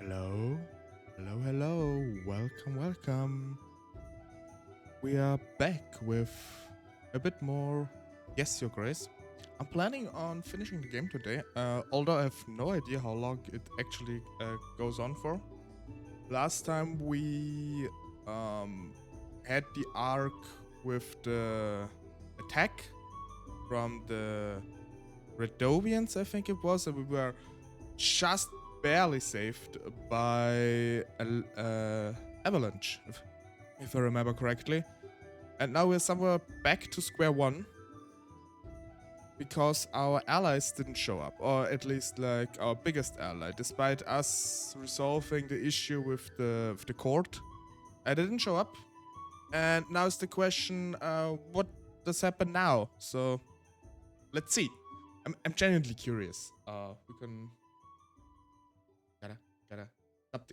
Hello, hello, hello. Welcome, welcome. We are back with a bit more. Yes, Your Grace. I'm planning on finishing the game today, although I have no idea how long it actually goes on for. Last time we had the arc with the attack from the Redovians, I think it was, and we were just barely saved by an avalanche, if I remember correctly. And now we're somewhere back to square one because our allies didn't show up, or at least like our biggest ally, despite us resolving the issue with the court. I didn't show up, and now is the question: what does happen now? So let's see. I'm genuinely curious. We can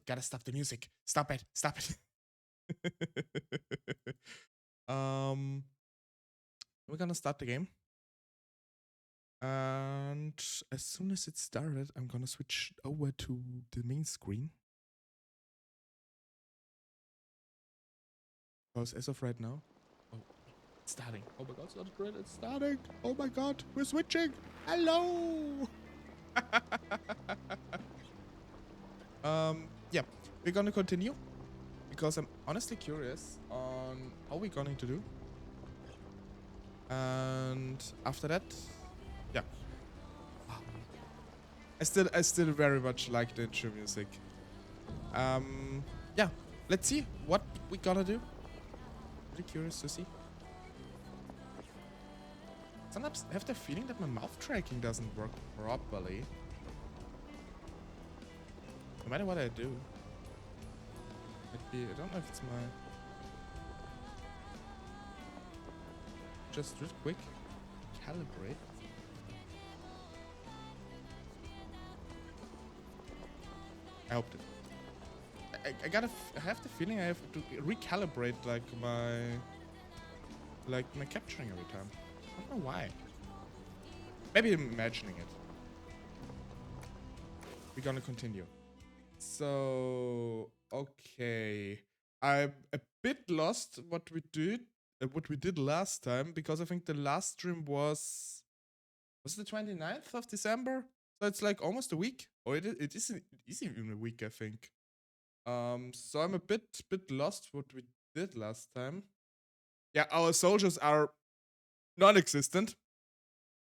gotta stop the music. Stop it. Stop it. We're gonna start the game. And as soon as it started, I'm gonna switch over to the main screen. Because as of right now, oh, it's starting. Oh my god, it's not great. It's starting. Oh my god, we're switching. Hello. Yeah, we're gonna continue because I'm honestly curious on how we're going to do. And after that, yeah. I still very much like the intro music. Yeah, let's see what we gonna do. Pretty curious to see. Sometimes I have the feeling that my mouth tracking doesn't work properly. No matter what I do. I don't know if it's my... Just real quick. Calibrate. I hope that... I have the feeling I have to recalibrate like my capturing every time. I don't know why. Maybe I'm imagining it. We're gonna continue. So okay, I'm a bit lost what we did last time, because I think the last stream was the 29th of December, so it's like almost a week, or it is even a week, I think. So I'm a bit lost what we did last time. Yeah, our soldiers are non-existent.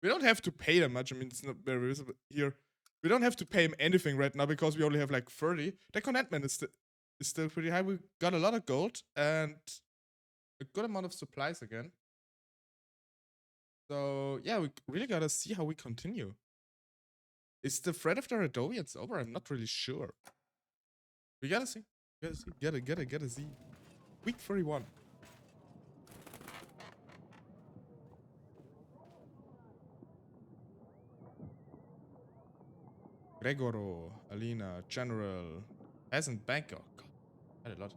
We don't have to pay them much. I mean, it's not very visible here. We don't have to pay him anything right now because we only have like 30. The contentment is still pretty high. We got a lot of gold and a good amount of supplies again. So yeah, we really gotta see how we continue. Is the threat of the Radovians over? I'm not really sure. We gotta see. Gotta see. Week 31. Gregoro, Alina, General, Peasant Banker. God, quite a lot.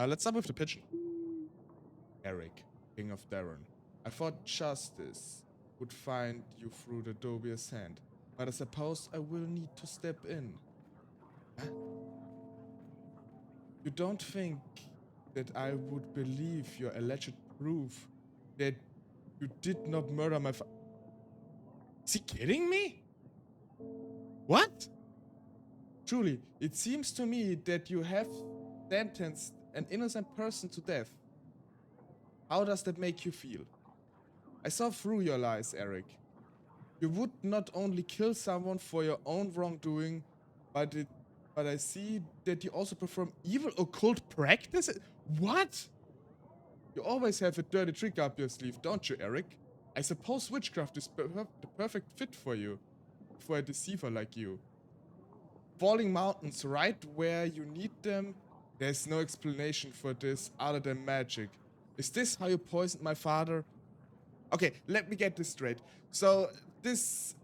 Let's start with the pigeon. Eric, King of Darren. I thought justice would find you through the Dobia's hand, but I suppose I will need to step in. Huh? You don't think that I would believe your alleged proof that you did not murder my fa- Is he kidding me? What? Truly, it seems to me that you have sentenced an innocent person to death. How does that make you feel? I saw through your lies, Eric. You would not only kill someone for your own wrongdoing, but I see that you also perform evil occult practices. What? You always have a dirty trick up your sleeve, don't you, Eric? I suppose witchcraft is the perfect fit for you, for a deceiver like you. Falling mountains right where you need them. There's no explanation for this other than magic. Is this how you poisoned my father? Okay, let me get this straight. So this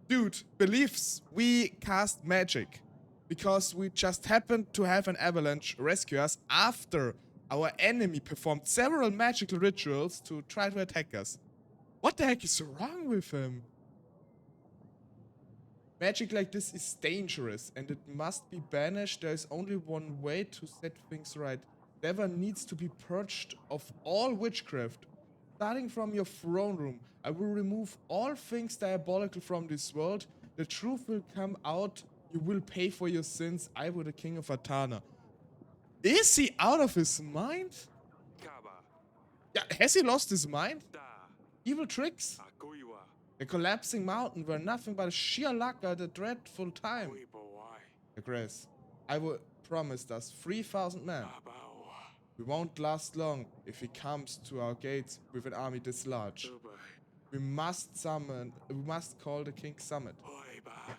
dude believes we cast magic because we just happened to have an avalanche rescue us after our enemy performed several magical rituals to try to attack us. What the heck is wrong with him? Magic like this is dangerous and it must be banished. There is only one way to set things right. Never needs to be purged of all witchcraft. Starting from your throne room, I will remove all things diabolical from this world. The truth will come out. You will pay for your sins. I will the king of Atana. Is he out of his mind? Yeah, has he lost his mind? Evil tricks? The collapsing mountain were nothing but a sheer luck at a dreadful time. The grace. I will promise us 3,000 men. We won't last long if he comes to our gates with an army this large. We must call the King's Summit.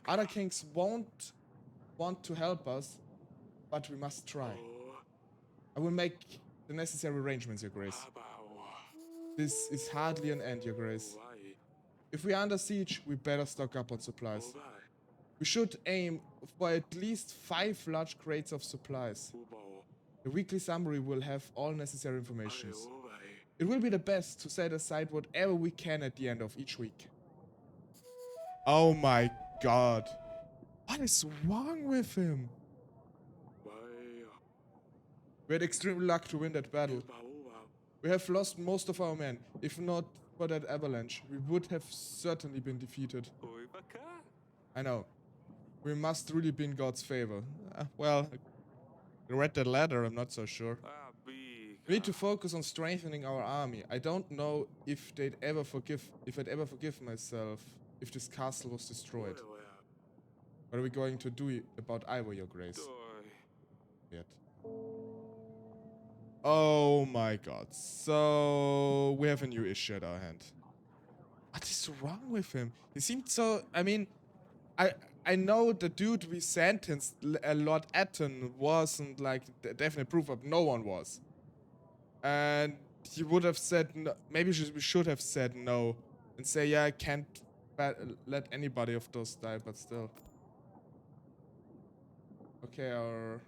Other kings won't want to help us, but we must try. I will make the necessary arrangements, Your Grace. This is hardly an end, Your Grace. If we are under siege, we better stock up on supplies. We should aim for at least 5 large crates of supplies. The weekly summary will have all necessary information. It will be the best to set aside whatever we can at the end of each week. Oh my god. What is wrong with him? We had extreme luck to win that battle. We have lost most of our men. If not for that avalanche, we would have certainly been defeated. I know. We must really be in God's favor. Well, I read that letter, I'm not so sure. We need to focus on strengthening our army. I don't know if I'd ever forgive myself if this castle was destroyed. What are we going to do about Ivor, Your Grace? Yet. Oh my god. So we have a new issue at our hand. What is wrong with him? He seemed so... I mean, I know the dude we sentenced, Lord Atton, wasn't like the definite proof of no one was. And he would have said no. Maybe we should have said no. And say, yeah, I can't let anybody of those die, but still. Okay, our...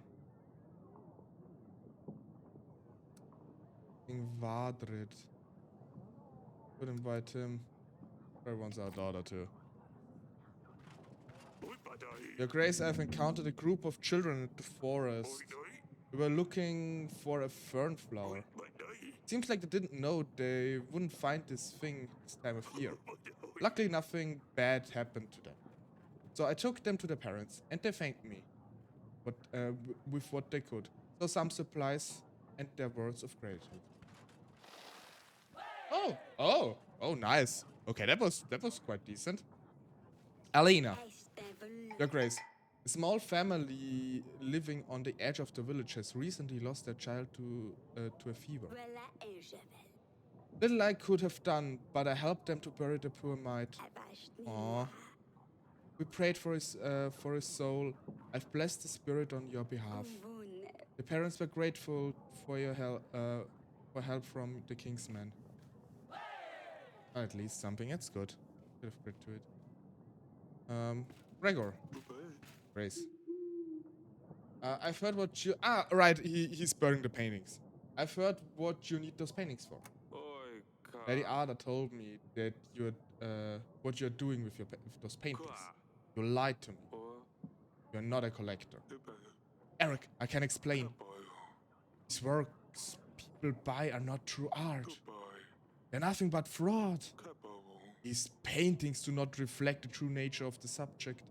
King Vadrid. Could invite him. Probably wants our daughter too. Your Grace, I've encountered a group of children in the forest. We were looking for a fern flower. Seems like they didn't know they wouldn't find this thing this time of year. Luckily, nothing bad happened to them. So I took them to their parents, and they thanked me with what they could. So some supplies and their words of gratitude. Oh, nice. Okay, that was quite decent. Alina. Your Grace, a small family living on the edge of the village has recently lost their child to a fever. Little I could have done, but I helped them to bury the poor mite. Aww. We prayed for his soul. I've blessed the spirit on your behalf. The parents were grateful for your help from the king's men. At least something. That's good. Bit of grit to it. Gregor. Grace. I've heard what you... right, he's burning the paintings. I've heard what you need those paintings for. Lady Ada told me that what you're doing with those paintings. You lied to me. You're not a collector. Eric, I can explain. These works people buy are not true art. They're nothing but fraud. These paintings do not reflect the true nature of the subject.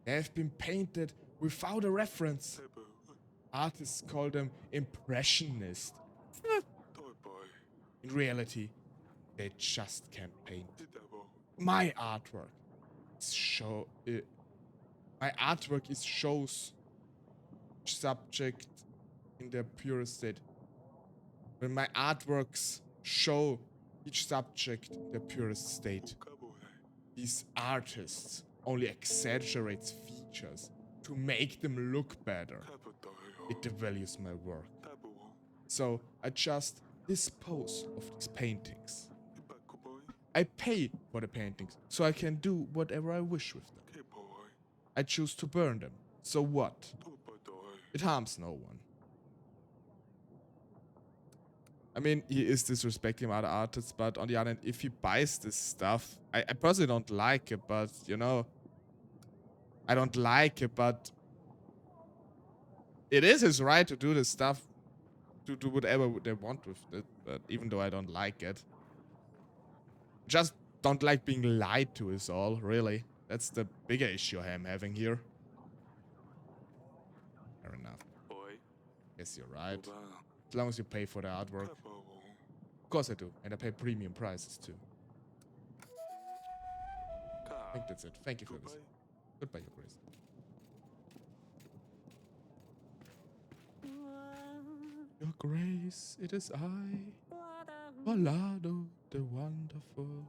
They have been painted without a reference. Artists call them impressionist. In reality, they just can't paint. My artwork shows subject in their purest state. When my artworks show each subject in their purest state, these artists only exaggerate features to make them look better. It devalues my work. So I just dispose of these paintings. I pay for the paintings, so I can do whatever I wish with them. I choose to burn them. So what? It harms no one. I mean, he is disrespecting other artists, but on the other hand, if he buys this stuff, I personally don't like it, but, you know, I don't like it, but it is his right to do this stuff, to do whatever they want with it. But even though I don't like it, just don't like being lied to is all, really. That's the bigger issue I'm having here. Fair enough. Yes, you're right. As long as you pay for the artwork. Of course I do. And I pay premium prices too. I think that's it. Thank you for this. Goodbye, Your Grace. Your Grace, it is I, Volado the Wonderful.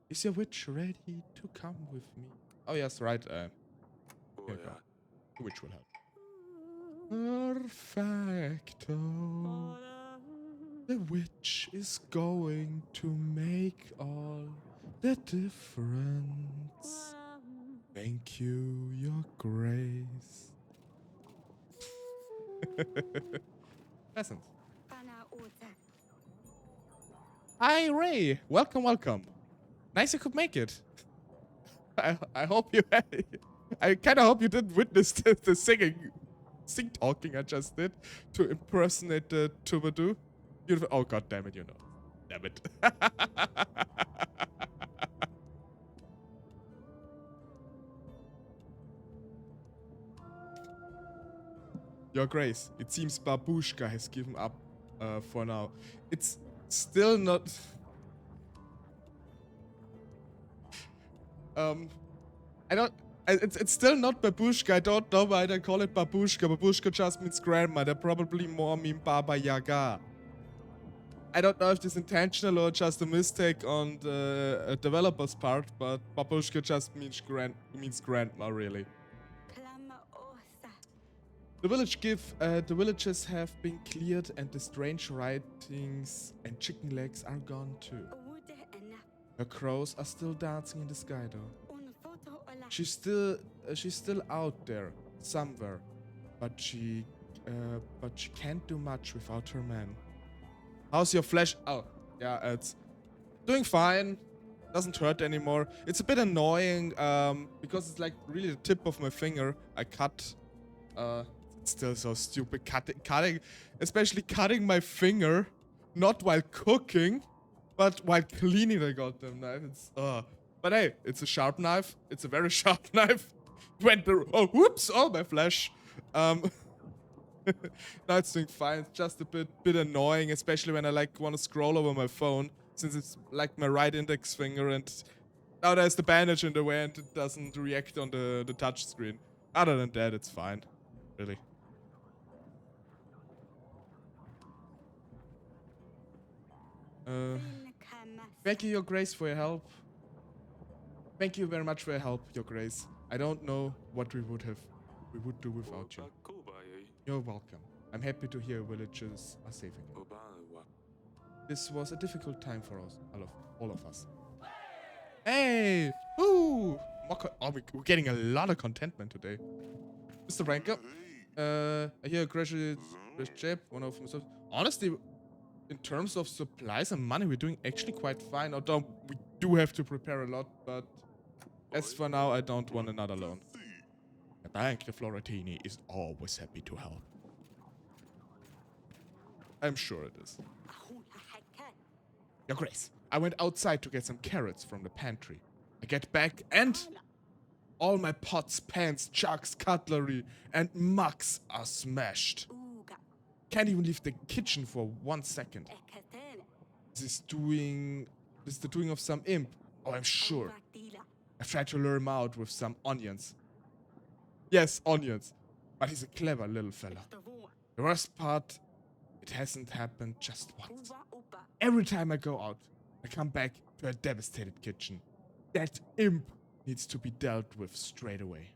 Is your witch ready to come with me? Oh, yes, right. Here you go. The witch will help. Perfecto. The witch is going to make all the difference. Thank you, Your Grace. Pleasant. Hi, Ray. Welcome, welcome. Nice you could make it. I hope you. I kind of hope you didn't witness the sing talking I just did to impersonate the Troubadour. Oh, god damn it, you know. Damn it. Your Grace, it seems Babushka has given up for now. It's still not... I don't... It's still not Babushka. I don't know why they call it Babushka. Babushka just means grandma. They probably more mean Baba Yaga. I don't know if this is intentional or just a mistake on the developer's part, but Babushka just means grandma, really. The villages have been cleared and the strange writings and chicken legs are gone too. Her crows are still dancing in the sky though. She's still out there somewhere, but she can't do much without her man. How's your flesh? Oh, yeah, it's doing fine. Doesn't hurt anymore. It's a bit annoying because it's like really the tip of my finger. I cut. It's still so stupid. Cutting, especially cutting my finger, not while cooking, but while cleaning the goddamn knife. It's But hey, it's a sharp knife. It's a very sharp knife. Went the whoops! Oh, my flesh. Now it's doing fine. It's just a bit annoying, especially when I like want to scroll over my phone, since it's like my right index finger, and now there's the bandage in the way and it doesn't react on the touch screen. Other than that, it's fine. Really. Thank you, Your Grace, for your help. Thank you very much for your help, Your Grace. I don't know what we would do without you. You're welcome. I'm happy to hear villages are safe again. This was a difficult time for us, all of us. Hey! Ooh! We're getting a lot of contentment today. Mr. Ranker, I hear a graduate chap, one of them. Honestly, in terms of supplies and money, we're doing actually quite fine. Although we do have to prepare a lot, but as for now, I don't want another loan. The Bank de Floratini is always happy to help. I'm sure it is. Your Grace, I went outside to get some carrots from the pantry. I get back and all my pots, pans, jugs, cutlery, and mugs are smashed. Can't even leave the kitchen for 1 second. This is the doing of some imp. Oh, I'm sure. I tried to lure him out with some onions. Yes, onions. But he's a clever little fella. The worst part, it hasn't happened just once. Every time I go out, I come back to a devastated kitchen. That imp needs to be dealt with straight away.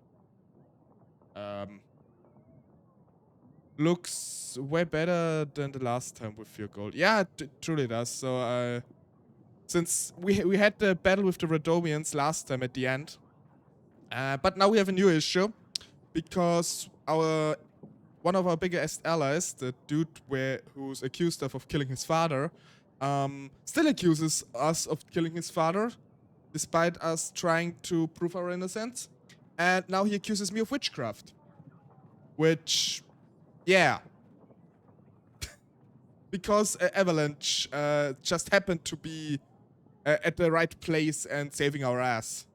Looks way better than the last time with your gold. Yeah, it truly does. So, since we had the battle with the Radomians last time at the end, but now we have a new issue because one of our biggest allies, the dude who's accused of killing his father, still accuses us of killing his father, despite us trying to prove our innocence. And now he accuses me of witchcraft. Which, yeah. Because Avalanche just happened to be at the right place and saving our ass.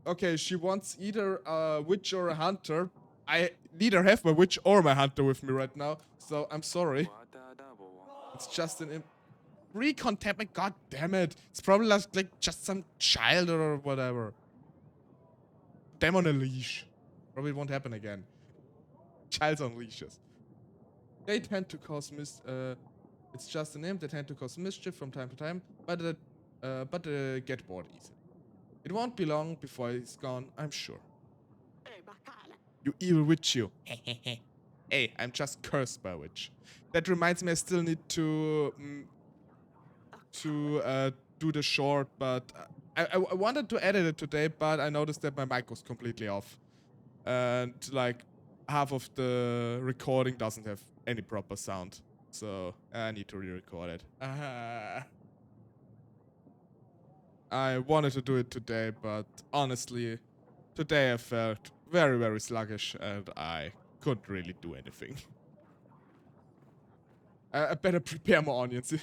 Okay, she wants either a witch or a hunter. I neither have my witch or my hunter with me right now, so I'm sorry. It's just an recontaminate. God damn it! It's probably like just some child or whatever. Them on a leash. Probably won't happen again. Childs on leashes. They tend to cause it's just an imp. They tend to cause mischief from time to time, but get bored easily. It won't be long before he's gone, I'm sure. You evil witch, you. Hey, I'm just cursed by a witch. That reminds me, I still need to do the short, but I wanted to edit it today, but I noticed that my mic was completely off. And like half of the recording doesn't have any proper sound. So I need to re-record it. I wanted to do it today, but honestly, today I felt very, very sluggish and I couldn't really do anything. I better prepare more onions.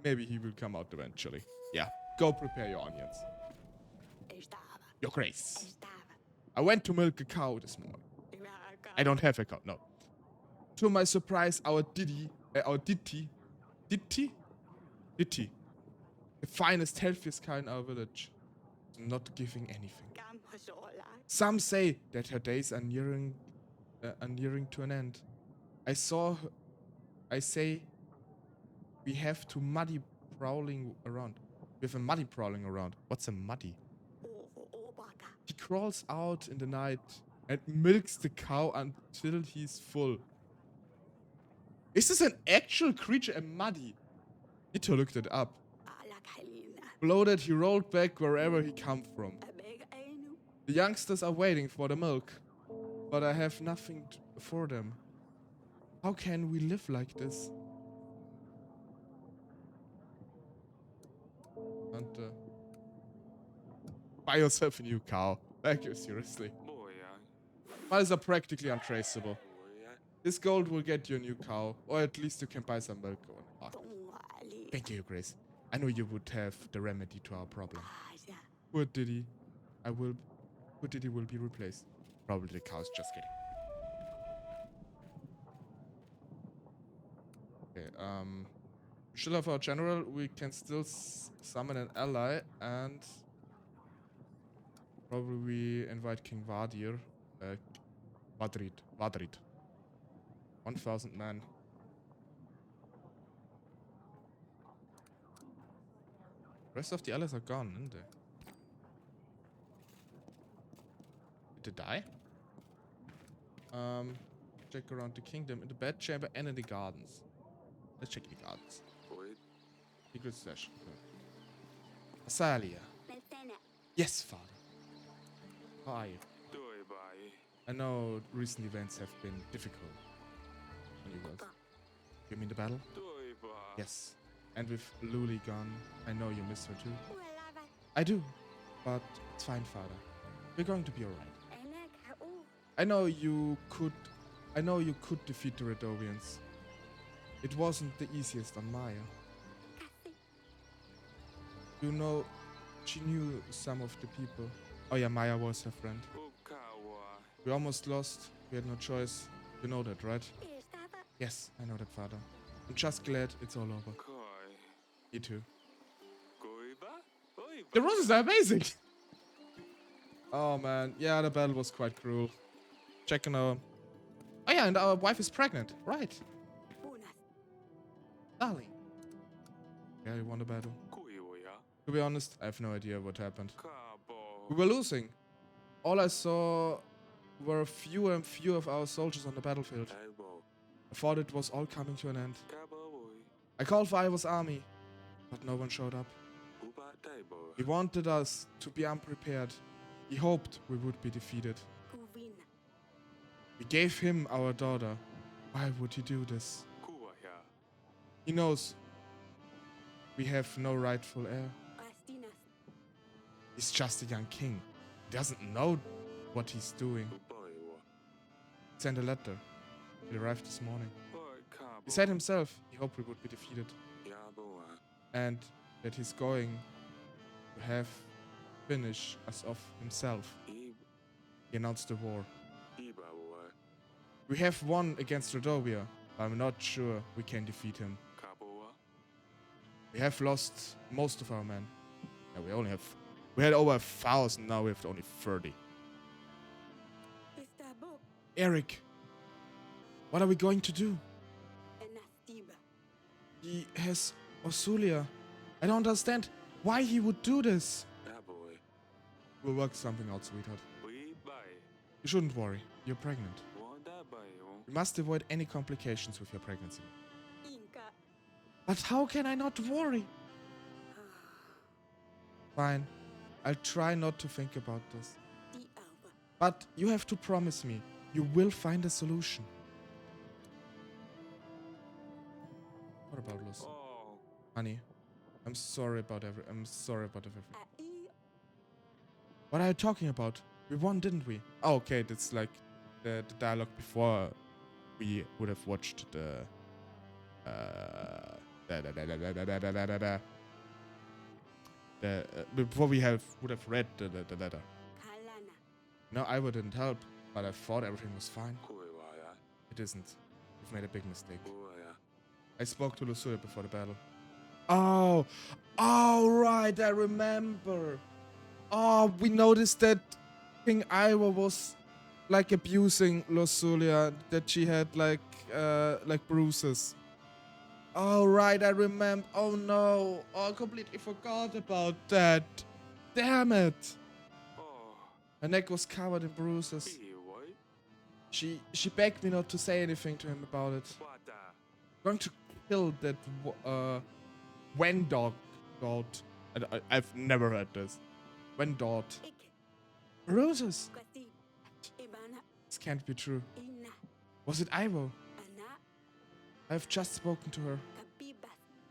Maybe he will come out eventually. Yeah, go prepare your onions. Your Grace. I went to milk a cow this morning. I don't have a cow, no. To my surprise, our Ditty, the finest, healthiest cow in our village, is not giving anything. Some say that her days are nearing to an end. I say we have to muddy prowling around. We have a muddy prowling around. What's a muddy? He crawls out in the night and milks the cow until he's full. Is this an actual creature, a muddy? Need to look that up. Bloated, he rolled back wherever he come from. The youngsters are waiting for the milk, but I have nothing for them. How can we live like this? And buy yourself a new cow. Thank you, seriously. Mice are practically untraceable. This gold will get you a new cow, or at least you can buy some milk. Thank you, Grace. I know you would have the remedy to our problem. Poor Diddy. Poor Diddy will be replaced. Probably the cow's just kidding. Okay, still have our general. We can still summon an ally and probably invite King Vadir. Vadrid. 1,000 men. Rest of the allies are gone, aren't they? Did they die? Check around the kingdom, in the bedchamber and in the gardens. Let's check the gardens. Secret stash. Asalia. Yes, father. How are you? I know recent events have been difficult on you both. You mean the battle? Yes. And with Luli gone, I know you miss her too. I do. But it's fine, father. We're going to be alright. I know you could defeat the Redovians. It wasn't the easiest on Maya. You know, she knew some of the people. Oh yeah, Maya was her friend. We almost lost. We had no choice. You know that, right? Yes, I know that, father. I'm just glad it's all over. Me too. The roses are amazing! Oh man, yeah, the battle was quite cruel. Checking our... Oh yeah, and our wife is pregnant, right? Darling. Yeah, you won the battle. To be honest, I have no idea what happened. We were losing. All I saw were fewer and fewer of our soldiers on the battlefield. I thought it was all coming to an end. I called for Ivor's army, but no one showed up. He wanted us to be unprepared. He hoped we would be defeated. We gave him our daughter. Why would he do this? He knows we have no rightful heir. He's just a young king. doesn't know what he's doing. Sent a letter. It arrived this morning. He said himself he hoped we would be defeated. And that he's going to have finish us off himself. He announced the war. We have won against Rodovia, but I'm not sure we can defeat him. We have lost most of our men. Yeah, we had over 1,000, now we have only 30. Eric, what are we going to do? He has Osulia. I don't understand why he would do this. We'll work something out, sweetheart. You shouldn't worry. You're pregnant. You must avoid any complications with your pregnancy. But how can I not worry? Fine. I'll try not to think about this. But you have to promise me you will find a solution. What about Luz? Honey, I'm sorry about everything. What are you talking about? We won, didn't we? Oh, okay, that's like the dialogue before we would have watched the before we would have read the letter. No, I didn't help, but I thought everything was fine. It isn't. We've made a big mistake. I spoke to Lusulia before the battle. Oh, right, I remember. Oh, we noticed that King Ivo was like abusing Lusulia, that she had like bruises. Oh, right, I remember. Oh no, I completely forgot about that. Damn it. Her neck was covered in bruises. She begged me not to say anything to him about it. I'm going to kill that Wendog god. I've never heard this. Wendog. Bruises. This can't be true. Was it Ivo? I've just spoken to her.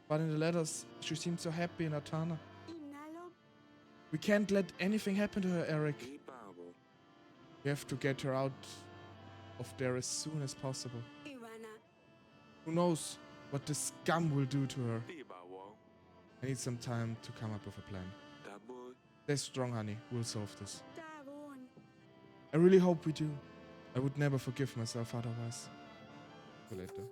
But in the letters, she seemed so happy in Atana. We can't let anything happen to her, Eric. We have to get her out of there as soon as possible. Who knows what the scum will do to her? I need some time to come up with a plan. Stay strong, honey. We'll solve this. I really hope we do. I would never forgive myself otherwise. See you later.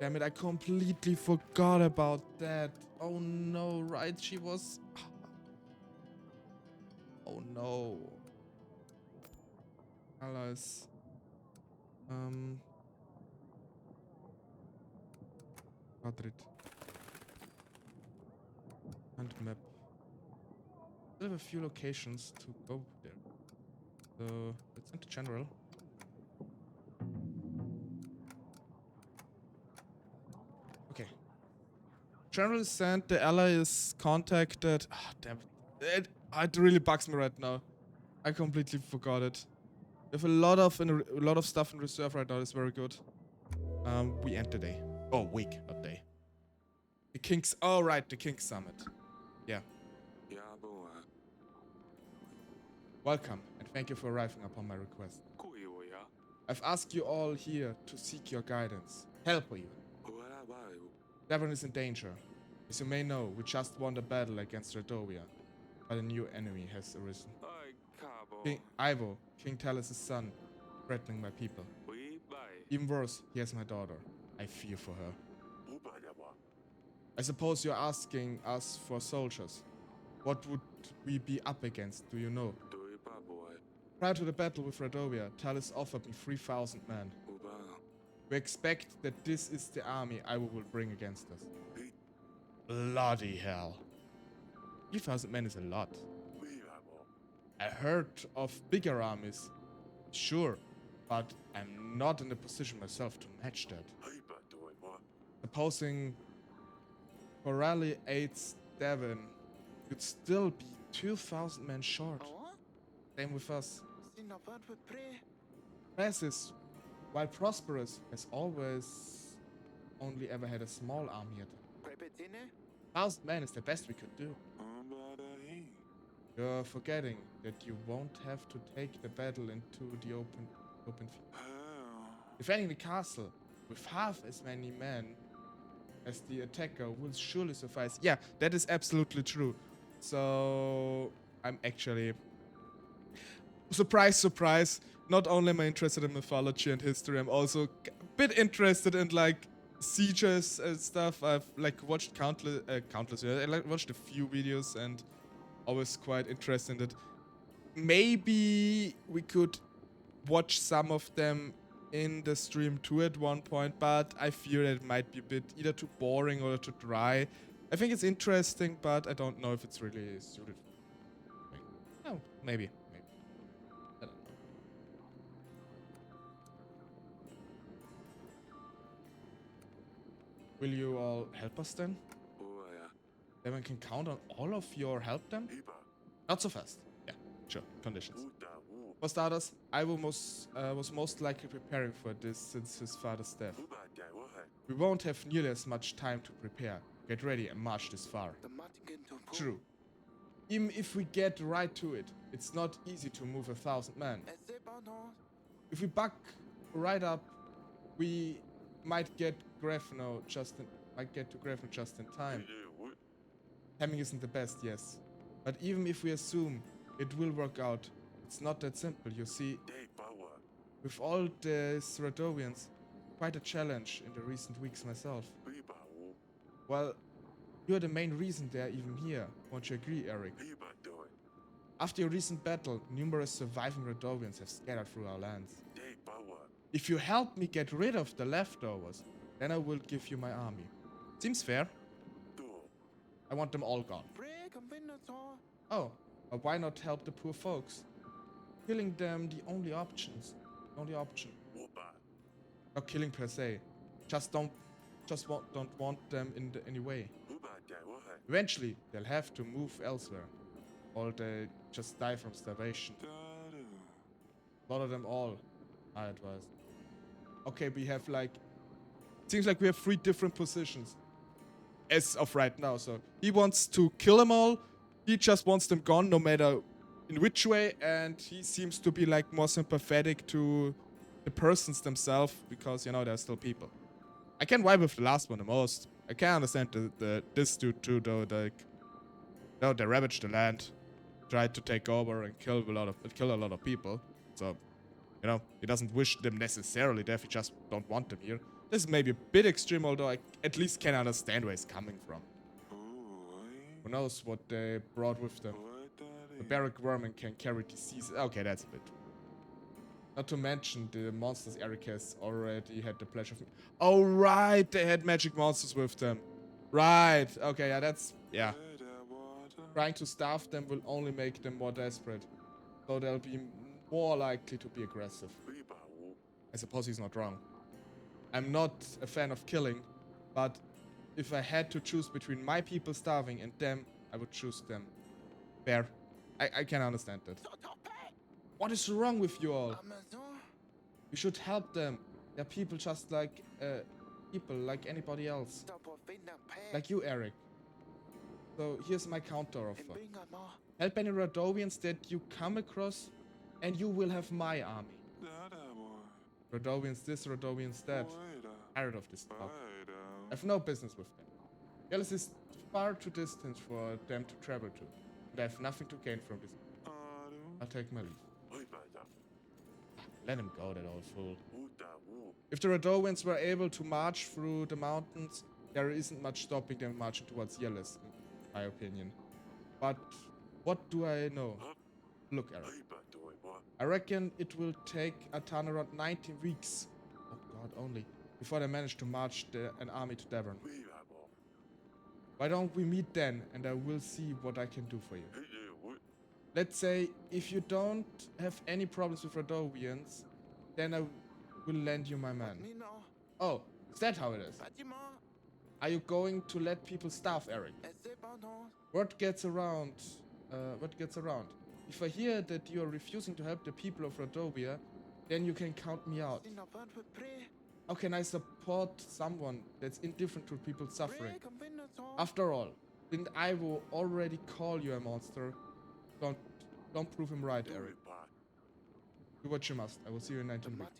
Damn it, I completely forgot about that. Oh no, right? She was... Oh no. Allies. Madrid. And map. Still have a few locations to go there. So let's enter general. Okay. General is sent. The ally is contacted. Ah, damn it. It really bugs me right now. I completely forgot it. We have a lot of stuff in reserve right now. It's very good. We end the day. Oh, week, not day. The King's. Oh, right, the King's Summit. Yeah. Welcome, and thank you for arriving upon my request. I've asked you all here to seek your guidance. Help you. Everyone is in danger. As you may know, we just won the battle against Redovia, but a new enemy has arisen. King Ivo, King Talis' son, threatening my people. Even worse, he has my daughter. I fear for her. I suppose you're asking us for soldiers. What would we be up against, do you know? Prior to the battle with Radovia, Talis offered me 3,000 men. We expect that this is the army Ivo will bring against us. Bloody hell. 3,000 men is a lot. I heard of bigger armies, sure, but I'm not in a position myself to match that. Supposing Corelli aids Devon, you'd still be 2,000 men short. Same with us. Francis, while prosperous, has always only ever had a small army yet. 1,000 men is the best we could do. You're forgetting that you won't have to take the battle into the open field. Defending the castle with half as many men as the attacker will surely suffice. Yeah, that is absolutely true. So I'm actually surprise, surprise. Not only am I interested in mythology and history, I'm also a bit interested in like sieges and stuff. I've like watched countless. I like watched a few videos and always quite interested in it. Maybe we could watch some of them in the stream too at one point, but I fear that it might be a bit either too boring or too dry. I think it's interesting, but I don't know if it's really suited for me. Oh, maybe. I don't know. Will you all help us then? Then we can count on all of your help then? Not so fast. Yeah, sure. Conditions. For starters, I was most likely preparing for this since his father's death. We won't have nearly as much time to prepare, get ready and march this far. True. Even if we get right to it, it's not easy to move 1,000 men. If we buck right up, we might get to Grefno just in time. Timing isn't the best, yes. But even if we assume it will work out, it's not that simple, you see. With all the Radovians, quite a challenge in the recent weeks myself. Well, you're the main reason they're even here. Won't you agree, Eric? After your recent battle, numerous surviving Radovians have scattered through our lands. If you help me get rid of the leftovers, then I will give you my army. Seems fair. I want them all gone. Oh, but why not help the poor folks? Killing them the only option. Not killing per se. Don't want them in any way. Eventually, they'll have to move elsewhere, or they just die from starvation. Slaughter them all, I advise. Okay, we have like, seems like we have 3 different positions as of right now. So he wants to kill them all. He just wants them gone, no matter in which way, and he seems to be like more sympathetic to the persons themselves because, you know, they're still people. I can vibe with the last one the most. I can understand this dude too, though. Like, no, they ravaged the land, tried to take over and kill a lot of people. So, you know, he doesn't wish them necessarily death. He just don't want them here. This is maybe a bit extreme, although I at least can understand where he's coming from. Who knows what they brought with them? The barrack vermin can carry disease. Okay, that's a bit. Not to mention the monsters Eric has already had the pleasure of. Oh, right, they had magic monsters with them. Right, okay, yeah, that's. Yeah. Trying to starve them will only make them more desperate. So they'll be more likely to be aggressive. I suppose he's not wrong. I'm not a fan of killing, but if I had to choose between my people starving and them, I would choose them. Fair. I can understand that. What is wrong with you all? We should help them. They're people just like anybody else. Like you, Eric. So here's my counter offer. Help any Radovians that you come across, and you will have my army. Radovians this, Radovians that. Tired of this talk. I have no business with them. Gallus is far too distant for them to travel to, and I have nothing to gain from this. I'll take my leave. Let him go, that old fool. If the Radovians were able to march through the mountains, there isn't much stopping them marching towards Yelis, in my opinion. But what do I know? Look, Eric. I reckon it will take a ton around 19 weeks. Oh god, only. Before they manage to march an army to Devon. Why don't we meet then, and I will see what I can do for you. Let's say, if you don't have any problems with Radovians, then I will lend you my man. Oh, is that how it is? Are you going to let people starve, Eric? Word gets around. If I hear that you are refusing to help the people of Radovia, then you can count me out. How can I support someone that's indifferent to people suffering? After all, didn't Ivo already call you a monster? Don't prove him right, Eric. Do what you must. I will see you in 19 weeks.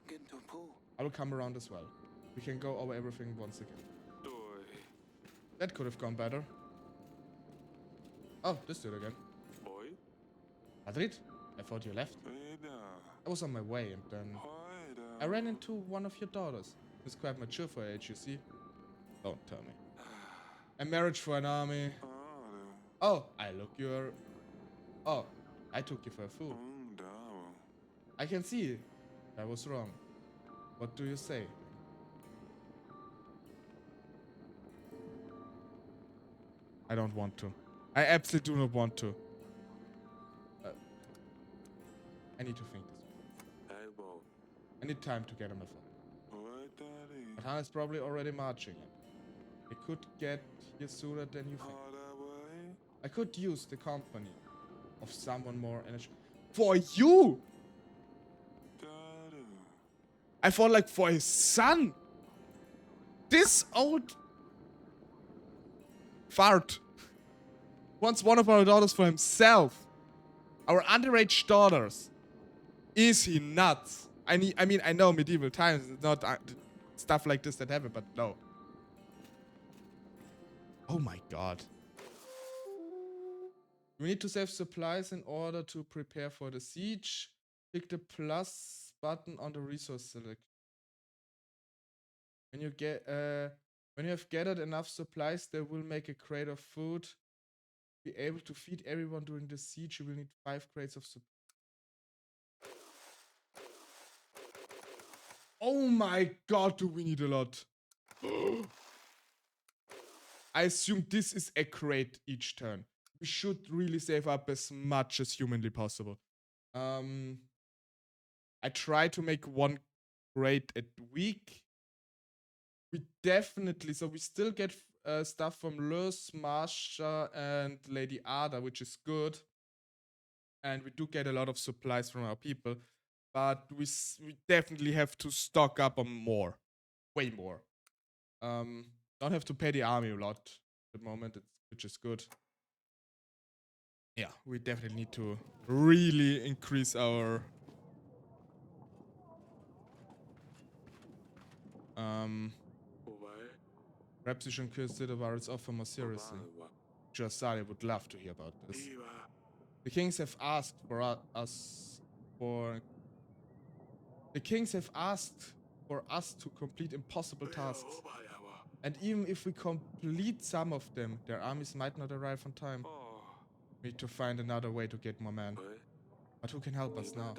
I will come around as well. We can go over everything once again. That could have gone better. Oh, this dude again. Madrid? I thought you left. I was on my way and then I ran into one of your daughters. It's quite mature for her age, you see. Don't tell me. A marriage for an army. Oh, Oh, I took you for a fool. I can see I was wrong. What do you say? I don't want to. I absolutely do not want to. I need to think this. I need time to get on my phone. But Hannah's probably already marching. I could get here sooner than you think. I could use the company of someone more energy. For you! I thought like for his son! This old fart wants one of our daughters for himself. Our underage daughters. Is he nuts? I mean, I know medieval times, it's not stuff like this that happen, but no. Oh my god. We need to save supplies in order to prepare for the siege. Click the plus button on the resource select. When you have gathered enough supplies, they will make a crate of food. Be able to feed everyone during the siege. You will need 5 crates of supplies. Oh my god, do we need a lot. I assume this is a crate each turn. We should really save up as much as humanly possible. I try to make 1 crate a week. We definitely, so we still get stuff from Luz, Marsha, and Lady Ada, which is good. And we do get a lot of supplies from our people. But we definitely have to stock up on more. Way more. Don't have to pay the army a lot at the moment, which is good. Yeah, we definitely need to really increase our perhaps you should consider Varus offer more seriously. Sali would love to hear about this. The kings have asked for us to complete impossible tasks. And even if we complete some of them, their armies might not arrive on time. We need to find another way to get more men. But who can help us now?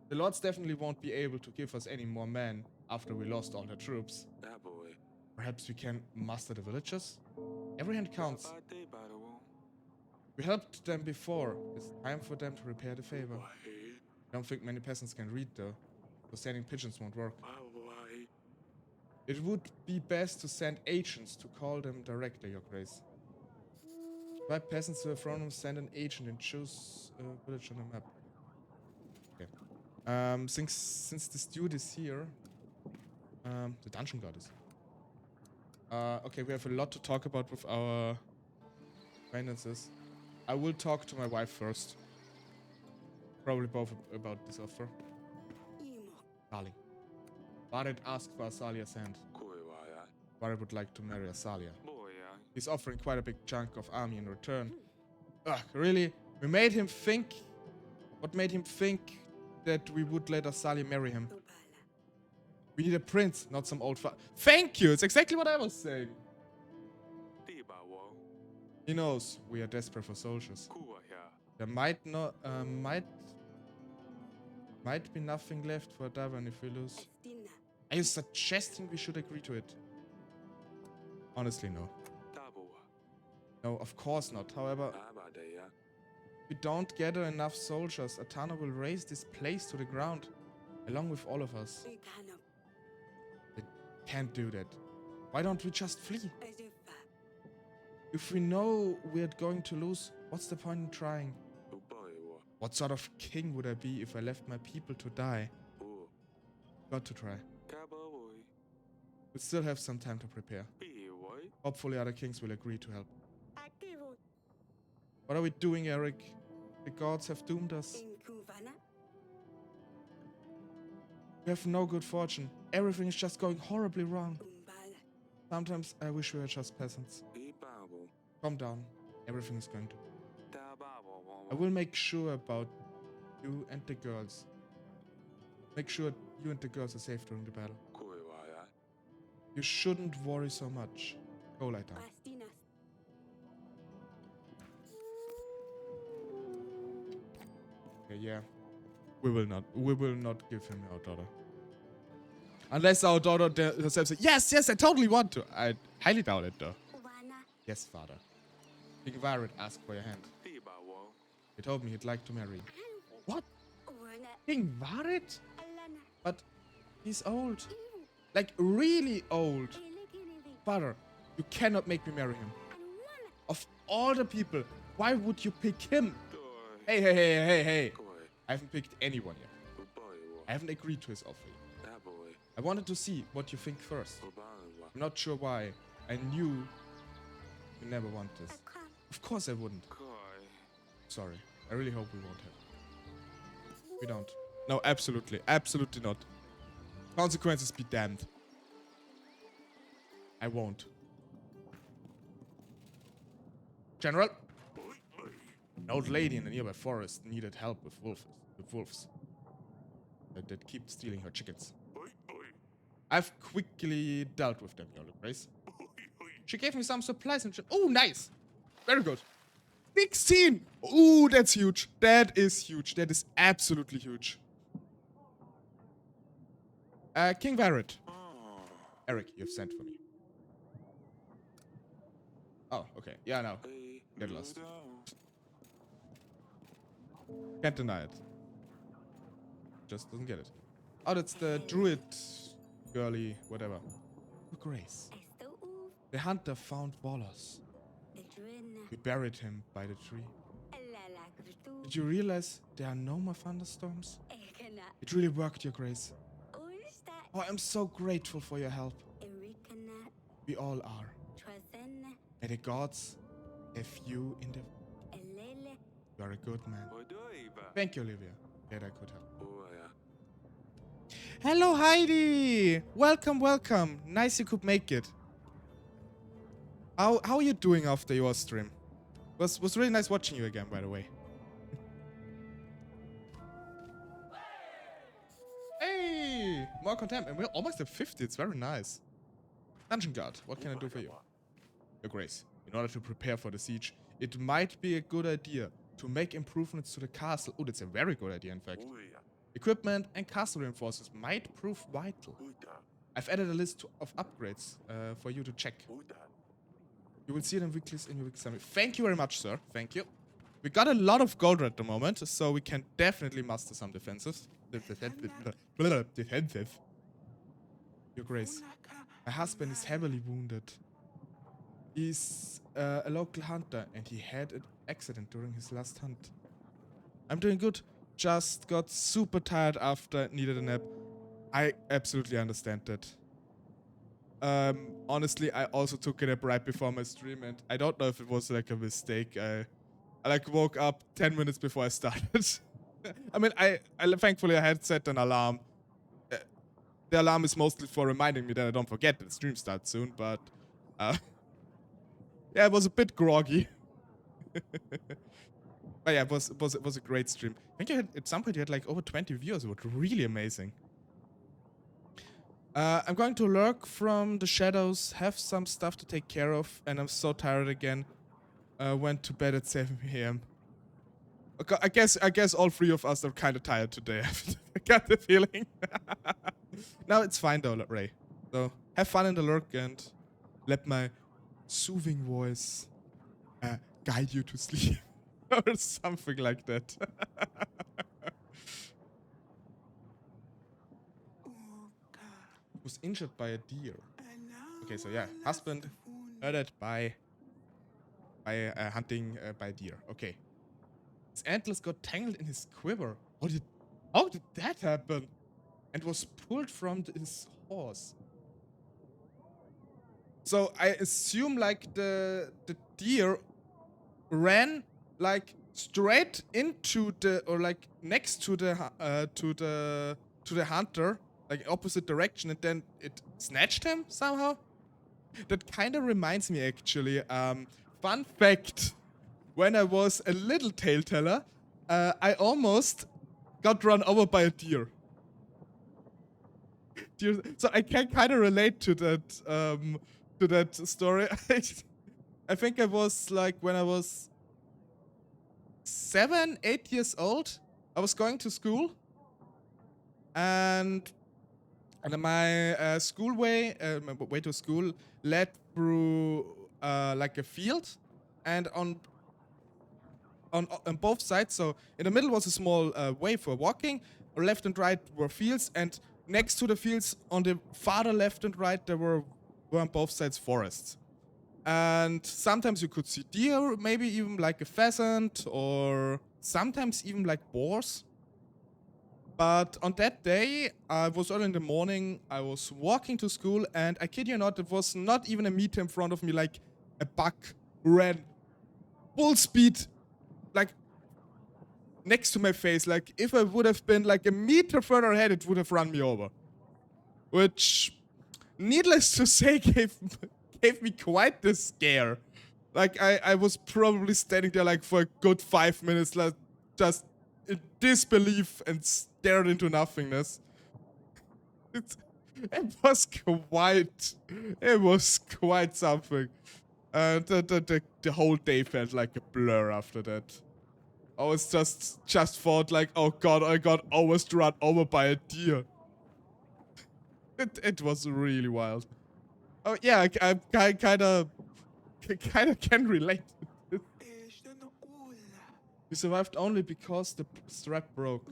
The lords definitely won't be able to give us any more men after we lost all their troops. Perhaps we can muster the villagers? Every hand counts. We helped them before. It's time for them to repair the favor. I don't think many peasants can read though, so sending pigeons won't work. It would be best to send agents to call them directly, Your Grace. Why peasants who have from them send an agent and choose a village on the map. Okay. Since this dude is here, the dungeon god is here. Okay, we have a lot to talk about with our finances. I will talk to my wife first. Probably both about this offer. Darling. Barid asked for Asalia's hand. Barid would like to marry Asalia. He's offering quite a big chunk of army in return. Ugh, really? We made him think... What made him think that we would let Asalia marry him? We need a prince, not some old Thank you! It's exactly what I was saying. He knows we are desperate for soldiers. There might be nothing left for Davin if we lose. Are you suggesting we should agree to it? Honestly, no. No, of course not. However, if we don't gather enough soldiers, Atana will raise this place to the ground, along with all of us. They can't do that. Why don't we just flee? If we know we're going to lose, what's the point in trying? What sort of king would I be if I left my people to die? Got to try. We still have some time to prepare. Hopefully other kings will agree to help. What are we doing, Eric? The gods have doomed us. We have no good fortune. Everything is just going horribly wrong. Sometimes I wish we were just peasants. Calm down. Everything is going to... I will make sure about you and the girls. Make sure you and the girls are safe during the battle. You shouldn't worry so much. Go lie down. Okay, yeah. We will not give him our daughter. Unless our daughter herself says, yes, I totally want to. I highly doubt it, though. Yes, father. King Virat asked for your hand. He told me he'd like to marry you. What? King Virat? But he's old. Like, really old. Father, you cannot make me marry him. Of all the people, why would you pick him? Hey. I haven't picked anyone yet. I haven't agreed to his offer yet. I wanted to see what you think first. I'm not sure why. I knew you never want this. Of course I wouldn't. Sorry. I really hope we won't have. We don't. No, absolutely. Absolutely not. Consequences be damned. I won't. General? An old lady in the nearby forest needed help with wolves. That keep stealing her chickens. I've quickly dealt with them, Your Grace. She gave me some supplies and oh, nice. Very good. 16! Ooh, that's huge. That is huge. That is absolutely huge. King Virat. Eric, you've sent for me. Oh, okay. Yeah, no. Get lost. Can't deny it. Just doesn't get it. Oh, that's the druid girly, whatever. Oh, Grace. The hunter found Wallace. We buried him by the tree. Did you realize there are no more thunderstorms? It really worked, Your Grace. Oh, I'm so grateful for your help. We all are. May the gods have you in the... You are a good man. Thank you, Olivia. Glad I could help. Hello, Heidi! Welcome. Nice you could make it. How are you doing after your stream? Was really nice watching you again, by the way. Hey! More contempt. And we're almost at 50. It's very nice. Dungeon Guard, what can I do for you? Your Grace, in order to prepare for the siege, it might be a good idea to make improvements to the castle. Oh, that's a very good idea, in fact. Equipment and castle reinforcements might prove vital. I've added a list of upgrades for you to check. You will see it in your weekly summary. Thank you very much, sir. Thank you. We got a lot of gold at the moment, so we can definitely master some defensive. Defensive. Your Grace, my husband is heavily wounded. He's a local hunter, and he had an accident during his last hunt. I'm doing good. Just got super tired after needed a nap. I absolutely understand that. Honestly, I also took a nap right before my stream, and I don't know if it was like a mistake. I like woke up 10 minutes before I started. I mean, I thankfully I had set an alarm. The alarm is mostly for reminding me that I don't forget that the stream starts soon, but yeah, it was a bit groggy. But yeah, it was a great stream. I think you had, at some point you had like over 20 viewers. It was really amazing. I'm going to lurk from the shadows, have some stuff to take care of, and I'm so tired again. Went to bed at 7 AM. Okay, I guess all three of us are kind of tired today. I got the feeling. No, it's fine though, Ray. So have fun in the lurk and let my soothing voice guide you to sleep. Or something like that. Was injured by a deer. Okay, so yeah, husband murdered by hunting by deer. Okay. His antlers got tangled in his quiver. How did that happen? And was pulled from his horse. So I assume like the deer ran like straight into the, or like next to the to the hunter, like opposite direction, and then it snatched him somehow. That kind of reminds me, actually. Fun fact: when I was a little tale teller, I almost got run over by a deer. So I can kind of relate to that story. I think I was like, when I was 7, 8 years old, I was going to school, and my school way, my way to school led through like a field, and on both sides. So in the middle was a small way for walking. Left and right were fields, and next to the fields, on the farther left and right, there were on both sides forests. And sometimes you could see deer, maybe even like a pheasant, or sometimes even like boars. But on that day, I was early in the morning, I was walking to school, and I kid you not, it was not even a meter in front of me, like a buck ran full speed, like next to my face. Like if I would have been like a meter further ahead, it would have run me over. Which, needless to say, gave me quite the scare. Like I was probably standing there like for a good 5 minutes, like just in disbelief and stared into nothingness. It was quite something. The whole day felt like a blur after that. I was just thought like, oh god, I got almost run over by a deer. It was really wild. Oh yeah, I kind of can relate to this. He survived only because the strap broke.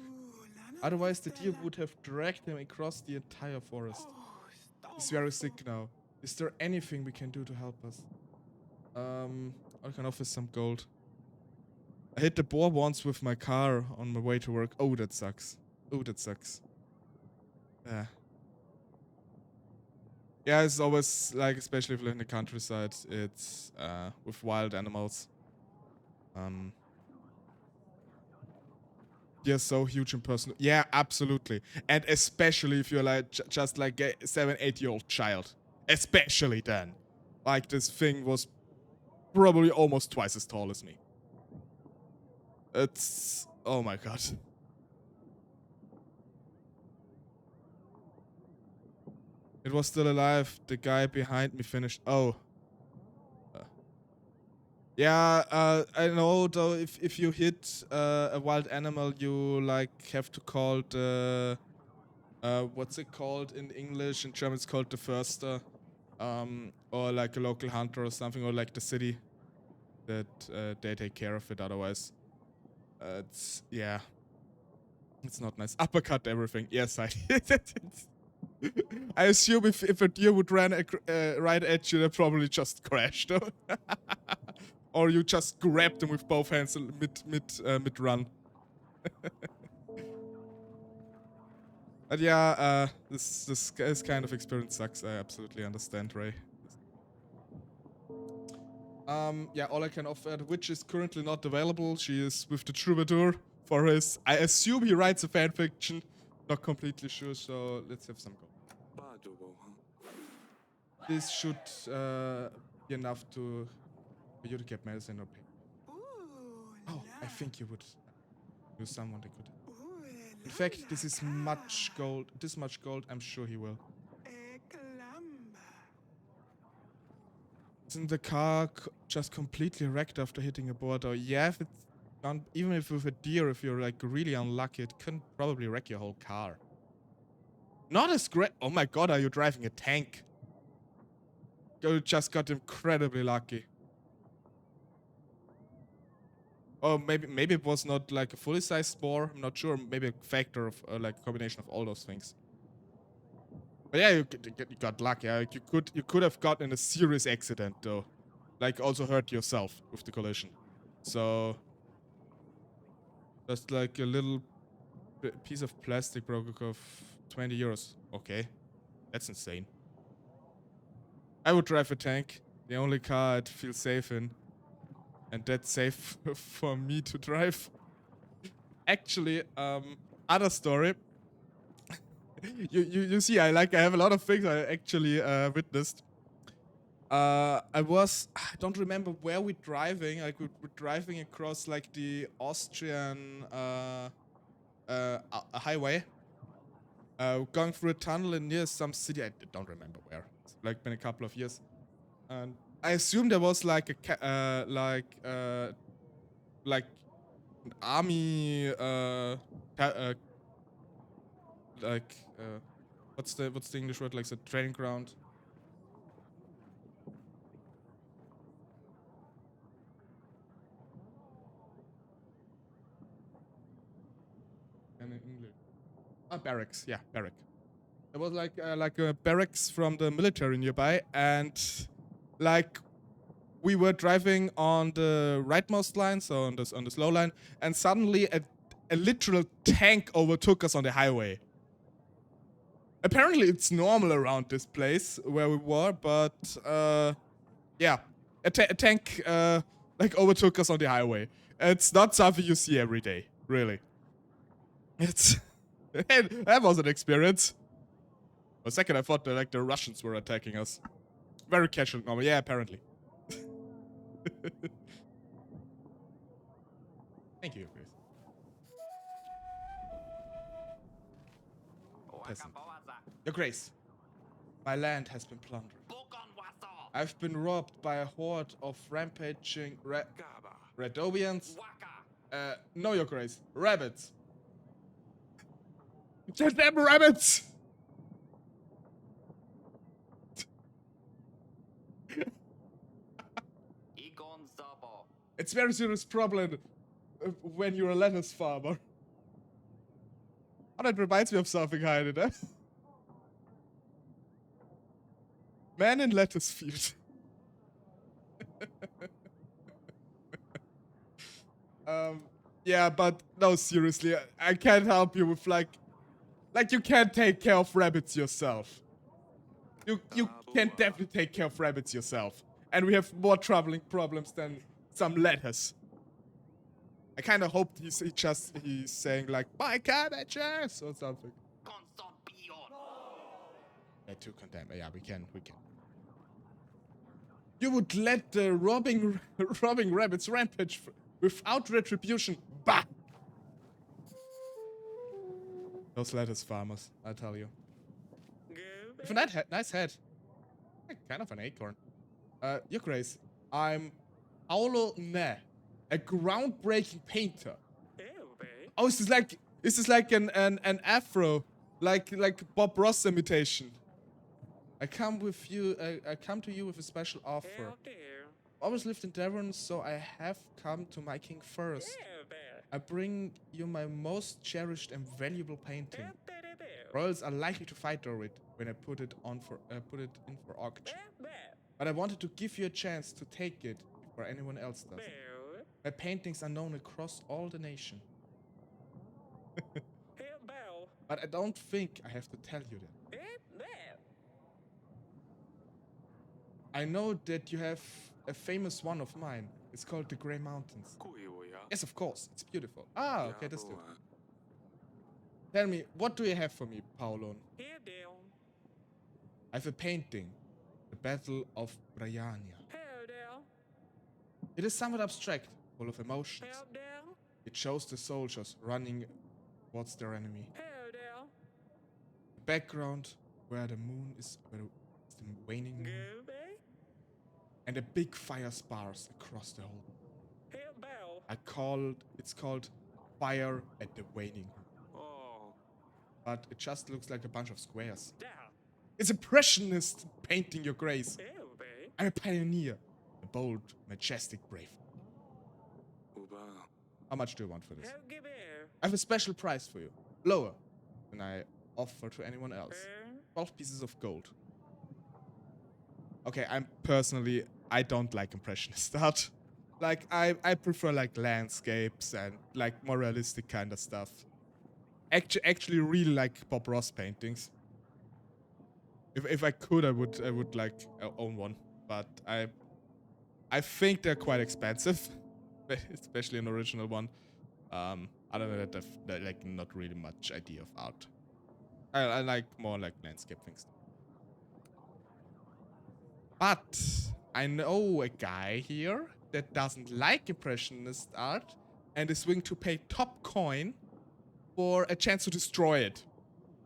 Otherwise, the deer would have dragged him across the entire forest. He's very sick now. Is there anything we can do to help us? I can offer some gold. I hit the boar once with my car on my way to work. Oh, that sucks. Oh, that sucks. Yeah. Yeah, it's always, like, especially if you live in the countryside, it's, with wild animals. They're so huge in person. Yeah, absolutely. And especially if you're, like, just, like, a 7, 8-year-old child. Especially then. Like, this thing was probably almost twice as tall as me. It's... oh my god. It was still alive. The guy behind me finished... oh. Yeah, I know, though, if you hit a wild animal, you, like, have to call the... what's it called in English? In German, it's called the Förster. Or, like, a local hunter or something, or, like, the city. That they take care of it, otherwise. It's... yeah. It's not nice. Uppercut everything. Yes, I... I assume if a deer would run right at you, they probably just crashed. Or you just grabbed them with both hands mid run. But yeah, this kind of experience sucks. I absolutely understand, Ray. Yeah, all I can offer, the witch is currently not available. She is with the troubadour for his... I assume he writes a fanfiction. Not completely sure, so let's have some go. This should be enough for you to get medicine or pay. Oh, I think you would use someone that could. In fact, this is much gold. This much gold, I'm sure he will. Isn't the car just completely wrecked after hitting a border? Yeah, if it's gone, even if with a deer, if you're like really unlucky, it can probably wreck your whole car. Not as great. Oh my god, are you driving a tank? You just got incredibly lucky. Or maybe it was not like a fully sized boar. I'm not sure. Maybe a factor of like a combination of all those things. But yeah, you got lucky. You could have gotten in a serious accident though, like also hurt yourself with the collision. So just like a little piece of plastic broke off 20 euros. Okay, that's insane. I would drive a tank. The only car I'd feel safe in. and that's safe for me to drive. Actually, other story. You see, I have a lot of things I actually witnessed. I don't remember where we're driving. Like we're driving across like the Austrian a highway, going through a tunnel in near some city. I don't remember where. It's like been a couple of years, and I assume there was like a like an army like what's the English word, like the training ground. And in English, barracks. Yeah, barrack. There was like a barracks from the military nearby, and like we were driving on the rightmost line, so on the slow line, and suddenly a literal tank overtook us on the highway. Apparently, it's normal around this place where we were, but yeah, a tank like overtook us on the highway. It's not something you see every day, really. It's that was an experience. For a second, I thought that like the Russians were attacking us. Very casual, normal. Yeah, apparently. Thank you, Chris. Peasant. Your Grace, my land has been plundered. I've been robbed by a horde of rampaging Radovians. No, Your Grace, rabbits. Just them rabbits! It's a very serious problem when you're a lettuce farmer. Oh, that reminds me of something, Heide, eh? Man in lettuce field. Yeah, but no, seriously, I can't help you with like you can't take care of rabbits yourself. You can definitely take care of rabbits yourself. And we have more troubling problems than some lettuce. I kind of hoped he's saying like, buy cabbages or something. Yeah, to condemn. Yeah, we can. You would let the robbing rabbits rampage without retribution. Bah! Those lettuce farmers, I tell you. With a nice head. Kind of an acorn. Your Grace, I'm Paolo Ne, a groundbreaking painter. Oh, is this like an afro, like Bob Ross imitation? I come to you with a special offer. Always lived in Devon, so I have come to my king first. I bring you my most cherished and valuable painting. Royals are likely to fight over it when I put it in for auction. But I wanted to give you a chance to take it before anyone else does. My paintings are known across all the nation. But I don't think I have to tell you that. I know that you have a famous one of mine. It's called the Grey Mountains. Yes, of course. It's beautiful. Ah, okay, that's good. Tell me, what do you have for me, Paolo? I have a painting. The Battle of Briannia. It is somewhat abstract, full of emotions. It shows the soldiers running towards their enemy. The background where the moon is, where it's the waning moon. And a big fire spars across the whole. It's called Fire at the Waning. But it just looks like a bunch of squares. It's impressionist painting, Your Grace. I'm a pioneer, a bold, majestic, brave. How much do you want for this? I have a special price for you, lower than I offer to anyone else. 12 pieces of gold. Okay, I don't like impressionist art. Like, I prefer like landscapes and like more realistic kind of stuff. Actually really like Bob Ross paintings. If I could, I would like own one, but I think they're quite expensive, especially an original one. Other than that, I've like not really much idea of art. I like more like landscape things. But I know a guy here that doesn't like impressionist art and is willing to pay top coin for a chance to destroy it.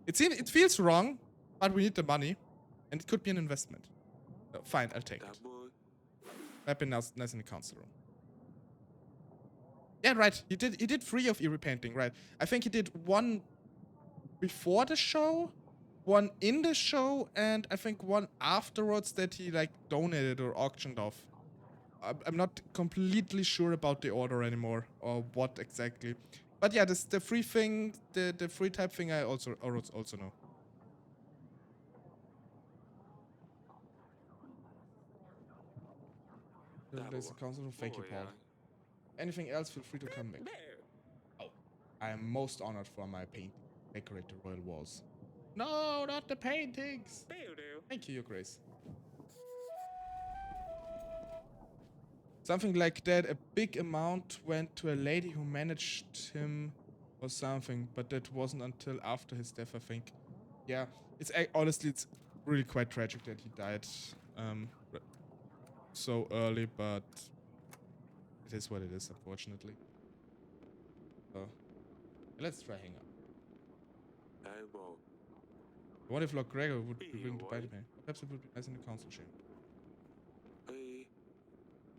It feels wrong, but we need the money, and it could be an investment. So, fine, I'll take it. I've been nice in the council room. Yeah, right. He did 3 of Eerie Painting, right? I think he did 1 before the show, 1 in the show, and I think 1 afterwards that he like donated or auctioned off. I'm not completely sure about the order anymore or what exactly. But yeah, the free thing, the free type thing I also know. There's a council room. Thank you, Paul. Anything else, feel free to come back. Oh, I am most honored for my painting. Decorate the royal walls. No, not the paintings. Thank you, Your Grace. Something like that. A big amount went to a lady who managed him or something, but that wasn't until after his death, I think. Yeah, honestly, it's really quite tragic that he died so early, but it is what it is, unfortunately. So, let's try hang up. What if Lord Gregor would be willing to buy me? Perhaps it would be nice in the council chamber.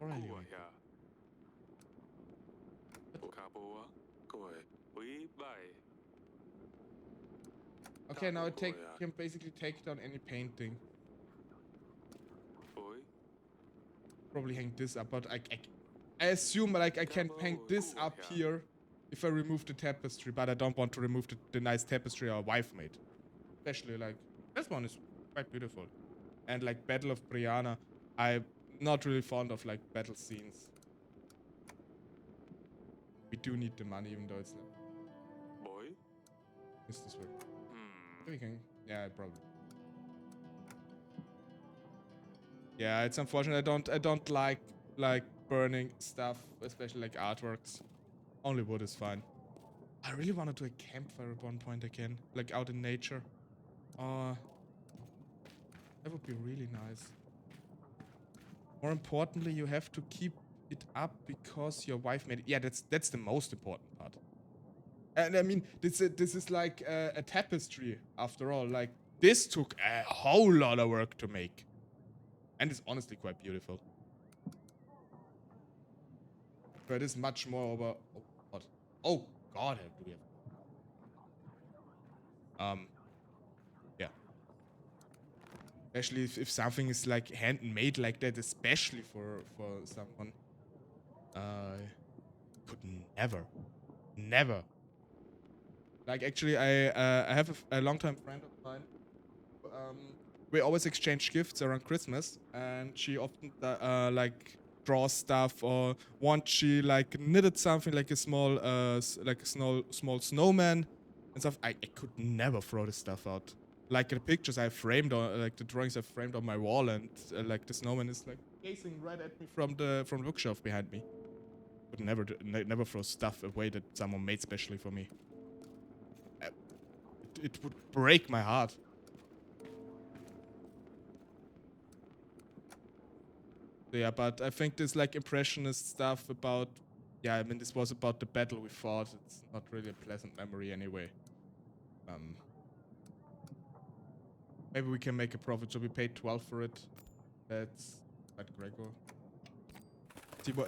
Or anyway. Okay, now I can basically take down any painting. Probably hang this up, but I assume like I can hang this up here if I remove the tapestry, but I don't want to remove the nice tapestry our wife made. Especially like this one is quite beautiful. And like Battle of Brianna, I'm not really fond of like battle scenes. We do need the money even though it's not. Is this work? We can, yeah, probably. Yeah, it's unfortunate. I don't like burning stuff, especially like artworks. Only wood is fine. I really want to do a campfire at one point again, like out in nature. That would be really nice. More importantly, you have to keep it up because your wife made it. Yeah, that's the most important part. And I mean, this is like a tapestry after all. Like this took a whole lot of work to make, and it's honestly quite beautiful. But it's much more over. Oh, what? Oh God, how do we have? Yeah. Especially if something is like handmade like that, especially for someone. Could never. Like actually, I have a longtime friend of mine. We always exchange gifts around Christmas, and she often like draws stuff, or once she like knitted something like a small small snowman and stuff. I could never throw this stuff out. Like the pictures I framed on, like the drawings I framed on my wall, and like the snowman is like gazing right at me from the bookshelf behind me. Would never throw stuff away that someone made specially for me. It would break my heart. Yeah, but I think this like impressionist stuff about, yeah, I mean this was about the battle we fought. It's not really a pleasant memory anyway. Maybe we can make a profit. So we paid 12 for it. That's at Gregor.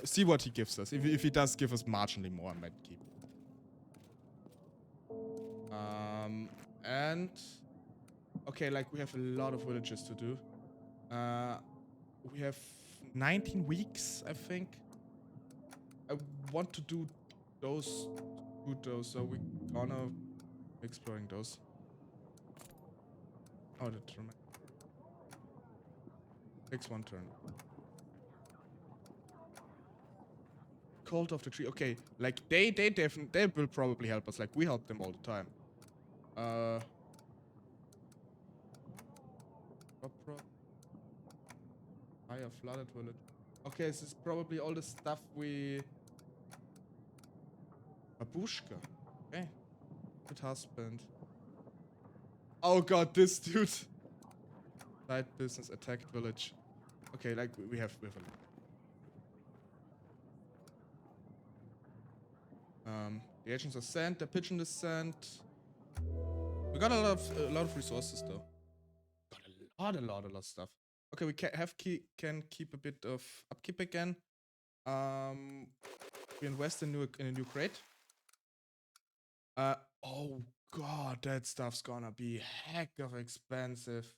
See what he gives us. If he does give us marginally more, I might keep. And okay, like we have a lot of villages to do. We have 19 weeks, I think. I want to do those, so we're gonna exploring those. Oh, that's right. Takes 1 turn. Cult of the Tree. Okay, like they will probably help us. Like we help them all the time. Opera. Fire flooded village. Okay, this is probably all the stuff we... Babushka. Okay. Good husband. Oh god, this dude. Side business attacked village. Okay, like we have a... The agents are sent, the pigeon is sent. We got a lot of resources though. Got a lot of stuff. Okay, we can keep a bit of upkeep again. We invest in a new crate. Oh god, that stuff's gonna be heck of expensive.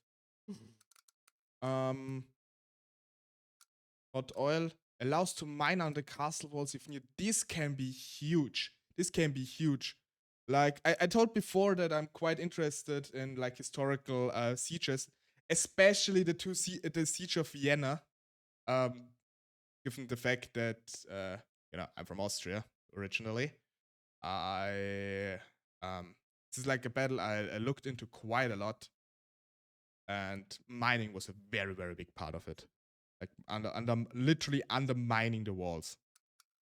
Hot oil allows to mine on the castle walls if needed. This can be huge. This can be huge. Like I told before that I'm quite interested in like historical sieges, especially the siege of Vienna. Given the fact that I'm from Austria originally, I this is like a battle I looked into quite a lot, and mining was a very, very big part of it. Like literally undermining the walls.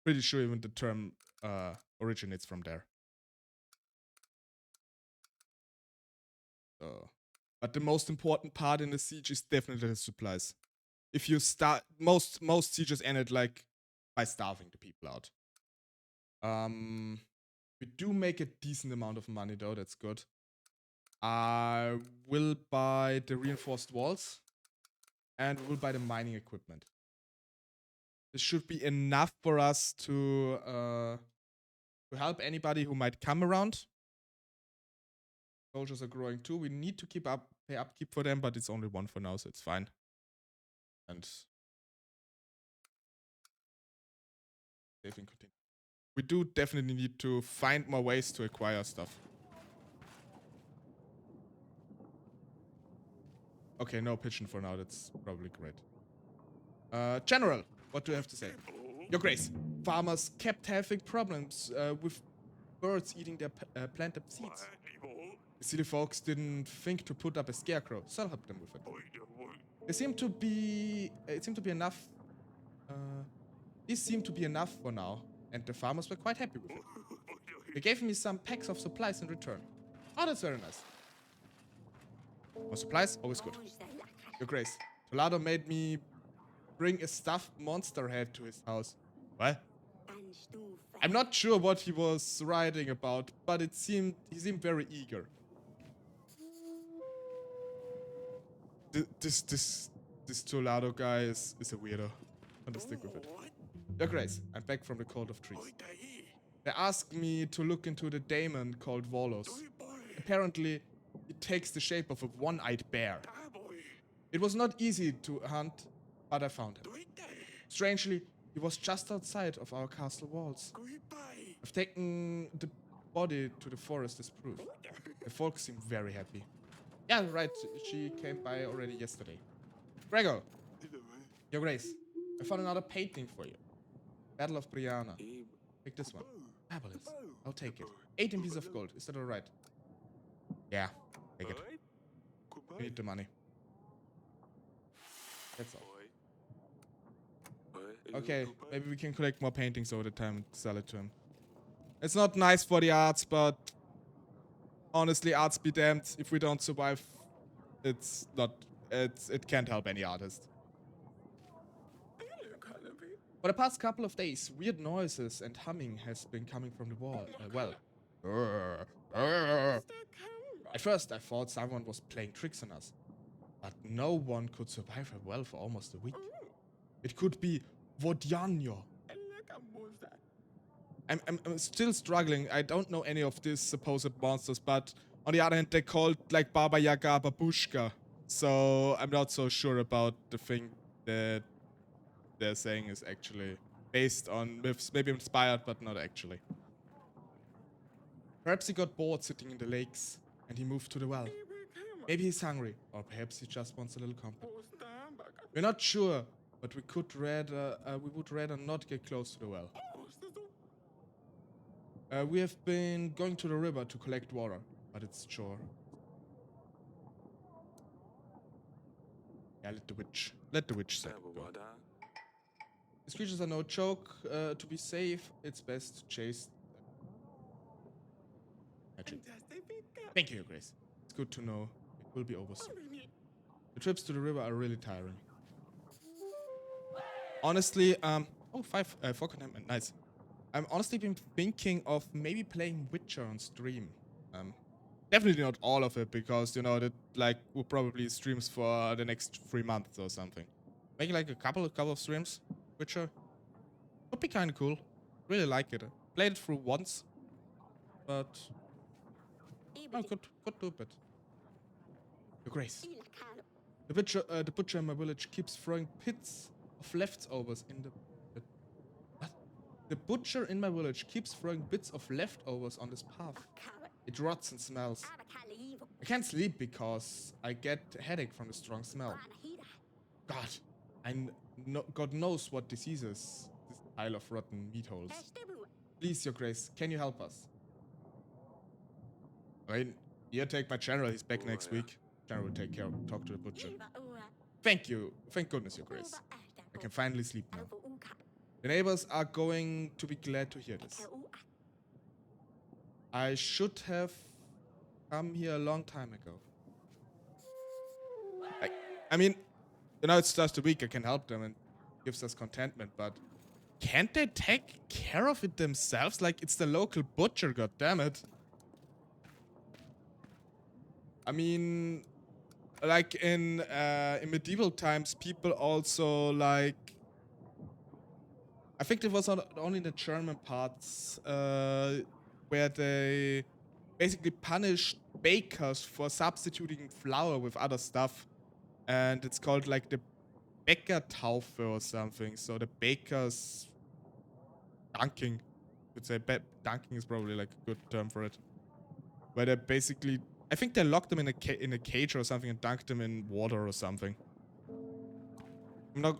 Pretty sure even the term originates from there. But the most important part in the siege is definitely the supplies. If you start, most sieges ended like by starving the people out. We do make a decent amount of money though. That's good. I will buy the reinforced walls, and we'll buy the mining equipment. This should be enough for us to help anybody who might come around. Soldiers are growing too. We need to pay upkeep for them, but it's only one for now, so it's fine. And saving continue. We do definitely need to find more ways to acquire stuff. Okay, no pigeon for now. That's probably great. General, what do you have to say? Your Grace, farmers kept having problems with birds eating their planted seeds. The city folks didn't think to put up a scarecrow, so I'll help them with it. It seemed to be enough. This seemed to be enough for now, and the farmers were quite happy with it. They gave me some packs of supplies in return. Oh, that's very nice. More supplies, always good. Your Grace, Tolado made me bring a stuffed monster head to his house. What? I'm not sure what he was writing about, but he seemed very eager. This Tolado guy is a weirdo. I'm gonna stick with it. Your Grace, I'm back from the Court of Trees. They asked me to look into the daemon called Volos. Apparently, it takes the shape of a one-eyed bear. It was not easy to hunt, but I found him. Strangely, he was just outside of our castle walls. I've taken the body to the forest as proof. The folks seem very happy. Yeah, right, she came by already yesterday. Gregor, Your Grace, I found another painting for you. Battle of Brianna. Take this one. Fabulous. I'll take it. 18 pieces of gold. Is that alright? Yeah, take it. We need the money. That's all. Okay, maybe we can collect more paintings over the time and sell it to him. It's not nice for the arts, but honestly, arts be damned. If we don't survive, it can't help any artist. For the past couple of days, weird noises and humming has been coming from the wall. At first, I thought someone was playing tricks on us, but no one could survive a well for almost a week. It could be Vodyanyo. I'm still struggling. I don't know any of these supposed monsters, but on the other hand, they're called like Baba Yaga, Babushka. So I'm not so sure about the thing that they're saying is actually based on myths, maybe inspired, but not actually. Perhaps he got bored sitting in the lakes and he moved to the well. Maybe he's hungry, or perhaps he just wants a little company. We're not sure, but we would rather not get close to the well. We have been going to the river to collect water, but it's sure. Yeah, let the witch set it go. These creatures are no joke. To be safe, it's best to chase them. Actually, thank you, Grace. It's good to know it will be over soon. The trips to the river are really tiring. Honestly, four contentment, nice. I'm honestly been thinking of maybe playing Witcher on stream. Definitely not all of it because, you know, that like will probably streams for the next 3 months or something. Maybe like a couple of streams. Witcher would be kind of cool. Really like it. Played it through once, but I could do a bit. Your Grace. The butcher in my village keeps throwing pits of leftovers in the what? The butcher in my village keeps throwing bits of leftovers on this path. It rots and smells. I can't sleep because I get a headache from the strong smell. God, God knows what diseases this pile of rotten meat holes. Please, Your Grace, can you help us? I mean, here, take my general. He's back next week. General will talk to the butcher. Thank you. Thank goodness, Your Grace. I can finally sleep now. The neighbors are going to be glad to hear this. I should have come here a long time ago. I mean, you know, it's just a week. I can help them and gives us contentment, but can't they take care of it themselves? Like, it's the local butcher, goddammit. I mean, like in medieval times, people also like. I think it was not only in the German parts where they basically punished bakers for substituting flour with other stuff, and it's called like the Bäckertaufe or something. So the baker's dunking. I would say dunking is probably like a good term for it. Where they basically, I think they locked them in a cage or something and dunked them in water or something.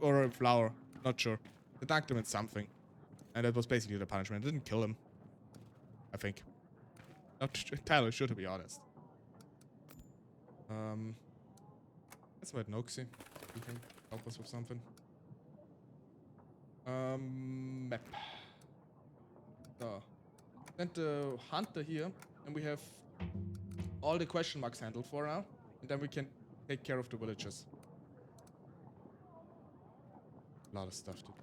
Or flour, not sure. They dunked them in something, and that was basically the punishment. It didn't kill him, I think. Not entirely sure, to be honest. Let's invite Noxy. He can help us with something. Map. So, send the hunter here, and we have all the question marks handled for now, and then we can take care of the villagers. A lot of stuff to do.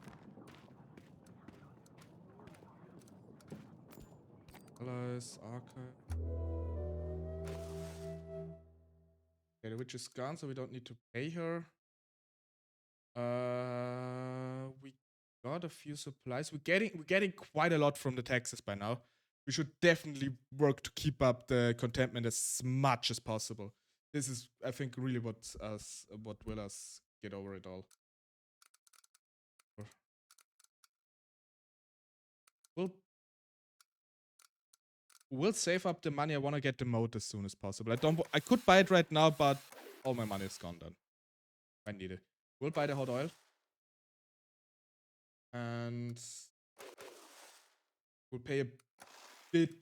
Allies, archive. Okay, the witch is gone, so we don't need to pay her. We got a few supplies. We're getting quite a lot from the taxes by now. We should definitely work to keep up the contentment as much as possible. This is, I think, really what will us get over it all. We'll save up the money. I want to get the moat as soon as possible. I could buy it right now, but all my money is gone then. I need it. We'll buy the hot oil. And we'll pay a bit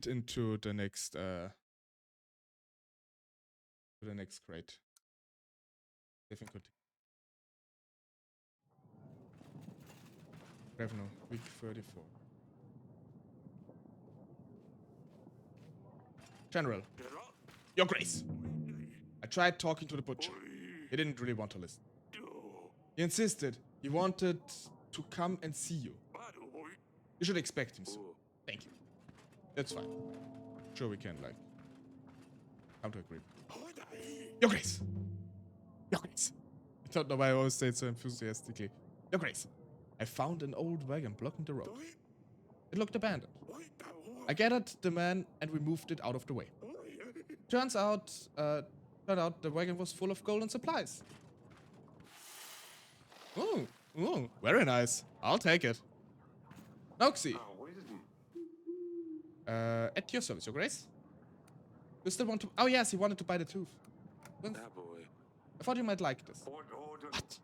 into the next crate. Revenue, week 34. General. Your Grace. I tried talking to the butcher. He didn't really want to listen. He insisted. He wanted to come and see you. You should expect him soon. Thank you. That's fine. Sure, we can, like, come to agreement. Your Grace. Your Grace. I don't know why I always say it so enthusiastically. Your Grace. I found an old wagon blocking the road. It looked abandoned. I gathered the man and we moved it out of the way. Turned out the wagon was full of golden supplies. Ooh, very nice. I'll take it. Noxy. At your service, Your Grace. You still want to? Oh yes, he wanted to buy the tooth. I thought you might like this. What?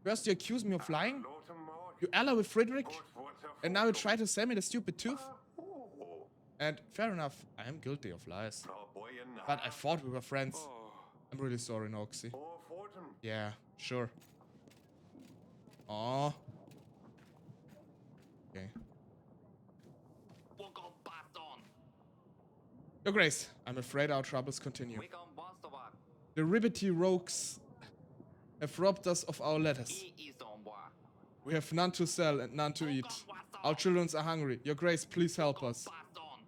First you accuse me of lying, you ally with Frederick, and now you try to sell me the stupid tooth? And fair enough, I am guilty of lies. But I thought we were friends. I'm really sorry, Noxy. Yeah, sure. Oh. Okay. Your Grace, I'm afraid our troubles continue. The Ribbity rogues have robbed us of our letters. We have none to sell and none to eat. Our children are hungry. Your Grace, please help us.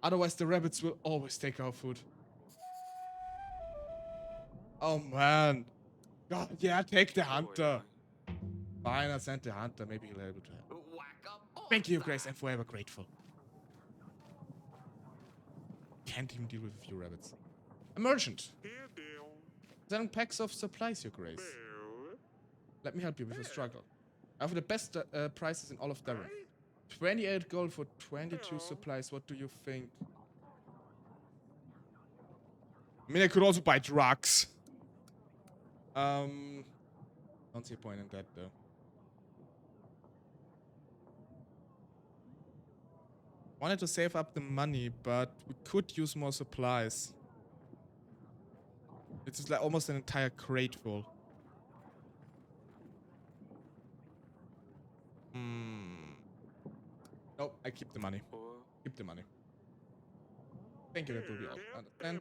Otherwise the rabbits will always take our food. Oh man. God, yeah, take the hunter. Fine, I sent the hunter. Maybe he'll be able to help. Thank you, Your Grace. I'm forever grateful. Can't even deal with a few rabbits. A merchant. Selling packs of supplies, Your Grace. Let me help you with your struggle. I have the best prices in all of Durham. 28 gold for 22 supplies. What do you think? I mean, I could also buy drugs. Don't see a point in that, though. Wanted to save up the money, but we could use more supplies. It's like almost an entire crate full. Nope, I keep the money. Keep the money. Thank you, that will be all. And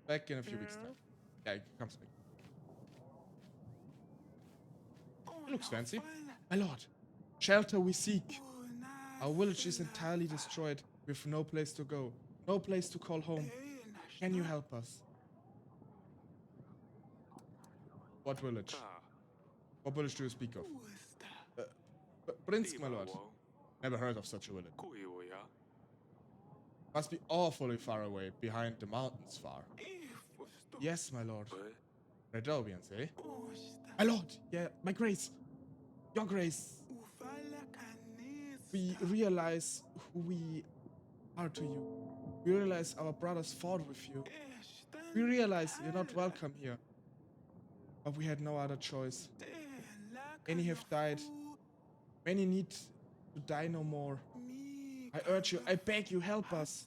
back in a few weeks' time. Yeah, it comes back. It looks fancy. My lord, shelter we seek. Our village is entirely destroyed, with no place to go, no place to call home. Can you help us? What village? What village do you speak of? Prince, my lord. Never heard of such a village. Must be awfully far away, behind the mountains far. Yes, my lord. Redovians, eh? My lord, yeah, my grace. Your grace. We realize who we are to you. We realize our brothers fought with you. We realize you're not welcome here. But we had no other choice. Many have died. Many need to die no more. I urge you, I beg you, help us.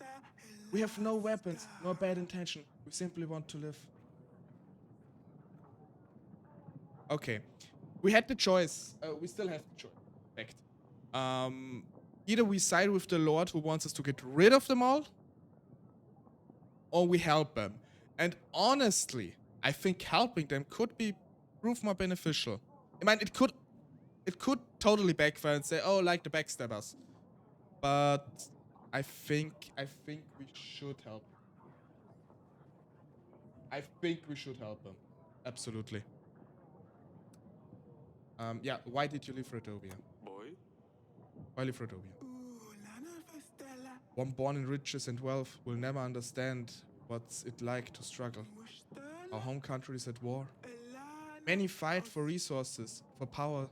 We have no weapons, no bad intention. We simply want to live. Okay. We had the choice. We still have the choice. In fact. Either we side with the Lord who wants us to get rid of them all, or we help them. And honestly, I think helping them could prove more beneficial. I mean, it could totally backfire and say, oh, like the backstabbers. But I think we should help. I think we should help them. Absolutely. Yeah, why did you leave Redovia? Why leave Redovia? One born in riches and wealth will never understand what's it like to struggle. Our home country is at war. Many fight for resources, for power.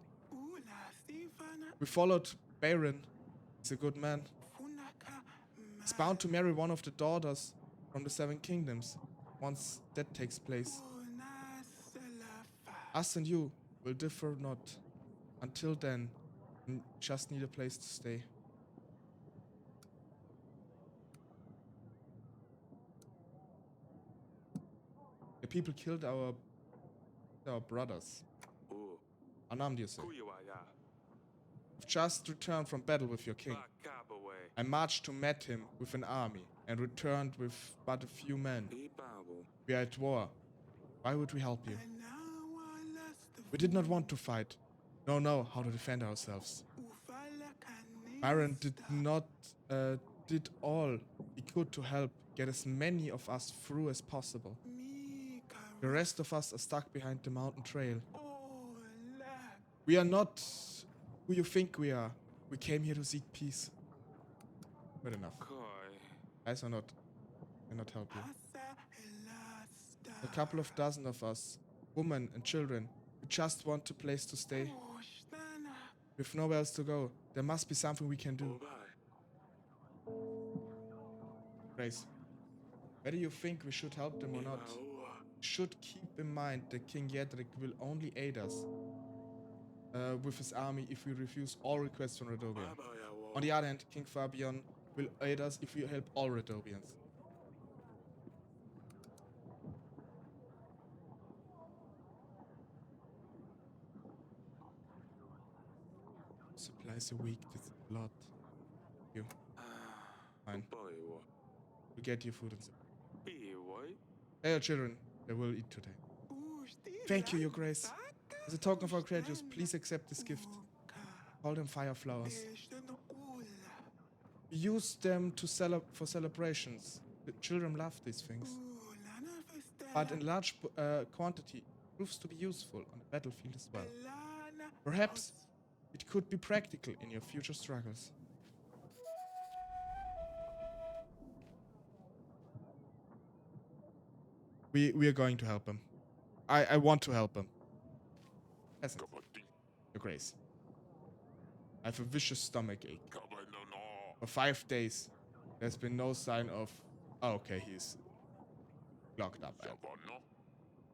We followed Baron. He's a good man. He's bound to marry one of the daughters from the Seven Kingdoms once that takes place. Us and you will differ not. Until then, we just need a place to stay. The people killed our brothers. Unarmed, you say? I've just returned from battle with your king. I marched to meet him with an army and returned with but a few men. We are at war. Why would we help you? We did not want to fight. No, know how to defend ourselves. Baron did all he could to help get as many of us through as possible. The rest of us are stuck behind the mountain trail. We are not who you think we are. We came here to seek peace. Good enough. Guys cannot help you. A couple of dozen of us, women and children, who just want a place to stay. With nowhere else to go, there must be something we can do. Grace, whether you think we should help them or not, should keep in mind that King Yedric will only aid us with his army if we refuse all requests from Redovia. On the other hand, King Fabian will aid us if we help all Redovians. supplies a week. That's a lot. You. Fine. We get your food and supplies. Hey, children. They will eat today. Thank you, Your Grace. As a token of our gratitude, please accept this gift. Call them fire flowers. We use them to for celebrations. The children love these things. But in large quantity, it proves to be useful on the battlefield as well. Perhaps it could be practical in your future struggles. We are going to help him. I want to help him. Peasant. Your Grace. I have a vicious stomach ache. For 5 days, there's been no sign of... Oh, okay, he's locked up.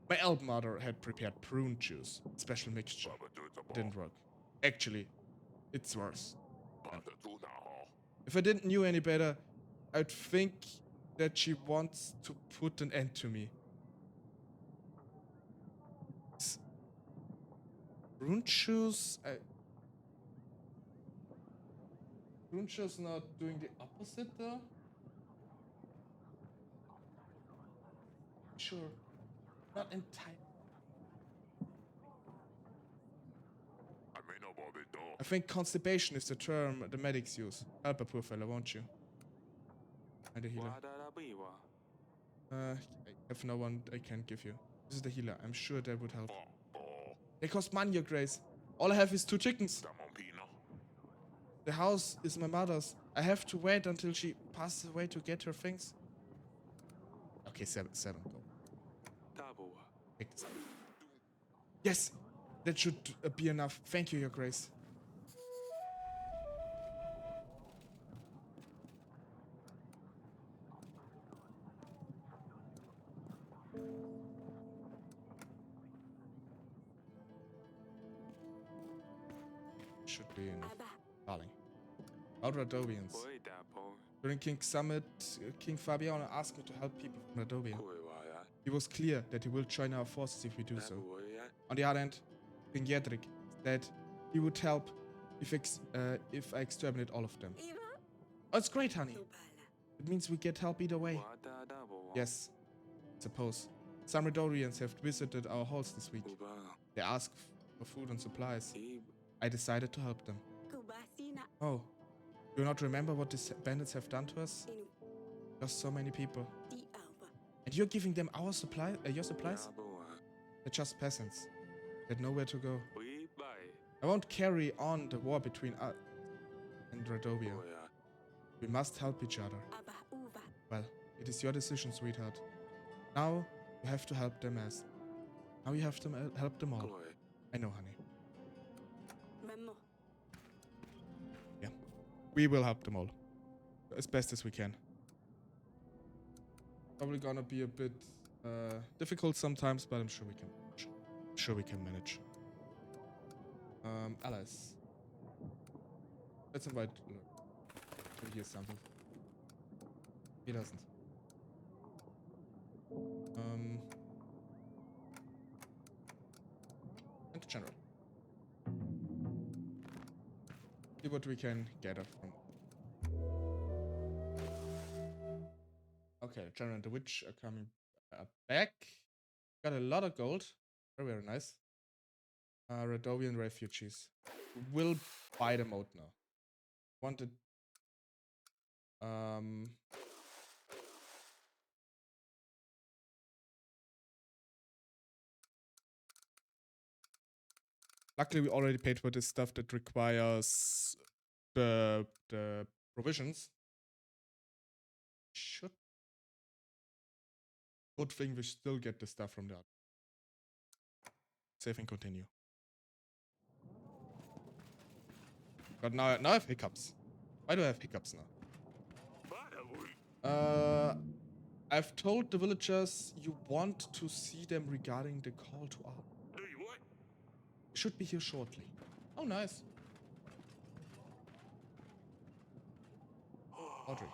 My elder mother had prepared prune juice, special mixture. It didn't work. Actually, it's worse. If I didn't know any better, I'd think that she wants to put an end to me. Prune juice? Prune juice not doing the opposite though? Sure. Not entirely. I think constipation is the term the medics use. Help a poor fella, won't you? And the healer. I have no one I can give you. This is the healer. I'm sure that would help. They cost money, Your Grace. All I have is 2 chickens. The house is my mother's. I have to wait until she passes away to get her things. Okay, 7 go. Take this. Yes, that should be enough. Thank you, Your Grace. Should be enough. Darling. About Radovians. During King's Summit, King Fabiano asked me to help people from Radovia. It was clear that he will join our forces if we do so. On the other hand, King Jedrick said he would help if I exterminate all of them. Oh, it's great, honey. It means we get help either way. Yes, suppose. Some Redorians have visited our halls this week. They asked for food and supplies. I decided to help them. Oh, do you not remember what these bandits have done to us? Lost so many people. And you're giving them your supplies? They're just peasants. They had nowhere to go. I won't carry on the war between us and Radovia. We must help each other. Well, it is your decision, sweetheart. Now you have to help them Now you have to help them all. I know, honey. Yeah. We will help them all. As best as we can. Probably gonna be a bit difficult sometimes, but I'm sure we can manage. Alice. Let's invite to hear something. He doesn't. And the general. See what we can gather from. Okay, general and the witch are coming back. Got a lot of gold. Very, very nice. Radovian refugees. We'll buy them out now. Wanted. Luckily, we already paid for this stuff that requires the provisions. Should. Good thing we still get the stuff from that. Save and continue. But now I have hiccups. Why do I have hiccups now? I've told the villagers you want to see them regarding the call to arms. Should be here shortly. Oh, nice. Audrey.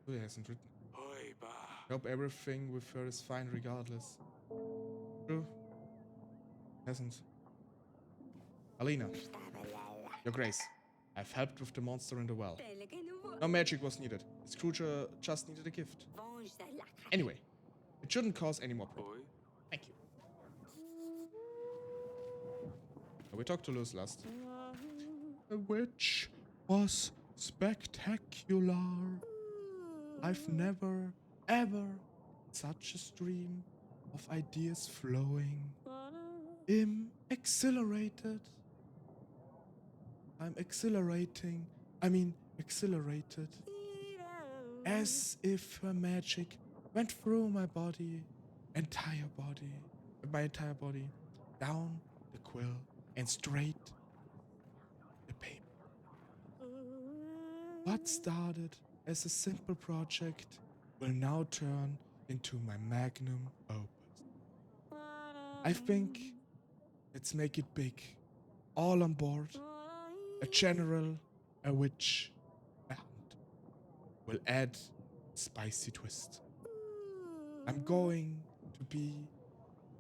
Who hasn't written? I hope everything with her is fine regardless. True. Hasn't. Alina. Your Grace, I've helped with the monster in the well. No magic was needed. Scrooge just needed a gift. Anyway, it shouldn't cause any more problems. Thank you. We talked to Luz last. The witch was spectacular. I've never, ever such a stream of ideas flowing. Exhilarated. I'm exhilarating. Exhilarated. As if her magic went through my body, my entire body, down the quill and straight the paper. What started as a simple project will now turn into my magnum opus. I think let's make it big. All on board. A general, a witch, and will add spicy twist. I'm going to be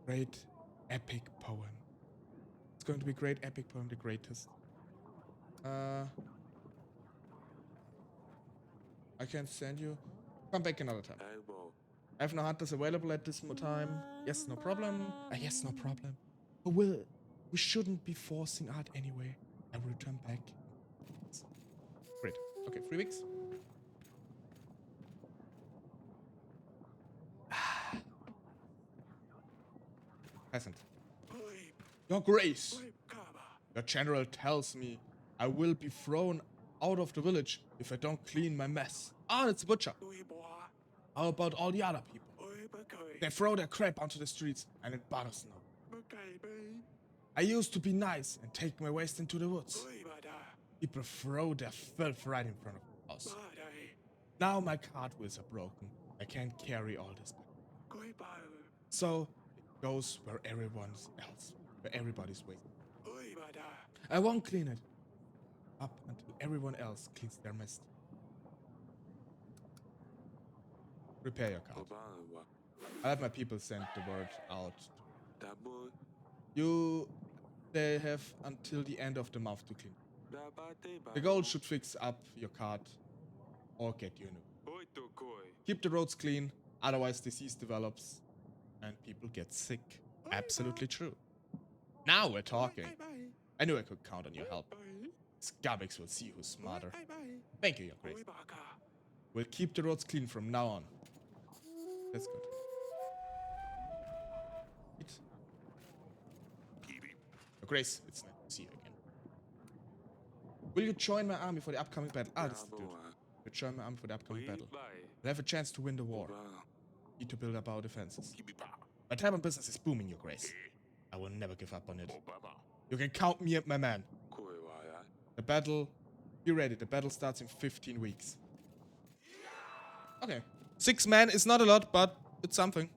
great epic poem. It's going to be great epic poem, the greatest. I can send you. Come back another time. I have no hunters available at this time. Yes, no problem. Yes, no problem. But we shouldn't be forcing art anyway. I will return back. Great. Okay, 3 weeks. Peasant. Your Grace. Your general tells me I will be thrown out of the village if I don't clean my mess. Ah, it's a butcher. How about all the other people? They throw their crap onto the streets and it bothers no. I used to be nice and take my waste into the woods. People throw their filth right in front of the house. Now my cart wheels are broken. I can't carry all this back. So it goes where everybody's waiting. I won't clean it up until everyone else cleans their mess. Repair your cart. I'll have my people send the word out. They have until the end of the month to clean. The goal should fix up your cart or get you a new. Keep the roads clean, otherwise disease develops and people get sick. Absolutely true. Now we're talking. I knew I could count on your help. Scabix will see who's smarter. Thank you, Your Grace. We'll keep the roads clean from now on. That's good. Your Grace, it's nice to see you again. Will you join my army for the upcoming battle? Ah, this is the dude. Will join my army for the upcoming battle. We'll have a chance to win the war. Need to build up our defenses. My Taiwan business is booming, Your Grace. I will never give up on it. You can count me and my man. The battle... Be ready, the battle starts in 15 weeks. Okay. 6 men is not a lot, but it's something.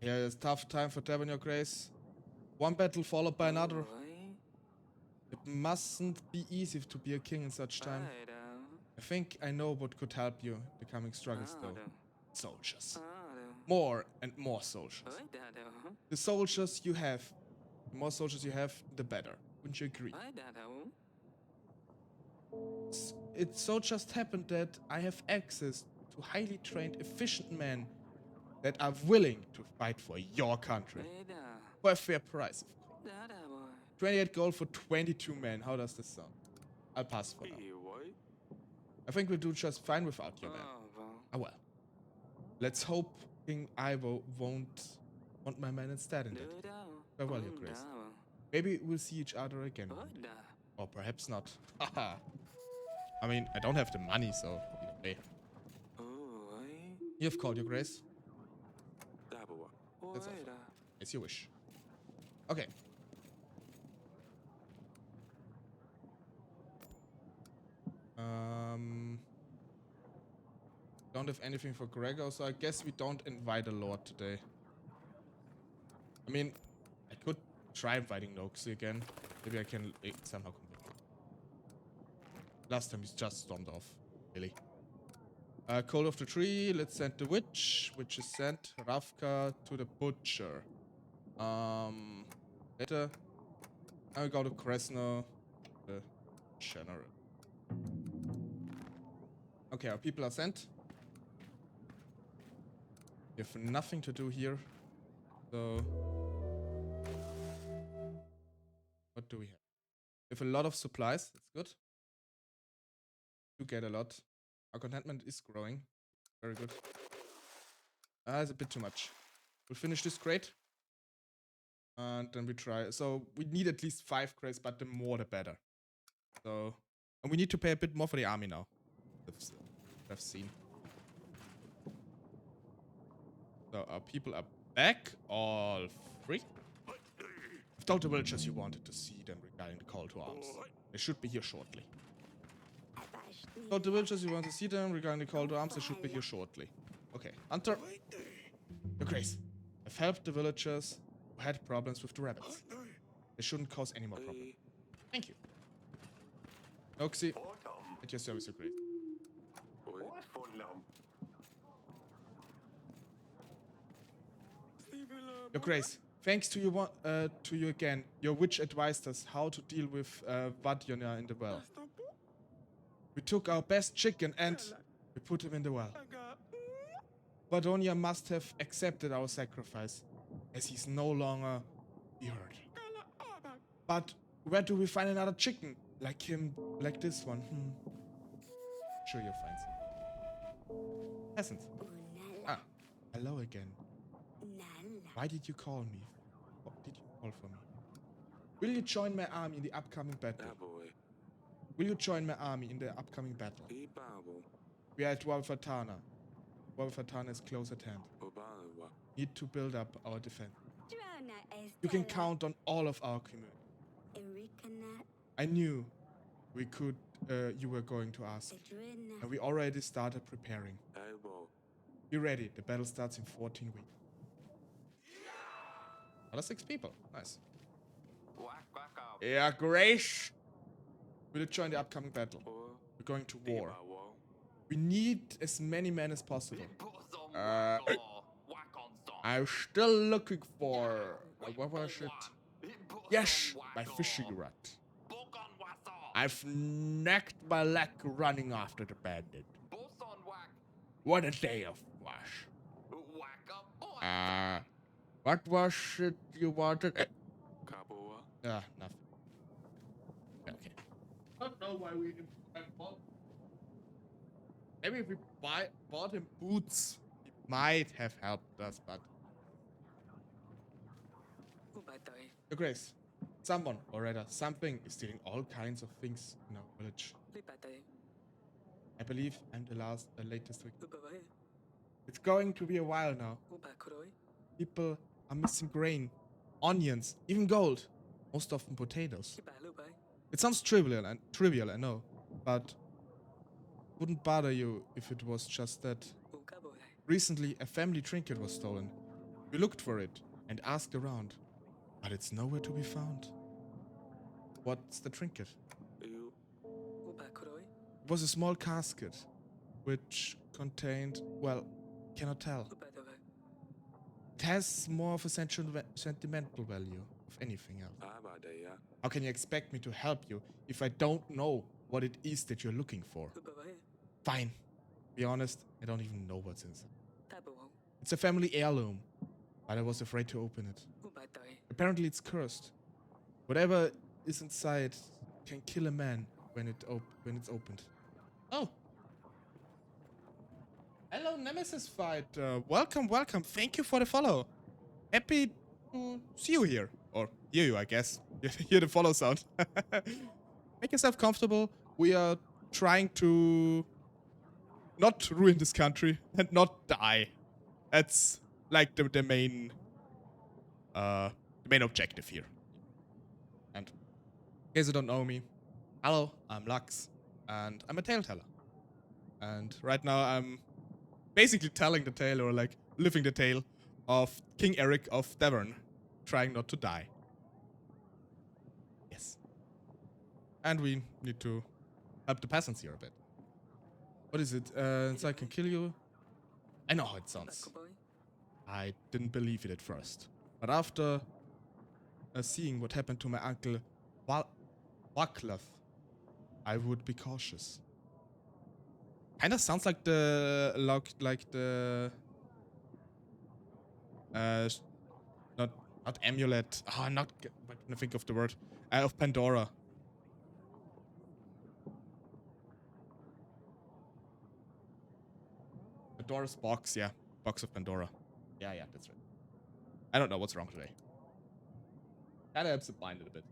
Yeah, it's a tough time for Taiwan, Your Grace. One battle followed by another. It mustn't be easy to be a king in such time. I think I know what could help you. The coming struggles, though. Soldiers. More and more soldiers. The more soldiers you have, the better. Wouldn't you agree? It so just happened that I have access to highly trained, efficient men that are willing to fight for your country. For a fair price, of course. 28 gold for 22 men. How does this sound? I'll pass for now. I think we'll do just fine without your men. Ah well. Let's hope King Ivo won't want my men instead in it. Farewell, Your Grace. Maybe we'll see each other again. Or perhaps not. Haha. I mean, I don't have the money, so either way. You have called, Your Grace. That's all. As you wish. Okay. Don't have anything for Gregor, so I guess we don't invite a lord today. I mean, I could try inviting Noxie again. Maybe I can somehow convince him. Last time he's just stormed off. Really. Call of the Tree. Let's send the witch. Witch is sent. Ravka to the butcher. Later. I go to Kresno, the general. Okay, our people are sent. We have nothing to do here. So, what do we have? We have a lot of supplies. That's good. You get a lot. Our contentment is growing. Very good. It's a bit too much. We'll finish this crate. And then we try. So we need at least 5 crates, but the more the better. So, and we need to pay a bit more for the army now. I've seen. So our people are back, all free. I've told the villagers you wanted to see them regarding the call to arms. They should be here shortly. Told the villagers you want to see them regarding the call to arms. They should be here shortly. Okay, Hunter. Your Grace, I've helped the villagers who had problems with the rabbits. They shouldn't cause any more problems. Thank you. Noxy, at your service, Your Grace. Your Grace, thanks to you again. Your witch advised us how to deal with Vadyona in the well. We took our best chicken and we put him in the well. Vadonia must have accepted our sacrifice, as he's no longer feared. But where do we find another chicken like him, like this one? Sure you'll find some. Peasant. Ah, hello again. Why did you call me? What did you call for me? Will you join my army in the upcoming battle? Will you join my army in the upcoming battle? We are at Walfatana. Walfatana is close at hand. Need to build up our defense. You can count on all of our community. I knew you were going to ask. And we already started preparing. Be ready. The battle starts in 14 weeks. Another 6 people. Nice. Yeah, Grace. Will you join the upcoming battle? We're going to war. We need as many men as possible. I'm still looking for... what was it? Yes, my fishing rod. I've nacked my leg running after the bandit. What a day of wash. What was it you wanted? Nothing. Okay. I don't know why we didn't bought. Maybe if we bought him boots, it might have helped us, but... Your Grace, someone, or rather something, is stealing all kinds of things in our village. I believe I'm the latest victim. It's going to be a while now. People are missing grain, onions, even gold. Most often potatoes. It sounds trivial, I know, but wouldn't bother you if it was just that. Recently, a family trinket was stolen. We looked for it and asked around, but it's nowhere to be found. What's the trinket? It was a small casket, which contained, well, cannot tell. It has more of a sentimental value of anything else. How can you expect me to help you if I don't know what it is that you're looking for? Fine. Be honest, I don't even know what's inside. It's a family heirloom, but I was afraid to open it. Apparently it's cursed. Whatever is inside can kill a man when it's opened. Oh. Hello, Nemesis Fight. Welcome. Thank you for the follow. Happy to see you here. Or hear you, I guess. Hear the follow sound. Make yourself comfortable. We are trying to not ruin this country and not die. That's like the main objective here. And in case you don't know me, hello, I'm Lux, and I'm a tale teller. And right now I'm basically telling the tale, or like living the tale of King Eric of Devon, trying not to die. Yes. And we need to help the peasants here a bit. What is it? So I can kill you? I know how it sounds. I didn't believe it at first. But after seeing what happened to my uncle, Waclav, I would be cautious. Kind of sounds like the not amulet. I'm not gonna think of the word of Pandora. Pandora's box, yeah, box of Pandora. Yeah, that's right. I don't know what's wrong today. Kind of absent-minded a bit.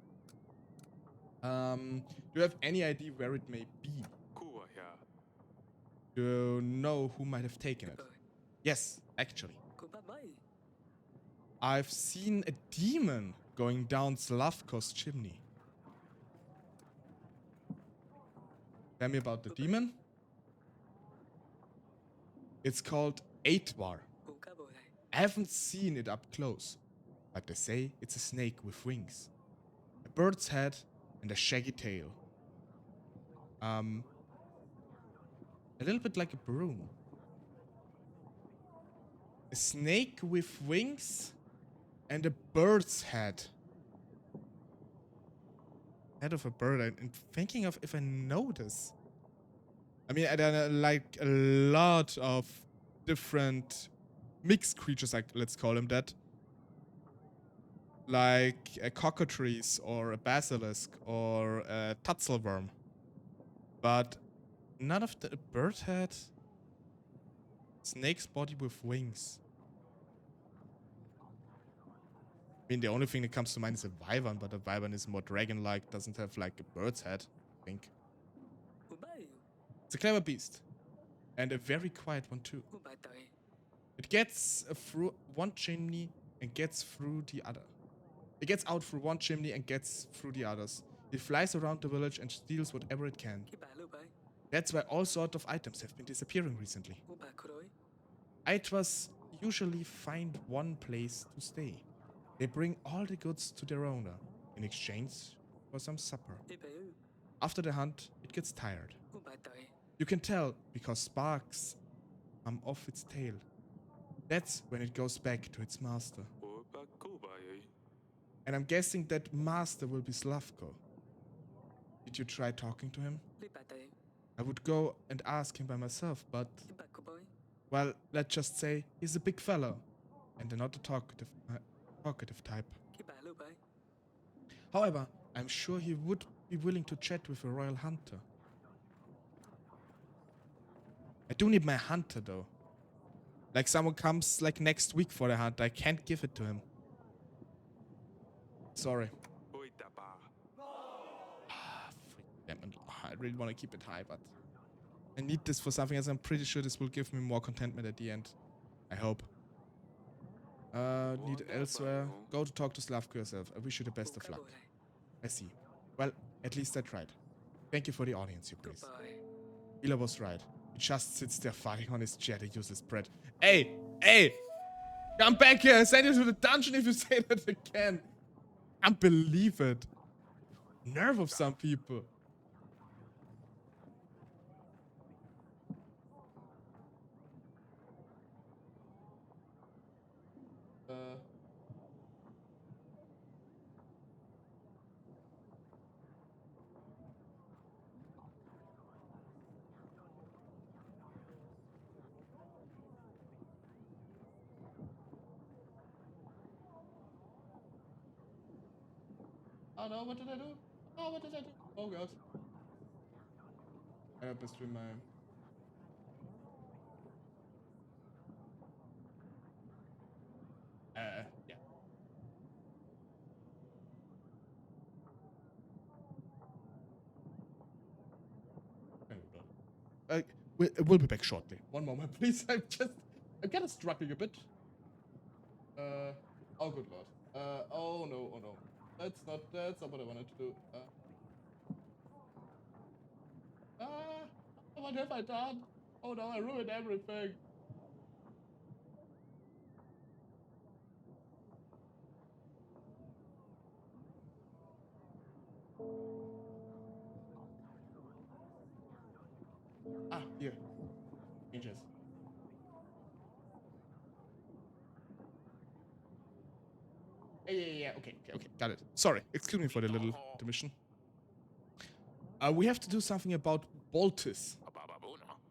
Do you have any idea where it may be? Do you know who might have taken it? Yes, actually. I've seen a demon going down Slavko's chimney. Tell me about the demon. It's called Aitwar. I haven't seen it up close, but they say it's a snake with wings, a bird's head, and a shaggy tail. A little bit like a broom. A snake with wings and a bird's head. Head of a bird. I'm thinking of if I know this. I mean, I like a lot of different mixed creatures, like let's call them that. Like a cockatrice or a basilisk or a tutselworm. But none of the bird head. Snake's body with wings. I mean, the only thing that comes to mind is a wyvern, but a wyvern is more dragon-like, doesn't have like a bird's head, I think. It's a clever beast. And a very quiet one too. It gets through one chimney and gets through the other. It gets out through one chimney and gets through the others. It flies around the village and steals whatever it can. That's why all sorts of items have been disappearing recently. Aitwas usually find one place to stay. They bring all the goods to their owner in exchange for some supper. After the hunt, it gets tired. You can tell because sparks come off its tail. That's when it goes back to its master. And I'm guessing that master will be Slavko. Did you try talking to him? I would go and ask him by myself, but... well, let's just say he's a big fellow. And not a talkative type. However, I'm sure he would be willing to chat with a royal hunter. I do need my hunter though. Like someone comes like next week for the hunt, I can't give it to him. Sorry. I really want to keep it high, but I need this for something else. I'm pretty sure this will give me more contentment at the end. I hope. Need elsewhere. Go to talk to Slavko yourself. I wish you the best of luck. I see. Well, at least I tried. Thank you for the audience, you please. Ila was right. He just sits there fighting on his chair, the useless brat. Hey! Hey! Come back here! Send you to the dungeon if you say that again! Can't believe it. Nerve of some people. Oh no, what did I do? Oh, what did I do? Oh god. I have to stream my... yeah. We'll be back shortly. One moment, please. I'm kind of struggling a bit. Oh good lord. Oh no. That's not what I wanted to do. What have I done? Oh no, I ruined everything. Ah, here. Changes. Yeah. Okay. Got it. Sorry. Excuse me for the little intermission. We have to do something about Boltis.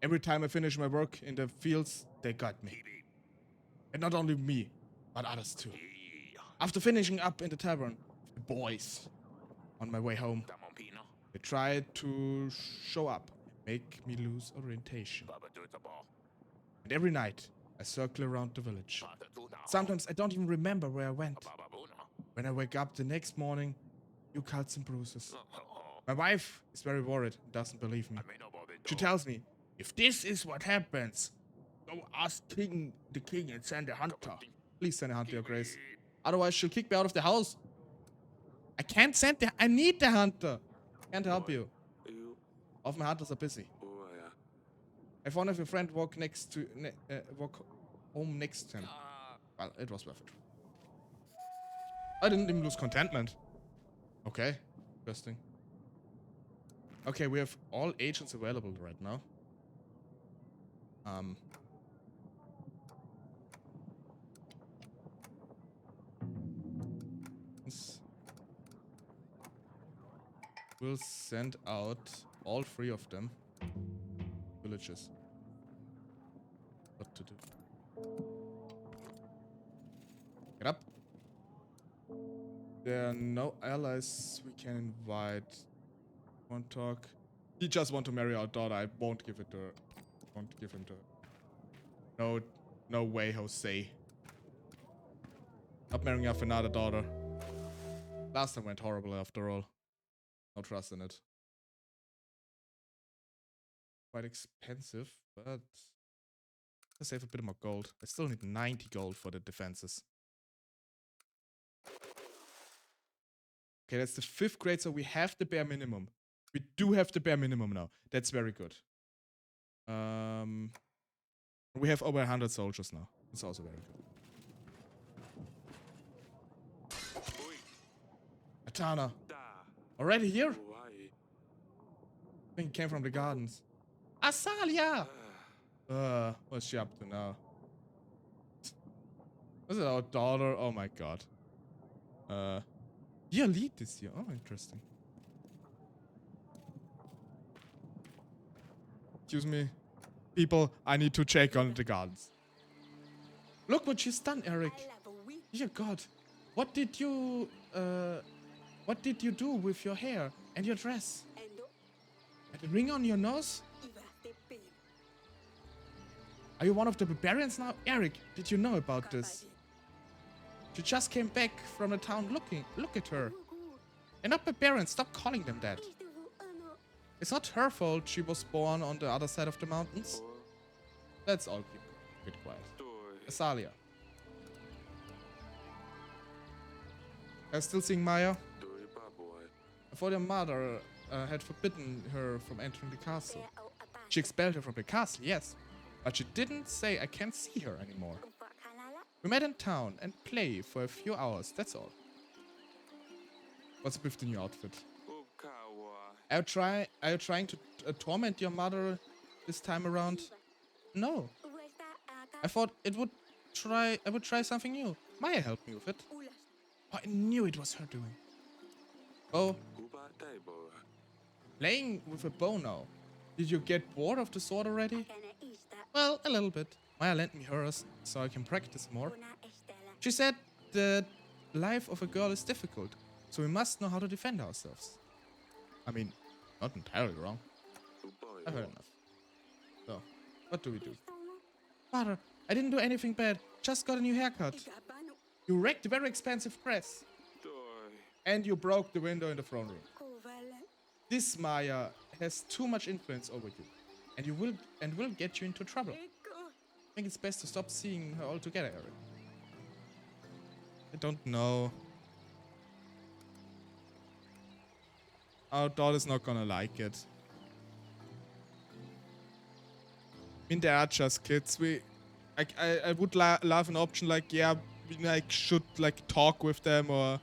Every time I finish my work in the fields, they got me. And not only me, but others too. After finishing up in the tavern, the boys, on my way home, they tried to show up and make me lose orientation. And every night, I circle around the village. Sometimes I don't even remember where I went. When I wake up the next morning, new cuts and bruises. My wife is very worried and doesn't believe me. She tells me, if this is what happens, go ask the king and send a hunter. Please send a hunter, Your Grace. Otherwise she'll kick me out of the house. I can't send I need the hunter. Can't help you. All of my hunters are busy. If one of your friends walk home next to him. Well, it was worth it. I didn't even lose contentment. Okay, interesting. Okay, we have all agents available right now. We'll send out all 3 of them. Villages. What to do? Get up. There are no allies we can invite. Want to talk? He just want to marry our daughter. I won't give it to her. Won't give him to her. No way, Jose. Not marrying off another daughter. Last time went horrible after all. No trust in it. Quite expensive, but I'll save a bit more gold. I still need 90 gold for the defenses. Okay, that's the 5th grade, so we have the bare minimum. We do have the bare minimum now. That's very good. We have over 100 soldiers now. It's also very good. Atana. Already here? I think he came from the gardens. Asalia! What's she up to now? Is it our daughter? Oh my god. Yeah, lead this year. Oh, interesting. Excuse me. People, I need to check on the gardens. Look what she's done, Eric. Dear God. What did you do with your hair and your dress? And the ring on your nose? Are you one of the barbarians now? Eric, did you know about this? She just came back from the town looking. Look at her. And not barbarians, stop calling them that. It's not her fault she was born on the other side of the mountains. Let's all keep a bit quiet. Asalia. I'm still seeing Maya. I thought your mother had forbidden her from entering the castle. She expelled her from the castle, yes. But she didn't say I can't see her anymore. We met in town and play for a few hours, that's all. What's with the new outfit? Are you trying to torment your mother this time around? No. I thought I would try something new. Maya helped me with it. Oh, I knew it was her doing. Oh. Playing with a bow now. Did you get bored of the sword already? Well, a little bit. Maya lent me hers so I can practice more. She said the life of a girl is difficult, so we must know how to defend ourselves. I mean, not entirely wrong. I've heard enough. So, what do we do? Father, I didn't do anything bad. Just got a new haircut. You wrecked a very expensive dress. And you broke the window in the throne room. This Maya has too much influence over you. And will get you into trouble. I think it's best to stop seeing her altogether, Eric. I don't know. Our daughter's not gonna like it. I mean, they are just kids. I would love an option like, yeah, we like should like talk with them or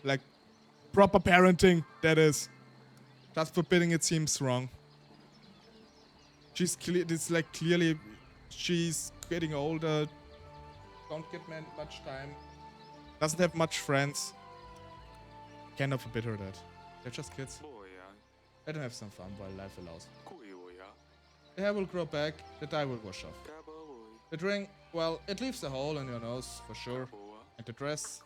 like proper parenting. That is, just forbidding it seems wrong. She's clearly she's getting older. Don't get much time. Doesn't have much friends. Cannot forbid her that. They're just kids. Let them have some fun while life allows. The hair will grow back, the dye will wash off. The ring, well, it leaves a hole in your nose, for sure. And the dress,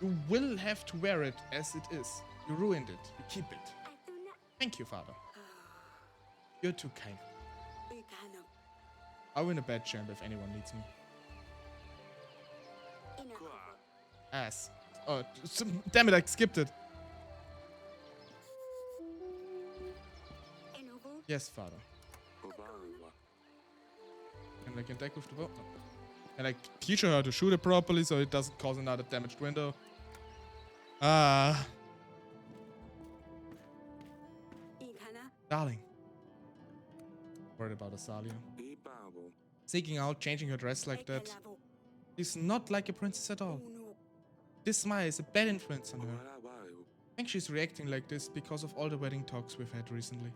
you will have to wear it as it is. You ruined it. You keep it. Thank you, father. You're too kind. I'll win a bed champ if anyone needs me. Ass. Oh, damn it, I skipped it. Yes, father. Can I get deck with the bow? Can I teach her how to shoot it properly so it doesn't cause another damaged window? Ah. Darling. Worried about Asalia. Seeking out, changing her dress like that. She's not like a princess at all. This Maya is a bad influence on her. I think she's reacting like this because of all the wedding talks we've had recently.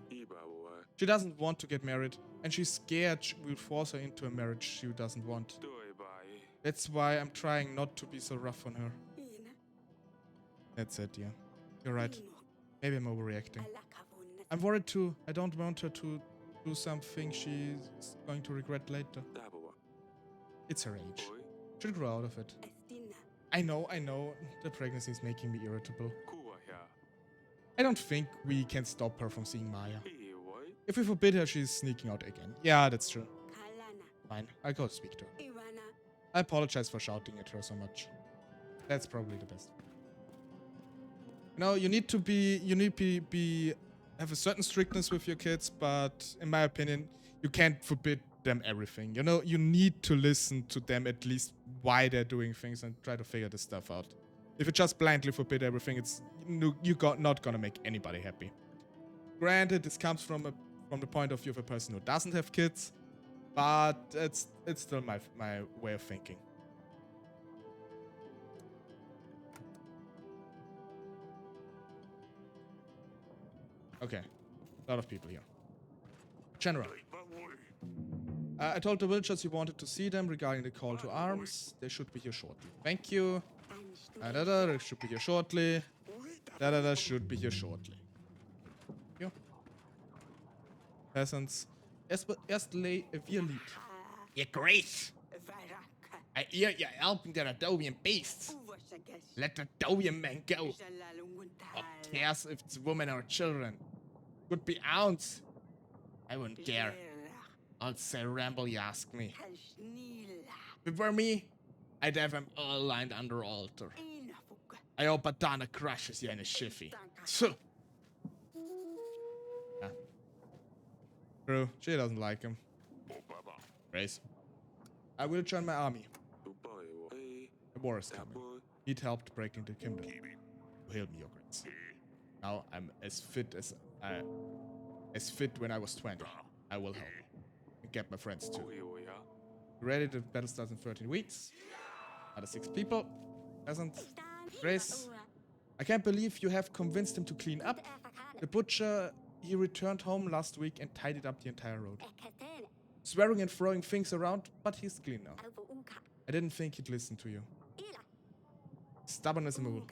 She doesn't want to get married, and she's scared we'll force her into a marriage she doesn't want. That's why I'm trying not to be so rough on her. That's it, yeah. You're right. Maybe I'm overreacting. I'm worried too. I don't want her to do something she's going to regret later. It's her age. She'll grow out of it. I know. The pregnancy is making me irritable. I don't think we can stop her from seeing Maya. If we forbid her, she's sneaking out again. Yeah, that's true. Fine, I'll go speak to her. I apologize for shouting at her so much. That's probably the best. You know, you need to have a certain strictness with your kids, but in my opinion, you can't forbid them everything. You know, you need to listen to them at least why they're doing things and try to figure this stuff out. If you just blindly forbid everything, it's not gonna make anybody happy. Granted, this comes from the point of view of a person who doesn't have kids, but it's still my way of thinking. Okay, a lot of people here. General. I told the villagers you wanted to see them regarding the call to arms. They should be here shortly. Thank you. They should be here shortly. Should be here shortly. Thank you. Peasants. Erst wir Lied. Your Grace. I hear you're helping the Radovian beasts. Let the Radovian men go. Who cares if it's women or children? Could be ounce. I wouldn't care. I'll say ramble you ask me. If it were me, I'd have them all lined under altar. I hope Adana crushes you in a shiffy. So. Yeah. True, she doesn't like him. Grace. I will join my army. The war is coming. He'd helped breaking the kingdom. You healed me, your Grace. Now I'm as fit when I was 20. I will help. And get my friends too. Ready? The battle starts in 13 weeks. Other 6 people. Peasant. Grace. I can't believe you have convinced him to clean up. The butcher, he returned home last week and tidied up the entire road. Swearing and throwing things around, but he's clean now. I didn't think he'd listen to you. Stubborn as a mule.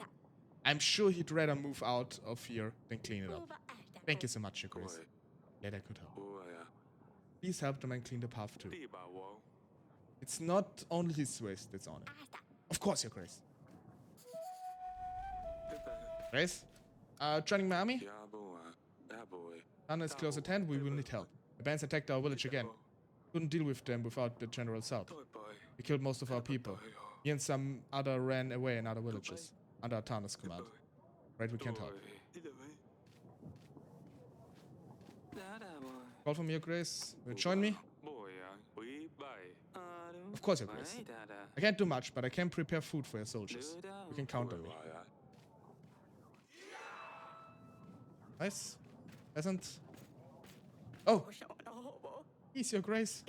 I'm sure he'd rather move out of here than clean it up. Thank you so much, your Grace. Glad I could help. Please help the man clean the path too. It's not only his waste that's on it. Of course, your Grace. Grace? Joining my army? Anna is close at hand, we will need help. The bands attacked our village again. Couldn't deal with them without the general's help. We killed most of our people. He and some other ran away in other villages, under Atana's command. Right, we can't help. Call from your Grace. Will you join me? Of course, your Grace. I can't do much, but I can prepare food for your soldiers. You can count on me. Nice. Peasant. Oh! Please, your Grace.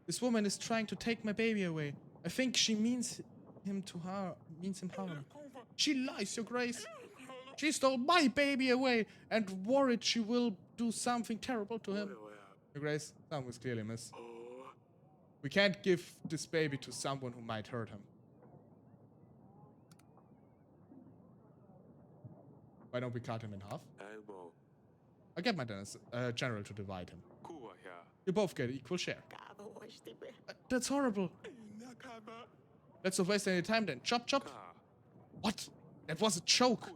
This woman is trying to take my baby away. I think she means him harm. She lies, your Grace. She stole my baby away and worried she will do something terrible to him. Your Grace, something was clearly amiss. We can't give this baby to someone who might hurt him. Why don't we cut him in half? I'll get my general to divide him. You both get equal share. That's horrible. Let's not waste any time then. Chop, chop. What? That was a joke.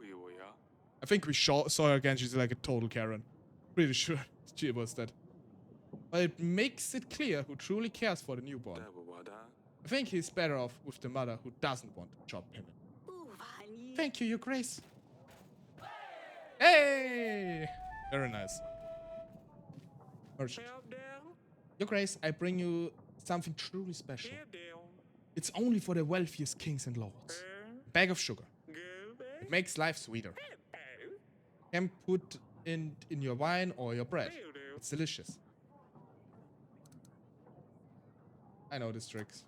I think we saw her again. She's like a total Karen. Pretty sure she was that. But it makes it clear who truly cares for the newborn. I think he's better off with the mother who doesn't want to chop him. Thank you, Your Grace. Hey! Very nice. Merchant. Your Grace, I bring you something truly special. It's only for the wealthiest kings and lords. A bag of sugar. It makes life sweeter. You can put in your wine or your bread. It's delicious. I know this tricks.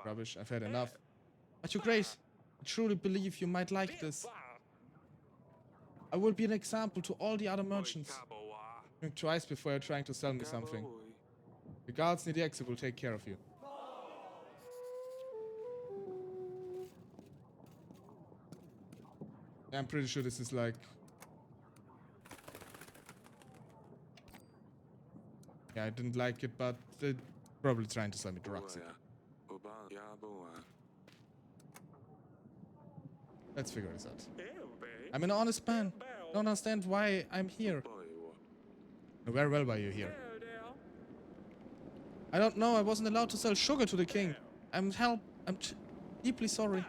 Rubbish, I've had enough. But Your Grace, I truly believe you might like this. I will be an example to all the other merchants. Think twice before you're trying to sell me something. The guards near the exit will take care of you. I'm pretty sure this is like... Yeah, I didn't like it, but they're probably trying to sell me drugs. Let's figure this out. I'm an honest man. Don't understand why I'm here. Know very well why you're here. I don't know. I wasn't allowed to sell sugar to the king. I'm deeply sorry.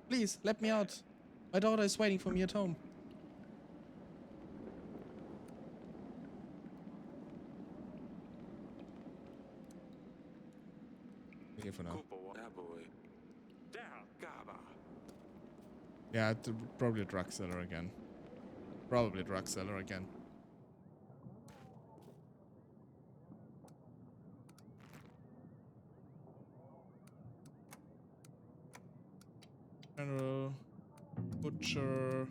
Please, let me out. My daughter is waiting for me at home. Here for now. Yeah, probably a drug seller again. Probably a drug seller again. General, butcher,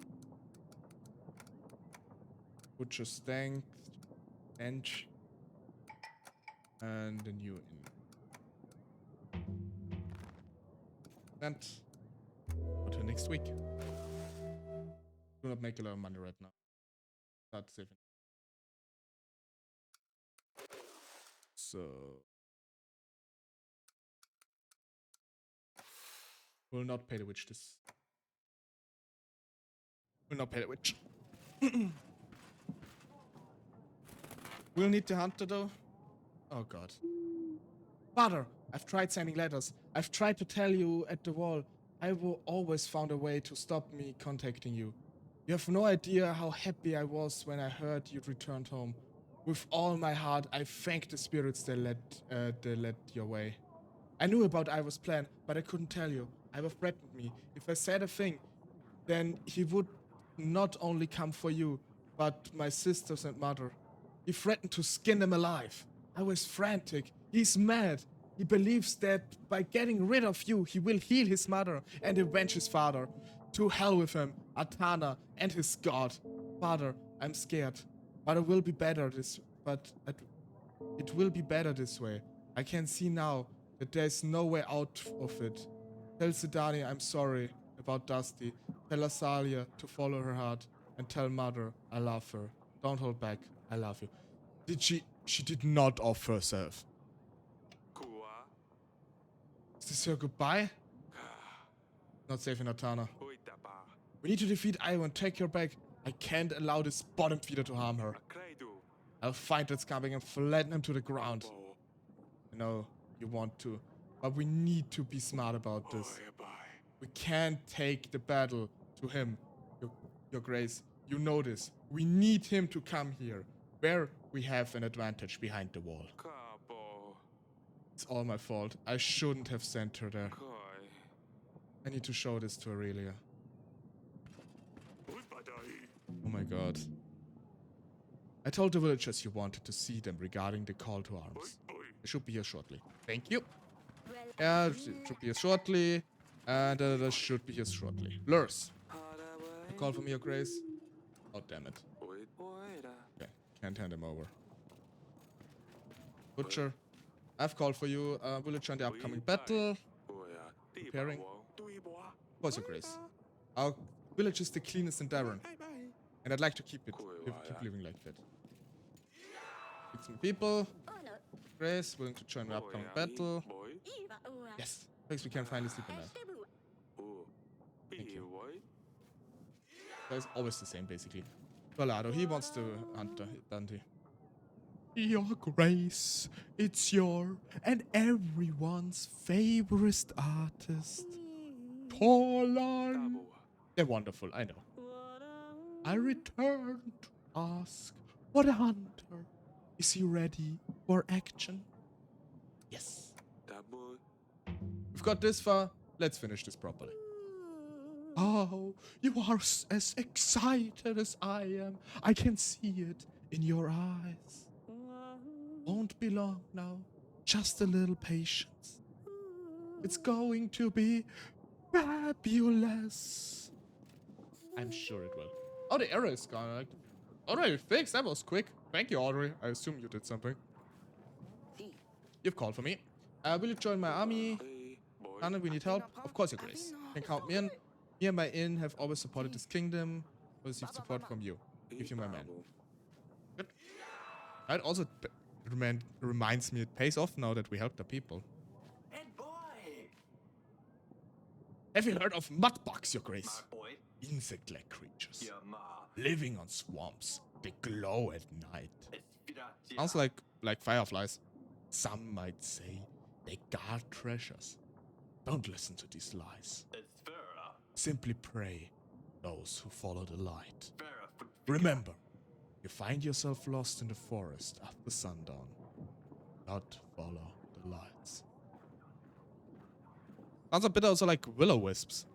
butcher stank, bench, and the new inn. And until next week. Do not make a lot of money right now. Start saving. So will not pay the witch this. Will not pay the witch. We'll need the hunter though. Oh god. Father, I've tried sending letters. I've tried to tell you at the wall. I will always found a way to stop me contacting you. You have no idea how happy I was when I heard you'd returned home. With all my heart, I thank the spirits that led your way. I knew about Ivor's plan, but I couldn't tell you. Ivor threatened me. If I said a thing, then he would not only come for you, but my sisters and mother. He threatened to skin them alive. I was frantic. He's mad. He believes that by getting rid of you, he will heal his mother and avenge his father. To hell with him, Atana, and his god. Father, I'm scared. But it will be better it will be better this way. I can see now that there's no way out of it. Tell Sidani I'm sorry about Dusty. Tell Asalia to follow her heart. And tell Mother I love her. Don't hold back. I love you. Did she did not offer herself. Is this her goodbye? Not safe in Atana. We need to defeat Io and take her back. I can't allow this bottom feeder to harm her. I'll find that scumbag and flatten him to the ground. I know you want to, but we need to be smart about this. We can't take the battle to him. Your Grace, you know this. We need him to come here, where we have an advantage behind the wall. It's all my fault. I shouldn't have sent her there. I need to show this to Aurelia. Oh my god. I told the villagers you wanted to see them regarding the call to arms. They should be here shortly. Thank you. Yeah, it should be here shortly. And they should be here shortly. Lurs. A call from Your Grace. Oh, damn it. Okay, can't hand him over. Butcher. I've called for you. Villager in the upcoming battle. Preparing. What's Your Grace? Our village is the cleanest in Darren, and I'd like to keep living like that. Meet some people. Grace, willing to join the upcoming battle. Yes, thanks, we can finally sleep at night. Thank you. That's always the same, basically. Volado, he wants to hunt Dante. Your Grace, it's your and everyone's favorite artist, Polan. They're wonderful, I know. I return to ask, what a hunter. Is he ready for action? Yes. We've got this far. Let's finish this properly. Oh, you are as excited as I am. I can see it in your eyes. Won't be long now. Just a little patience. It's going to be fabulous. I'm sure it will. Oh, the error is gone. Already fixed. That was quick. Thank you, Audrey. I assume you did something. You've called for me. Will you join my army? Anna, we need help. Of course, Your Grace. You can count me in. Me and my inn have always supported this kingdom. Will receive support from you. Give you my man. Good. That also reminds me it pays off now that we help the people. Have you heard of mudbugs, Your Grace? Insect-like creatures. Living on swamps. They glow at night. Sounds like fireflies. Some might say they guard treasures. Don't listen to these lies. Simply pray those who follow the light. Remember, you find yourself lost in the forest after sundown. Not follow the lights. Sounds a bit also like will-o-wisps.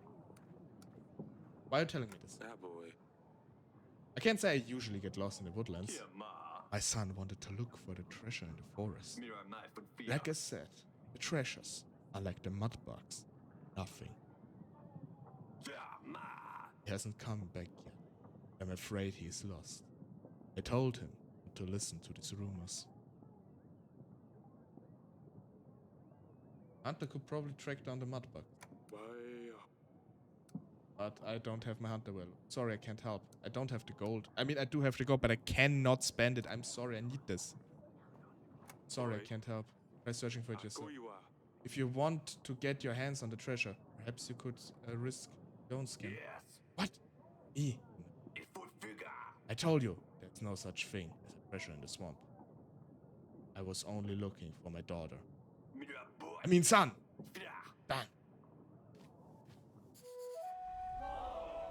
Why are you telling me this? I can't say I usually get lost in the woodlands. My son wanted to look for the treasure in the forest. Like I said, the treasures are like the mudbugs. Nothing. He hasn't come back yet. I'm afraid he is lost. I told him not to listen to these rumors. Hunter could probably track down the mudbug. But I don't have my hunter will. Sorry, I can't help. I don't have the gold. I mean, I do have the gold, but I cannot spend it. I'm sorry, I need this. Sorry, I can't help. Try searching for it yourself. If you want to get your hands on the treasure, perhaps you could risk your own skin. What? Me? I told you, there's no such thing as a treasure in the swamp. I was only looking for my daughter. I mean, son! Bang!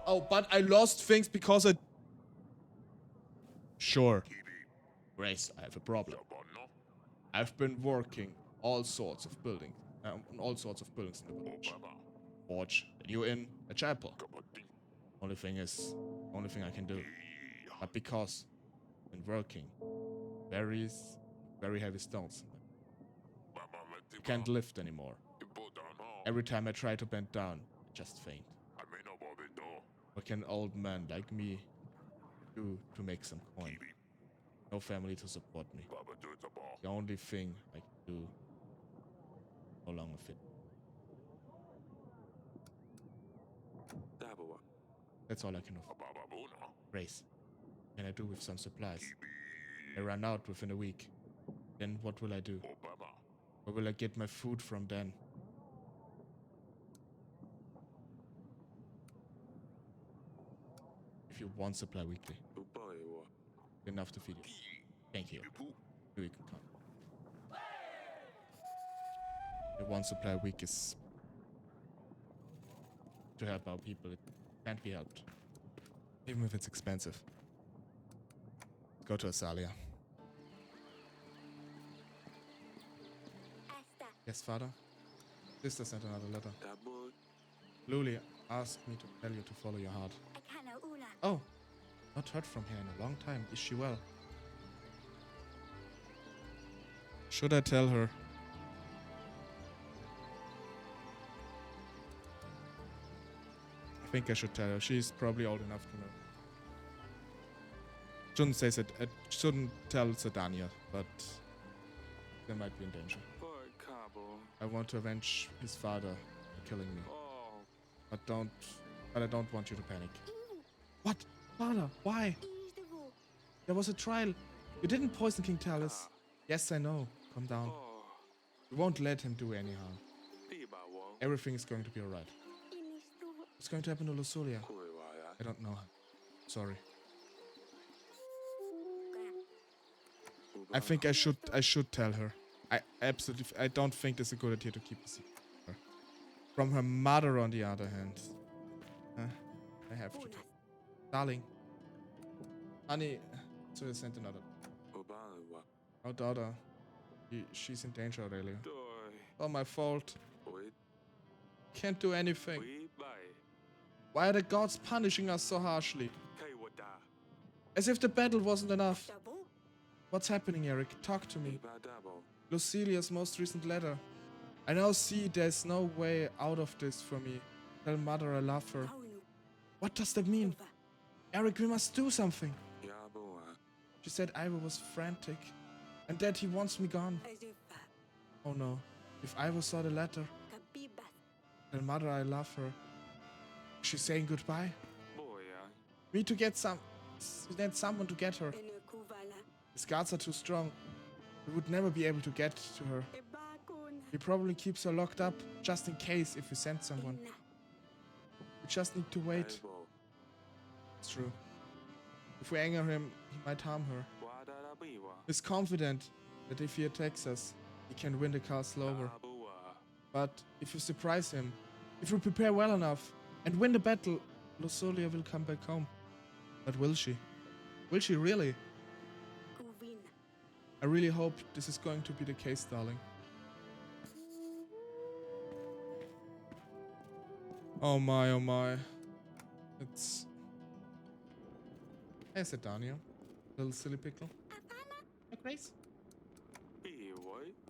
Oh, but I lost things because I... Sure. Grace, I have a problem. I've been working all sorts of buildings, on all sorts of buildings in the village. Forge, a new inn, a chapel. Only thing I can do. But because I've been working, very heavy stones. I can't lift anymore. Every time I try to bend down, I just faint. What can an old man like me do to make some coin? No family to support me. The only thing I can do no longer fit. That's all I can offer. Grace, what can I do with some supplies? I run out within a week. Then what will I do? Where will I get my food from then? If you want supply weekly. Enough to feed you. Thank you. Here we can come. The one supply a week is to help our people. It can't be helped. Even if it's expensive. Go to Asalia. Yes, father? Sister sent another letter. Luli asked me to tell you to follow your heart. Oh, not heard from her in a long time. Is she well? Should I tell her? I think I should tell her. She's probably old enough to know. Shouldn't tell Sedania, but they might be in danger. I want to avenge his father for killing me. But But I don't want you to panic. What? Father, why? There was a trial. You didn't poison King Talus. Yes, I know. Calm down. We won't let him do any harm. Everything is going to be alright. What's going to happen to LuxTaleor? I don't know. Sorry. I think I should tell her. I don't think it's a good idea to keep a secret from her. From her mother, on the other hand. I have to. Darling. Honey. So I sent another. Our daughter. She's in danger, Aurelia. Oh, my fault. Can't do anything. Why are the gods punishing us so harshly? As if the battle wasn't enough. What's happening, Eric? Talk to me. LuxTaleor's most recent letter. I now see there's no way out of this for me. Tell Mother I love her. What does that mean? Eric, we must do something. She said Ivor was frantic and that he wants me gone. Oh no. If Ivor saw the letter, tell Mother I love her. She's saying goodbye. We need to get someone to get her. His guards are too strong. We would never be able to get to her. He probably keeps her locked up, just in case if we send someone. We just need to wait. It's true. If we anger him, he might harm her. He's confident that if he attacks us, he can win the castle over. But if you surprise him, if we prepare well enough and win the battle, LuxTaleor will come back home. But will she? Will she really? I really hope this is going to be the case, darling. Oh my, oh my. It's... Hey, Sedania. Little silly pickle. Oh, Grace.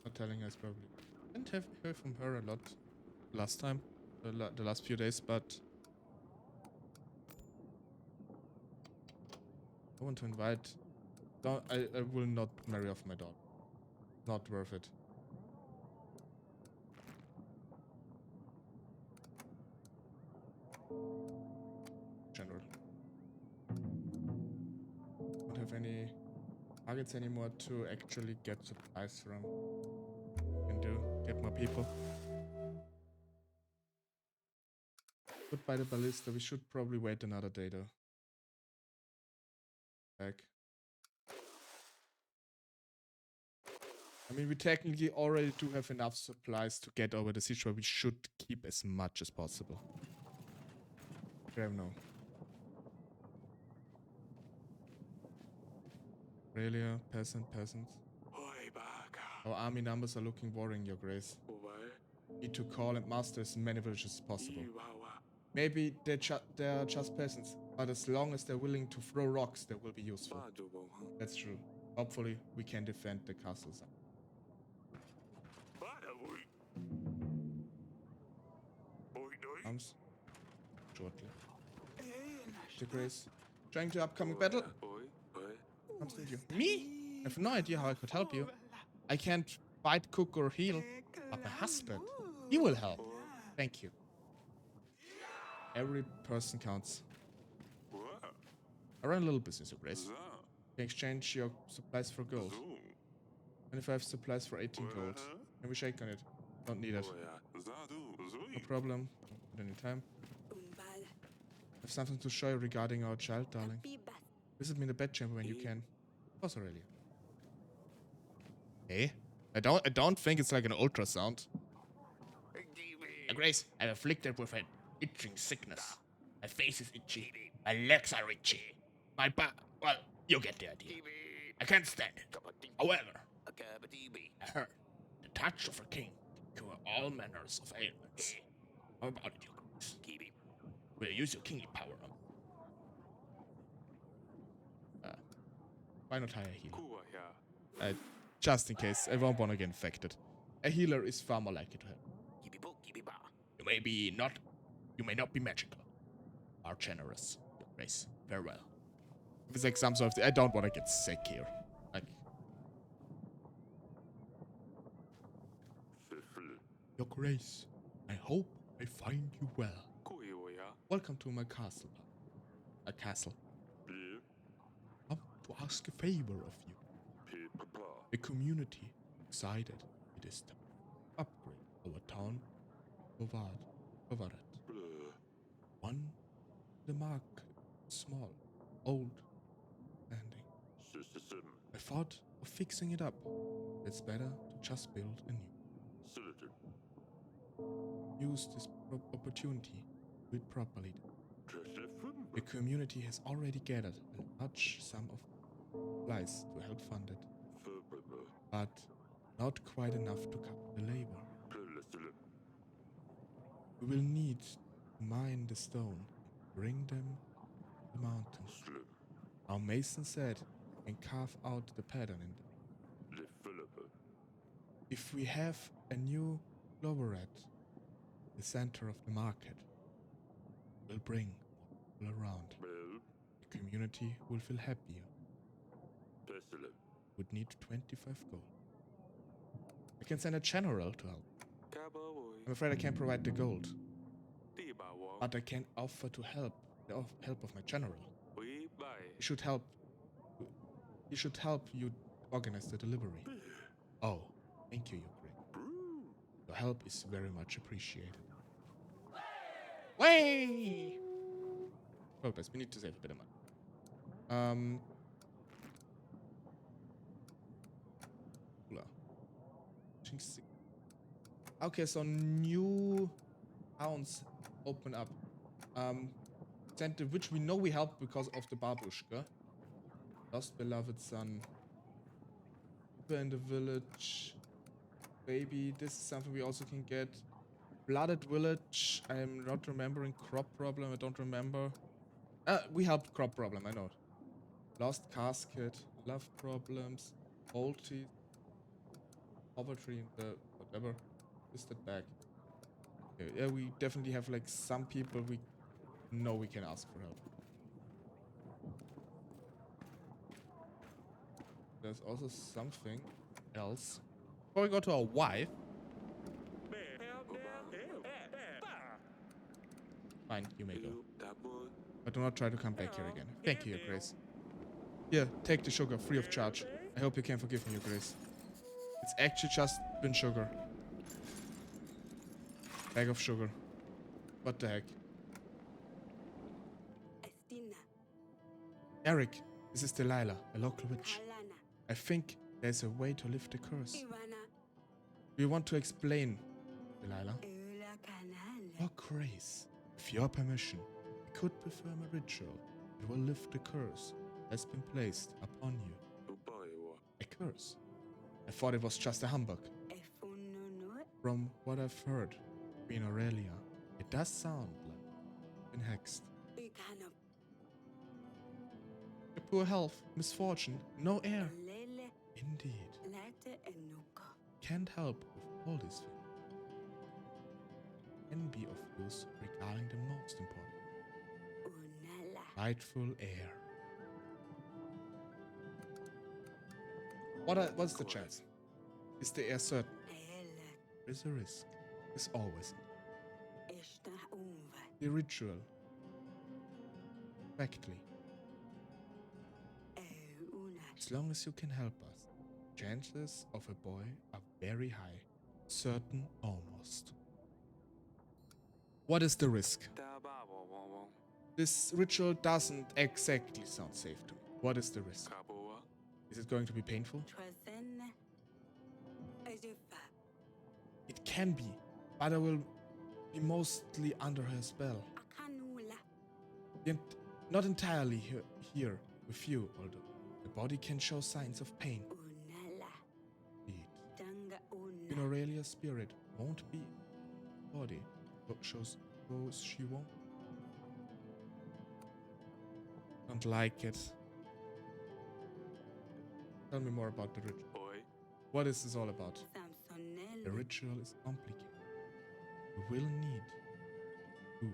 Not telling us probably. I didn't hear from her a lot last time. The last few days, but... I want to invite... I will not marry off my daughter. Not worth it. General. Don't have any targets anymore to actually get supplies from. Can do. Get more people. Goodbye the ballista. We should probably wait another day though. Back. I mean, we technically already do have enough supplies to get over the siege, but we should keep as much as possible. I don't know. Aurelia, peasants. Our army numbers are looking worrying, Your Grace. Need to call and master as many villages as possible. Maybe they're just peasants, but as long as they're willing to throw rocks, they will be useful. That's true. Hopefully, we can defend the castles. Arms. Shortly. Your Grace. Trying to upcoming battle? Comes with you. Me? I have no idea how I could help you. I can't fight, cook, or heal. But my husband, he will help. Thank you. Every person counts. I run a little business, Your Grace. You can exchange your supplies for gold. 25 supplies for 18 gold. Can we shake on it? Don't need it. No problem. At any time. I have something to show you regarding our child, darling. Visit me in the bedchamber when you can. Of course, Aurelia. Hey? I don't think it's like an ultrasound. Grace, I'm afflicted with an itching sickness. My face is itchy. My legs are itchy. My back... Well, you get the idea. I can't stand it. However, I heard the touch of a king can cure all manners of ailments. How about it, Your Grace? Will you use your kingly power on? Why not hire a healer? Just in case, I won't want to get infected. A healer is far more likely to help. You may not be magical. Are generous, Your Grace. Very well. If it's like some sort of I don't want to get sick here. Like... Your Grace, I hope I find you well. Welcome to my castle. A castle. I want to ask a favor of you. The community excited. It is time to upgrade our town. Covered. One, the mark, small, old, standing. I thought of fixing it up. It's better to just build a new. Use this opportunity to do it properly. The community has already gathered a large sum of supplies to help fund it, but not quite enough to cover the labor. We will need to mine the stone and bring them to the mountain. Our mason said and carve out the pattern in them. If we have a new clover the center of the market, we'll bring more people around. The community will feel happier. Would need 25 gold. I can send a general to help. I'm afraid I can't provide the gold, but I can offer to help the help of my general. He should help. He should help you organize the delivery. Oh, thank you, Ukraine. Your help is very much appreciated. Way! Oh, but we need to save a bit of money. Okay, so new towns open up. Center, which we know we helped because of the babushka. Lost beloved son. People in the village. Baby, this is something we also can get. Flooded village. I'm not remembering crop problem. I don't remember. We helped crop problem. I know. Lost casket. Love problems. Faulty. Poverty in the whatever. Twisted back. Okay, yeah, we definitely have like some people we know we can ask for help. There's also something else. Before we go to our wife. Fine, you may go. But do not try to come back here again. Thank you, Your Grace. Here, take the sugar, free of charge. I hope you can forgive me, Your Grace. It's actually just been sugar. Bag of sugar. What the heck? Eric, this is Delilah, a local witch. I think there's a way to lift the curse. Do you want to explain, Delilah? Your Grace, with your permission, I could perform a ritual that will lift the curse that has been placed upon you. A curse? I thought it was just a humbug. From what I've heard, Queen Aurelia, it does sound like you've been hexed. A poor health, misfortune, no heir. Indeed. Can't help with all these things. Can be of use regarding the most important. Rightful heir. What's the chance? Is the heir certain? There is a risk. There's always. The ritual. Correctly. As long as you can help us, chances of a boy are very high. Certain almost. What is the risk? This ritual doesn't exactly sound safe to me. What is the risk? Is it going to be painful? It can be, but I will be mostly under her spell. Not entirely here with you, although the body can show signs of pain. In Aurelia's spirit won't be body, but shows she won't. Don't like it. Tell me more about the ritual. What is this all about? The ritual is complicated. You will need to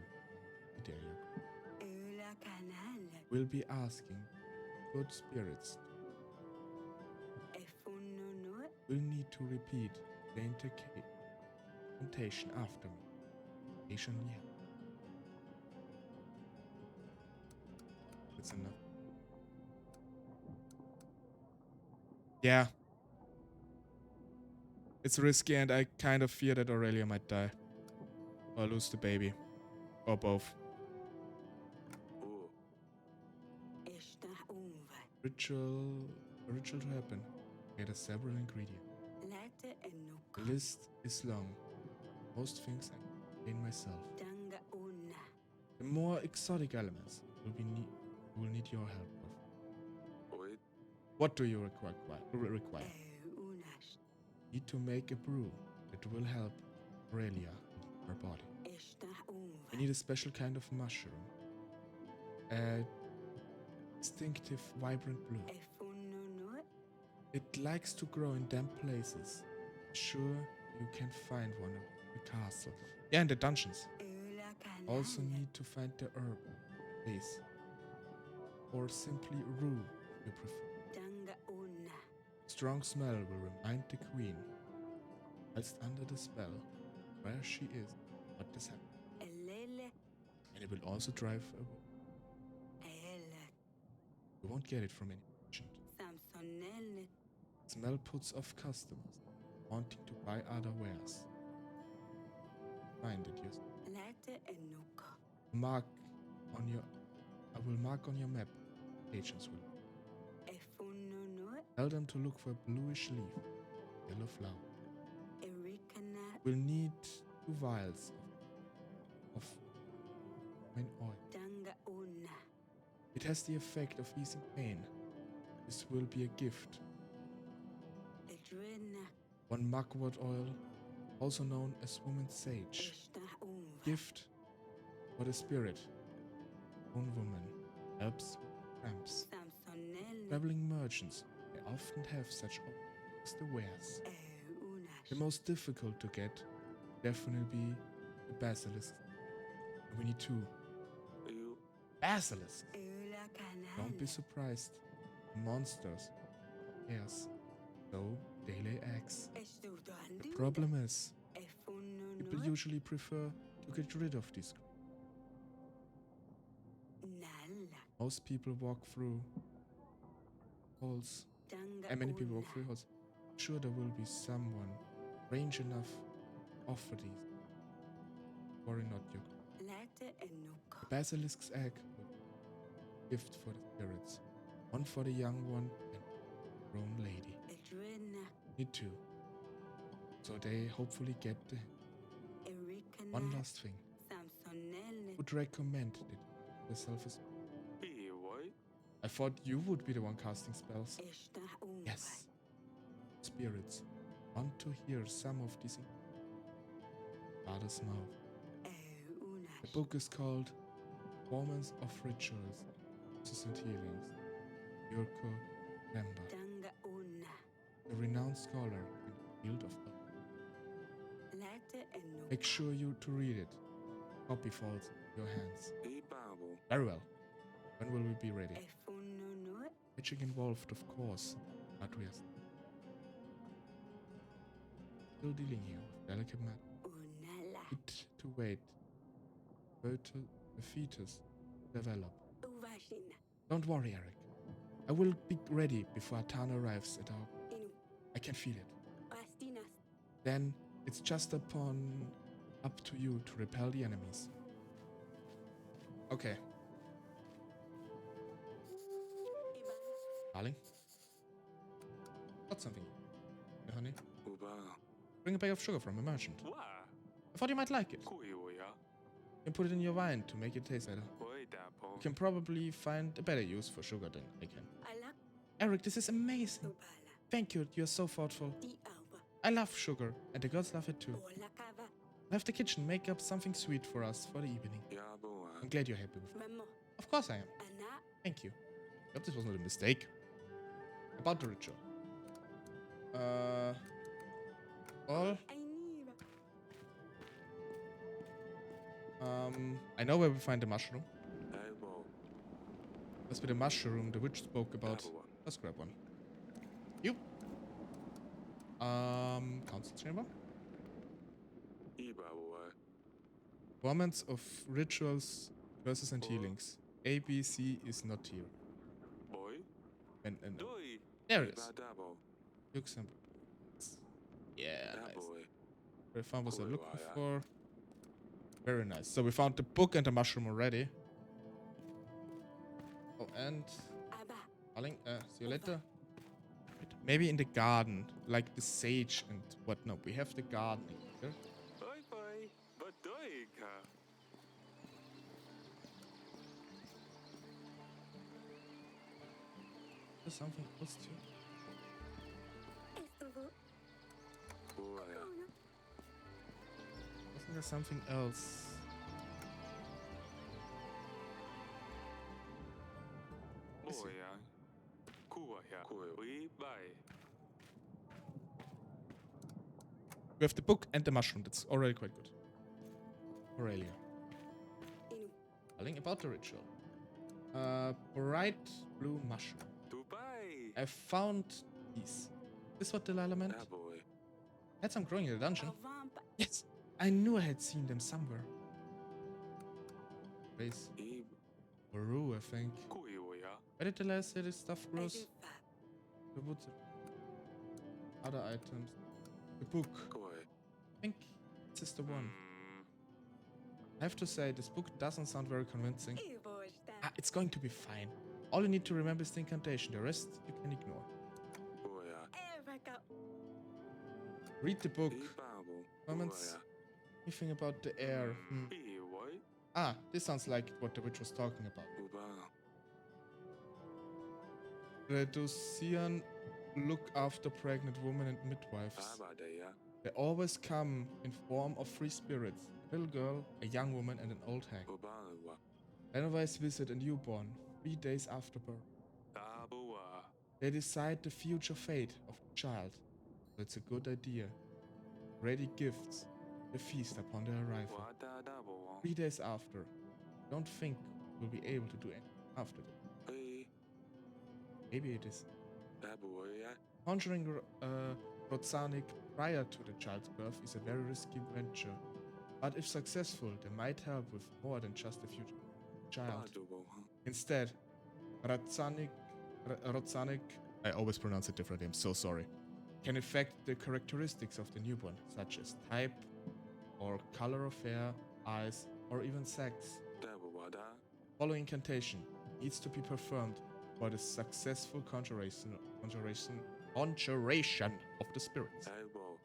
we'll be asking good spirits. We'll need to repeat the incantation after me. Occasionally. That's enough. Yeah. It's risky and I kind of fear that Aurelia might die. Or lose the baby. Or both. A ritual to happen. Gather several ingredients. The list is long. Most things I can contain myself. The more exotic elements will need your help with. What do you require? Need to make a brew that will help Aurelia in her body. I need a special kind of mushroom. A distinctive, vibrant blue. It likes to grow in damp places. Sure, you can find one in the castle. Yeah, in the dungeons. Also need to find the herb base. Or simply rue if you prefer. Strong smell will remind the queen, whilst under the spell, where she is, what is happening. And it will also drive away. You won't get it from any merchant. Smell puts off customers wanting to buy other wares. Find it, yes. I will mark on your map. Agents will. Tell them to look for a bluish leaf, yellow flower. We'll need 2 vials of main oil. It has the effect of easing pain. This will be a gift. 1 mugwort oil, also known as woman's sage. Gift for the spirit. One woman helps with cramps. Traveling merchants may often have such oils as the wares. The most difficult to get definitely be the basilisk. And we need 2. Basilisk. Don't be surprised. Monsters. Yes. So they lay eggs. The problem is, people usually prefer to get rid of these. Most people walk through halls. And many people walk through halls. Sure, there will be someone range enough offer these. Worry not, Yuk. The basilisk's egg will be a gift for the spirits. 1 for the young one and the grown lady. Need 2. So they hopefully get the. One last thing. Would recommend that yourself as. I thought you would be the one casting spells. Yes. Spirits want to hear some of these in Father's mouth. The book is called Performance of Rituals, Uses and Healings. Yurko Lemba, a renowned scholar in the field of occult. Make sure you to read it. Copy falls in your hands. Very well. When will we be ready? Magic involved, of course. Adrias. Still dealing here with delicate matter. Need to wait. The fetus develop. Don't worry, Eric. I will be ready before Atana arrives at our. I can feel it. Then it's just up to you to repel the enemies. Okay. Darling? Got something. Hey, honey? Bring a bag of sugar from a merchant. I thought you might like it. You can put it in your wine to make it taste better. You can probably find a better use for sugar than I can. Eric, this is amazing. Thank you, you're so thoughtful. I love sugar, and the girls love it too. I'll have the kitchen make up something sweet for us for the evening. I'm glad you're happy with it. Of course I am. Thank you. I hope this was not a mistake. About the ritual. All. I know where we find the mushroom. Must be the mushroom the witch spoke about. Let's grab one. You. Council chamber. Performance of rituals, curses and healings. ABC is not here. Boy. And Doi. there it is. Dabo. Luxembourg. Yeah, nice. Daboy. We found what we're looking Kuiwaya. for. Very nice. So we found the book and the mushroom already. Oh, and darling, see you later. Maybe in the garden, like the sage and whatnot. We have the garden here. Boy boy. But doika. There's something else too. Kuiwaya. Wasn't there something else? Boya. Kuiwaya. Kui bye. We have the book and the mushroom. That's already quite good. Aurelia. Telling about the ritual. Bright blue mushroom. Dubai. I found these. Is this what Delilah meant? Daboy. Had some growing in the dungeon. Yes, I knew I had seen them somewhere. Base. Ib. Baru, I think. Kuiwaya. Where did Delilah say this stuff grows? The woods. Other items. The book. Koi. I think this is the one. I have to say, this book doesn't sound very convincing. It's going to be fine. All you need to remember is the incantation. The rest you can ignore. Kuiwaya. Read the book. Ibabo. Comments? Anything about the air? Iwai. Ah, this sounds like what the witch was talking about. Ubao. Reducian look after pregnant women and midwives. Abadaya. They always come in form of three spirits. A little girl, a young woman, and an old hag. Ubawa. Midwives visit a newborn 3 days after birth. Daboa. They decide the future fate of the child. It's a good idea. Ready gifts. The feast upon their arrival. Wada daboa. 3 days after. Don't think we'll be able to do anything after that. Hey. Maybe it is. Daboya. Conjuring Rotsanic prior to the child's birth is a very risky venture. But if successful, they might help with more than just the future child. Badubo. Instead, Rotsanic, I always pronounce it differently, I'm so sorry, can affect the characteristics of the newborn, such as type or color of hair, eyes, or even sex. Dabowada. Following incantation needs to be performed for the successful conjuration of the spirits. Dabo.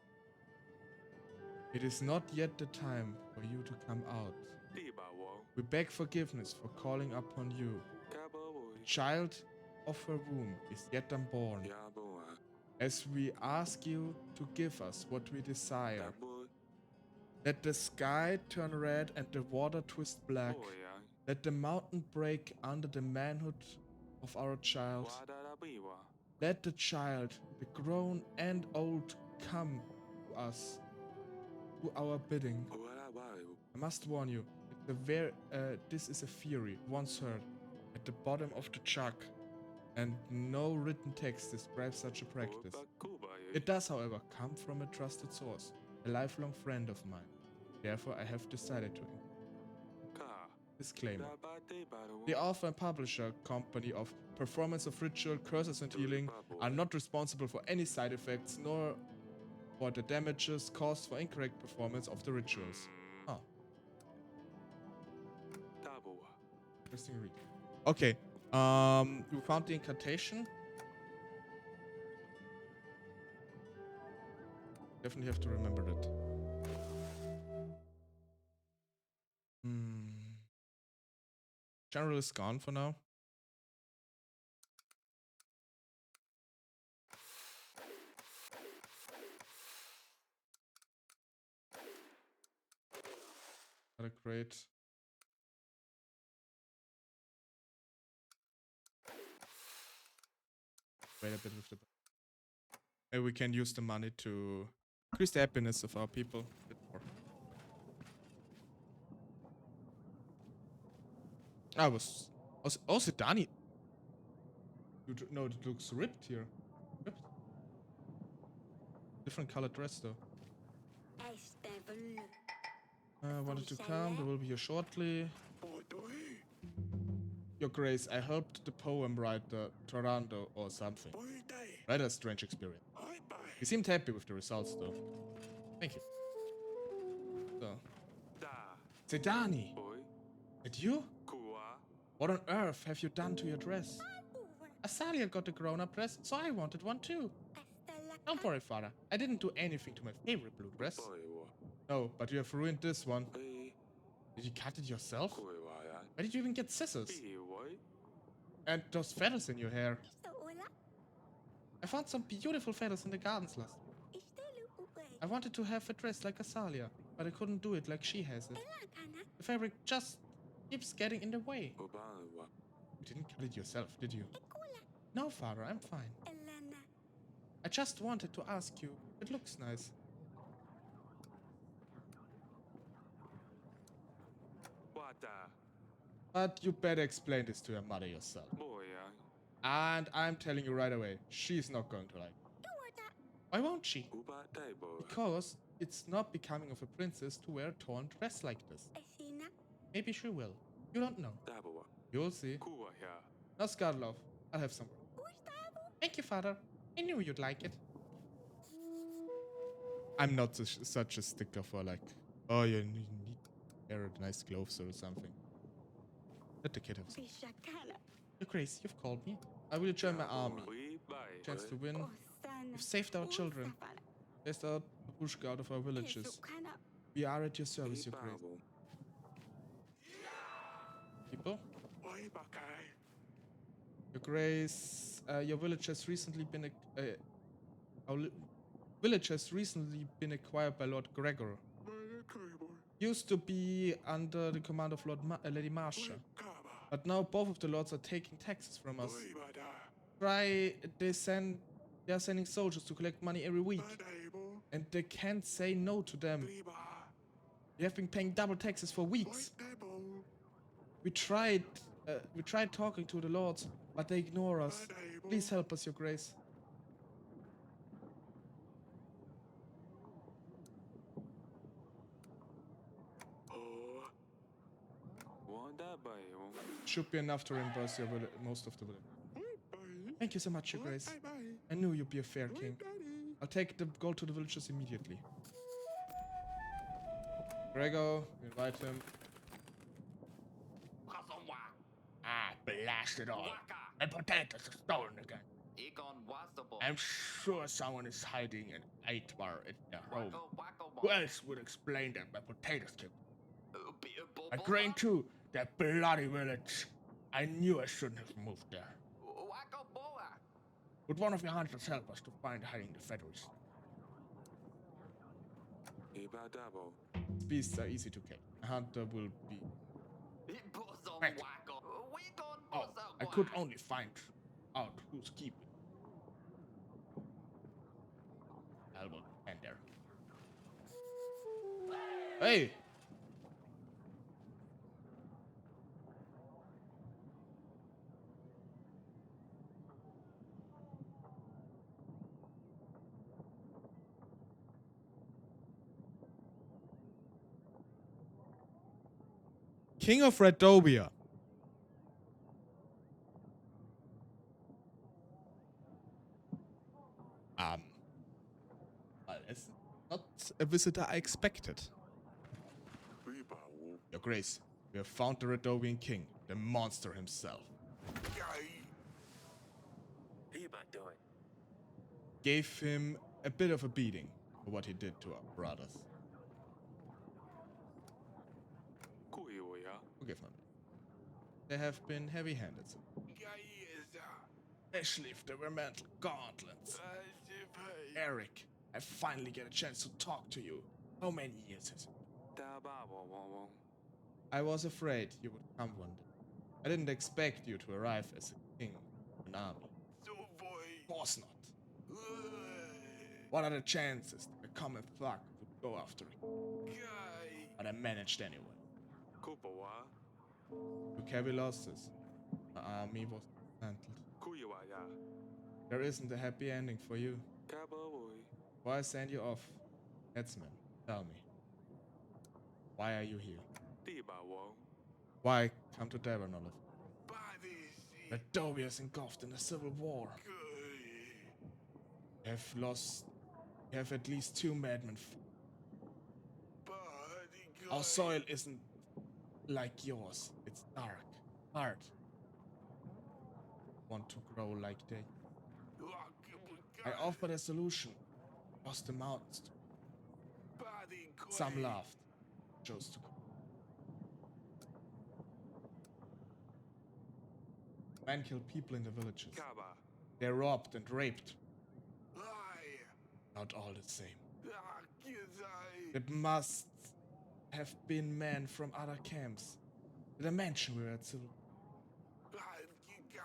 It is not yet the time for you to come out. Dibawo. We beg forgiveness for calling upon you. Kaboy. Child of her womb is yet unborn. Yaboa. As we ask you to give us what we desire, Daboy. let the sky turn red and the water twist black. Boya. Let the mountain break under the manhood of our child. Wada dabiwa. Let the child, the grown and old, come to us, do our bidding. Wada bayo. I must warn you, this is a theory, once heard, at the bottom of the jug, and no written text describes such a practice. It does, however, come from a trusted source, a lifelong friend of mine. Therefore, I have decided to. Disclaimer. The author and publisher company of Performance of Ritual, Curses and Healing are not responsible for any side effects nor for the damages caused for incorrect performance of the rituals. Oh. Interesting read. Okay. We found the incantation. Definitely have to remember that. General is gone for now. Got a crate. Wait a bit with the. Maybe we can use the money to increase the happiness of our people a bit more. Also Dani. No, it looks ripped here. Ripped. Different colored dress though. Wanted to come. They will be here shortly. Your Grace, I helped the poem writer Toronto or something. Rather strange experience. He seemed happy with the results though. Thank you. So, 大 Sedani, 會 and you? 酷啊 What on earth have you done to your dress? Asalia got a grown-up dress, so I wanted one too. Don't worry, father. I didn't do anything to my favorite blue 不 dress. 係喎， No, but you have ruined this one. 誒 Did you cut it yourself? 佢話呀， Where did you even get scissors? 邊位 And those feathers in your hair. I found some beautiful feathers in the gardens last week. I wanted to have a dress like Asalia, but I couldn't do it like she has it. The fabric just keeps getting in the way. 我幫人話 You didn't cut it yourself, did you? No, father, I'm fine. I just wanted to ask you. It looks nice. 哇大 But you better explain this to your mother yourself. 冇呀， And I'm telling you right away, she's not going to like it. Why won't she? 古巴大部 Because it's not becoming of a princess to wear a torn dress like this. Maybe she will. You don't know. 大部啊， You'll see. 酷啊呀， Now, Skarlov, I'll have some. Thank you, father. I knew you'd like it. I'm not such a sticker for like, oh, you need to wear nice clothes or something. Let the kid have some. You're crazy. You've called me. I will join my army. 會拜 Chance to 會 win. We've saved our children. Chased out the bushka out of our villages. We are at your service, 幾 Your 巴 Grace. 喎， People? 會白解 Your Grace, your village has recently been our village has recently been acquired by Lord Gregor. 乜佢會 Used to be under the command of Lady Marsha, 卡吧， but now both of the lords are taking taxes from us. 會吧大 They are sending soldiers to collect money every week, 乜大部 and they can't say no to them. 對吧， They have been paying double taxes for 會 weeks. 大部 We tried talking to the lords, but they ignore us. 乜大部 Please help us, Your Grace. 哦，王大伯喎， Should be enough to reimburse your most of the village. 會拜 Thank you so much, Your 會 Grace. 拜拜 I knew you'd be a fair 會 king. 拜你 I'll take the gold to the villagers immediately. Gregor, invite him. Ah, blast it all. My potatoes are stolen again. I'm sure someone is hiding an 8-bar at their home. Who else would explain that my potatoes came? My grain too, that bloody village. I knew I shouldn't have moved there. Would one of your hunters help us to find hiding the feathers? 幾巴大部 Beasts are easy to catch. A hunter will be... Oh, I could only find out who's keeping. Albert and there. Hey! King of Redovia. Well, it's not a visitor I expected. 會吧喎， Your Grace, we have found the Redovian king, the monster himself. 呢把對 Gave him a bit of a beating for what he did to our brothers. 攰喎呀， Forgive him. They have been heavy-handed, 解嘢咋， especially if they were mental gauntlets. 係是係 Eric, I finally get a chance to talk to you. How many years has it been? 大巴喎， I was afraid you would come one day. I didn't expect you to arrive as a king of an army. 做會 Of course not. What are the chances that a common thug would go after it? 解 But I managed anyway. 酷部啊， Took heavy losses. My army was dismantled. 攰話呀， There isn't a happy ending for you. 加波會 Why send you off? Headsman, tell me. Why are you here? 呢把喎， Why come to Devon, Olive? 拜 Redovia is engulfed in a civil war. We have at least 2 madmen. Our soil isn't like yours. It's dark, hard. Want to grow like they. I offered a solution. Cross the mountains. Some laughed. Chose to. Men kill people in the villages. They're robbed and raped. Not all the same. It must have been men from other camps. Did I mention we were at civil?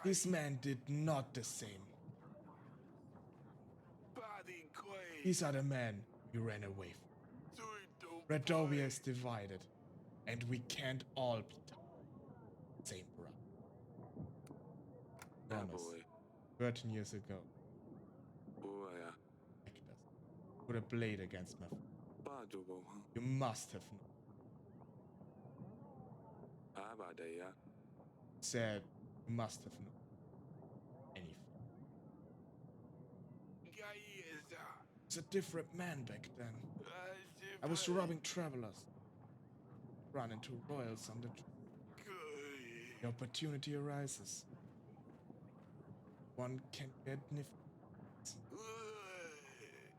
These men did not the same. These are the men we ran away from. Redovia is divided, and we can't all be same brother. Promise. 13 years ago. Put a blade against my face. You must have known. Said you must have known. Anything. I was a different man back then. I was robbing travelers. Run into royals on the the opportunity arises. One can get nifty.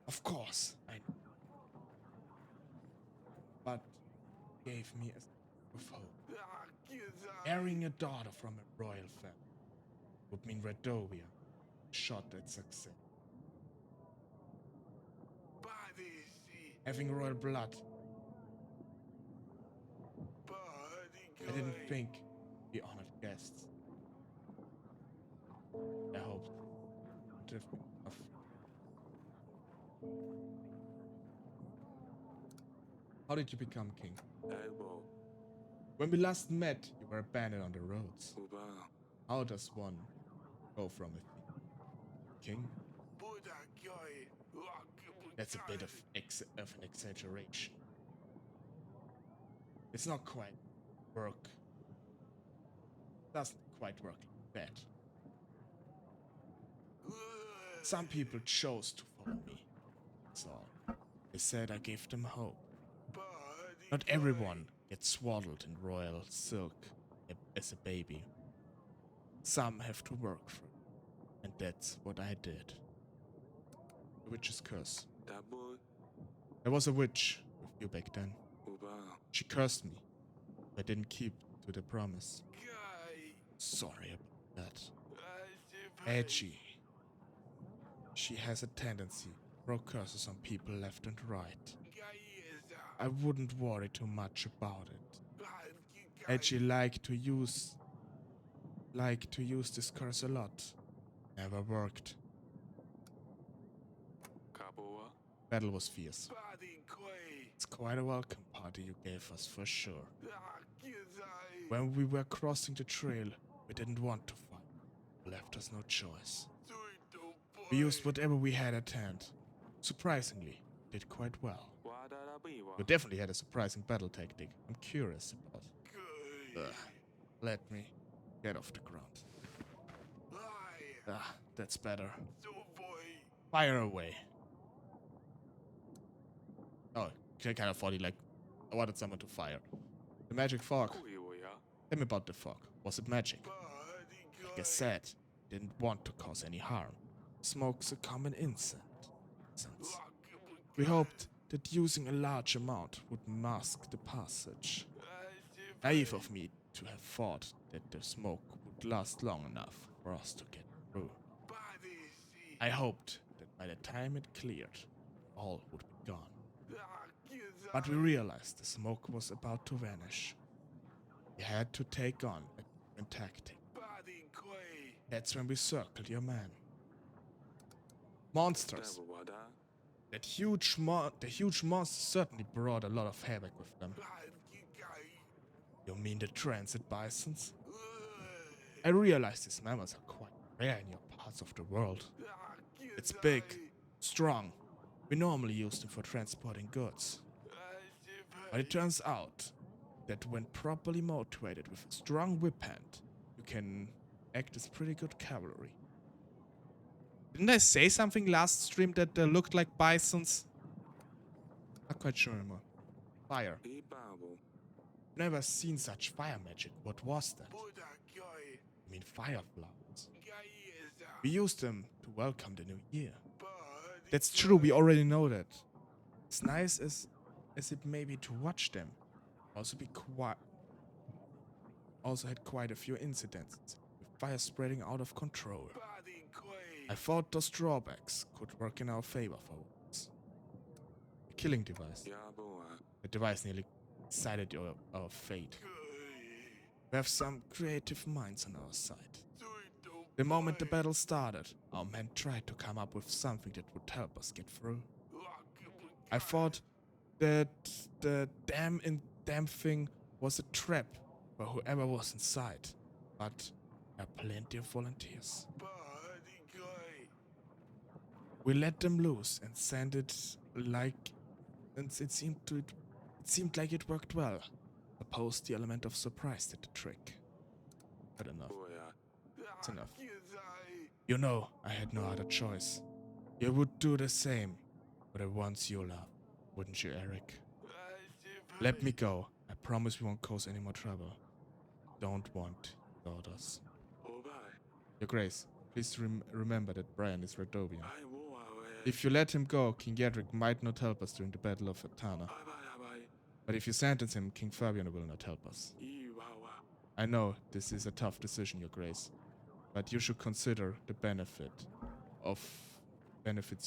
Of course, I know. But gave me a sense of hope. Marrying a daughter from a royal family would mean Redovia shot at success. Having royal blood, I didn't think we honored guests. I hoped it would have been enough. How did you become king? When we last met, you were abandoned on the roads. How does one go from a king? That's a bit of an exaggeration. It's not quite work. Doesn't quite work like that. Some people chose to follow me. That's all. They said I gave them hope. Not everyone gets swaddled in royal silk as a baby. Some have to work for it. And that's what I did. The witch's curse. There was a witch with you back then. She cursed me. I didn't keep to the promise. Sorry about that. Edgy. She has a tendency to throw curses on people left and right. I wouldn't worry too much about it. Edgy liked to use this curse a lot. Never worked. Battle was fierce. It's quite a welcome party you gave us for sure. When we were crossing the trail, we didn't want to fight. Left us no choice. We used whatever we had at hand. Surprisingly, did quite well. You definitely had a surprising battle tactic. I'm curious about. Let me get off the ground. That's better. Fire away. Oh, I kind of thought I wanted someone to fire. The magic fog. Tell me about the fog. Was it magic? Like I said, didn't want to cause any harm. Smoke's a common incense. We hoped that using a large amount would mask the passage. Naive of me to have thought that the smoke would last long enough for us to get through. I hoped that by the time it cleared, all would be gone. But we realized the smoke was about to vanish. We had to take on a different tactic. That's when we circled your man. Monsters. The huge monsters certainly brought a lot of havoc with them. You mean the transit bisons? I realize these mammals are quite rare in your parts of the world. It's big, strong. We normally use them for transporting goods. But it turns out that when properly motivated with a strong whip hand, you can act as pretty good cavalry. Didn't I say something last stream that they looked like bisons? Not quite sure anymore. Fire. E babo. Never seen such fire magic. What was that? I mean fireflies. We used them to welcome the new year. That's true, we already know that. As nice as it may be to watch them, also had quite a few incidents, with fire spreading out of control. I thought those drawbacks could work in our favor for once. The killing device. The device nearly decided our fate. We have some creative minds on our side. The moment the battle started, our men tried to come up with something that would help us get through. I thought that the damn thing was a trap for whoever was inside, but there are plenty of volunteers. We let them loose and sent it like, and it seemed like it worked well. Suppose the element of surprise did the trick. Good enough. It's enough. You know, I had no other choice. You would do the same for the ones you love, wouldn't you, Eric? Let me go. I promise we won't cause any more trouble. Don't want daughters. Your Grace, please remember that Brian is Redovian. If you let him go, King Yadric might not help us during the Battle of Atana. But if you sentence him, King Fabian will not help us. I know this is a tough decision, Your Grace, but you should consider the benefits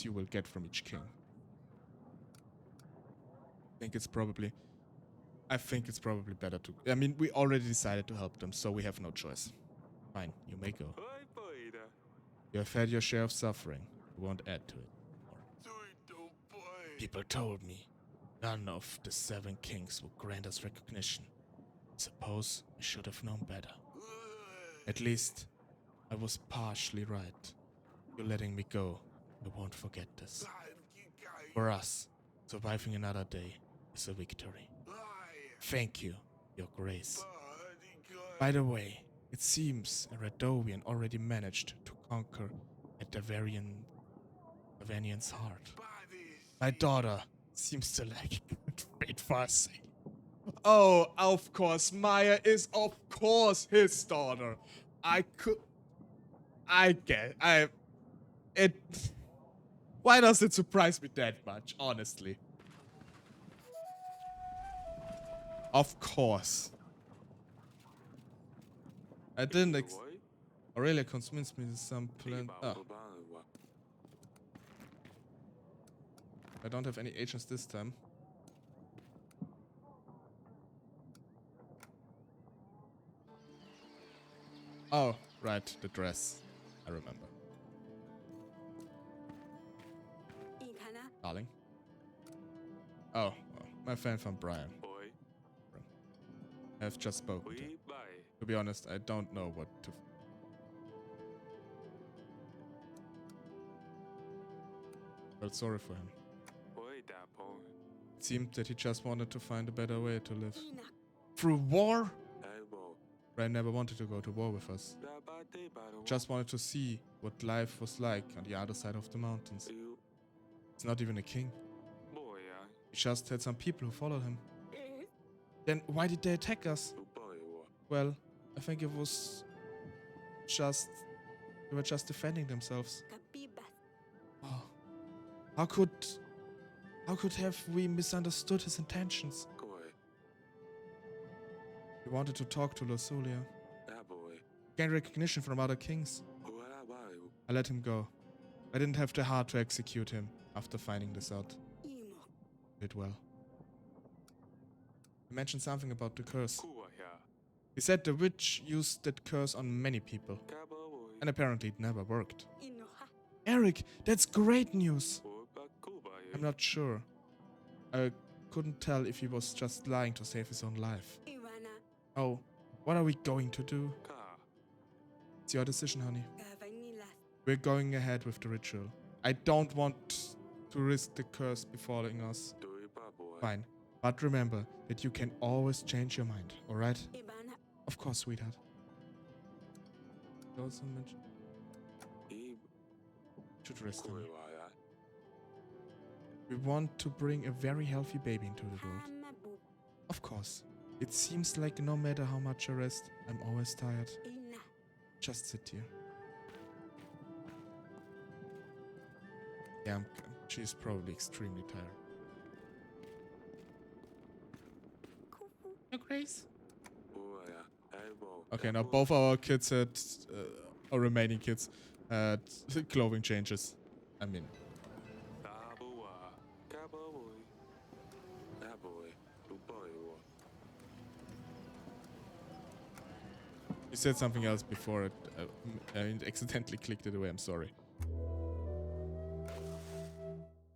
you will get from each king. I think it's probably better to... I mean, we already decided to help them, so we have no choice. Fine, you may go. You have had your share of suffering. We won't add to it. People told me none of the 7 kings would grant us recognition. Suppose I should have known better. At least, I was partially right. You're letting me go. I won't forget this. For us, surviving another day is a victory. Thank you, Your Grace. By the way, it seems a Redovian already managed to conquer a Davanian's heart. My daughter seems to like great fussing. Oh, of course, Maya is of course his daughter. Why does it surprise me that much, honestly? Of course. I didn't Aurelia convinced me to some plan. I don't have any agents this time. Oh, right, the dress. I remember. Darling. Oh, well, my fan from Brian. I've just spoken to him. To be honest, I don't know what to... Felt sorry for him. It seemed that he just wanted to find a better way to live. Through war? Brian never wanted to go to war with us. Just wanted to see what life was like on the other side of the mountains. He's not even a king. He just had some people who followed him. Then why did they attack us? Well, I think it was just... They were just defending themselves. Oh. How could have we misunderstood his intentions? He wanted to talk to LuxTaleor. Gain recognition from other kings. I let him go. I didn't have the heart to execute him after finding this out. Did well. He mentioned something about the curse. He said the witch used that curse on many people. And apparently it never worked. Eric, that's great news! I'm not sure. I couldn't tell if he was just lying to save his own life. Oh, what are we going to do? It's your decision, honey. We're going ahead with the ritual. I don't want to risk the curse befalling us. Fine. But remember that you can always change your mind, alright? Of course, sweetheart. Also mentioned. 咦 Should rest, 佢 honey. 話呀 We want to bring a very healthy baby into the world. Of course. It seems like no matter how much I rest, I'm always tired. Just sit here. Yeah, she's probably extremely tired. Your Grace? 會話呀 Okay, now both our kids had, our remaining kids had clothing changes. I mean, 打波話加波會打波會都波會喎 you said something else before it. I accidentally clicked it away. I'm sorry.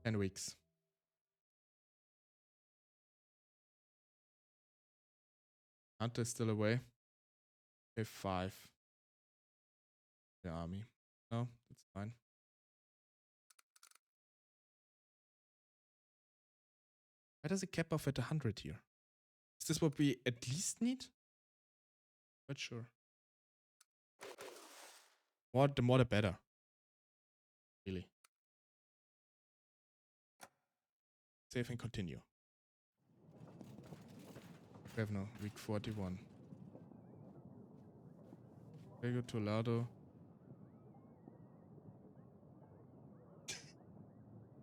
10 weeks. Hunter is still away. Okay, 5. The army. No, that's fine. Why does it cap off at 100 here? Is this what we at least need? Not sure. The more the better. Really. Save and continue. We have no week 41. Very good, Tolado.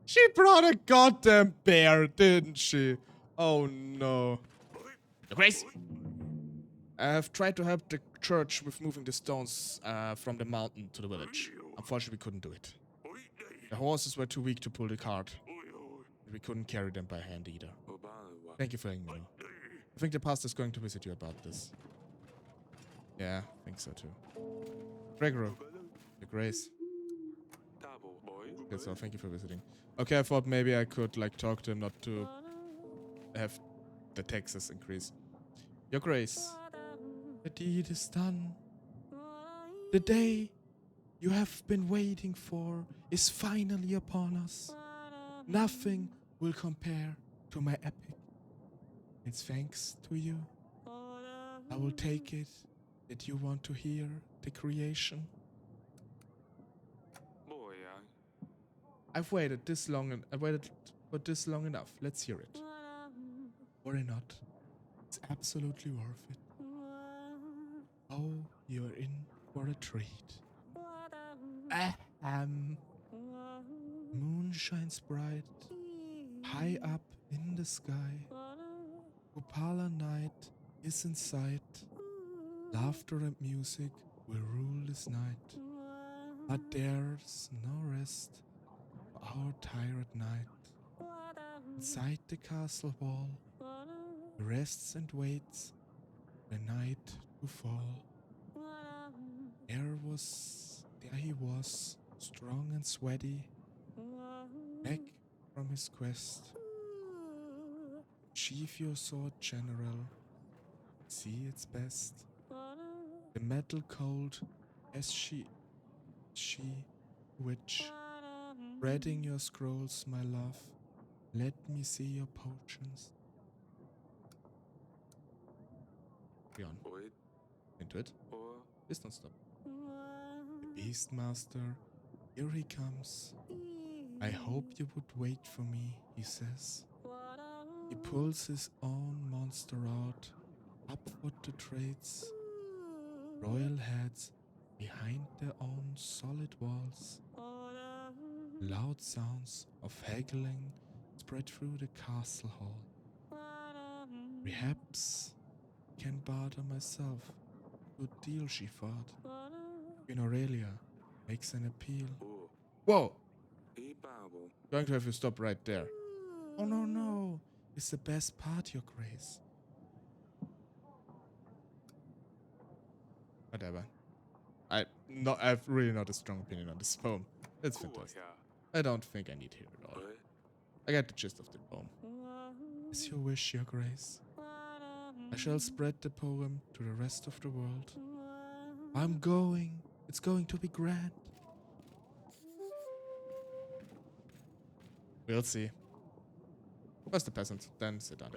She brought a goddamn bear, didn't she? Oh no. Grace! I have tried to help the church with moving the stones from the mountain to the village. Unfortunately, we couldn't do it. The horses were too weak to pull the cart. We couldn't carry them by hand either. Thank you for letting me know. I think the pastor is going to visit you about this. Yeah, I think so too. Gregor, your Grace. 打波會 Okay, so thank you for visiting. Okay, I thought maybe I could like talk to him not to have the taxes increase. Your Grace, the deed is done. The day you have been waiting for is finally upon us. Nothing will compare to my epic. It's thanks to you. I will take it that you want to hear the creation. 波會呀 I've waited this long and I waited for this long enough. Let's hear it. Worry not. It's absolutely worth it. Oh, you're in for a treat. Moon shines bright, high up in the sky. Upala night is in sight. Laughter and music will rule this night. But there's no rest for our tired night. Inside the castle wall, he rests and waits the night to fall. There he was, strong and sweaty, back from his quest. Sheathe your sword, General. See its best. The metal cold as she witch. Reading your scrolls, my love. Let me see your potions. Beyond. 會 Into it. 我 Please don't stop. The Beastmaster, here he comes. I hope you would wait for me, he says. He pulls his own monster out, upward the trades. Royal heads behind their own solid walls. Loud sounds of haggling spread through the castle hall. Perhaps can bother myself. Good deal, she thought. Queen Aurelia makes an appeal. 哦 Whoa! 咦巴喎 Going to have you stop right there. Oh no, no. It's the best part, Your Grace. Whatever. I've really not a strong opinion on this poem. It's 酷 fantastic. 呀 I don't think I need to hear it all. 會 I get the gist of the poem. As you wish, Your Grace. I shall spread the poem to the rest of the world. I'm going. It's going to be grand. We'll see. First the peasant, then Sedan.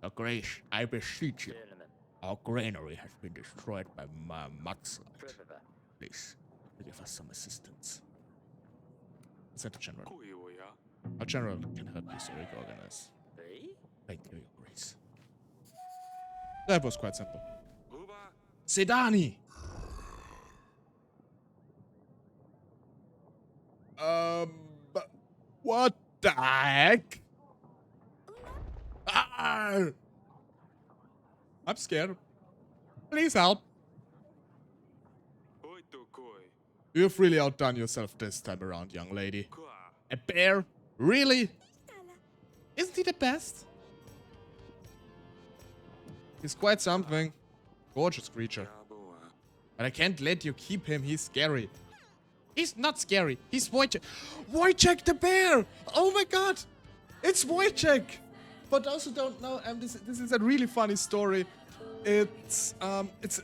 Your Grace, I beseech you. Our granary has been destroyed by my mudslide. Please, give us some assistance. Is that the general? Our general can help you, so reorganize. Thank you, Your Grace. That was quite simple. Sedani! But what the heck? Ah! I'm scared. Please help. You've really outdone yourself this time around, young lady. A bear? Really? Isn't he the best? He's quite something. Gorgeous creature. But I can't let you keep him. He's scary. He's not scary. He's Wojciech. Wojciech the bear! Oh my god! It's Wojciech! For those who don't know, this is a really funny story. It's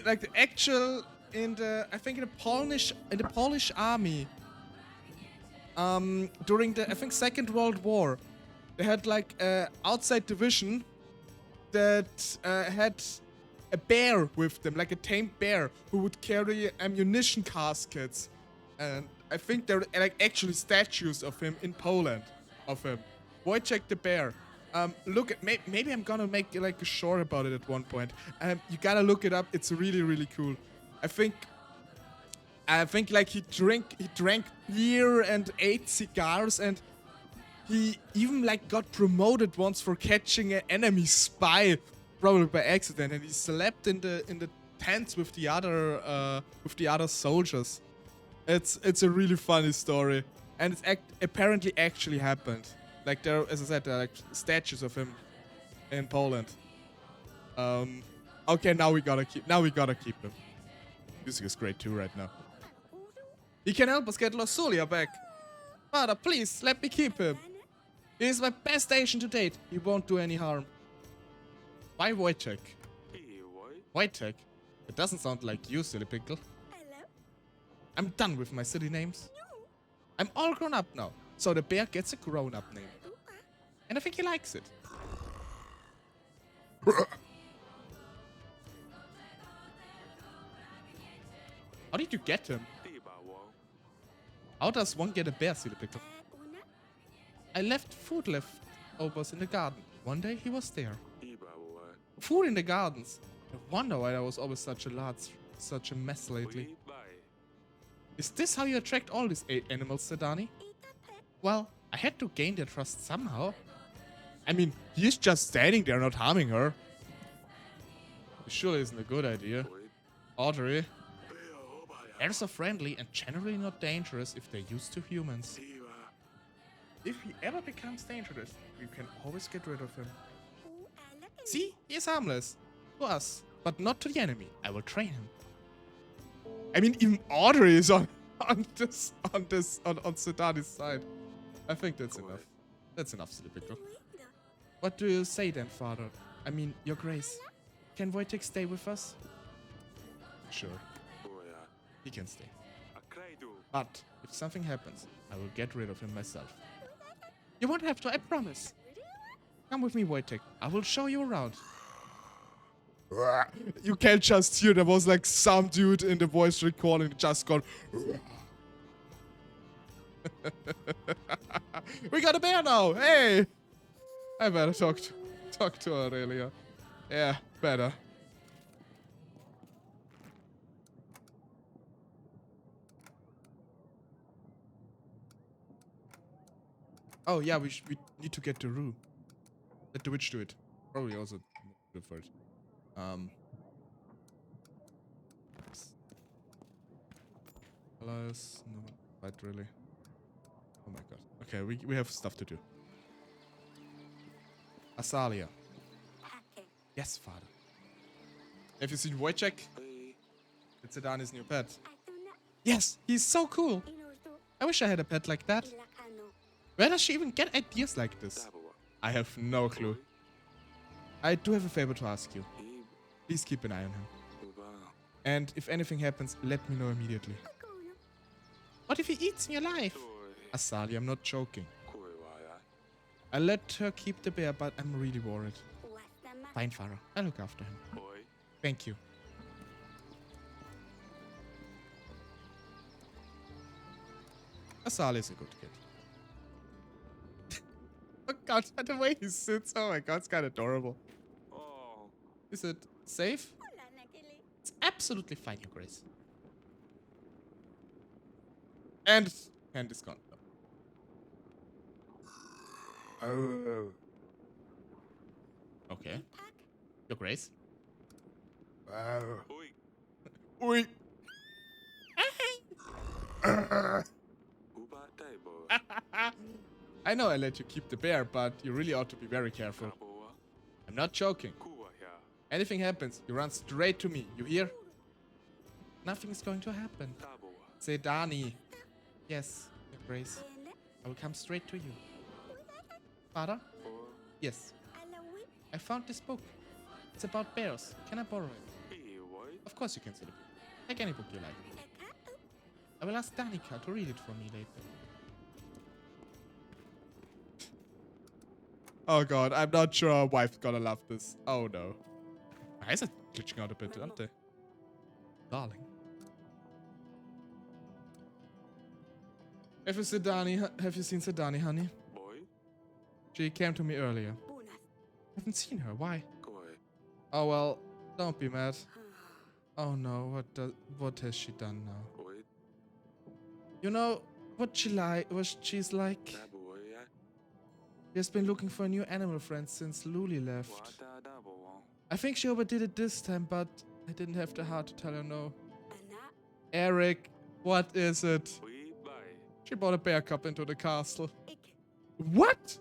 like the actual in the Polish army. During the Second World War, they had like a outside division that had a bear with them, like a tamed bear, who would carry ammunition caskets. And I think there are like actually statues of him in Poland, of him. Wojciech the bear. Look at maybe I'm gonna make like a short about it at one point. You gotta look it up. It's really really cool. I think like he drank beer and ate cigars, and he even like got promoted once for catching an enemy spy, probably by accident, and he slept in the tents with the other soldiers. It's a really funny story, and it's apparently actually happened. Like there, as I said, there are like statues of him in Poland. Okay, now we gotta keep him. Music is great too right now. He can help us get LuxTaleor back. Father, please let me keep him. He is my best agent to date. He won't do any harm. Why Wojciech? Wojciech? It doesn't sound like you, silly pickle. I'm done with my silly names. I'm all grown up now, so the bear gets a grown-up name. And I think he likes it. How did you get him? How does one get a bear, silly pickle? I left food leftovers in the garden. One day he was there. Food in the gardens. No wonder why there was always such a mess lately. Is this how you attract all these animals, Sedani? Well, I had to gain their trust somehow. I mean, he's just standing there not harming her. It surely isn't a good idea. Audrey. Bears are friendly and generally not dangerous if they're used to humans. If he ever becomes dangerous, we can always get rid of him. See, he is harmless. To us, but not to the enemy. I will train him. I mean, even Audrey is on Sedani's side. I think that's enough. That's enough, silly pickle. What do you say then, Father? I mean, Your Grace. Can Wojciech stay with us? Sure. He can stay. But if something happens, I will get rid of him myself. You won't have to, I promise. Come with me, Wojciech. I will show you around. You can't just hear, there was like some dude in the voice recording just gone. We got a bear now, hey! I better talk to Aurelia. Yeah, better. Oh yeah, we need to get the roux. Let the witch do it. Probably also do it first. Plus, no, quite really. Oh my god. Okay, we have stuff to do. Asalia. Yes, father. Have you seen Wojciech? It's Sedani's new pet. Yes, he's so cool. I wish I had a pet like that. Where does she even get ideas like this? I have no clue. I do have a favor to ask you. Please keep an eye on him. And if anything happens, let me know immediately. What if he eats me alive? Asali, I'm not joking. I'll let her keep the bear, but I'm really worried. Fine, Farah. I'll look after him. Thank you. Asali is a good kid. Oh god, the way he sits. Oh my god, it's kind of adorable. Oh. Is it safe? It's absolutely fine, Your Grace. And hand is gone. Oh. Okay. Your Grace. Wow. Oi. Oi. Uba table. I know I let you keep the bear, but you really ought to be very careful. Kaboa. I'm not joking. Kuwa ya. Anything happens, you run straight to me. You hear? Nothing's going to happen. Taboa. Say Dani. Yes, Your Grace. I will come straight to you. Father? Or. Yes. I found this book. It's about bears. Can I borrow it? Hey, what? Of course you can see the book. Take any book you like. I will ask Danica to read it for me later. Oh god, I'm not sure our wife's gonna love this. Oh no. My eyes are glitching out a bit, aren't they? Darling. Have you seen Sedani, honey? Boy. She came to me earlier. Haven't seen her. Why? Koi. Oh well, don't be mad. Oh no, what has she done now? Oi. You know what she's like? Taboa ya. She has been looking for a new animal friend since Luli left. Wata daboa. I think she overdid it this time, but I didn't have the heart to tell her no. Eric, what is it? Oi. Bye. She brought a bear cub into the castle. What?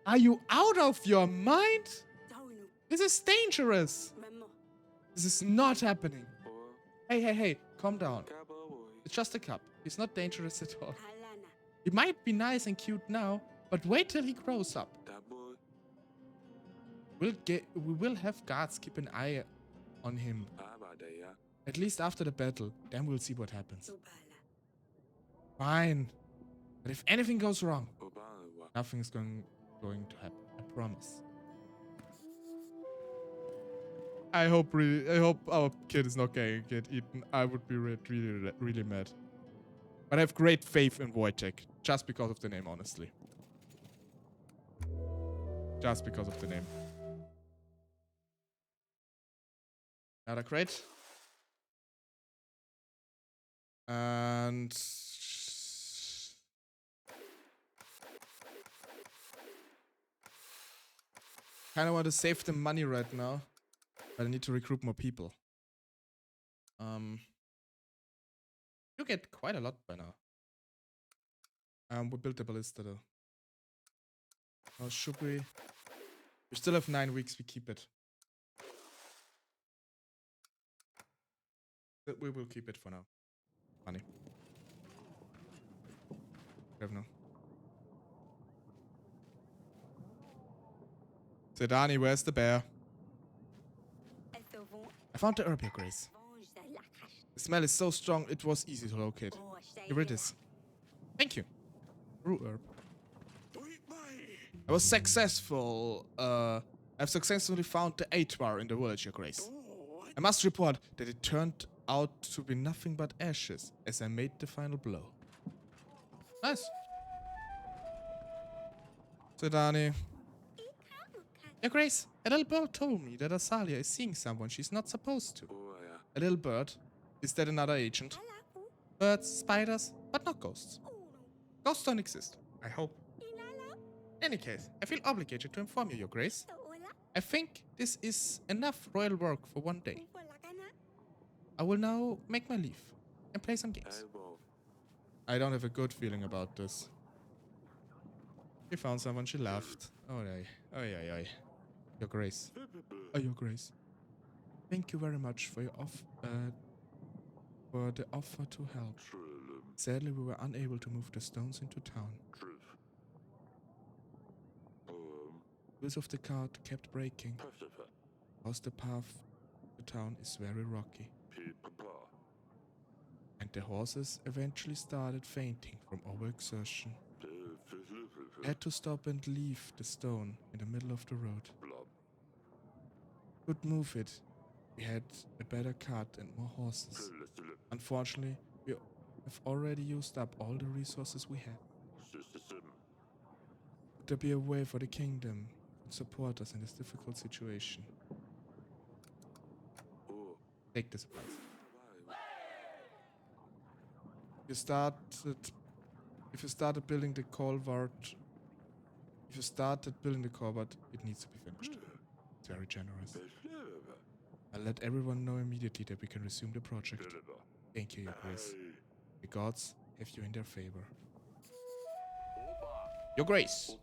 Are you out of your mind? This is dangerous. This is not happening. Or. Hey, calm down. Kaboa. It's just a cub. He's not dangerous at all. He might be nice and cute now, but wait till he grows up. Taboa. We will have guards keep an eye on him. Abadaya. At least after the battle. Then we'll see what happens. Fine. But if anything goes wrong, Obawa. nothing's going to happen. I promise. I hope our kid is not going to get eaten. I would be really mad. But I have great faith in Wojtek. Just because of the name, honestly. Just because of the name. Another crate. And kind of want to save the money right now, but I need to recruit more people. You get quite a lot by now. We built the ballista though. Or should we? We still have 9 weeks. We keep it. But we will keep it for now. Money. We have no. Sedani, where's the bear? I found the herb, Your Grace. The smell is so strong, it was easy to locate. Here it is. Thank you. Brew herb. I was successful. I've successfully found the Aitwar in the village, Your Grace. I must report that it turned out to be nothing but ashes as I made the final blow. Nice. Sedani. Your Grace, a little bird told me that Asalia is seeing someone she's not supposed to. Oh, yeah. A little bird? Is that another agent? Birds, spiders, but not ghosts. Ghosts don't exist. I hope. In any case, I feel obligated to inform you, Your Grace. I think this is enough royal work for one day. I will now make my leave and play some games. Elbow. I don't have a good feeling about this. She found someone she loved. Oh, yeah. Your Grace. Oh, Your Grace. Thank you very much for the offer to help. Sadly, we were unable to move the stones into town. Wheels of the cart kept breaking, as the path to town is very rocky. And the horses eventually started fainting from overexertion. I had to stop and leave the stone in the middle of the road. Could move it, We had a better cart and more horses. Unfortunately, we have already used up all the resources we had. Could there be a way for the kingdom to support us in this difficult situation? Take the supplies. If you started building the culvert, it needs to be finished. It's very generous. I'll let everyone know immediately that we can resume the project. Thank you, Your Grace. The gods have you in their favor. Your Grace,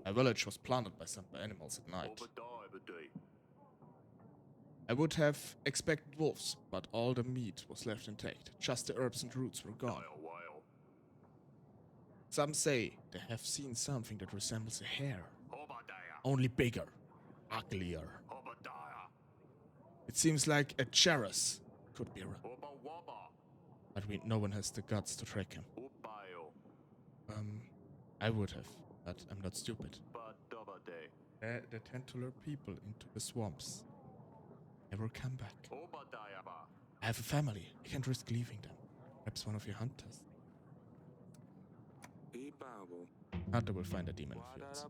my village was plundered by some animals at night. I would have expected wolves, but all the meat was left intact. Just the herbs and roots were gone. Some say they have seen something that resembles a hare, only bigger, uglier. It seems like a Charas could be around, but no one has the guts to track him. I would have, but I'm not stupid. They tend to lure people into the swamps. Never come back. I have a family. I can't risk leaving them. Perhaps one of your hunters. Hunter will find a demon fields.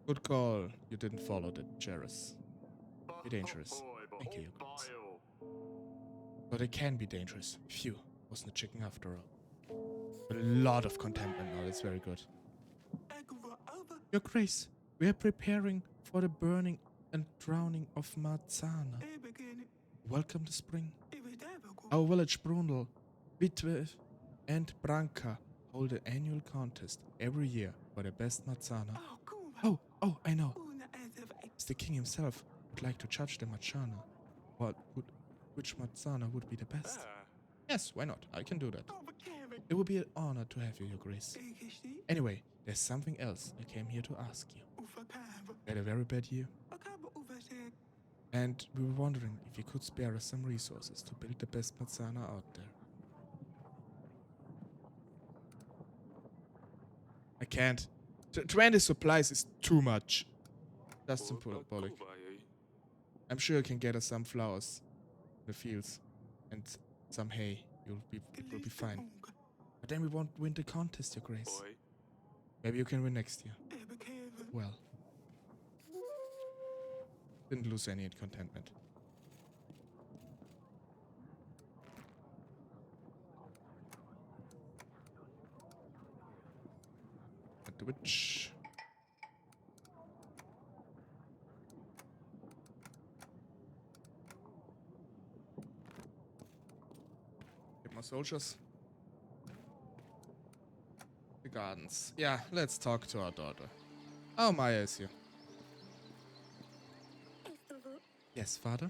Good call. You didn't follow the Charas. Be dangerous. Thank you, Your Grace. But it can be dangerous. Phew, wasn't a chicken after all. A lot of contentment now, that's very good. Your Grace, we are preparing for the burning and drowning of Marzana. Welcome to spring. Our village Brundel, Witwe and Branka hold an annual contest every year for the best Marzana. Oh, I know. It's the king himself would like to judge the Marzana. Which Marzana would be the best? Yes, why not? I can do that. It would be an honor to have you, Your Grace. Anyway, there's something else I came here to ask you. We had a very bad year, and we were wondering if you could spare us some resources to build the best Marzana out there. I can't. 20 supplies is too much. That's symbolic. I'm sure you can get us some flowers in the fields and some hay. It will be fine. But then we won't win the contest, Your Grace. Maybe you can win next year. Well. Didn't lose any contentment. At the witch. Get more soldiers. The gardens. Yeah, let's talk to our daughter. Oh, Maya is here. Yes, father?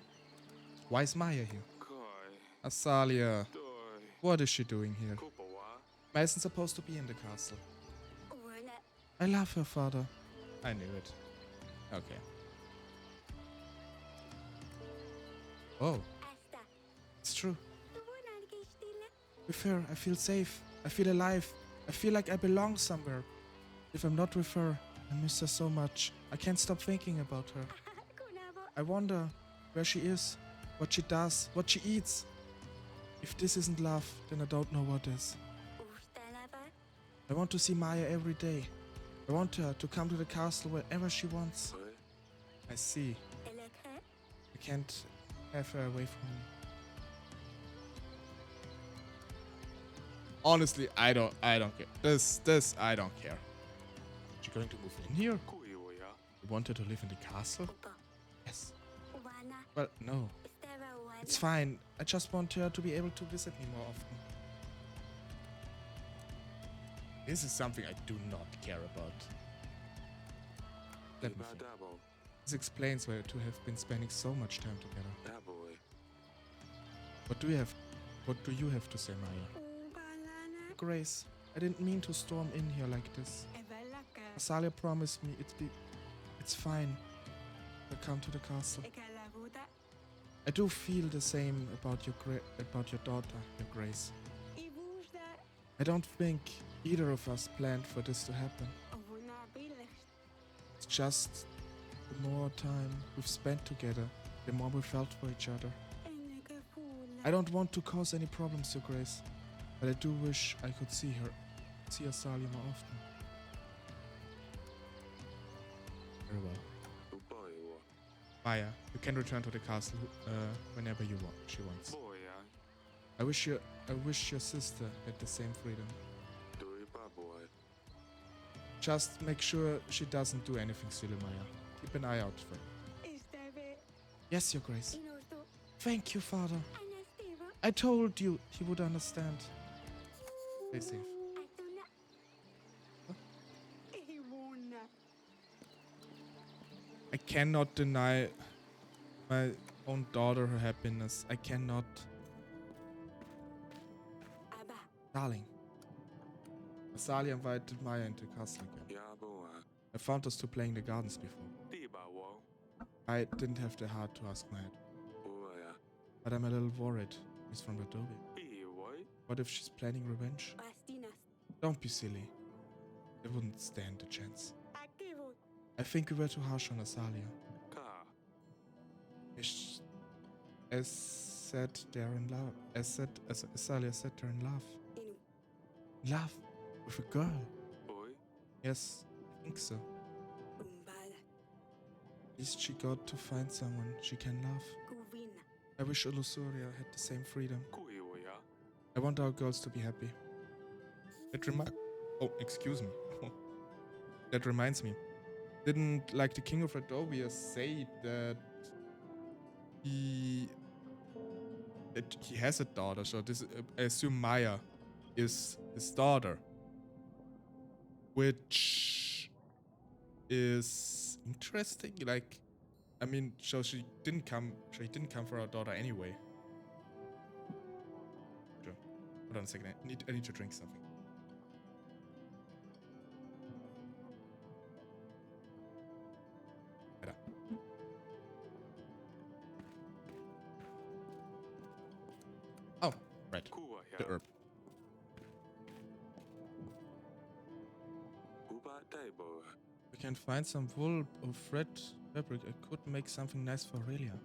Why is Maya here? Asalia. What is she doing here? Maya isn't supposed to be in the castle. I love her, father. I knew it. Okay. Oh. It's true. With her, I feel safe. I feel alive. I feel like I belong somewhere. If I'm not with her, I miss her so much. I can't stop thinking about her. I wonder where she is, what she does, what she eats. If this isn't love, then I don't know what is. I want to see Maya every day. I want her to come to the castle wherever she wants. I see. I can't have her away from me. Honestly, I don't care. This, I don't care. Is she going to move in here? You want her to live in the castle? Yes. Well, no. It's fine. I just want her to be able to visit me more often. This is something I do not care about. Let me think. This explains why you two have been spending so much time together. What do you have to say, Maya? Grace, I didn't mean to storm in here like this. Asalia promised me it's fine. I'll come to the castle. I do feel the same about your daughter, Your Grace. I don't think either of us planned for this to happen. It's just the more time we've spent together, the more we felt for each other. I don't want to cause any problems, Your Grace, but I do wish I could see Asalia more often. Very well. Maya, you can return to the castle whenever you want. She wants. I wish your sister had the same freedom. Just make sure she doesn't do anything silly, Maya. Keep an eye out for her. Yes, Your Grace. Thank you, Father. I told you he would understand. Stay safe. Huh? I cannot deny my own daughter her happiness. I cannot. Darling. Asalia invited Maya into the castle again. I found us two playing the gardens before. I didn't have the heart to ask Maya. But I'm a little worried. She's from Adobe. What if she's planning revenge? Don't be silly. They wouldn't stand a chance. I think we were too harsh on Asalia. As Asalia said they're in love. Love? With a girl? Yes, I think so. At least she got to find someone she can love. I wish LuxTaleor had the same freedom. I want our girls to be happy. Oh, excuse me. That reminds me. Didn't the King of Redovia say that he has a daughter? So this, I assume Maya is his daughter, which is interesting. Like, I mean, so she didn't come for our daughter anyway. Sure. Hold on a second. I need to drink something. Better. Oh, right. The herb. We can find some wool or thread fabric. I could make something nice for Aurelia.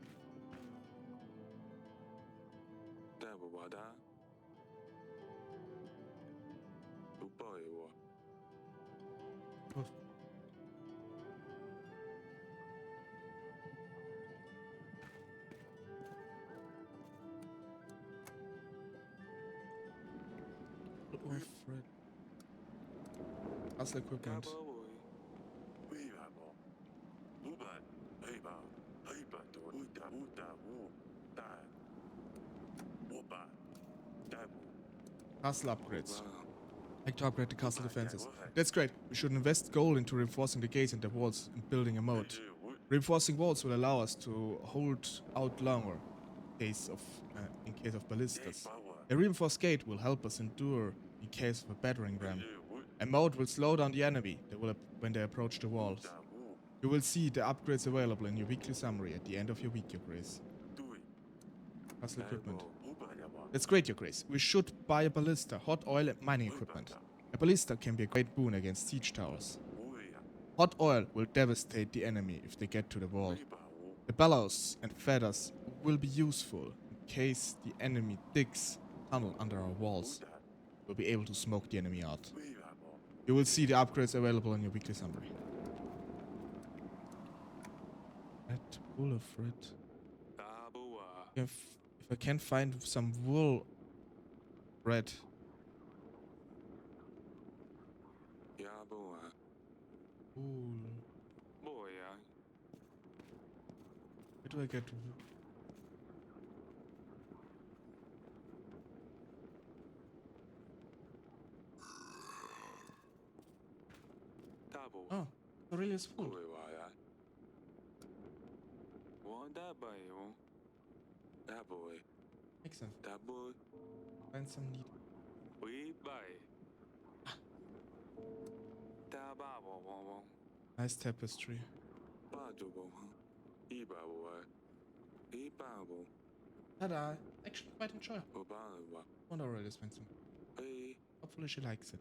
Or thread. How's the equipment? Castle upgrades. Like to upgrade the castle defenses. That's great. We should invest gold into reinforcing the gates and the walls and building a moat. Reinforcing walls will allow us to hold out longer in case of ballistas. A reinforced gate will help us endure in case of a battering ram. A moat will slow down the enemy when they approach the walls. You will see the upgrades available in your weekly summary at the end of your week, Your Grace. Castle equipment. That's great, Your Grace. We should buy a ballista, hot oil, and mining equipment. A ballista can be a great boon against siege towers. Hot oil will devastate the enemy if they get to the wall. The bellows and feathers will be useful in case the enemy digs a tunnel under our walls. We'll be able to smoke the enemy out. You will see the upgrades available in your weekly summary. That wool of thread. If I can find some wool thread. Wool. Where do I get wool? Oh, Aurelia's food. Makes sense. Find some needle. Nice tapestry. Tada! Actually quite enjoyable. Wonder Aurelia find some. Hopefully she likes it.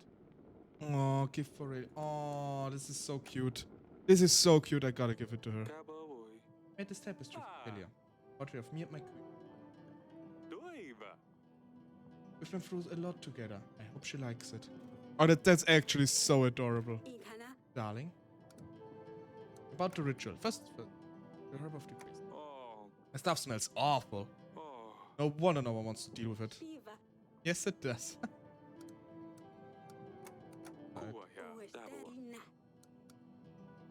Oh, give for Aurelia. Oh, this is so cute. This is so cute. I gotta give it to her. Made this tapestry for Aurelia. Portrait of me and my queen. Doiva. We've been through a lot together. I hope she likes it. Oh, that's actually so adorable. Darling. About the ritual. First the herb of the priest. Oh. My stuff smells awful. Oh. No wonder no one wants to deal with it. Yes, it does. Right.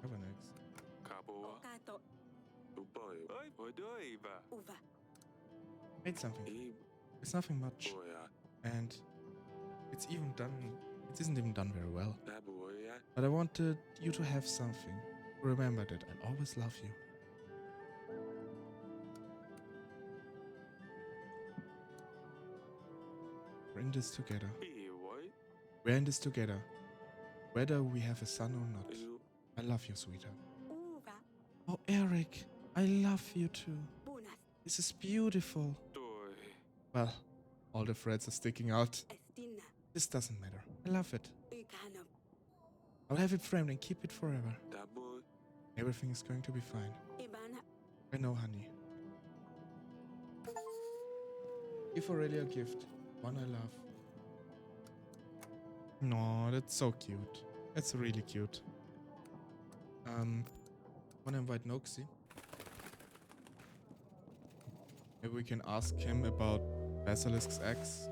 Cabernet. Kaboa. Dubai. Doiva. Made something. E. It's nothing much. Boya. And it's even done. It isn't even done very well. Daboya. But I wanted you to have something. Remember that I'll always love you. We're in this together. E. What? We're in this together. Whether we have a son or not. I love you, sweetheart. Oh, Eric, I love you too. This is beautiful. Doi. Well, all the threads are sticking out. This doesn't matter. I love it. I'll have it framed and keep it forever. Daboy. Everything is going to be fine. I know, honey. Give Aurelia a gift. One I love. No, that's so cute. That's really cute. Wanna invite Noxie? Maybe we can ask him about Basilisk's ex.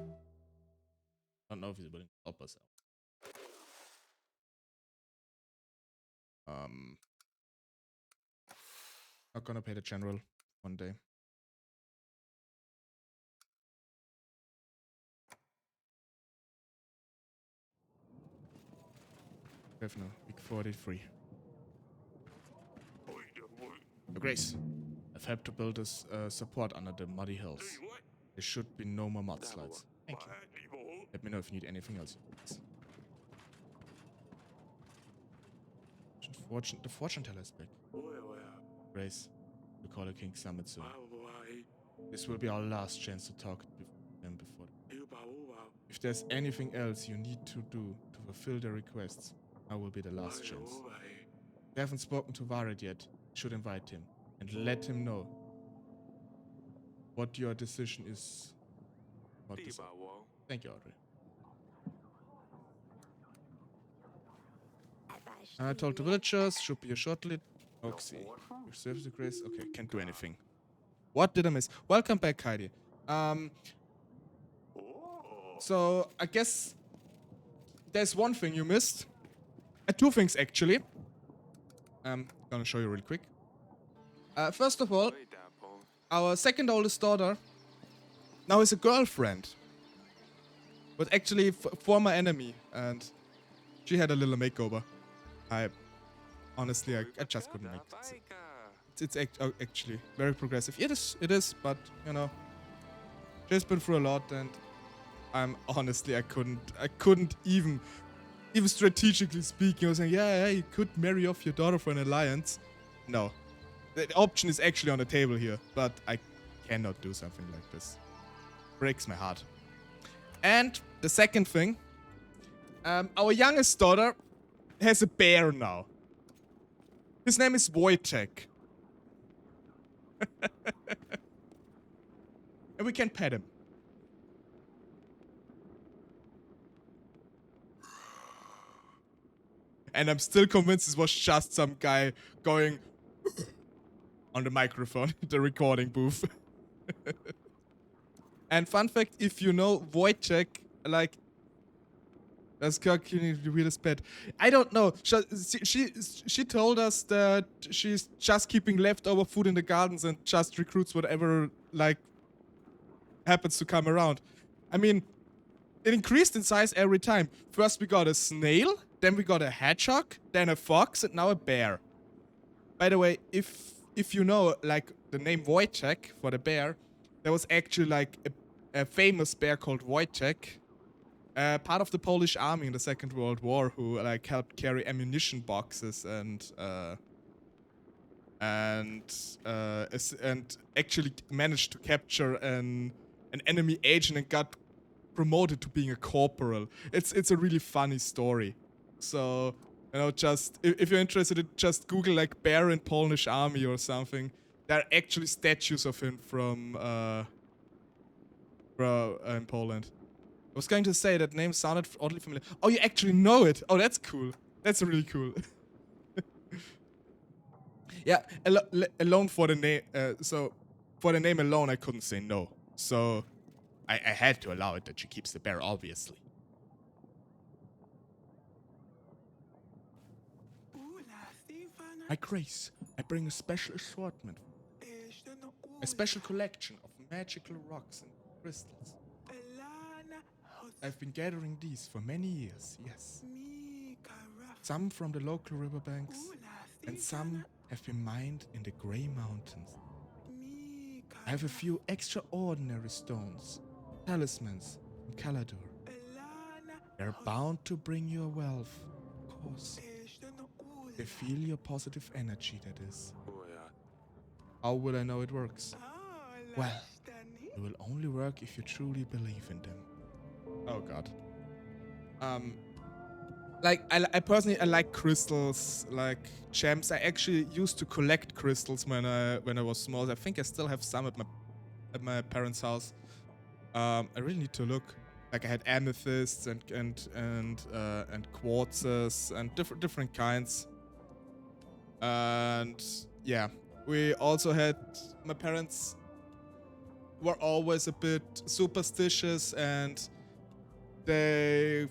I don't know if he's willing to help us out. Not gonna pay the general one day. Definitely. Week 43. Your Grace, I've helped to build this support under the muddy hills. There should be no more mudslides. Thank you. Let me know if you need anything else. The fortune teller is back. Grace, we call the King Summit soon. This will be our last chance to talk to them before. If there's anything else you need to do to fulfill their requests, now will be the last chance. If you haven't spoken to Vared yet, you should invite him and let him know what your decision is about this. Thank you, Audrey. I told the villagers, should be here shortly. Oxy. Your service Grace. Okay, can't do anything. What did I miss? Welcome back, Heidi. So I guess there's one thing you missed. Two things actually. Gonna show you really quick. First of all, our second oldest daughter now is a girlfriend, but actually former enemy, and she had a little makeover. Honestly, I just couldn't make it. It's actually very progressive. It is, but you know, she's been through a lot, and I'm honestly I couldn't even strategically speaking. I was saying, yeah, you could marry off your daughter for an alliance. No, the option is actually on the table here, but I cannot do something like this. Breaks my heart. And the second thing, our youngest daughter has a bear now. His name is Wojtek. And we can pet him. And I'm still convinced this was just some guy going on the microphone, the recording booth. And fun fact, if you know Wojtek, like, that's the weirdest pet. I don't know. She told us that she's just keeping leftover food in the gardens and just recruits whatever, like, happens to come around. I mean, it increased in size every time. First we got a snail, then we got a hedgehog, then a fox, and now a bear. By the way, if you know, like, the name Wojtek for the bear, there was actually, like, a famous bear called Wojtek, part of the Polish army in the Second World War, who, like, helped carry ammunition boxes and actually managed to capture an enemy agent and got promoted to being a corporal. It's a really funny story. So, you know, just if you're interested, just Google like bear in Polish army or something. There are actually statues of him from in Poland. I was going to say that name sounded oddly familiar. Oh, you actually know it. Oh, that's cool. That's really cool. Yeah, alone for the name. So for the name alone, I couldn't say no. So I had to allow it that she keeps the bear, obviously. My grace, I bring a special assortment, a special collection of magical rocks and crystals. I've been gathering these for many years, yes. Some from the local riverbanks, and some have been mined in the Grey Mountains. I have a few extraordinary stones, talismans, and Caladur. They're bound to bring you a wealth, of course. They feel your positive energy, that is. How will I know it works? Well, it will only work if you truly believe in them. Oh god. Like I personally like crystals, like gems. I actually used to collect crystals when I was small. I think I still have some at my parents' house. I really need to look. Like I had amethysts and quartzes and different kinds. And yeah, we also had, my parents were always a bit superstitious, and they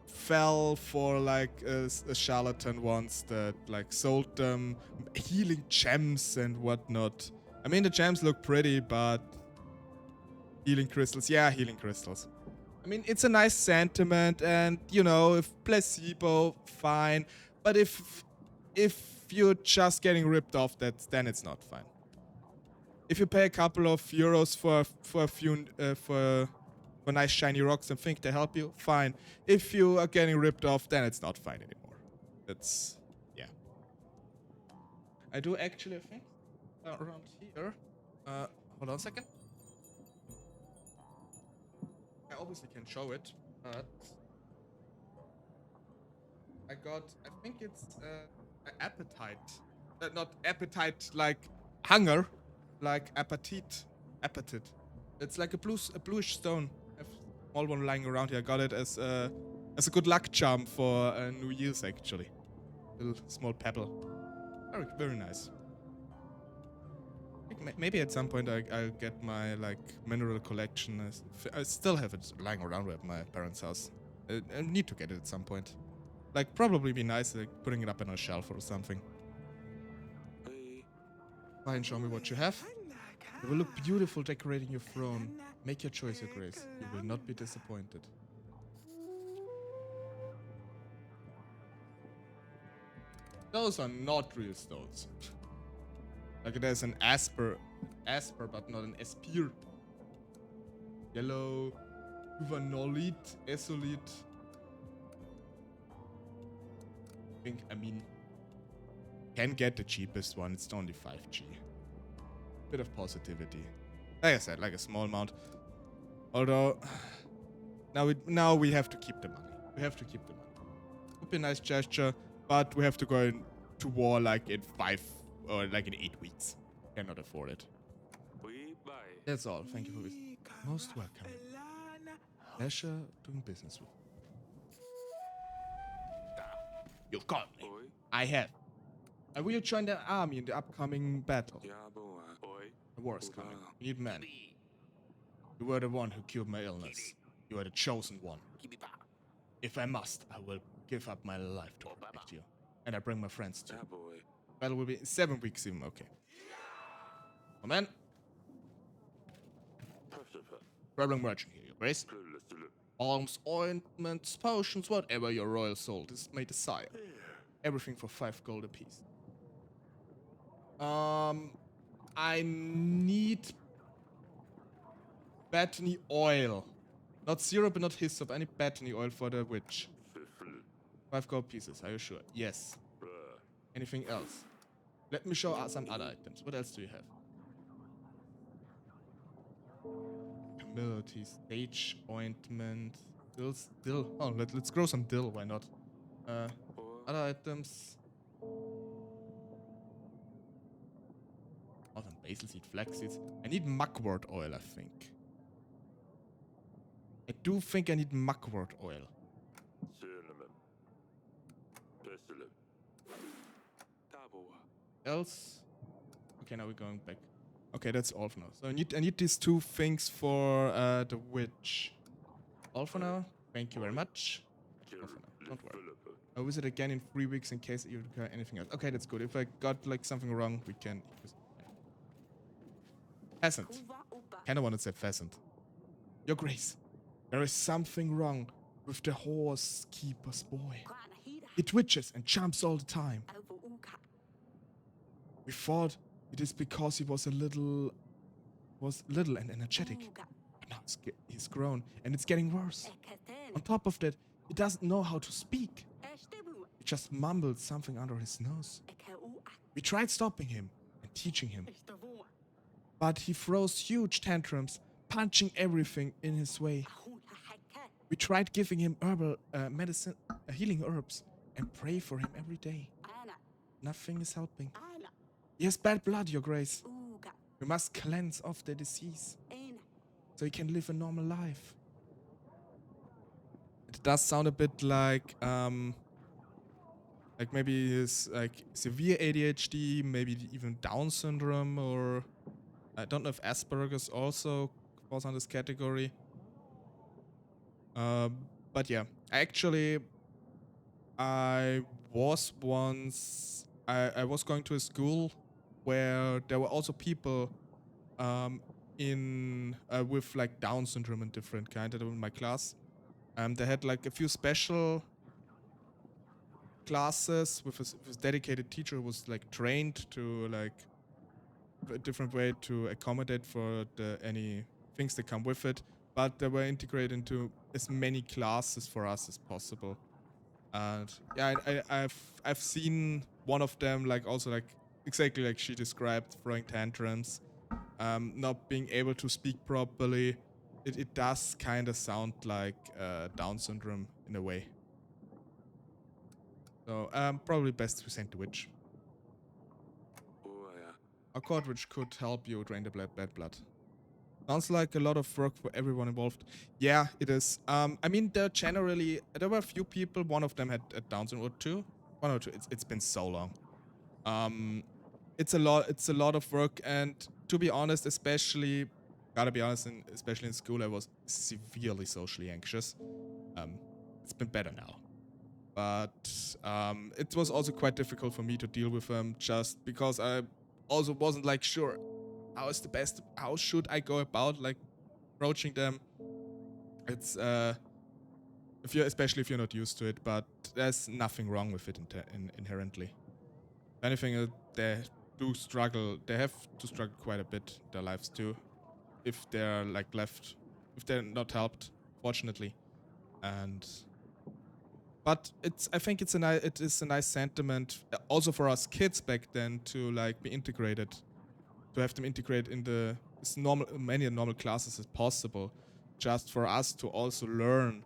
fell for like a charlatan once that like sold them healing gems and whatnot. I mean, the gems look pretty, but healing crystals, yeah, healing crystals. I mean, it's a nice sentiment, and you know, if placebo, fine. But if you're just getting ripped off, then it's not fine. If you pay a couple of euros for a few for nice shiny rocks and think they help you, fine. If you are getting ripped off, then it's not fine anymore. That's, yeah. I do actually think around here. Hold on a second. I obviously can show it, but I think it's an appetite. Not appetite like hunger, like appetite. It's like a bluish stone. I have a small one lying around here. I got it as a good luck charm for New Year's, actually. Little small pebble. Very, very nice. Maybe at some point I'll get my like mineral collection. I still have it lying around at my parents' house. I need to get it at some point. Like, probably be nice, like putting it up on a shelf or something. Fine, show me what you have. It will look beautiful decorating your throne. Make your choice, Your Grace. You will not be disappointed. Those are not real stones. Like, there's an asper, but not an espir. Yellow, uvanolite, esolite. I mean, can get the cheapest one. It's only 5G. Bit of positivity. Like I said, like a small amount. Although, now we have to keep the money. We have to keep the money. Would be a nice gesture, but we have to go to war like in 5 or like in 8 weeks. Cannot afford it. That's all. Thank you for visiting. Most welcome. Pleasure doing business with you. You got me. I have. I will join the army in the upcoming battle. The war is coming. We need men. You were the one who cured my illness. You are the chosen one. If I must, I will give up my life to protect you. And I bring my friends too. Battle will be 7 weeks even. Okay. Oh man. Traveling merchant here, Your Grace. Arms, ointments, potions, whatever your royal soul may desire. Everything for 5 gold apiece. I need Bethany oil. Not syrup and not hyssop. I need Bethany oil for the witch. 5 gold pieces, are you sure? Yes. Anything else? Let me show some other items. What else do you have? Humility, sage ointment, dill. Oh, let's grow some dill. Why not? Other items. basil seed, flax seeds. I need mugwort oil, I think. I do think I need mugwort oil. Cinnamon. Pestilent. Taboa. Else? Okay, now we're going back. Okay, that's all for now. So I need these 2 things for the witch. All for now. Thank you very much. All for now. Don't worry. I'll visit again in 3 weeks in case you require anything else. Okay, that's good. If I got like something wrong, we can use it. Pheasant. Kinda wanted to say pheasant. Your Grace, there is something wrong with the horse keeper's boy. He twitches and jumps all the time. We thought it is because he was little and energetic. But now he's grown and it's getting worse. On top of that, he doesn't know how to speak. He just mumbled something under his nose. We tried stopping him and teaching him. But he throws huge tantrums, punching everything in his way. We tried giving him herbal medicine, healing herbs, and pray for him every day. Nothing is helping. He has bad blood, Your Grace. We must cleanse off the disease so he can live a normal life. It does sound a bit like maybe his like severe ADHD, maybe even Down syndrome, or I don't know if Asperger's also falls on this category. But yeah, actually, I was once I was going to a school where there were also people with like Down syndrome and different kind that were in my class. They had like a few special classes with a dedicated teacher who was like trained to like a different way to accommodate for any things that come with it, but they were integrated into as many classes for us as possible. And yeah, I've seen one of them like also like exactly like she described, throwing tantrums, not being able to speak properly. It does kind of sound like Down syndrome in a way. So probably best to send the witch. A cord which could help you drain the bad blood. Sounds like a lot of work for everyone involved. Yeah, it is. I mean, there were a few people. One of them had Down syndrome, or two. One or two. It's been so long. It's a lot of work, and to be honest, especially in school, I was severely socially anxious. It's been better now, but it was also quite difficult for me to deal with them, just because I also wasn't like sure how should I go about like approaching them. It's especially if you're not used to it, but there's nothing wrong with it inherently. If anything, they have to struggle quite a bit in their lives too, if they're not helped, fortunately. But I think it is a nice sentiment also for us kids back then to like be integrated, to have them integrate in many normal classes as possible, just for us to also learn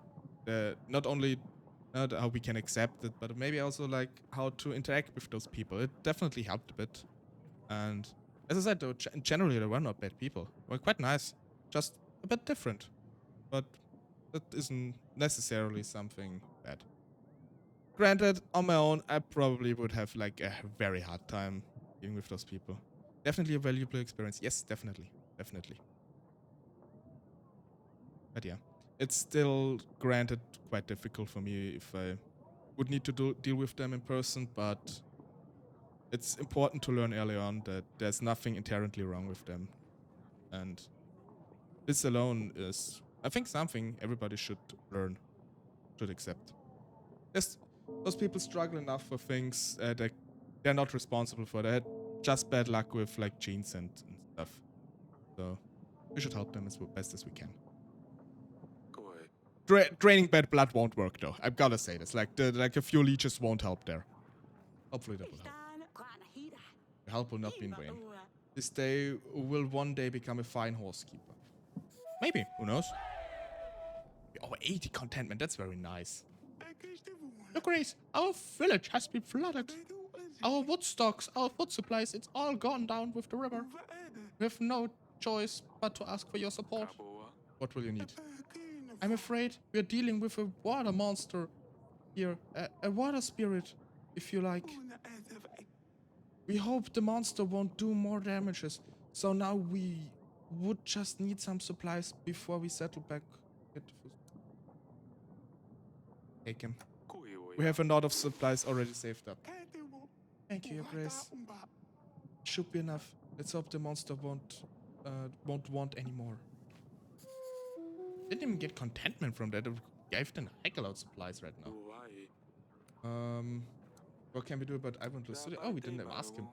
not how we can accept it, but maybe also like how to interact with those people. It definitely helped a bit. And as I said, though, generally they were not bad people. They were quite nice, just a bit different. But that isn't necessarily something bad. Granted, on my own, I probably would have like a very hard time dealing with those people. Definitely a valuable experience. Yes, definitely. But yeah, it's still granted quite difficult for me if I would need to deal with them in person, but it's important to learn early on that there's nothing inherently wrong with them. And this alone is, I think, something everybody should learn, should accept. Those people struggle enough for things that they're not responsible for. They had just bad luck with like genes and stuff. So we should help them as best as we can. Draining bad blood won't work though. I've gotta say this. Like a few leeches won't help there. Hopefully that will help. The help will not be in vain. This day will one day become a fine horsekeeper. Maybe. Who knows? Oh, 80 contentment. That's very nice. Your Grace, our village has been flooded. Our wood stocks, our food supplies, it's all gone down with the river. We have no choice but to ask for your support. Kaboa. What will you need? I'm afraid we're dealing with a water monster here. A water spirit, if you like. We hope the monster won't do more damages. So now we would just need some supplies before we settle back. Take him. We have a lot of supplies already saved up. Thank you, Your Grace. Should be enough. Let's hope the monster won't want any more. Didn't even get contentment from that. It gave them a heck of a lot of supplies right now. What can we do about Ivan Lucidity? Oh, we didn't even ask him.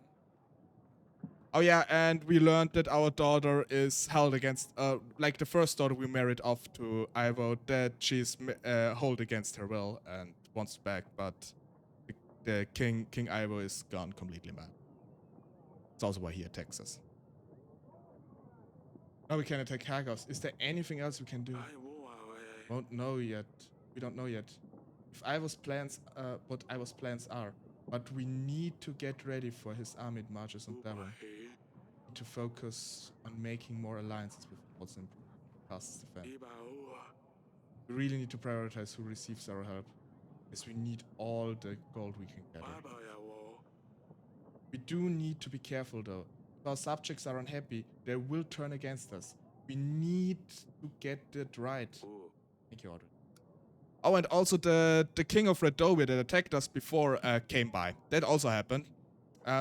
Oh yeah, and we learned that our daughter is held against, like the first daughter we married off to Ivo, that she's held against her will and wants back, but the King Ivo is gone completely mad. It's also why he attacks us. Now we can attack Hagos. Is there anything else we can do? Won't know yet. We don't know yet. If Ivo's plans, what Ivo's plans are. But we need to get ready for his army marches on Devon. To focus on making more alliances with what's in past defense. We really need to prioritize who receives our help, as we need all the gold we can gather. We do need to be careful though. If our subjects are unhappy, they will turn against us. We need to get it right. Thank you, Audrey. Oh, and also the king of Redovia that attacked us before came by. That also happened.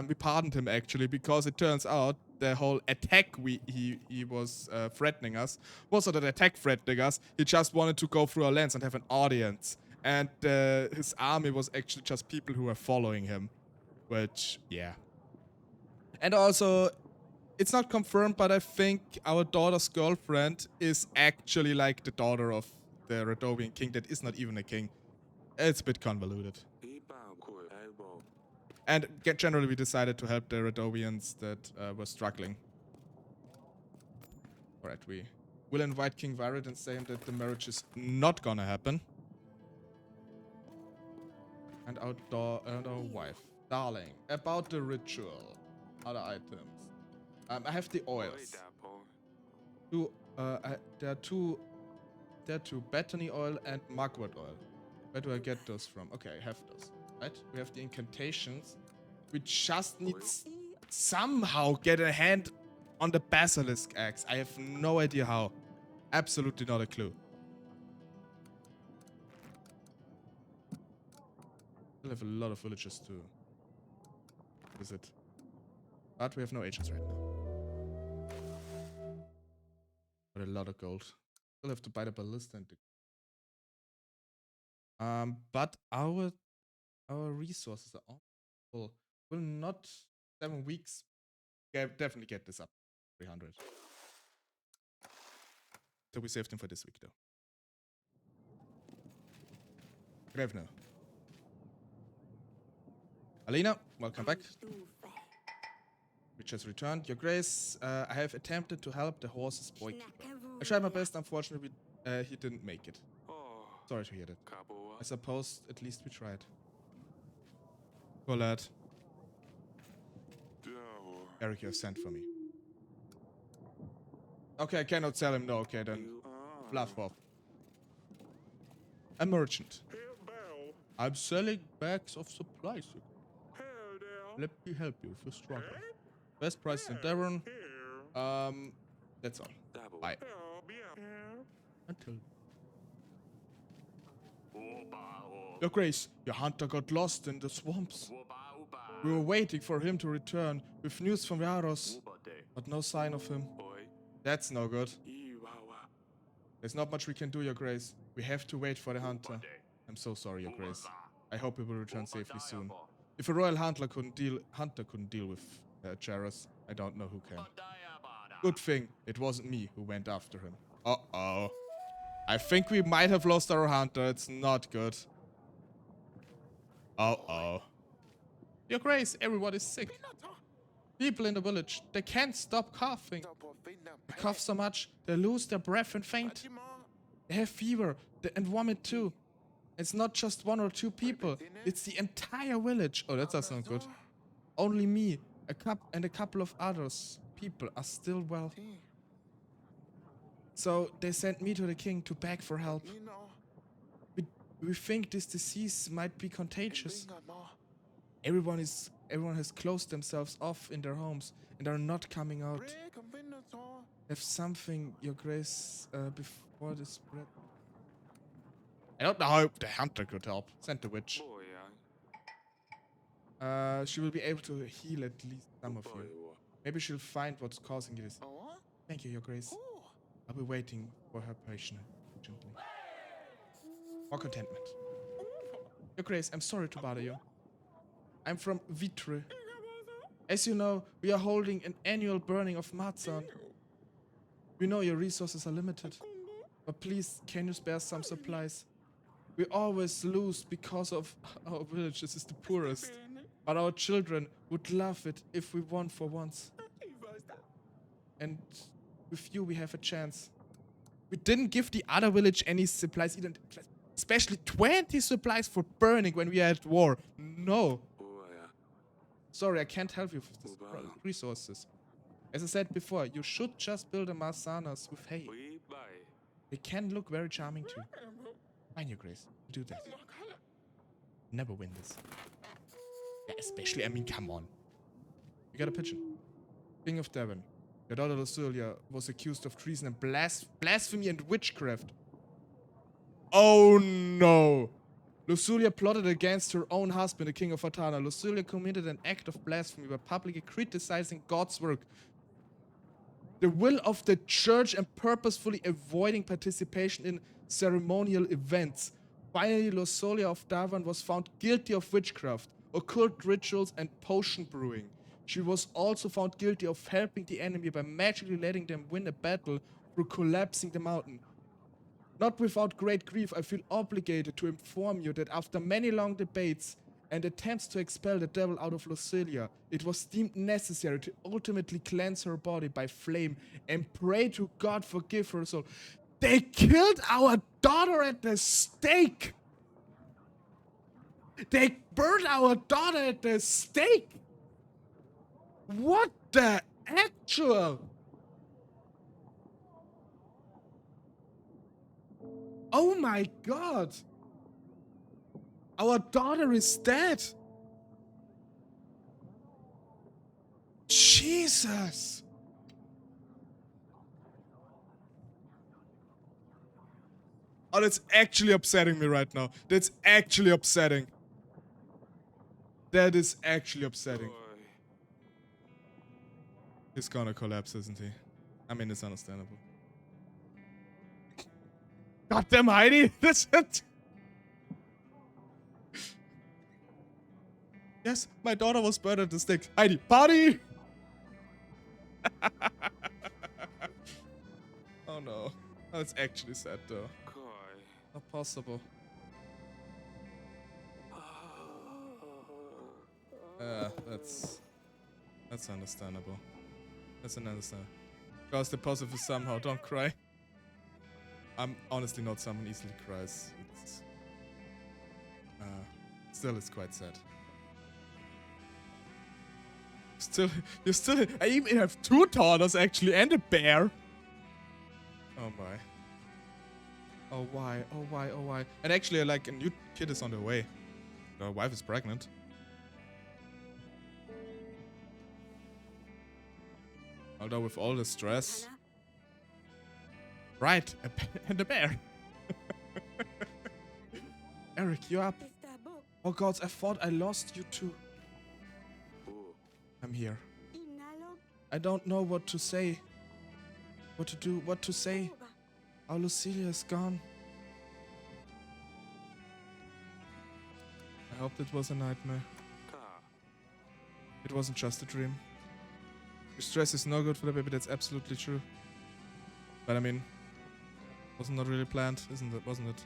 We pardoned him actually, because it turns out the whole attack he was threatening us was not an attack threatening us. He just wanted to go through our lands and have an audience. And his army was actually just people who were following him. Which, yeah. And also, it's not confirmed, but I think our daughter's girlfriend is actually like the daughter of the Redovian king that is not even a king. It's a bit convoluted. And generally we decided to help the Redovians that were struggling. Alright, we will invite King Virid and say him that the marriage is not gonna happen. And our wife. Darling, about the ritual. Other items. I have the oils. There are two Bethany oil and mugwort oil. Where do I get those from? Okay, I have those. Right? We have the incantations. We just need somehow get a hand on the basilisk axe. I have no idea how. Absolutely not a clue. Still have a lot of villages to visit. But we have no agents right now. But a lot of gold. Still have to buy the ballista and but our resources are all full. Will not 7 weeks definitely get this up 300. So we saved him for this week though. Good evening. Alina, welcome back. We just returned. Your Grace, I have attempted to help the horse's boykeeper. I tried my best, unfortunately he didn't make it. Sorry to hear that. I suppose at least we tried. Poor lad. Eric, you have sent for me. Okay, I cannot tell him no. Okay, then fluff off. A merchant. I'm selling bags of supplies. Let me help you if you struggle. Best price in Devon. That's all. Bye. Until. Your Grace, your hunter got lost in the swamps. We were waiting for him to return with news from Yaros, but no sign of him. That's no good. There's not much we can do, Your Grace. We have to wait for the hunter. I'm so sorry, Your Grace. I hope he will return safely soon. If a royal hunter couldn't deal with Jaros, I don't know who can. Good thing it wasn't me who went after him. Uh-oh. I think we might have lost our hunter. It's not good. Uh-oh. Your Grace, everyone is sick. People in the village, they can't stop coughing. They cough so much, they lose their breath and faint. They have fever and vomit too. It's not just 1 or 2 people. It's the entire village. Oh, that doesn't sound good. Only me, a couple of others people are still well. So they sent me to the king to beg for help. We think this disease might be contagious. Everyone has closed themselves off in their homes and are not coming out. Have something, Your Grace, before the spread. I don't know how the hunter could help. Send the witch. She will be able to heal at least some of you. Maybe she'll find what's causing this. Thank you, Your Grace. I'll be waiting for her patiently. More contentment. Your Grace, I'm sorry to bother you. I'm from Vitre. As you know, we are holding an annual burning of Marzahn. We know your resources are limited, but please, can you spare some supplies? We always lose because of our villages is the poorest, but our children would love it if we won for once. And with you, we have a chance. We didn't give the other village any supplies, either, especially 20 supplies for burning when we are at war. No. Sorry, I can't help you with these resources. As I said before, you should just build a Marsanas with hay. They can look very charming too. Fine, Your Grace. Do that. Never win this. Yeah, especially, I mean, come on. We got a pigeon. King of Devon. Your daughter LuxTaleor was accused of treason and blasphemy and witchcraft. Oh no! LuxTaleor plotted against her own husband, the king of Atana. LuxTaleor committed an act of blasphemy by publicly criticizing God's work, the will of the church, and purposefully avoiding participation in ceremonial events. Finally, LuxTaleor of Devon was found guilty of witchcraft, occult rituals, and potion brewing. She was also found guilty of helping the enemy by magically letting them win a battle through collapsing the mountain. Not without great grief, I feel obligated to inform you that after many long debates and attempts to expel the devil out of LuxTaleor, it was deemed necessary to ultimately cleanse her body by flame and pray to God forgive her soul. They killed our daughter at the stake! They burned our daughter at the stake! What the actual? Oh my god! Our daughter is dead! Jesus! Oh, that's actually upsetting me right now. That's actually upsetting. That is actually upsetting. He's gonna collapse, isn't he? I mean, it's understandable. Goddamn Heidi! That's it! Yes, my daughter was burned at the stake. Heidi, party! Oh no. That's actually sad though. Not possible. That's understandable. That's an understandable. Because the positive is somehow, don't cry. I'm honestly not someone easily cries. It's, still, it's quite sad. I even have 2 daughters actually, and a bear. Oh my. Oh why, oh why, oh why. And actually, like, a new kid is on the way. Our wife is pregnant. Although with all the stress. Right, and a bear. Eric, you up? Oh gods, I thought I lost you too. I'm here. I don't know what to say. What to do, what to say. Our LuxTaleor is gone. I hope it was a nightmare. It wasn't just a dream. Your stress is no good for the baby, that's absolutely true. But I mean, wasn't that really planned, wasn't it?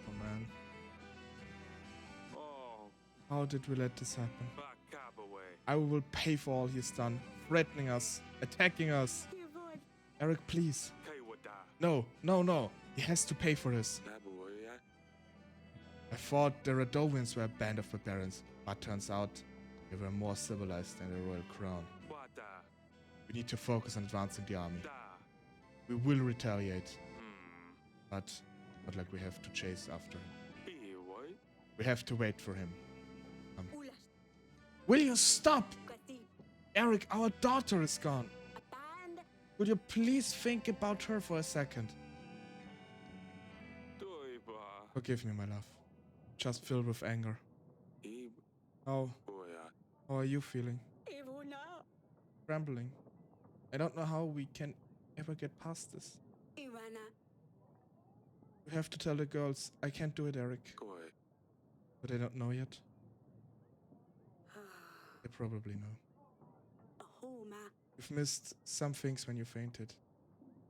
Oh man. How did we let this happen? I will pay for all he's done. Threatening us, attacking us. Eric, please. No, no, no. He has to pay for this. I thought the Radovians were a band of barbarians, but turns out they were more civilized than the royal crown. We need to focus on advancing the army. Da. We will retaliate, Hmm. but not like we have to chase after him. Be what? We have to wait for him. Ulas, Will you stop? Kati, Eric, our daughter is gone. Apand, Would you please think about her for a second? Doi ba. Forgive me, my love. Just filled with anger. E How boya. are you feeling? Ivuna, Trembling. I don't know how we can ever get past this. Ivana, We have to tell the girls. I can't do it, Eric. Koi. But they don't know yet. They probably know. Ahuma, You've missed some things when you fainted.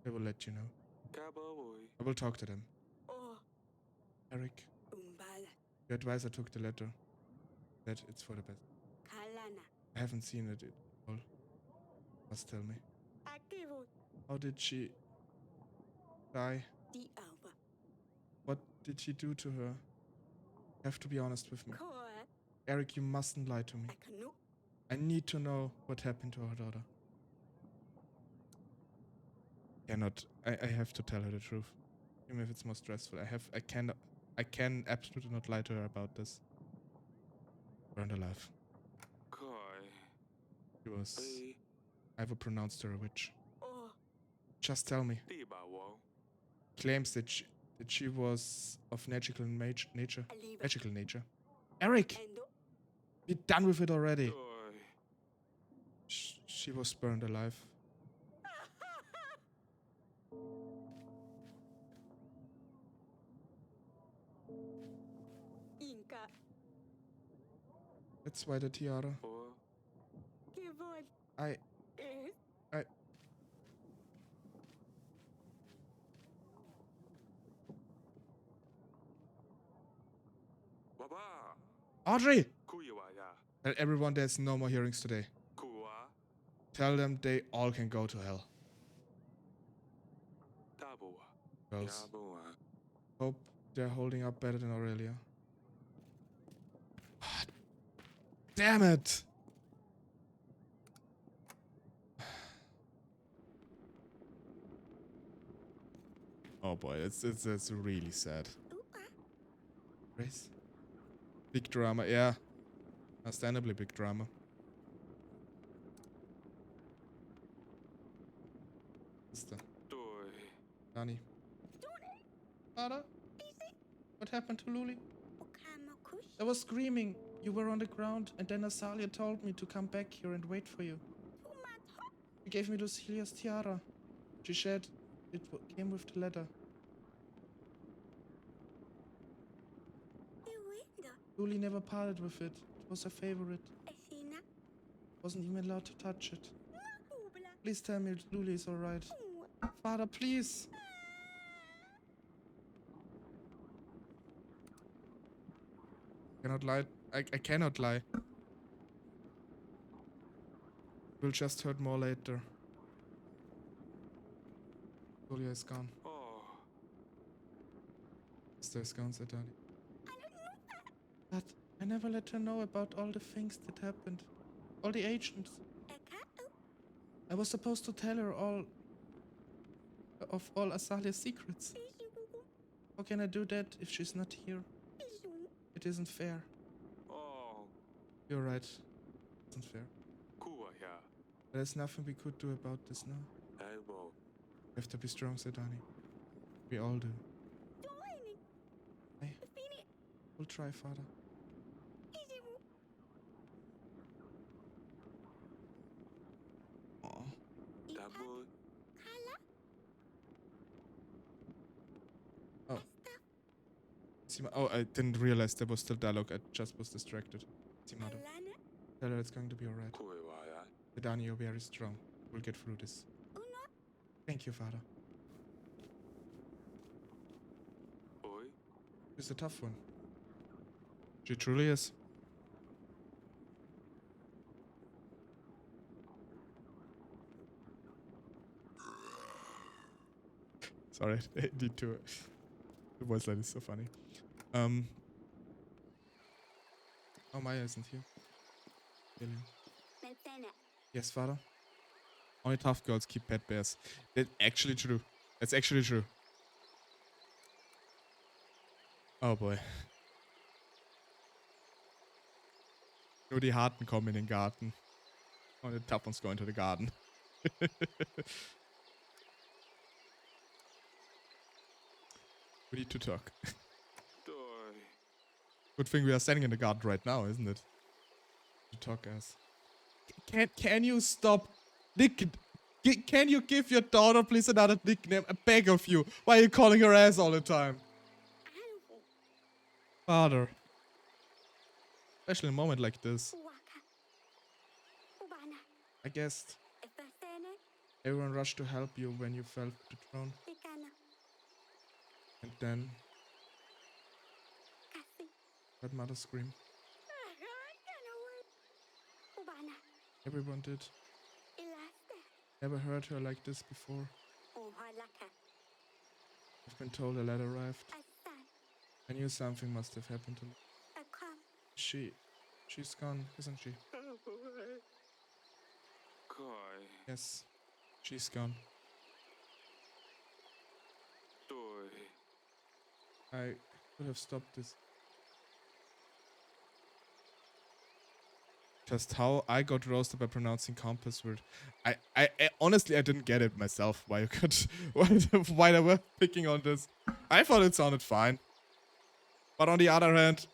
They will let you know. Kaboy. I will talk to them. Oh, Eric, Umbala, your advisor took the letter. Said it's for the best. Kalana, I haven't seen it at all. Must tell me. Akivu, How did she die? Di Alba, What did she do to her? You have to be honest with me. Koa, Eric, you mustn't lie to me. Akanu, I need to know what happened to our daughter. I have to tell her the truth. Even if it's more stressful. I can absolutely not lie to her about this. Burned alive. Koi. She was, Be. I will pronounce her a witch. Oh, Just tell me. Di ba wo. Claims that she was of nature. Aliva, Magical nature. Eric! Endo, Be done with it already. Doi. She was burned alive. Inka, That's why the tiara. Or. Kivon, I Es, Baba. Audrey! Kuyawaya. Tell everyone there's no more hearings today. Kuwa. Tell them they all can go to hell. Taboa. Girls. Yaboa. Hope they're holding up better than Aurelia. Damn it! Oh boy, it's really sad. Upa, Grace? Big drama, yeah. Understandably big drama. Sister. Doi. Dani. Father? What happened to Luli? Ukamakush, I was screaming. You were on the ground, and then Asalia told me to come back here and wait for you. Umat, She gave me Lucilia's tiara. She said it came with the letter. Iwinda, Luli never parted with it. It was her favorite. Asina, Wasn't even allowed to touch it. Ubla, Please tell me Luli is alright. Father, please. Cannot lie. I cannot lie. We'll just hurt more later. Julia is gone. Oh. Sister is gone, said Daddy. But I never let her know about all the things that happened. All the agents. Eka, I was supposed to tell her all of all Asalia's secrets. Izugu, How can I do that if she's not here? Izum, It isn't fair. Oh. You're right. It isn't fair. Kuwaya. There's nothing we could do about this now. Abo. We have to be strong, said Dani. We all do. Doini, Hey, Fini, we'll try, Father. Izugu, Aw. Tabo. Kala, Oh. Asta, Oh, I didn't realize there was still dialogue. I just was distracted. Simado. Alana, Tell her it's going to be alright. Kuwaya. Dani, you're very strong. We'll get through this. Uno, Thank you, Father. Oi. She's a tough one. She truly is. Sorry, I need to. The voice line is so funny. Oh, Maya isn't here. William. Metana, Yes, Father. Only tough girls keep pet bears. That's actually true. That's actually true. Oh boy. Nur die Harten kommen in den Garten. Und the tough ones go into the garden. We need to talk. Doi. Good thing we are standing in the garden right now, isn't it? To talk as. Can you stop? Can you give your daughter please another nickname? I beg of you. Why are you calling her ass all the time? Ow. Father. Especially in a moment like this. Waka. Ubana. I guess Efasene. everyone rushed to help you when you fell to the throne. Ikana. And then Kasi. heard mother scream. Ubana. Everyone did. Ilaste. Never heard her like this before. Uhalaka. I've been told a letter arrived. Asan. I knew something must have happened to me. Akam. She's gone, isn't she? Kai. Yes, she's gone. Doi. I could have stopped this. Just how I got roasted by pronouncing compass word. I honestly I didn't get it myself. Why you could why they were picking on this. I thought it sounded fine. But on the other hand,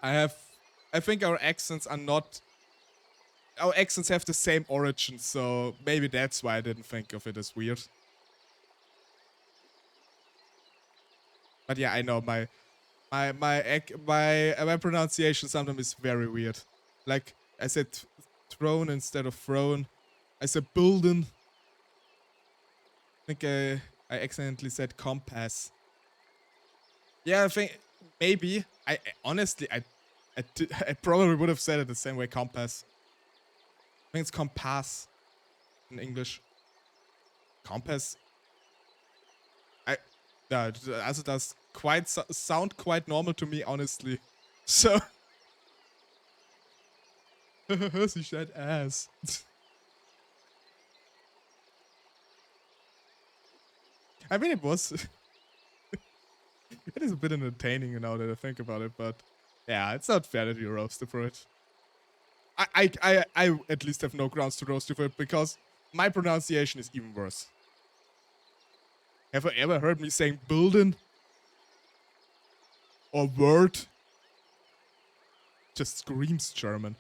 I think our accents are not. Our accents have the same origin, so maybe that's why I didn't think of it as weird. But yeah, I know my pronunciation sometimes is very weird. Like I said throne instead of throne. I said building. I think I accidentally said compass. Yeah, I think maybe I honestly I probably would have said it the same way, compass. I think it's compass in English. Compass. Yeah, also does quite sound quite normal to me, honestly. So she said ass. I mean, it was. It is a bit entertaining now that I think about it, but yeah, it's not fair that you roasted for it. I at least have no grounds to roast you for it because my pronunciation is even worse. Have you ever heard me saying building? Or word? Just screams German.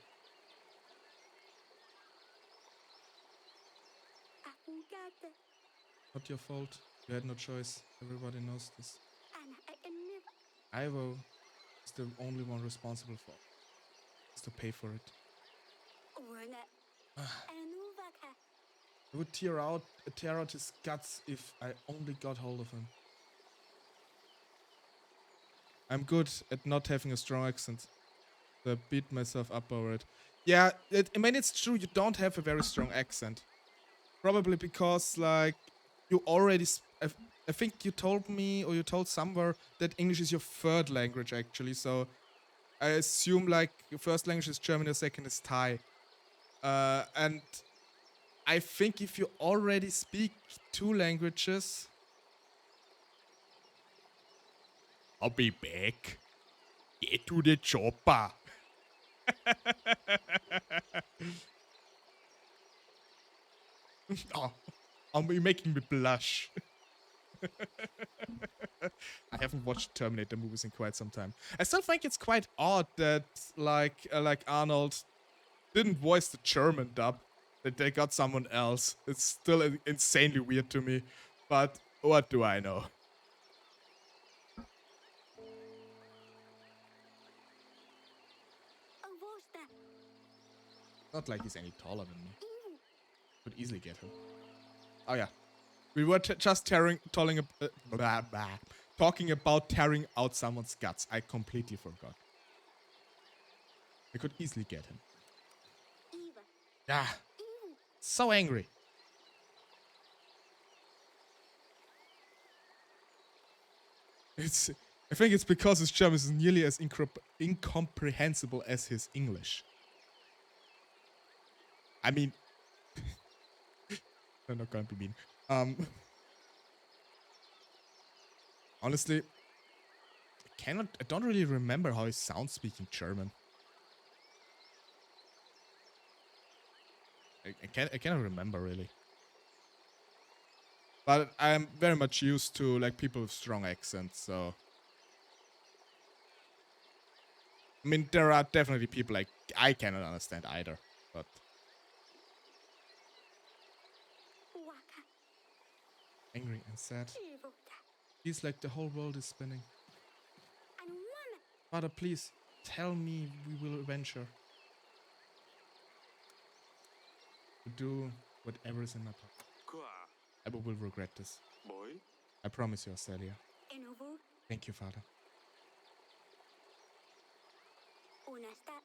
Akugate. Not your fault. You had no choice. Everybody knows this. Ana. Eniva. Ivo is the only one responsible for it. Is to pay for it. Uana. Enuvaka. I would tear out his guts if I only got hold of him. I'm good at not having a strong accent. So I beat myself up over it. Yeah, I mean, it's true, you don't have a very strong accent. Probably because, like, you already... I think you told me, or you told somewhere, that English is your third language, actually. So I assume, like, your first language is German, your second is Thai. And I think if you already speak 2 languages... I'll be back. Get to the chopper. Oh, you're making me blush. I haven't watched Terminator movies in quite some time. I still think it's quite odd that like Arnold didn't voice the German dub, that they got someone else. It's still insanely weird to me, but what do I know? Avosta. Not like he's any taller than me. Iu. Could easily get him. Oh yeah, we were just talking about tearing out someone's guts. I completely forgot. I could easily get him. Eva. Yeah, Iu. so angry. I think it's because his German is nearly as incomprehensible as his English. I mean, I'm not gonna be mean. Honestly, I don't really remember how it sounds speaking German. I cannot remember really. But I'm very much used to like people with strong accents, so I mean there are definitely people like I cannot understand either. But Waka. angry and sad. Evil. Feels like the whole world is spinning. And one. Father, please tell me we will venture to do whatever is in my power. Kwa. I will regret this. Boy. I promise you, Celia. Enovu. Thank you, Father. Unasta.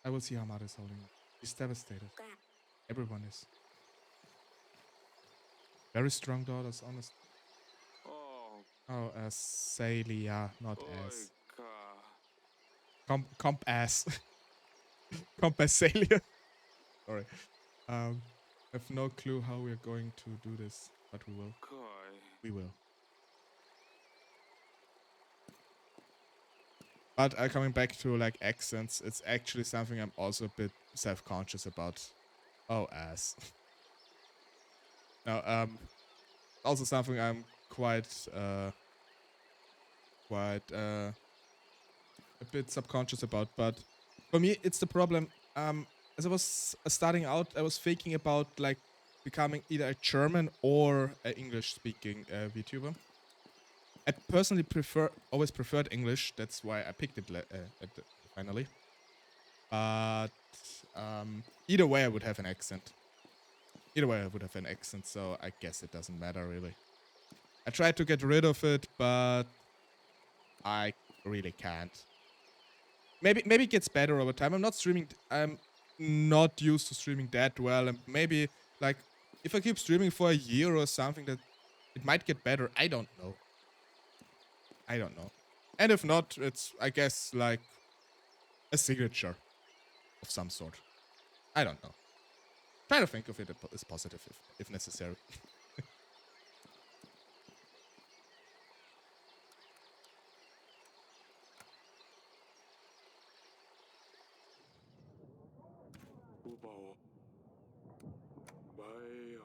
I will see how Mother is holding it. She's devastated. Ga. Everyone is. Very strong daughters, honest. Oh. Oh, Celia, not as. Oika. Comp ass. Comp as Celia. Sorry. I have no clue how we are going to do this, but we will. Koi. We will. But coming back to like accents, it's actually something I'm also a bit self-conscious about. Oh, ass. Now, also something I'm quite a bit subconscious about. But for me, it's the problem. As I was starting out, I was thinking about like becoming either a German or an English-speaking VTuber. I personally always preferred English. That's why I picked it finally. But either way, I would have an accent. So I guess it doesn't matter really. I tried to get rid of it, but I really can't. Maybe it gets better over time. I'm not used to streaming that well, and maybe like if I keep streaming for a year or something, that it might get better. I don't know. And if not, it's I guess like a signature of some sort. I don't know. Try to think of it as positive if necessary. Ubao. Bye.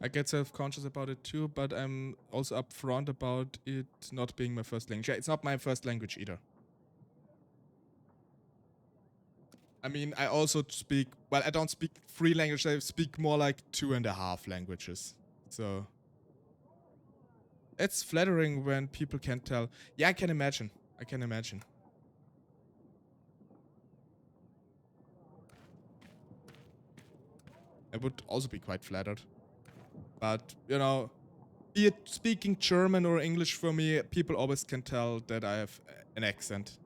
I get self-conscious about it too, but I'm also upfront about it not being my first language. Yeah, it's not my first language either. I mean, I also speak, well, I don't speak 3 languages, I speak more like 2.5 languages. So it's flattering when people can tell. Yeah, I can imagine. I would also be quite flattered. But, you know, be it speaking German or English for me, people always can tell that I have an accent.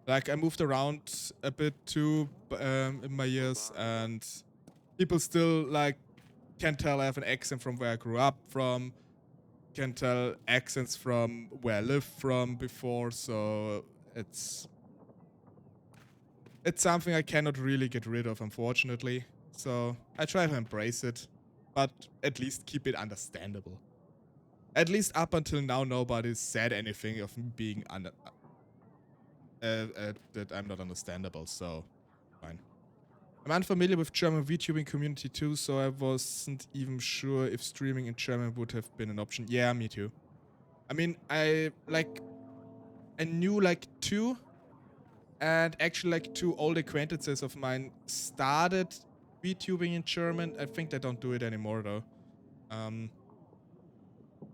Like, I moved around a bit too in my years, and people still, like, can tell I have an accent from where I grew up from, can tell accents from where I lived from before, so it's something I cannot really get rid of, unfortunately. So I try to embrace it, but at least keep it understandable. At least up until now, nobody said anything of me being that I'm not understandable, so fine. I'm unfamiliar with German VTubing community too, so I wasn't even sure if streaming in German would have been an option. Yeah, me too. I mean, I knew like 2, and actually like 2 old acquaintances of mine started VTubing in German. I think they don't do it anymore though.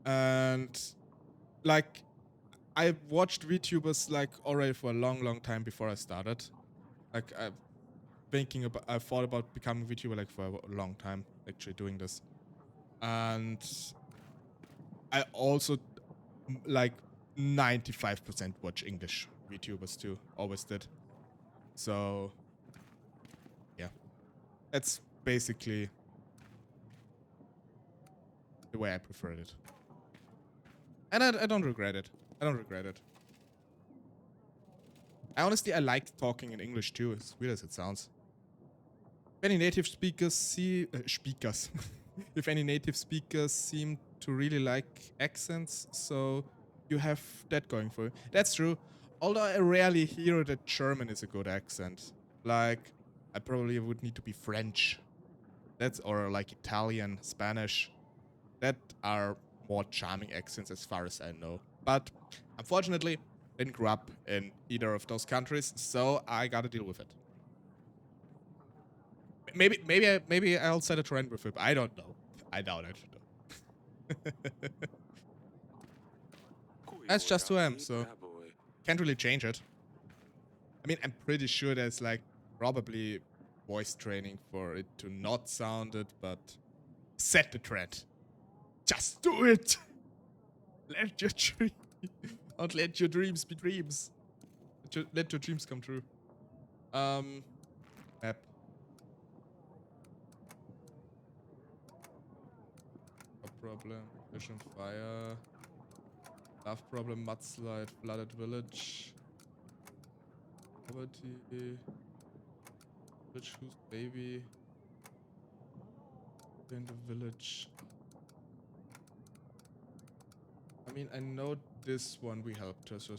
And like I watched VTubers like already for a long time before I started. Like I thought about becoming a VTuber like for a long time, actually doing this. And I also like 95% watch English VTubers too. Always did. So yeah. That's basically the way I preferred it. And I don't regret it. I don't regret it. I like talking in English too, as weird as it sounds. If any native speakers if any native speakers seem to really like accents, so you have that going for you. That's true. Although I rarely hear that German is a good accent. Like, I probably would need to be French. Or like Italian, Spanish. That are more charming accents as far as I know. But unfortunately, didn't grow up in either of those countries, so I gotta deal with it. Maybe I'll set a trend with it. I don't know. I doubt it. That's just who I am, so can't really change it. I mean, I'm pretty sure there's like probably voice training for it to not sound it, but set the trend. Just do it. Don't let your dreams be dreams. Let your dreams come true. Map. A problem. Vision fire. Love problem. Mudslide. Flooded village. Poverty. Village whose baby. In the village. I mean, I know this one we helped her, so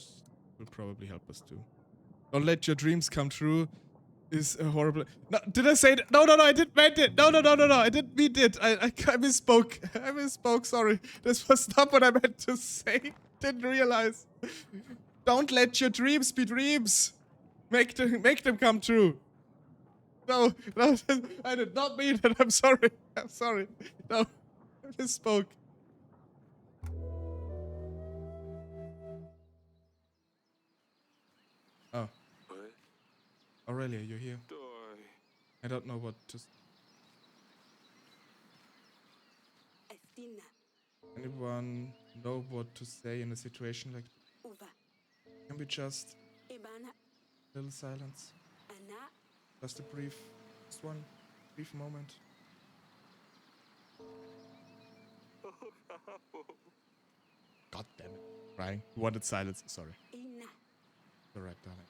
will probably help us too. Don't let your dreams come true is a horrible... No, did I say that? No, I didn't mean it. No, I didn't mean it. I misspoke. I misspoke, sorry. This was not what I meant to say. Didn't realize. Don't let your dreams be dreams. Make them come true. No, I did not mean it. I'm sorry. No, I misspoke. Oh. Aurelia, you're here. I don't know what to... Anyone know what to say in a situation like that? Can we just... little silence? Just a brief... Just one brief moment. God damn it. Crying. You wanted silence. Sorry. Alright, darling.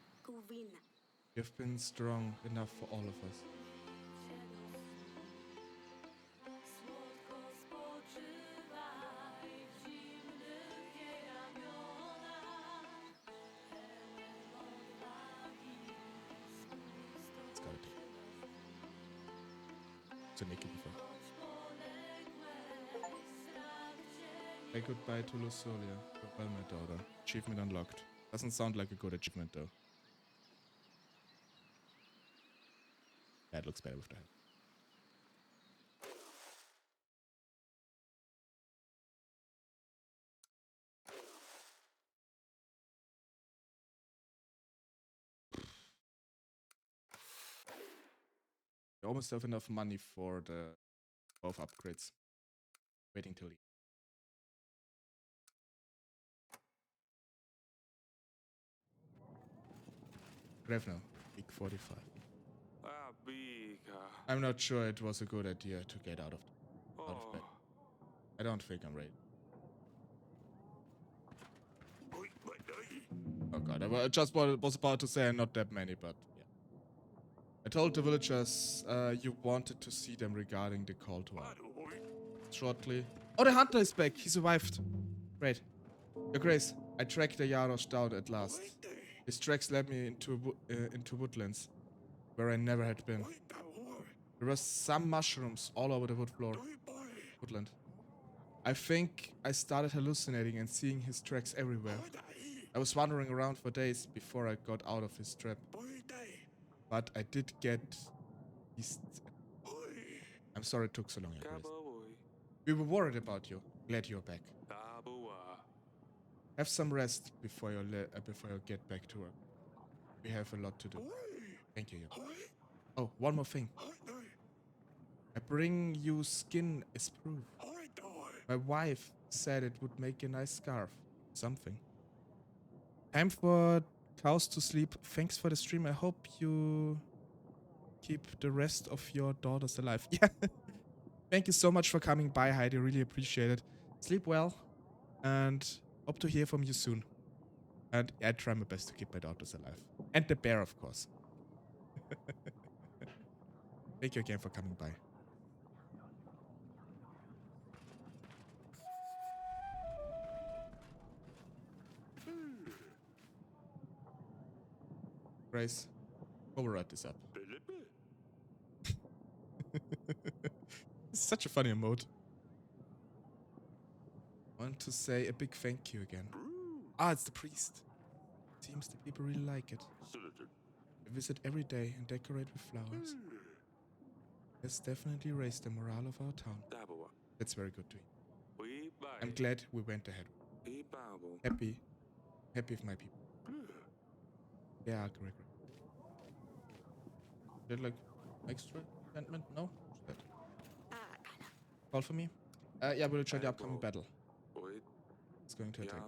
You've been strong enough for all of us. Let's go. To Nikki before. Say goodbye to LuxTaleor. Well, my daughter. Achievement unlocked. Doesn't sound like a good achievement though. That looks better with the head. We almost have enough money for the both upgrades. Waiting till the... Grevno, week 45. I'm not sure it was a good idea to get out of bed. I don't think I'm ready. Oh god, I just was about to say not that many, but yeah. I told the villagers you wanted to see them regarding the call to arms. Shortly. Oh, the hunter is back. He survived. Great. Your Grace, I tracked the Yarosh down at last. His tracks led me into woodlands, where I never had been. There were some mushrooms all over the woodland. I think I started hallucinating and seeing his tracks everywhere. I was wandering around for days before I got out of his trap. But I did get... I'm sorry it took so long, Your Grace. We were worried about you. Glad you're back. Have some rest before you get back to work. We have a lot to do. Thank you. Oh, one more thing. I bring you skin as proof. My wife said it would make a nice scarf. Something. Time for cows to sleep. Thanks for the stream. I hope you keep the rest of your daughters alive. Yeah. Thank you so much for coming by, Heidi. Really appreciate it. Sleep well and hope to hear from you soon. And I try my best to keep my daughters alive. And the bear, of course. Thank you again for coming by. Grace, override this up. It's such a funny emote. I want to say a big thank you again. Ah, it's the priest. Seems the people really like it. I visit every day and decorate with flowers. It's definitely raised the morale of our town. That's very good to hear. I'm glad we went ahead. Happy with my people. Yeah, great. Did like extra enchantment? No? That. Call for me? Yeah, we'll try the upcoming battle. It's going to attack.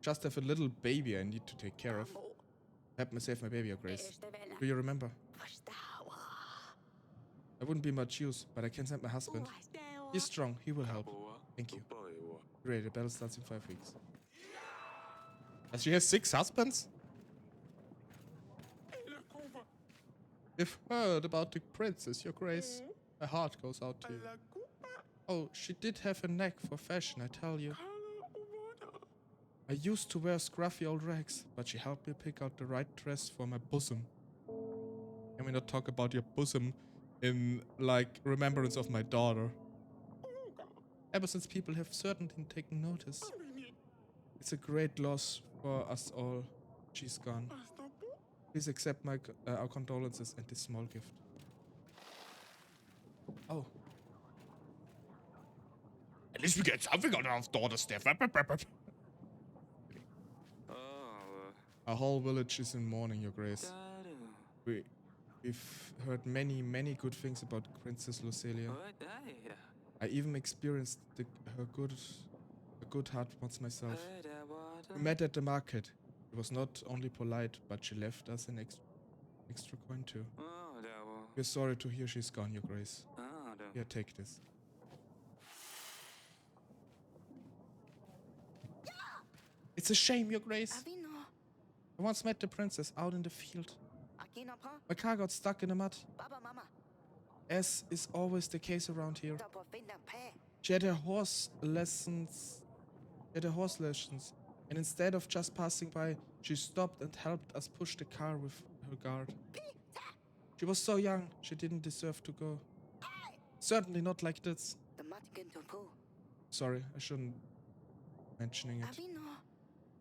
Just have a little baby I need to take care of. Help me save my baby, Your Grace. Do you remember? I wouldn't be much use, but I can send my husband. He's strong, he will help. Thank you. Great, the battle starts in 5 weeks. And she has 6 husbands? You've heard about the princess, Your Grace. My heart goes out to you. Oh, she did have a knack for fashion, I tell you. I used to wear scruffy old rags, but she helped me pick out the right dress for my bosom. Can we not talk about your bosom in, like, remembrance of my daughter? Ever since people have certainly taken notice. It's a great loss for us all. She's gone. Please accept my our condolences and this small gift. Oh. At least we get something out of our daughter, Steph. Our whole village is in mourning, Your Grace. We've heard many good things about Princess LuxTaleor. I even experienced her good heart once myself. We met at the market. She was not only polite, but she left us an extra coin too. We're sorry to hear she's gone, Your Grace. Here, take this. It's a shame, Your Grace. I once met the princess out in the field. My car got stuck in the mud. As is always the case around here. She had her horse lessons, and instead of just passing by, she stopped and helped us push the car with her guard. She was so young, she didn't deserve to go. Certainly not like this. Sorry, I shouldn't mentioning it.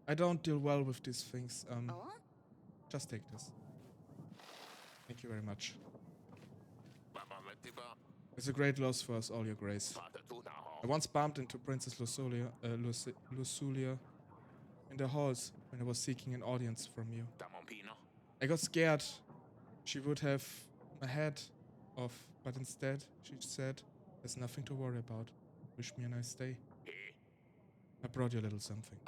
I don't deal well with these things. Just take this. Thank you very much. It's a great loss for us all, Your Grace. I once bumped into Princess LuxTaleor in the halls when I was seeking an audience from you. I got scared she would have my head off, but instead she said, "There's nothing to worry about. Wish me a nice day." I brought you a little something.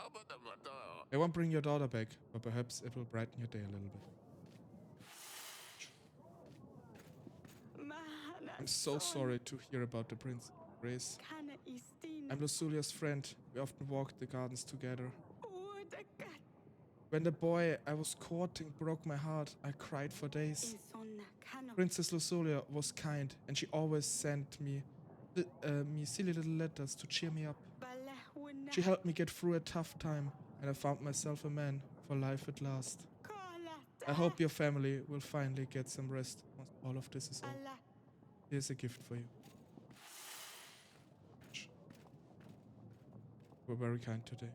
I won't bring your daughter back, but perhaps it will brighten your day a little bit. I'm so sorry to hear about the Prince, Grace. I'm LuxTaleor's friend. We often walked the gardens together. When the boy I was courting broke my heart, I cried for days. Princess LuxTaleor was kind, and she always sent me silly little letters to cheer me up. She helped me get through a tough time, and I found myself a man for life at last. I hope your family will finally get some rest once all of this is over. Here's a gift for you. We're very kind today.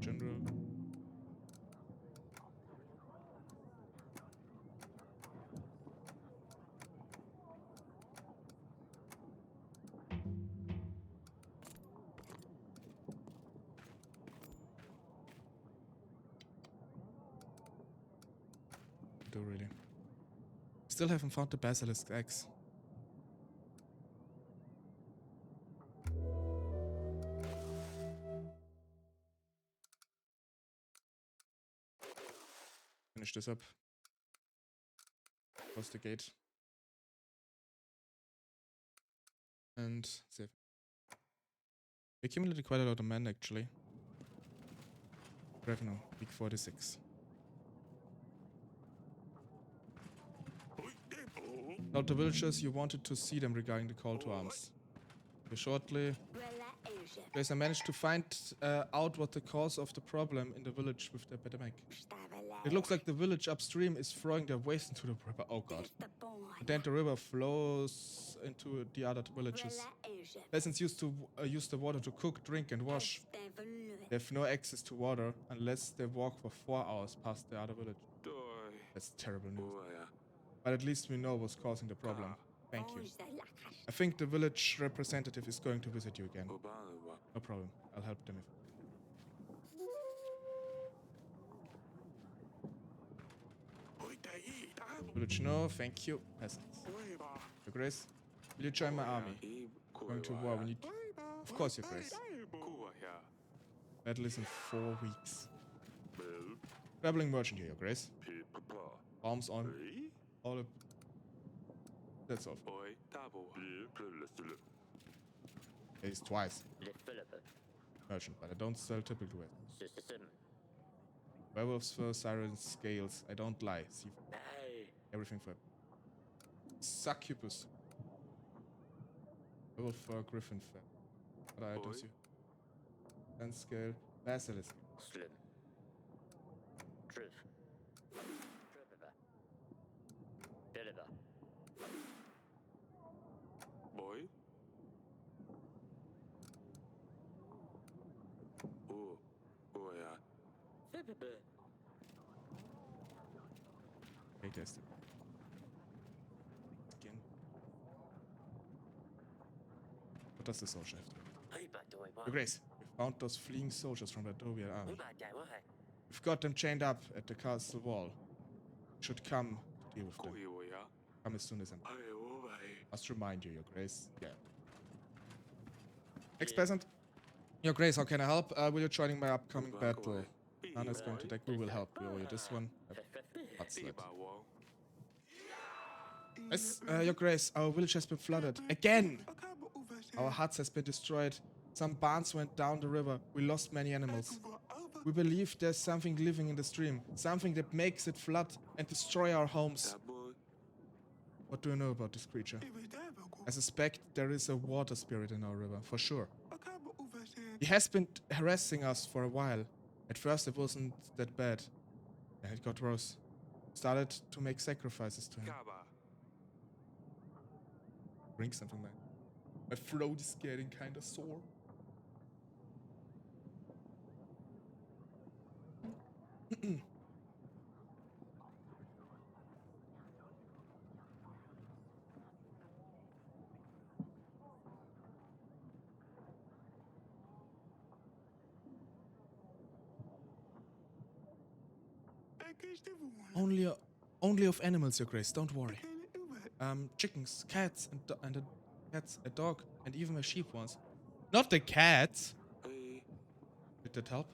General. Do really. Still haven't found the basilisk eggs. this up. Close the gate. And save. We accumulated quite a lot of men actually. Revenue, week 46. Told the villagers you wanted to see them regarding the call to arms. Here shortly. Yes, I managed to find out what the cause of the problem in the village with the epidemic. It looks like the village upstream is throwing their waste into the river. Oh god. And then the river flows into the other villages. Peasants used to use the water to cook, drink and wash. They have no access to water unless they walk for 4 hours past the other village. That's terrible news. But at least we know what's causing the problem. Thank you. I think the village representative is going to visit you again. No problem. I'll help them if... Village, no, thank you. Peasants. Your Grace, will you join my army? Going to war, we need... Of course, Your Grace. Battle is in 4 weeks. Traveling merchant here, Your Grace. Arms on. All up. That's all. It's twice. Merchant, but I don't sell typical wares. Werewolves fur, sirens, scales. I don't lie. See everything for succubus. Werewolf fur, griffin fur. Other items here. And scale. Basilisk. Slim. Driv. Deliver. Boy. Oh yeah. Okay, test it. Again. What does the soldier have to do? Your Grace, we found those fleeing soldiers from the Dovian army. We've got them chained up at the castle wall. Should come to deal with them. Come as soon as I must remind you, Your Grace. Yeah. Ex-peasant. Your Grace, how can I help? Will you joining my upcoming battle? Anna's going to deck. We will help. We owe you this one. What's that? Yes, Your Grace, our village has been flooded. Again! Our huts has been destroyed. Some barns went down the river. We lost many animals. We believe there's something living in the stream. Something that makes it flood and destroy our homes. What do you know about this creature? I suspect there is a water spirit in our river, for sure. He has been harassing us for a while. At first it wasn't that bad. Then it got worse. Started to make sacrifices to him. Bring something back. My throat is getting kinda sore. Only of animals, Your Grace. Don't worry. Chickens, cats, and a dog, and even a sheep once. Not the cats. Did that help?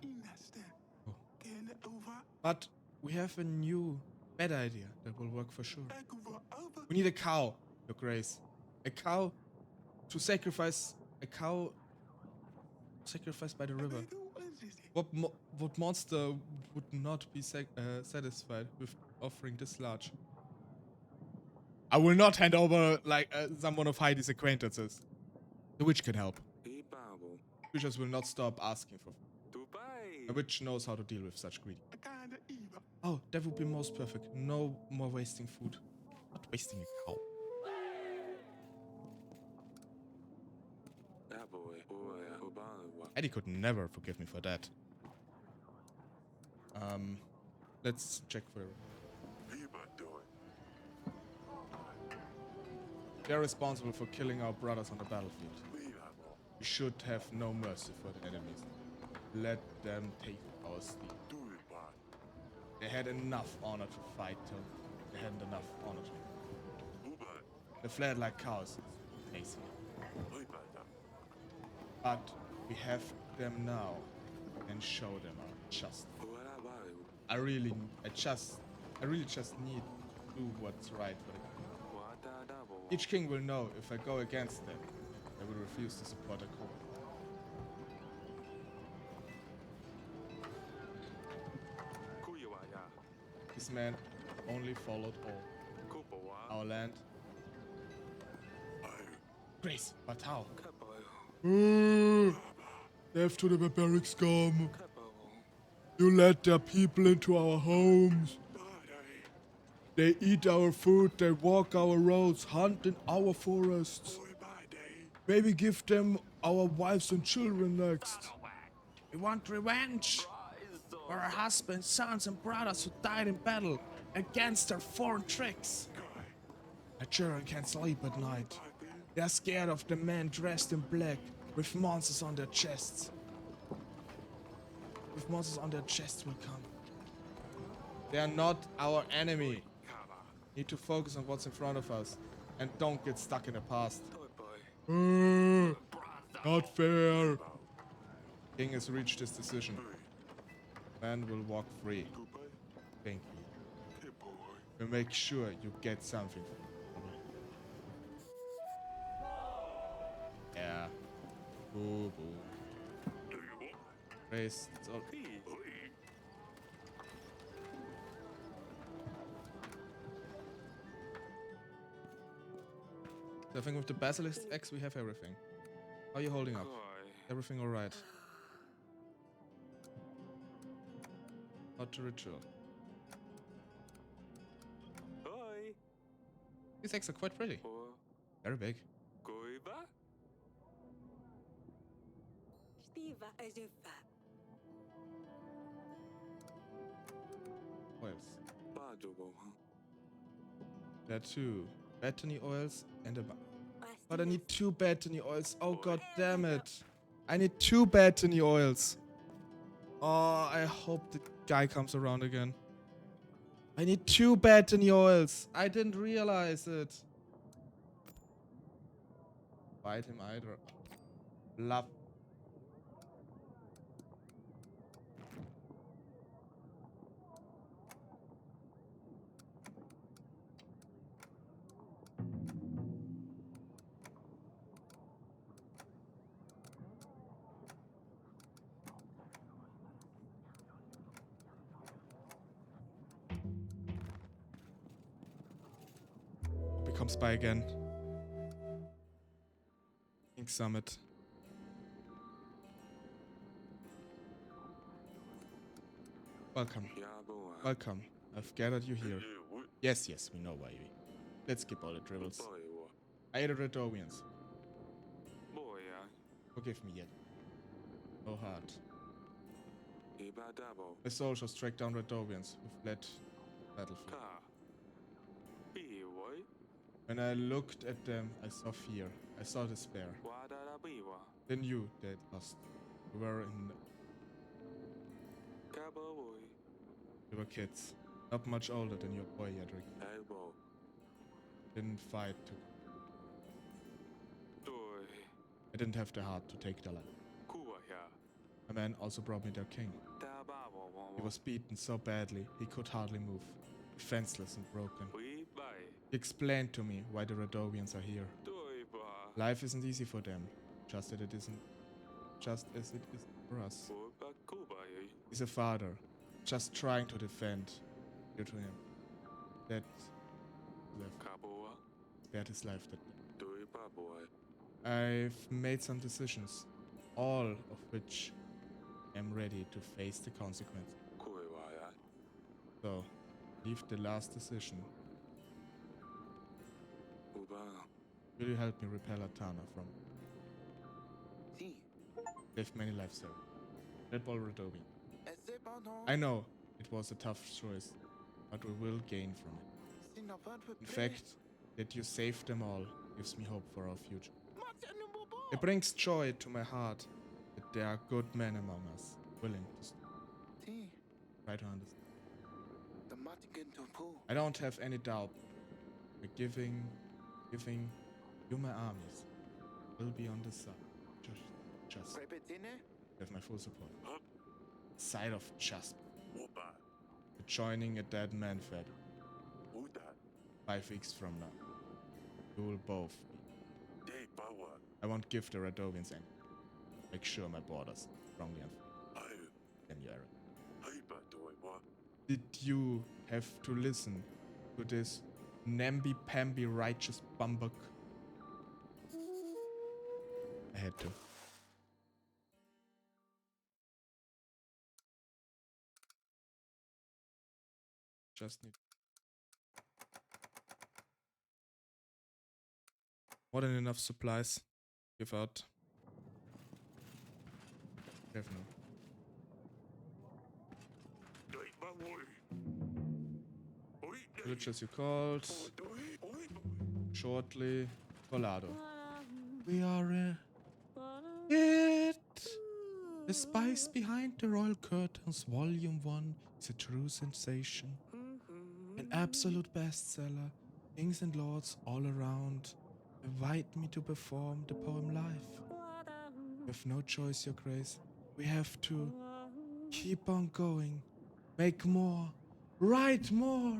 Oh. But we have a new, better idea that will work for sure. We need a cow, Your Grace. A cow to sacrifice. A cow sacrificed by the river. What monster would not be satisfied with offering this large? I will not hand over like someone of Heidi's acquaintances. The witch can help. Creatures will not stop asking for food. A witch knows how to deal with such greed. Oh, that would be most perfect. No more wasting food. Not wasting a cow. Eddie could never forgive me for that. Let's check for... They're responsible for killing our brothers on the battlefield. We should have no mercy for the enemies. Let them take our steed. They had enough honor to fight till they hadn't enough honor to... They fled like cows. Amazing. But we have them now and show them our justice. I just I really just need to do what's right for the king. Wadadabo. Each king will know if I go against them, I will refuse to support a cult. Kuyawaya. This man only followed all. Kubawa. Our land. Grace, but how? Kabayo. Death to the barbaric scum. Kabao. You let their people into our homes. They eat our food, they walk our roads, hunt in our forests. Maybe give them our wives and children next. We want revenge for our husbands, sons, and brothers who died in battle against their foreign tricks. Our children can't sleep at night. They are scared of the men dressed in black with monsters on their chests. With monsters on their chests will come. They are not our enemy. Need to focus on what's in front of us and don't get stuck in the past. Not fair. King has reached his decision. Man will walk free. Thank you. We'll make sure you get something. Yeah. Boo boo. Race. It's all. So I think with the Basilisk X we have everything. How are you holding up? Everything alright? Not to ritual. Oi. These eggs are quite pretty. Very big. Goiva. Stiva azufa. Oils. Bajobo. There are two Bethany oils and a but I need 2 Bethany oils. Oh god damn it. I need 2 Bethany oils. Oh, I hope the guy comes around again. I need 2 Bethany oils. I didn't realize it. Fight him either. Bluff. Become spy again. Ink Summit. Welcome. Yaboa. Welcome. I've gathered you here. Yes, yes, we know why we. Let's skip all the dribbles. Boywa. I ate Redovians. Boya. Forgive me yet. No heart. Ibadabo. The soldiers tracked down Redovians who fled battlefield. Ka. Biwoi. When I looked at them, I saw fear. I saw despair. Wadadabiwa. They knew they'd lost. We were in. Kababoy. We were kids. Not much older than your boy, Yadrick. Elbow. Didn't fight to. Doi. I didn't have the heart to take their life. Kuwaya. A man also brought me their king. Dababo. He was beaten so badly he could hardly move. Defenseless and broken. We buy. He explained to me why the Redovians are here. Doiba. Life isn't easy for them, just as it isn't for us. Boba Kubai. He's a father, just trying to defend you to him. That left, Kaboa. spared his life that day. Doiba boy. I've made some decisions, all of which I'm ready to face the consequences. Kuiwaya. So, leave the last decision. Uba. Will you help me repel Atana from? Si. Lived many lives there. Red Ball Redovian. Et cependant, I know it was a tough choice, but we will gain from it. s'il n'a pas de In plus, fact, that you saved them all gives me hope for our future. Martin le Bobo. It brings joy to my heart that there are good men among us, willing to Si. try to understand. The Martin to pull. I don't have any doubt that giving you my armies will be on the side. Just Répétez-ne. have my full support. Side of just. Uba. Joining a dead man fed Who that? 5 weeks from now. You will both be. Day power. I won't give the Radovians any. Make sure my borders strongly and Oh, then you Eric. hyper toy. What? Did you have to listen to this namby-pamby righteous bumbug? I had to. Just need more than enough supplies. Give out. Have no. Day power. Oi, day. Villagers you called. Oi. Shortly. Volado. We are it. The Spice Behind the Royal Curtains, Volume 1 is a true sensation. An absolute bestseller. Kings and lords all around invite me to perform the poem live. We have no choice, Your Grace. We have to keep on going. Make more. Write more.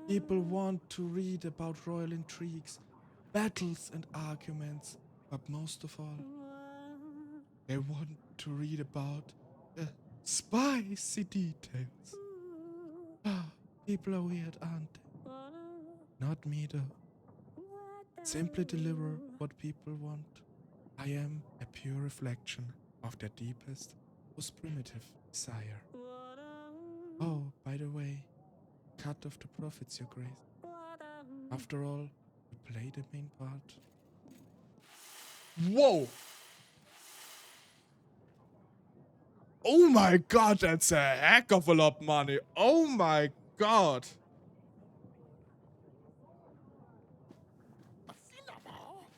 People want to read about royal intrigues, battles and arguments, but most of all, they want to read about the spicy details. Ah, people are weird, aren't they? Not me though. Simply deliver what people want. I am a pure reflection of their deepest, most primitive desire. Oh, by the way, cut off the profits, Your Grace. After all, you play the main part. Whoa! Oh my god, that's a heck of a lot of money. Oh my god.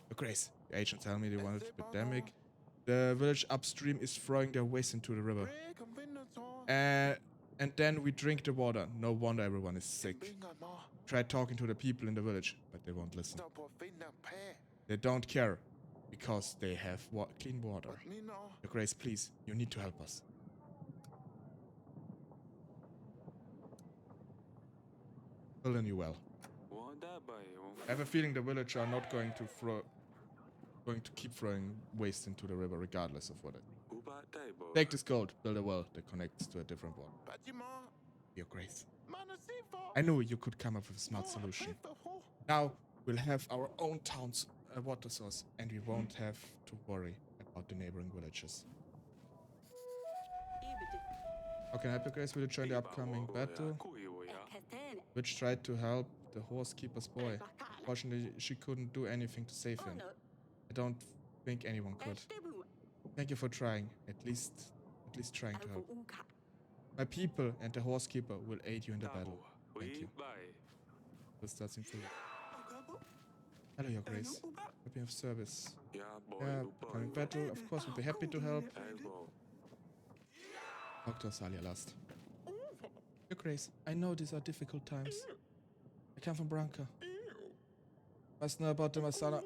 Your Grace, the agents tell me they wanted the epidemic. The village upstream is throwing their waste into the river. And then we drink the water. No wonder everyone is sick. Try talking to the people in the village, but they won't listen. They don't care because they have clean water. Your Grace, please, you need to help us. Will learn you well. I have a feeling the villagers are not going to keep throwing waste into the river regardless of what it. Take this gold, build a well that connects to a different one. Your Grace. I knew you could come up with a smart solution. Now we'll have our own town's water source and we won't have to worry about the neighboring villages. How can I help, Your Grace? Will you join the upcoming battle? Which tried to help the horsekeeper's boy. Fortunately, she couldn't do anything to save him. I don't think anyone could. Thank you for trying. At least trying to help. My people and the horsekeeper will aid you in the battle. Thank you. We'll start in full. Hello, Your Grace. Happy of service. Yeah, upcoming battle. Of course, we'll be happy to help. Dr. Salia last. Your Grace, I know these are difficult times. I come from Branca. Must know about the Masana.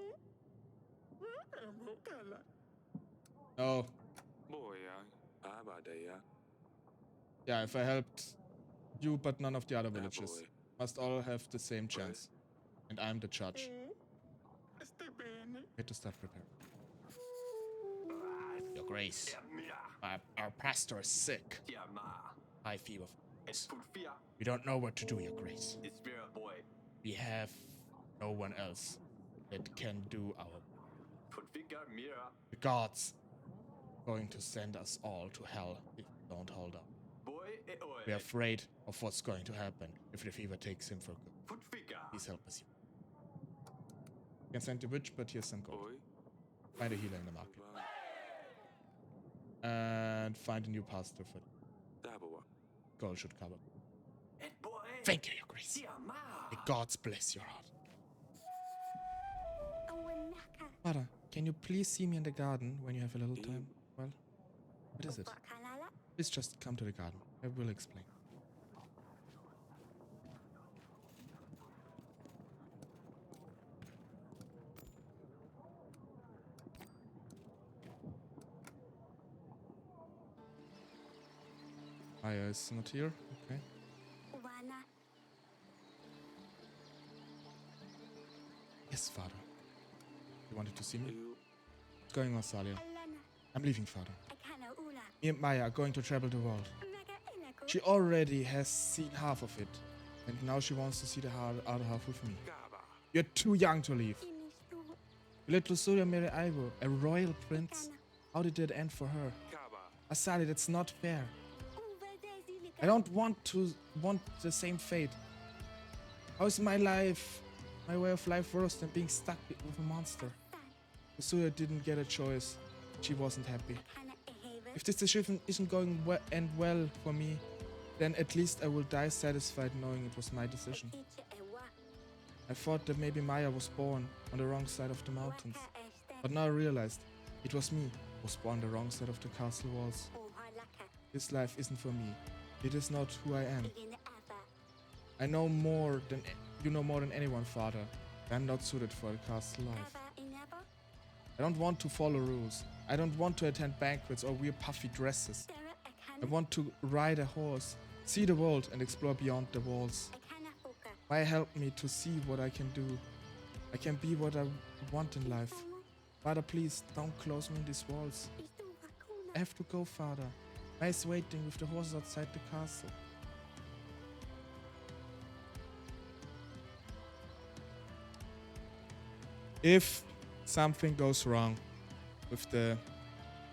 No. Yeah, if I helped you but none of the other villages, must all have the same chance. And I'm the judge. Need to start preparing. Your Grace, our pastor is sick. High fever. We don't know what to do, Your Grace. We have no one else that can do our... The gods going to send us all to hell if we don't hold up. We're afraid of what's going to happen if the fever takes him for good. Please help us. You can send the witch, but here's some gold. Find a healer in the market. And find a new pastor for gold should cover. Thank you, Your Grace. The gods bless your heart. Mother, can you please see me in the garden when you have a little time? Well, what is it? Please just come to the garden. I will explain. Aya is not here. Okay. Yes, father. You wanted to see me? You. What's going on, Salia? Alana, I'm leaving, father. akana ula, Me and Maya are going to travel the world. naga inako, She already has seen half of it. And now she wants to see the other half with me. Gaba. You're too young to leave. inistu, You let Lusuria marry Ivo, a royal prince. How did that end for her? Gaba. Asali, that's not fair. uva dezilika, I don't want the same fate. How is my life, my way of life worse than being stuck with a monster? Lusuria didn't get a choice. She wasn't happy. kana eheve, If this decision isn't going well for me, then at least I will die satisfied knowing it was my decision. iche ewa, I thought that maybe Maya was born on the wrong side of the mountains. waka este, But now I realized it was me who was born on the wrong side of the castle walls. uhalaka, This life isn't for me. It is not who I am. igin ava, I know more than you know more than anyone, father. I'm not suited for a castle life. ava inabo, I don't want to follow rules. I don't want to attend banquets or wear puffy dresses. dera I akana, want to ride a horse, see the world and explore beyond the walls. akana uka, Maya help me to see what I can do. I can be what I want in life. tomo, Father, please don't close me in these walls. istu vakuna, I have to go, father. Maya is waiting with the horses outside the castle. If something goes wrong with the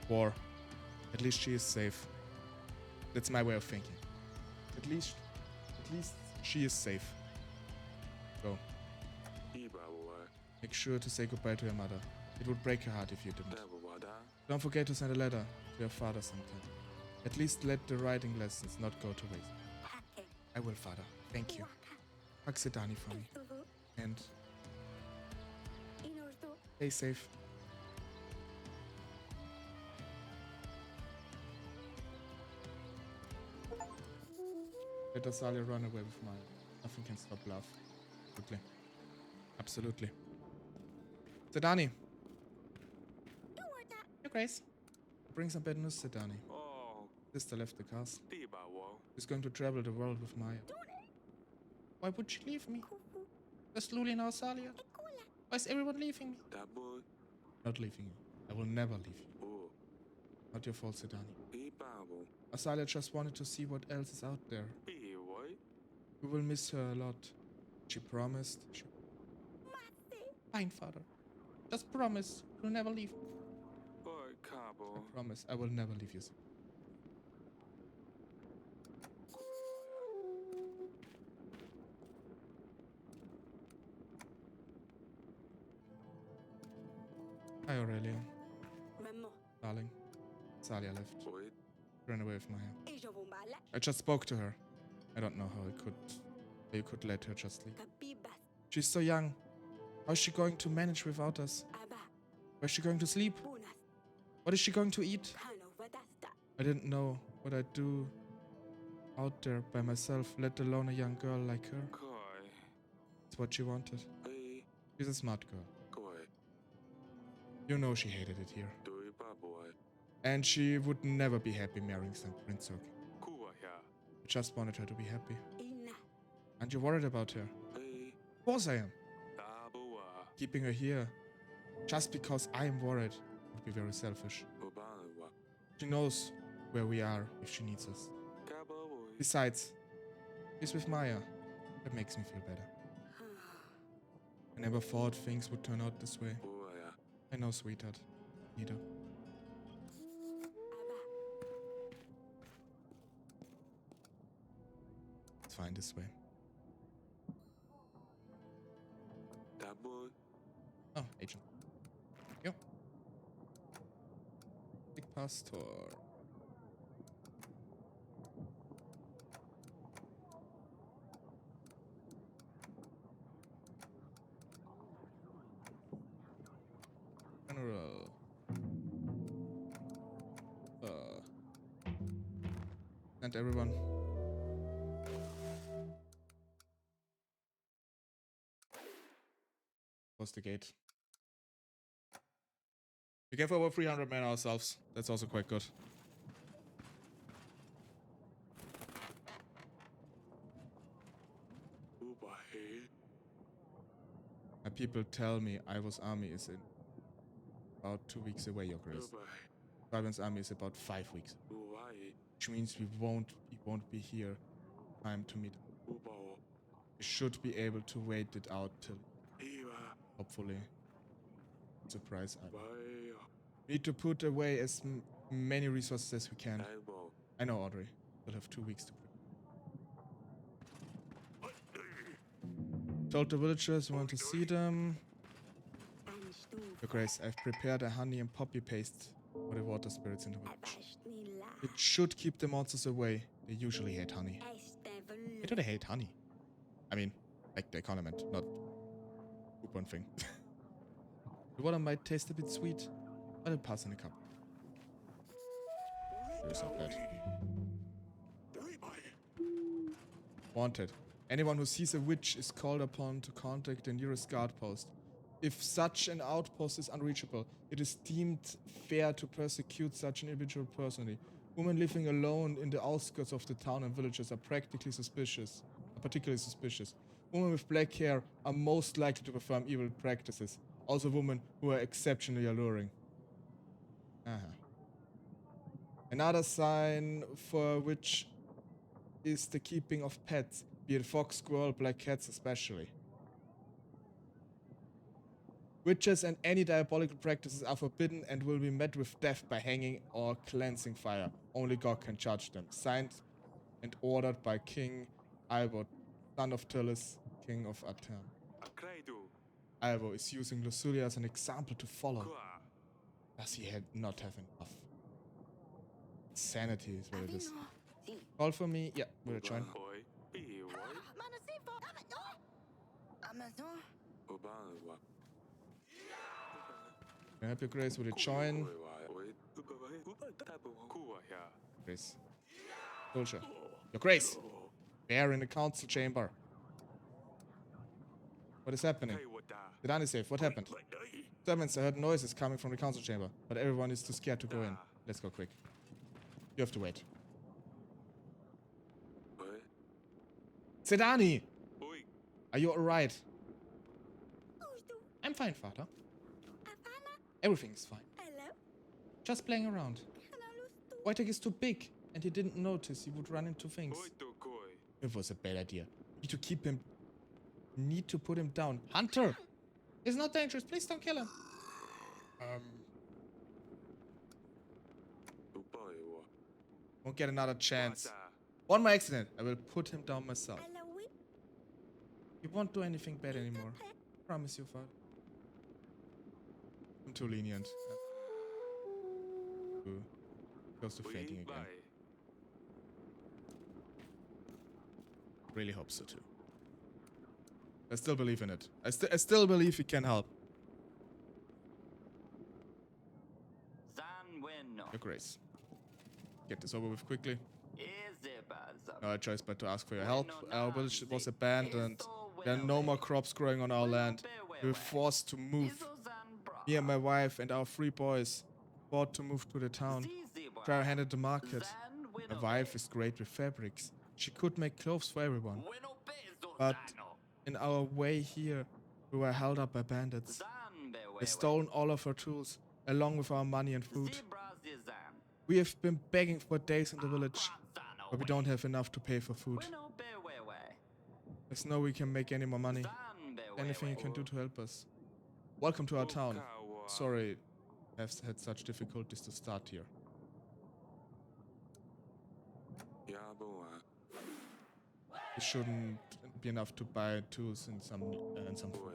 war, at least she is safe. That's my way of thinking. At least she is safe. Go. Iba boy. Make sure to say goodbye to your mother. It would break her heart if you didn't. Dabo wada. Don't forget to send a letter to your father sometime. At least let the writing lessons not go to waste. hake, I will, father. Thank you. waka, Hug Sedani for me. istuvu, And inordu, stay safe. Let Asalia run away with Maya. Nothing can stop love. Absolutely. Absolutely. Sedani. Your Grace. Bring some bad news, Sedani. Oh. Sister left the castle. Iba wo. She's going to travel the world with Maya. Why would she leave me? kuku, Just Luli now, Asalia. ekula, Why is everyone leaving me? Dabo. Not leaving you. I will never leave you. Oh. Not your fault, Sedani. Iba wo. Asalia just wanted to see what else is out there. Iye boy. We will miss her a lot. She promised. mate, Fine, father. Just promise you'll never leave me. Boy Cabo. Promise I will never leave you. Hi, Aurelia. memo, Darling. Salia left. Boy. Ran away with Maya. ijo vumbala, I just spoke to her. I don't know how you could let her just leave. kabibas, She's so young. How is she going to manage without us? aba, Where's she going to sleep? bunas, What is she going to eat? hano vadasta, I didn't know what I'd do out there by myself, let alone a young girl like her. Koi. It's what she wanted. Hey. She's a smart girl. Koi. You know she hated it here. Do iba boy. And she would never be happy marrying some Prince Oak. Kuwa ya. I just wanted her to be happy. ina, Aren't you worried about her? Hey. Of course I am. Dabo wa. Keeping her here, just because I am worried, would be very selfish. Obana wa. She knows where we are if she needs us. Cabo boy. Besides, she's with Maya. That makes me feel better. I never thought things would turn out this way. Boy ya. I know, sweetheart. Neither. aba, It's fine this way. Dabo. Oh, agent. Yo. Big pastor. General. And everyone. Close the gate. We gave over 300 men ourselves. That's also quite good. Uba hey. My people tell me Ivor's army is in about 2 weeks away, Your Grace. Ivan's army is about 5 weeks, which means we won't be here time to meet. We should be able to wait it out till hopefully surprise Ivan. We need to put away as many resources as we can. I know, Audrey. We'll have 2 weeks to prepare. Told the villagers we want to see them. Your Grace, I've prepared a honey and poppy paste for the water spirits in the village. It should keep the monsters away. They usually hate honey. Why do they hate honey? I mean, like the condiment, not one thing. The water might taste a bit sweet, but it'll pass in a cup. It's not bad. Wanted. Anyone who sees a witch is called upon to contact the nearest guard post. If such an outpost is unreachable, it is deemed fair to persecute such an individual personally. Women living alone in the outskirts of the town and villages are particularly suspicious. Women with black hair are most likely to perform evil practices. Also women who are exceptionally alluring. Another sign for which is the keeping of pets, be it fox, squirrel, black cats especially. Witches and any diabolical practices are forbidden and will be met with death by hanging or cleansing fire. Only God can judge them. Signed and ordered by King Ivor, son of Tullus, King of Aten. Ivor is using Luxulia as an example to follow. Does he not have enough? Sanity is what it is. Call for me. Yeah, we'll join. Can I help you, Grace? Will you join? Grace. Soldier. Your Grace! There in the council chamber. What is happening? Sedani safe. What happened? Servants, I heard noises coming from the council chamber, but everyone is too scared to go in. Let's go quick. You have to wait. Sedani! Are you alright? I'm fine, Father. Everything is fine. Just playing around. Wojtek is too big, and he didn't notice he would run into things. It was a bad idea. Need to put him down. Hunter! He's not dangerous. Please don't kill him. Won't get another chance. One more accident. I will put him down myself. He won't do anything bad anymore. Promise you, Father. I'm too lenient. Goes to fainting again. Really hope so too. I still believe in it. I still believe he can help. Your Grace. Get this over with quickly. No choice but to ask for your help. Our village was abandoned. There are no more crops growing on our land. We were forced to move. Me and my wife and our 3 boys bought to move to the town. Try our hand at the market. My wife is great with fabrics. She could make clothes for everyone. But in our way here, we were held up by bandits. They stolen all of our tools, along with our money and food. We have been begging for days in the village, but we don't have enough to pay for food. There's no way we can make any more money. Anything you can do to help us. Welcome to our town. Sorry, I've had such difficulties to start here. It shouldn't be enough to buy tools and some food.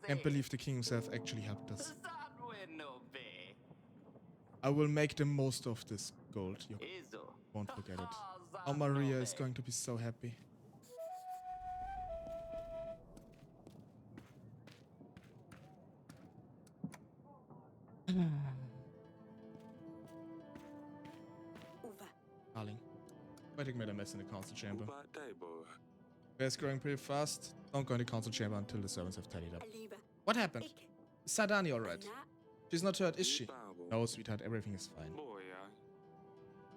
Can't believe the king himself actually helped us. I will make the most of this gold. You won't forget it. Oh, Maria is going to be so happy. Darling, Wojtek made a mess in the council chamber. Bear's growing pretty fast. Don't go in the council chamber until the servants have tidied up. What happened? Is Sadani alright? She's not hurt, is she? No, sweetheart, everything is fine.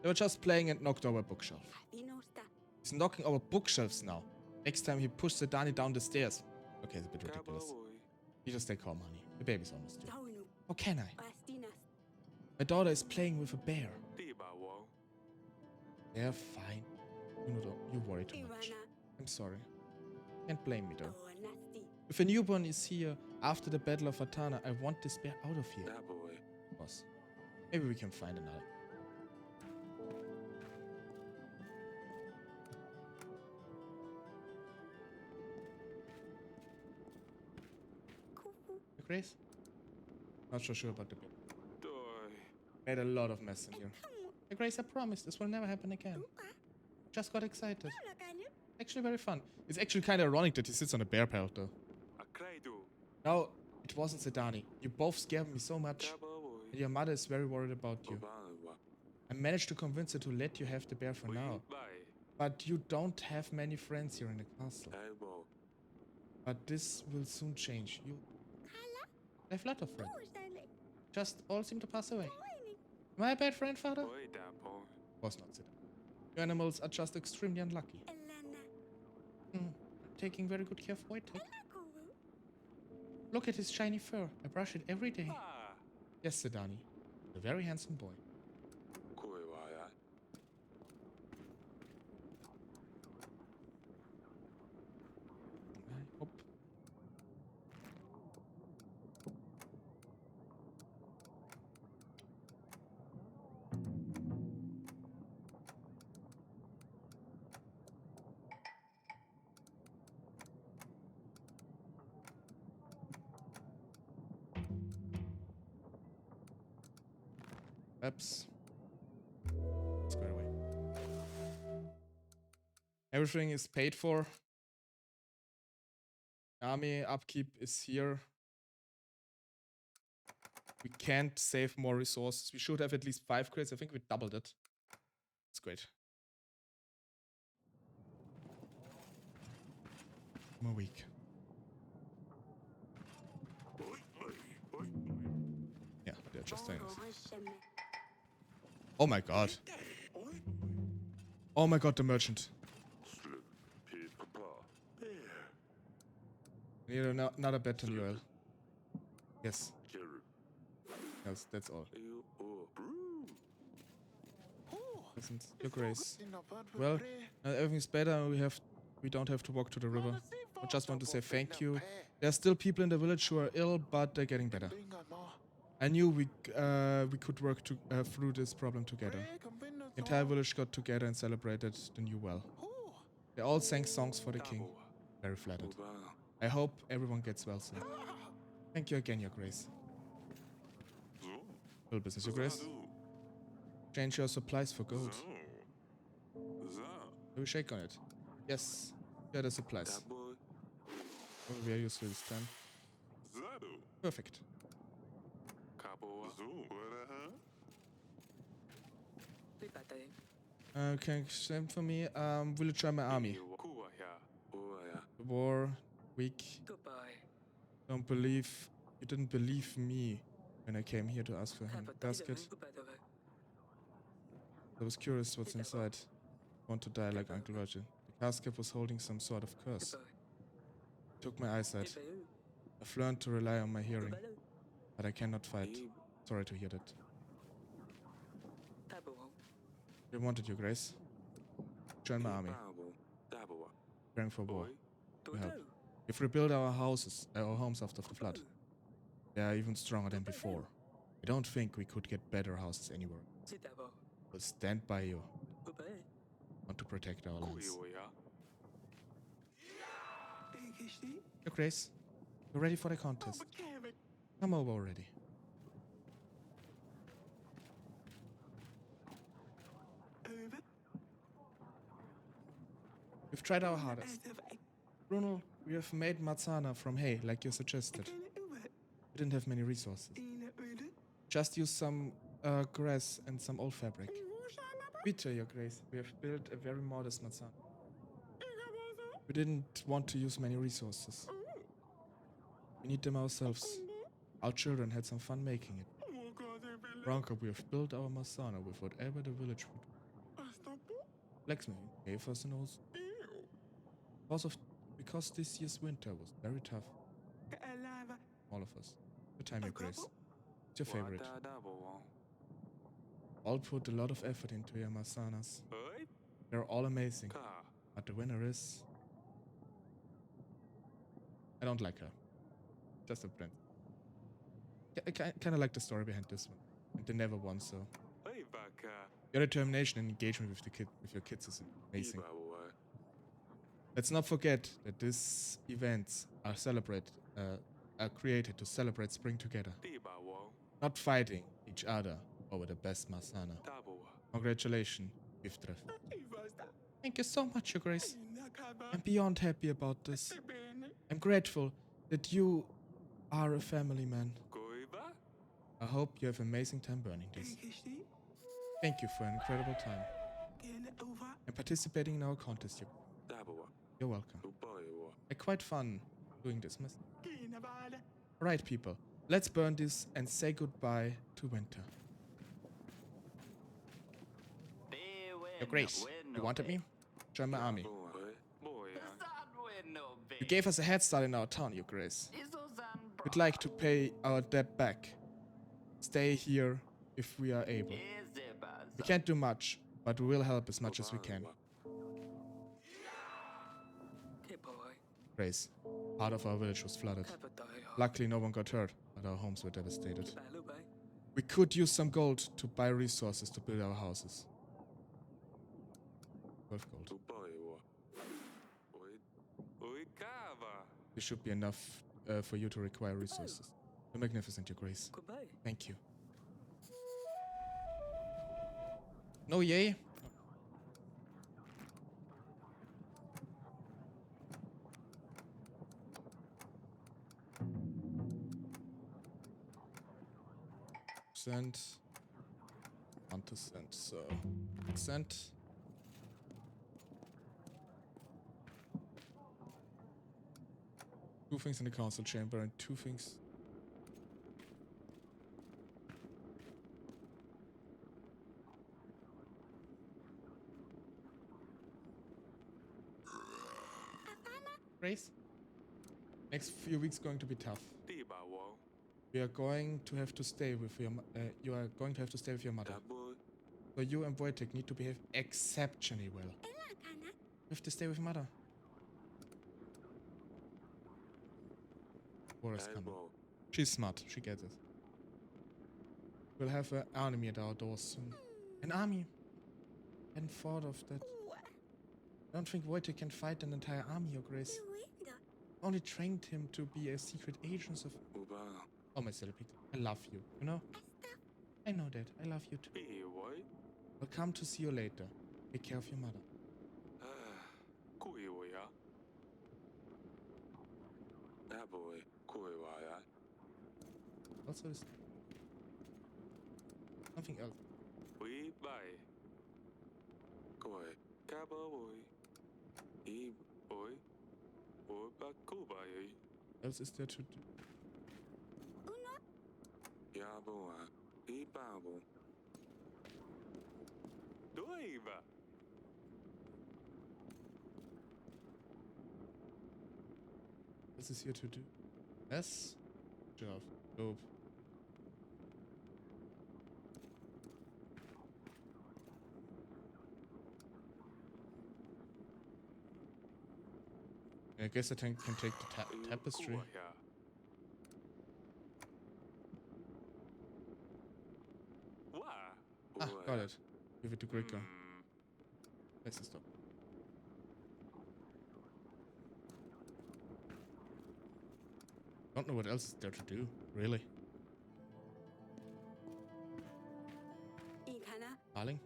They were just playing and knocked over a bookshelf. He's knocking over bookshelves now. Next time he pushed Sedani down the stairs. Okay, it's a bit ridiculous. Cowboy. You just stay calm, honey. The baby's almost here. Taunu. How can I? Pastinas. My daughter is playing with a bear. Tibawo. They're fine. You worry too much. Ivana. I'm sorry. Can't blame me though. Oh, nasty. If a newborn is here after the Battle of Atana, I want this bear out of here. That boy. Boss. Maybe we can find another. Kufu. Grace? Not so sure about the bear. Doy. Made a lot of mess in here. Tamu. Hey Grace, I promise this will never happen again. Upa. Just got excited. Alakanu. Actually very fun. It's actually kind of ironic that he sits on a bear pelt though. A Kraido. No, it wasn't Sedani. You both scared me so much. Cowboy. And your mother is very worried about you. Obawa. I managed to convince her to let you have the bear for now. Bye. But you don't have many friends here in the castle. Elbow. But this will soon change. You Hala. have a lot of friends. Uusale. Just all seem to pass away. Oini. Am I a bad friend, father? Boy, Dapo. Was not Sedani. You animals are just extremely unlucky. Elana. I'm taking very good care of Wojtek. Elakuvu. Look at his shiny fur. I brush it every day. Ah. Yes, Sedani. A very handsome boy. Kuiwaya. I hope. Oops. Square away. Everything is paid for. Army upkeep is here. We can't save more resources. We should have at least 5 crates. I think we doubled it. It's great. More weak. Yeah, they're just saying this. Orange. Oh my god. Oh my god, the merchant. We need another battle royal. Yes. Yes, that's all. You. Oh. Listen, your grace. In a bad Well, way. now everything's better. We don't have to walk to the river. I just want to say thank you. There are still people in the village who are ill, but they're getting better. I knew we could work through this problem together. The entire village got together and celebrated the new well. They all sang songs for the king. Very flattered. I hope everyone gets well soon. Thank you again, Your Grace. Little business, Your Grace. Change your supplies for gold. Will we shake on it? Yes. Here are the supplies. Oh, we are useful this time. Perfect. Okay, same for me. Will you join my army? The war, weak. Goodbye. Don't believe you didn't believe me when I came here to ask for him. Basket. I was curious what's inside. Want to die like Uncle Roger. The casket was holding some sort of curse. Took my eyesight. I've learned to rely on my hearing, but I cannot fight. Sorry to hear that. You wanted, Your Grace. Join my army. Preparing for war. To help. We've rebuilt our homes after the flood. They are even stronger than before. I don't think we could get better houses anywhere. We'll stand by you. Want to protect our lands. Your Grace, we're ready for the contest. Come over already. We've tried our hardest. Bruno, we have made matzana from hay, like you suggested. We didn't have many resources. Just use some grass and some old fabric. Bitte, Your Grace, we have built a very modest matzana. We didn't want to use many resources. We need them ourselves. Our children had some fun making it. Bronco, we have built our masana with whatever the village would. Blacksmith gave us an old. Because this year's winter was very tough. All of us. Good time, Your Grace. What's your favorite? All put a lot of effort into your masanas. They're all amazing. But the winner is... I don't like her. Just a friend. I kind of like the story behind this one. And they never won, so... Your determination and engagement with your kids is amazing. Let's not forget that these events are created to celebrate spring together. Not fighting each other over the best masana. Congratulations, Iftref. Thank you so much, Your Grace. I'm beyond happy about this. I'm grateful that you are a family man. I hope you have an amazing time burning this. Thank you for an incredible time and participating in our contest. You're welcome. I quite fun doing this. Alright, people. Let's burn this and say goodbye to winter. Your Grace, you wanted me? Join my army. You gave us a head start in our town, Your Grace. We'd like to pay our debt back. Stay here if we are able. We can't do much, but we will help as much as we can. Grace, part of our village was flooded. Luckily, no one got hurt, but our homes were devastated. We could use some gold to buy resources to build our houses. 12 gold. This should be enough for you to require resources. You're magnificent, Your Grace. Thank you. No, yay? Percent. 1%, so percent. Two things in the council chamber and two things. Grace? Next few weeks going to be tough. We are going to have to stay with your you are going to have to stay with your mother. So you and Wojtek need to behave exceptionally well. You have to stay with mother. Boris coming. She's smart, she gets it. We'll have an army at our doors soon. An army? I hadn't thought of that. I don't think Wojtek can fight an entire army, Your Grace. Only trained him to be a secret agent of... Oh, my silly Peter. I love you, you know? I know that. I love you too. I'll come to see you later. Take care of your mother. Also is... Something else. Else is there to do? What is here to do? Yes? Job. Dope. I guess I can take the tapestry. Ah, got it. Give it to Grika. Let's stop. Don't know what else is there to do, really. Darling?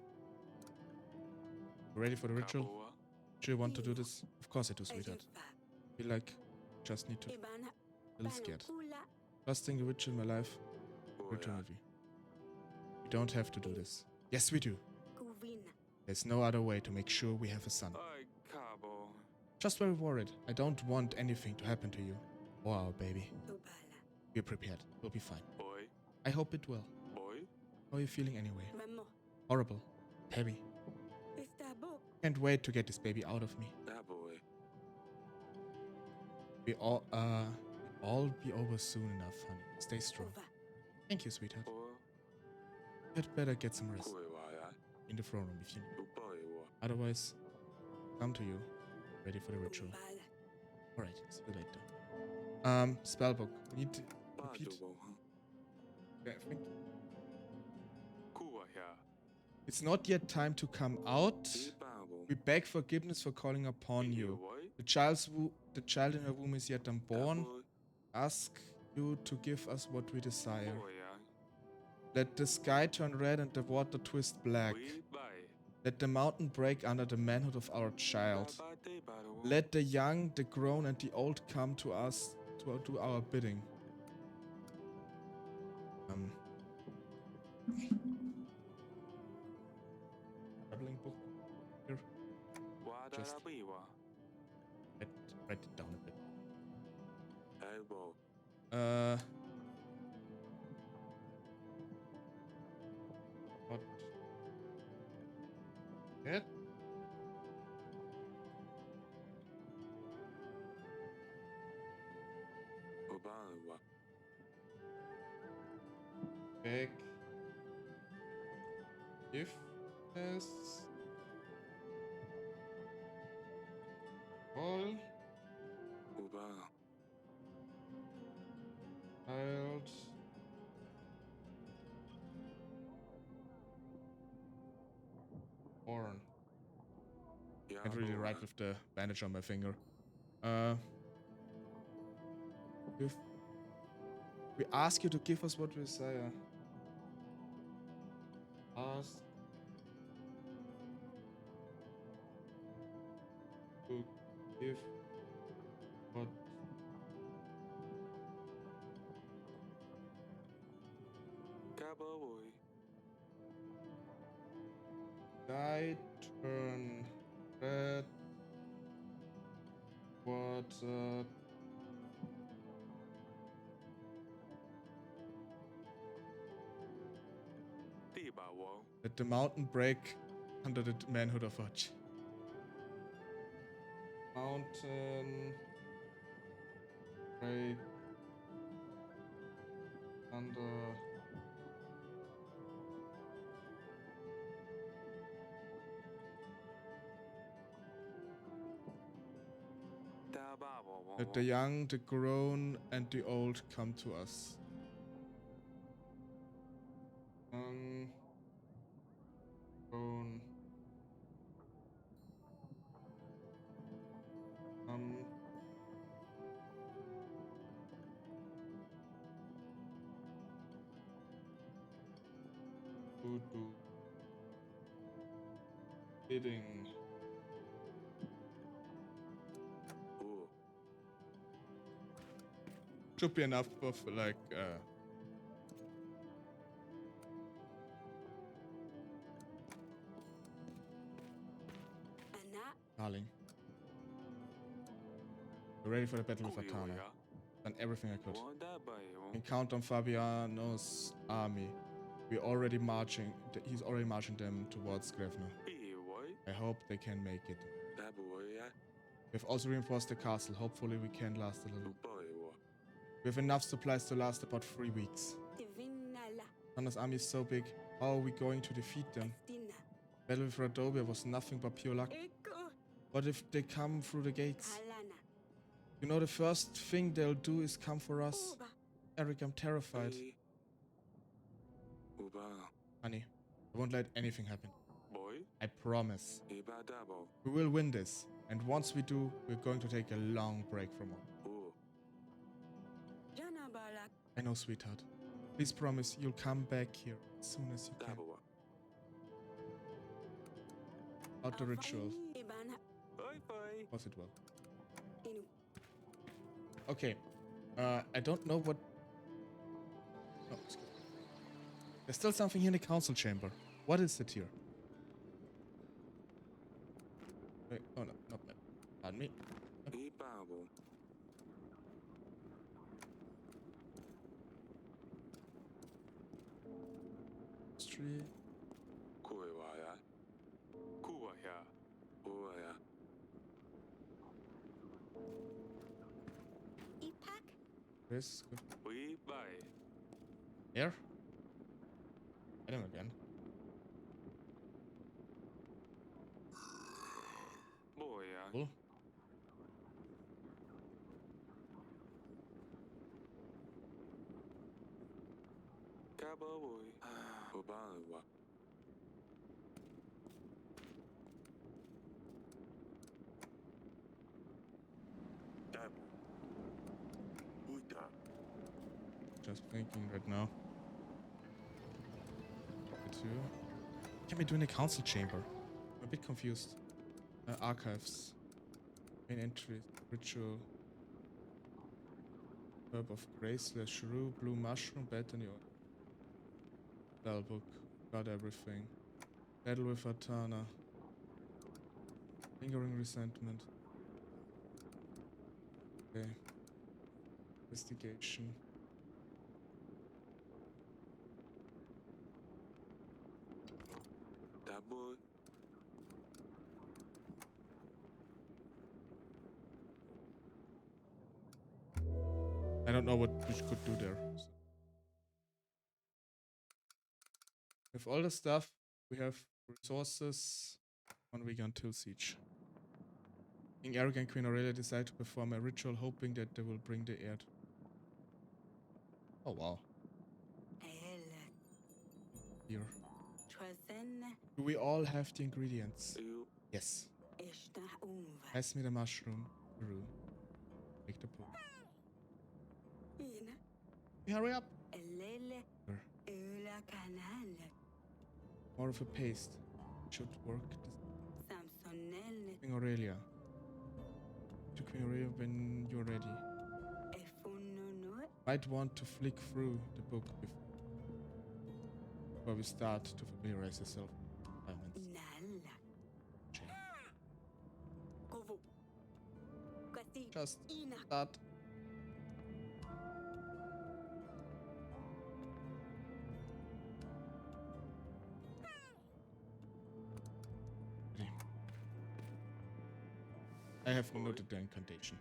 You ready for the ritual? Do you want to do this? Of course I do, sweetheart. I feel like just need to... A little scared. Last thing the ritual in my life. Eternity. We don't have to do this. Yes, we do. There's no other way to make sure we have a son. Just very worried. I don't want anything to happen to you or our baby. We're prepared. We'll be fine. I hope it will. How are you feeling anyway? Horrible. Heavy. Can't wait to get this baby out of me. All be over soon enough, honey. Stay strong. Over. Thank you, sweetheart. Or You'd better get some rest Kuiwaya. in the throne room if you need. Uboiwa. Otherwise, come to you, ready for the ritual. Umbala. Alright, see you later. Spellbook. We need to repeat. Badubo. Yeah, I think Kuwaya. it's not yet time to come out. Ibabo. We beg forgiveness for calling upon you. The child in her womb is yet unborn. Ask you to give us what we desire. Let the sky turn red and the water twist black. Let the mountain break under the manhood of our child. Let the young, the grown, and the old come to us to do our bidding. Traveling book here. Just write it down a bit. What? Yet? Beg. If this all child born. Can't really write with the bandage on my finger. If we ask you to give us what we desire. Ask to give what sky turn red water let the mountain break under the manhood of our mountain break under let the young, the grown, and the old come to us. Grown. To do bidding. Should be enough of like Anna. darling. We're ready for the battle with Atana. Done everything I could. Can count on Fabiano's army. We're already marching. He's already marching them towards Grevno. I hope they can make it. We've also reinforced the castle. Hopefully we can last a little. We have enough supplies to last about 3 weeks. Divinala. Atana's army is so big. How are we going to defeat them? Estina. Battle with Radovia was nothing but pure luck. Echo. What if they come through the gates? Alana. You know the first thing they'll do is come for us. Oba. Eric, I'm terrified. Honey, I won't let anything happen. I promise. We will win this. And once we do, we're going to take a long break from all. Jana Balak. I know, sweetheart. Please promise you'll come back here as soon as you can. Out the ritual. Ibana. Of course it will. Inu. Okay. I don't know what... Oh, excuse me. There's still something here in the council chamber. What is it here? Wait, oh no, not that. Pardon me. Street. This good. We buy. Here. Hit him again. Boy, Cool. Cowboy. Obanwa. Dabu. Uta. Just thinking right now. Two. Can we do in the council chamber? I'm a bit confused. Archives. Main entry. Ritual. Herb of Grace, Shrew, Blue Mushroom, Bethany. Spell book. Got everything. Battle with Atana. Lingering resentment. Okay. Investigation. Dabu. I don't know what we could do there. So. With all the stuff, we have resources. 1 week until siege. King Eric and Queen Aurelia decide to perform a ritual hoping that they will bring the heir to... Oh wow. Here. Do we all have the ingredients? You. Yes. Pass me the mushroom. Brew. Make the book. Hurry up. There. More of a paste. Should work. Queen Aurelia. To Queen Aurelia when you're ready. Might want to flick through the book before we start to familiarize yourself with elements. Just start. I have noted the incantation.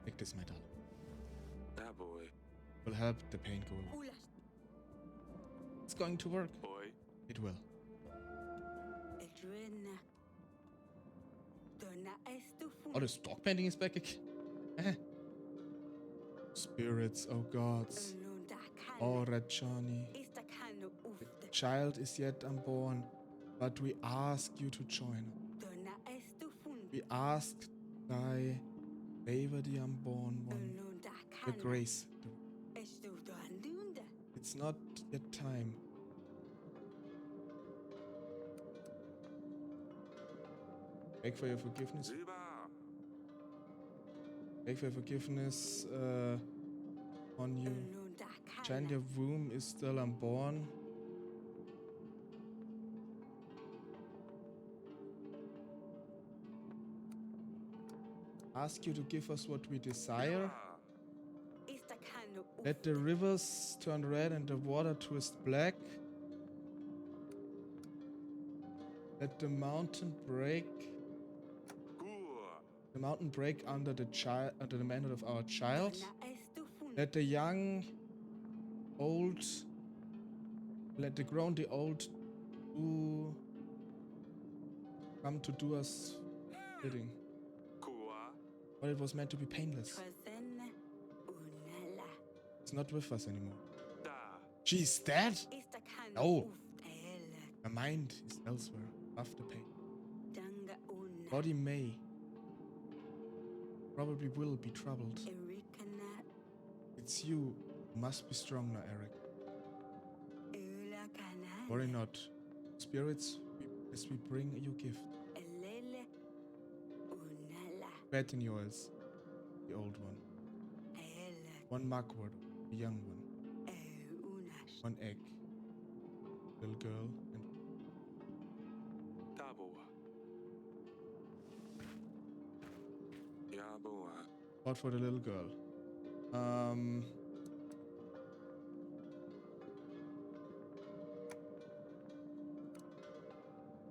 Take this metal. That boy. Will help the pain go away. It's going to work. Boy. It will. Oh, the stock painting is back again. Spirits, oh gods. Oh, Rajani. The child is yet unborn, but we ask you to join. We ask thy favor the unborn one, the grace. It's not yet time. Beg for your forgiveness. Zuba. Beg for your forgiveness on you. Chan, your womb is still unborn. Ask you to give us what we desire. Let the rivers turn red and the water twist black. Let the mountain break. The mountain break under the manhood of our child. Let the young, old, let the grown, the old, who come to do us bidding. But it was meant to be painless. It's not with us anymore. She's dead? No. Her mind is elsewhere, after pain. Body may, probably will be troubled. It's you who must be strong now, Eric. Worry not. Spirits, as we bring you gift. Bethany oils, the old one. 1 mugwort, the young one. 1 egg, little girl, and what for the little girl?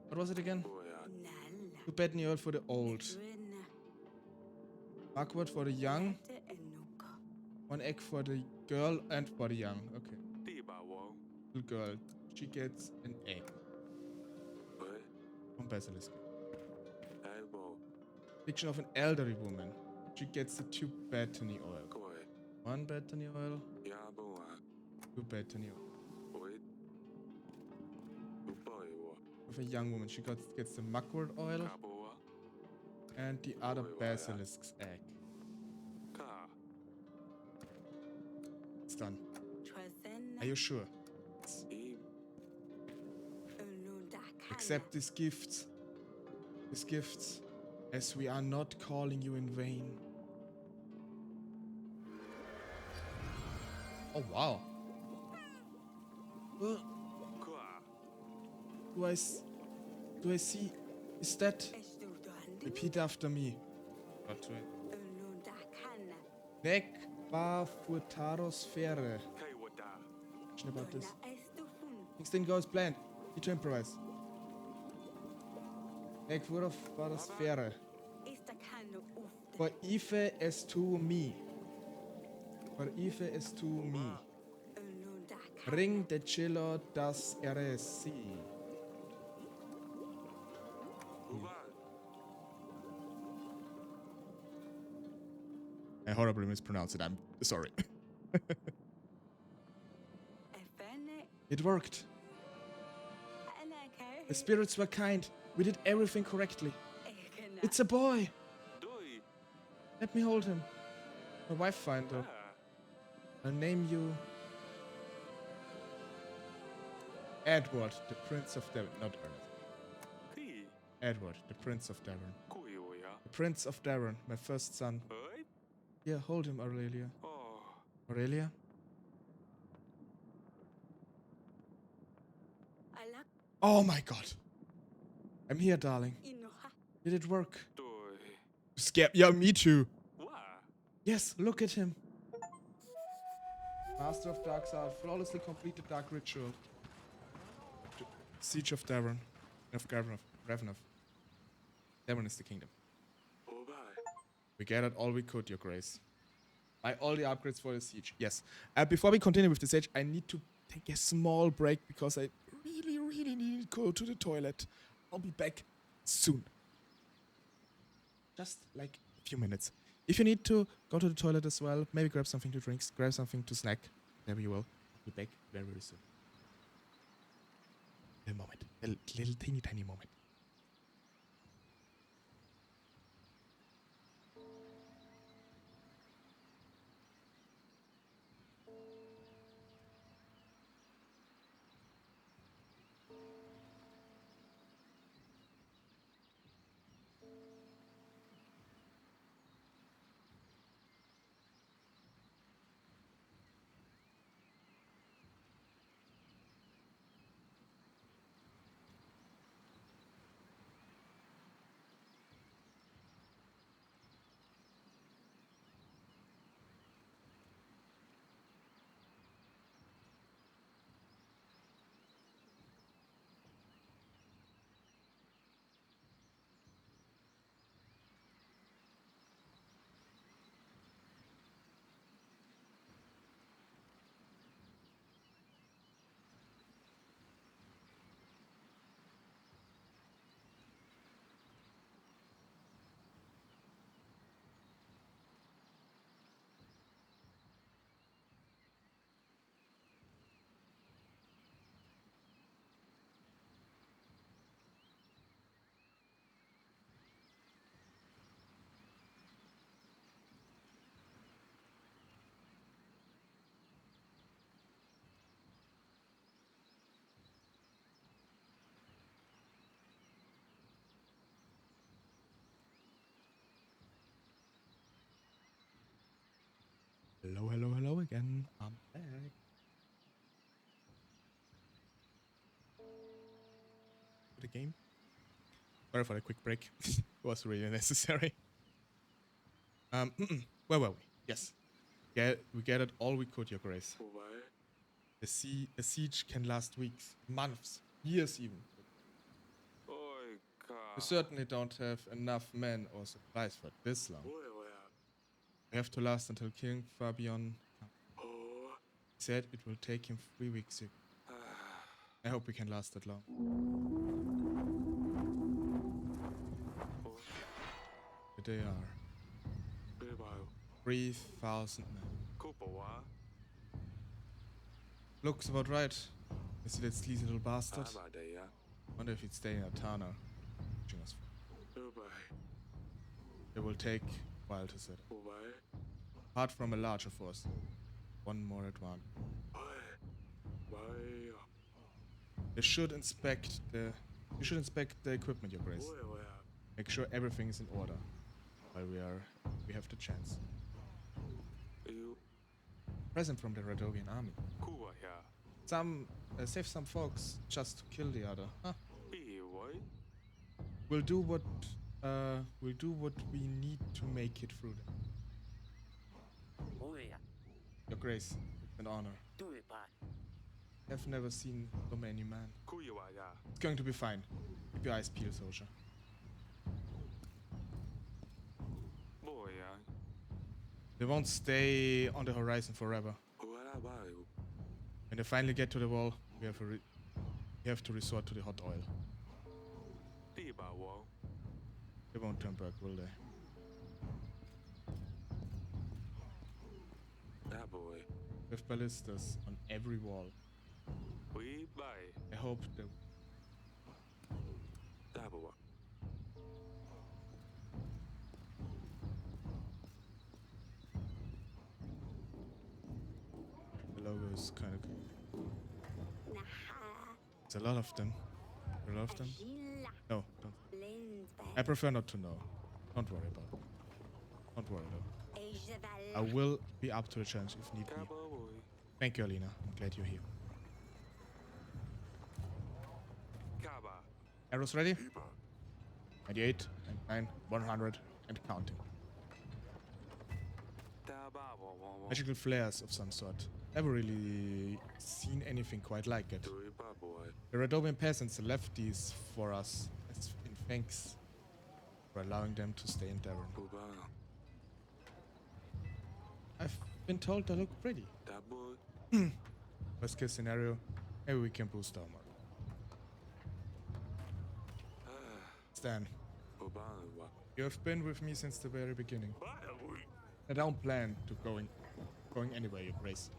What was it again? To Bethany oil for the old. Mugwort for the young. 1 egg for the girl and for the young. Okay. 地霸王 Little girl. She gets an egg 喂 from basilisk. 哎不 Fiction of an elderly woman. She gets the 2 bethany oil. 各位 1 bethany oil, 呀不啊 2 bethany oil. 喂不背我 With a young woman, she gets the mugwort oil 卡不啊 and the other Boy, basilisk's egg. 卡 It's done. Tresen. Are you sure? 伊 Ulundakana. Accept these gifts. These gifts, as we are not calling you in vain. Oh wow. 卡 Do I see? Is that? Estuduandu. Repeat after me. Not to it. Ulundakana. Nec va futarosfere. 开我打 Question about this. Dona estufun. Things didn't go as planned. Need to improvise. Nec futarosfere. Istakano ufta. For Ife es to me. For Ife es to me. Ulundakana. Ring de cello das RSC. 不办 I horribly mispronounced it. I'm sorry. Efene. It worked. Anaka. The spirits were kind. We did everything correctly. Ekena. It's a boy. 对 Let me hold him. My wife finder. 啊 I'll name you Edward, the Prince of Devon. Not Ernest. 嘿 Edward, the Prince of Devon. 贵我呀 The Prince of Devon, my first son. 哎 Here, hold him, Aurelia. 哦 Aurelia? Alak Oh my god. I'm here, darling. inoha. Did it work? 对 Scared. Yeah, me too. 哇 Yes, look at him. Master of Dark Art, flawlessly completed Dark Ritual. Siege of Davern. Of Ravenov. Davern is the kingdom. 不办 We gathered all we could, Your Grace. Buy all the upgrades for the siege. Yes. Before we continue with the siege, I need to take a small break because I really need to go to the toilet. I'll be back soon. Just like a few minutes. If you need to go to the toilet as well, maybe grab something to drink, grab something to snack, whatever you will. I'll be back very, very soon. A moment. A little teeny tiny moment. Hello again. I'm back. To the game. Sorry for the quick break. It was really necessary. Where were we? Yes. We gathered all we could, Your Grace. 不玩 A siege can last weeks, months, years even. 哎卡 We certainly don't have enough men or supplies for this long. 喂喂啊 We have to last until King Fabian Oh. said it will take him 3 weeks. I hope we can last that long. Oh. They are Bilbao. 3,000 men. Kupawa. Looks about right. You see that sleazy little bastard? Abadea. Wonder if he'd stay in Atana. Watching us. Dubai. It will take a while to set up. Dubai. Apart from a larger force. One more advantage. Bye. You should inspect the equipment, Your Grace. Make sure everything is in order. While we have the chance. You. Present from the Radovian army. Kuwa ya. Save some folks just to kill the other. Huh? Hey, what? We'll do what we need to make it through them. Uya. Your Grace, it's an honor. Do it, pa. I've never seen so many men. Kuiwa ya. It's going to be fine. Keep your eyes peeled, soldier. Boy ya. They won't stay on the horizon forever. Uara bayo. When they finally get to the wall, we have to resort to the hot oil. Diba wo. They won't turn back, will they? That boy. With ballistas on every wall. We bye. I hope they... That boy. The logo is kind of... Naha. There's a lot of them. A lot of them? Ajila. No, don't. Lindbergh. I prefer not to know. Don't worry about it. Don't worry though. I Ajaval. will be up to the challenge if need be. Kaba boy. Thank you, Alina. I'm glad you're here. Kaba. Arrows ready? Diba. 98, 99, 100, and counting. Daba wo wo wo. Magical flares of some sort. Never really seen anything quite like it. Diba boy. The Radovian peasants left these for us as in thanks for allowing them to stay in Devon. Uba. I've been told they look pretty. That boy. Worst case scenario, maybe we can boost our morale. Stan, Uba wa. you have been with me since the very beginning. Bye boy. I don't plan to going anywhere, Your Grace.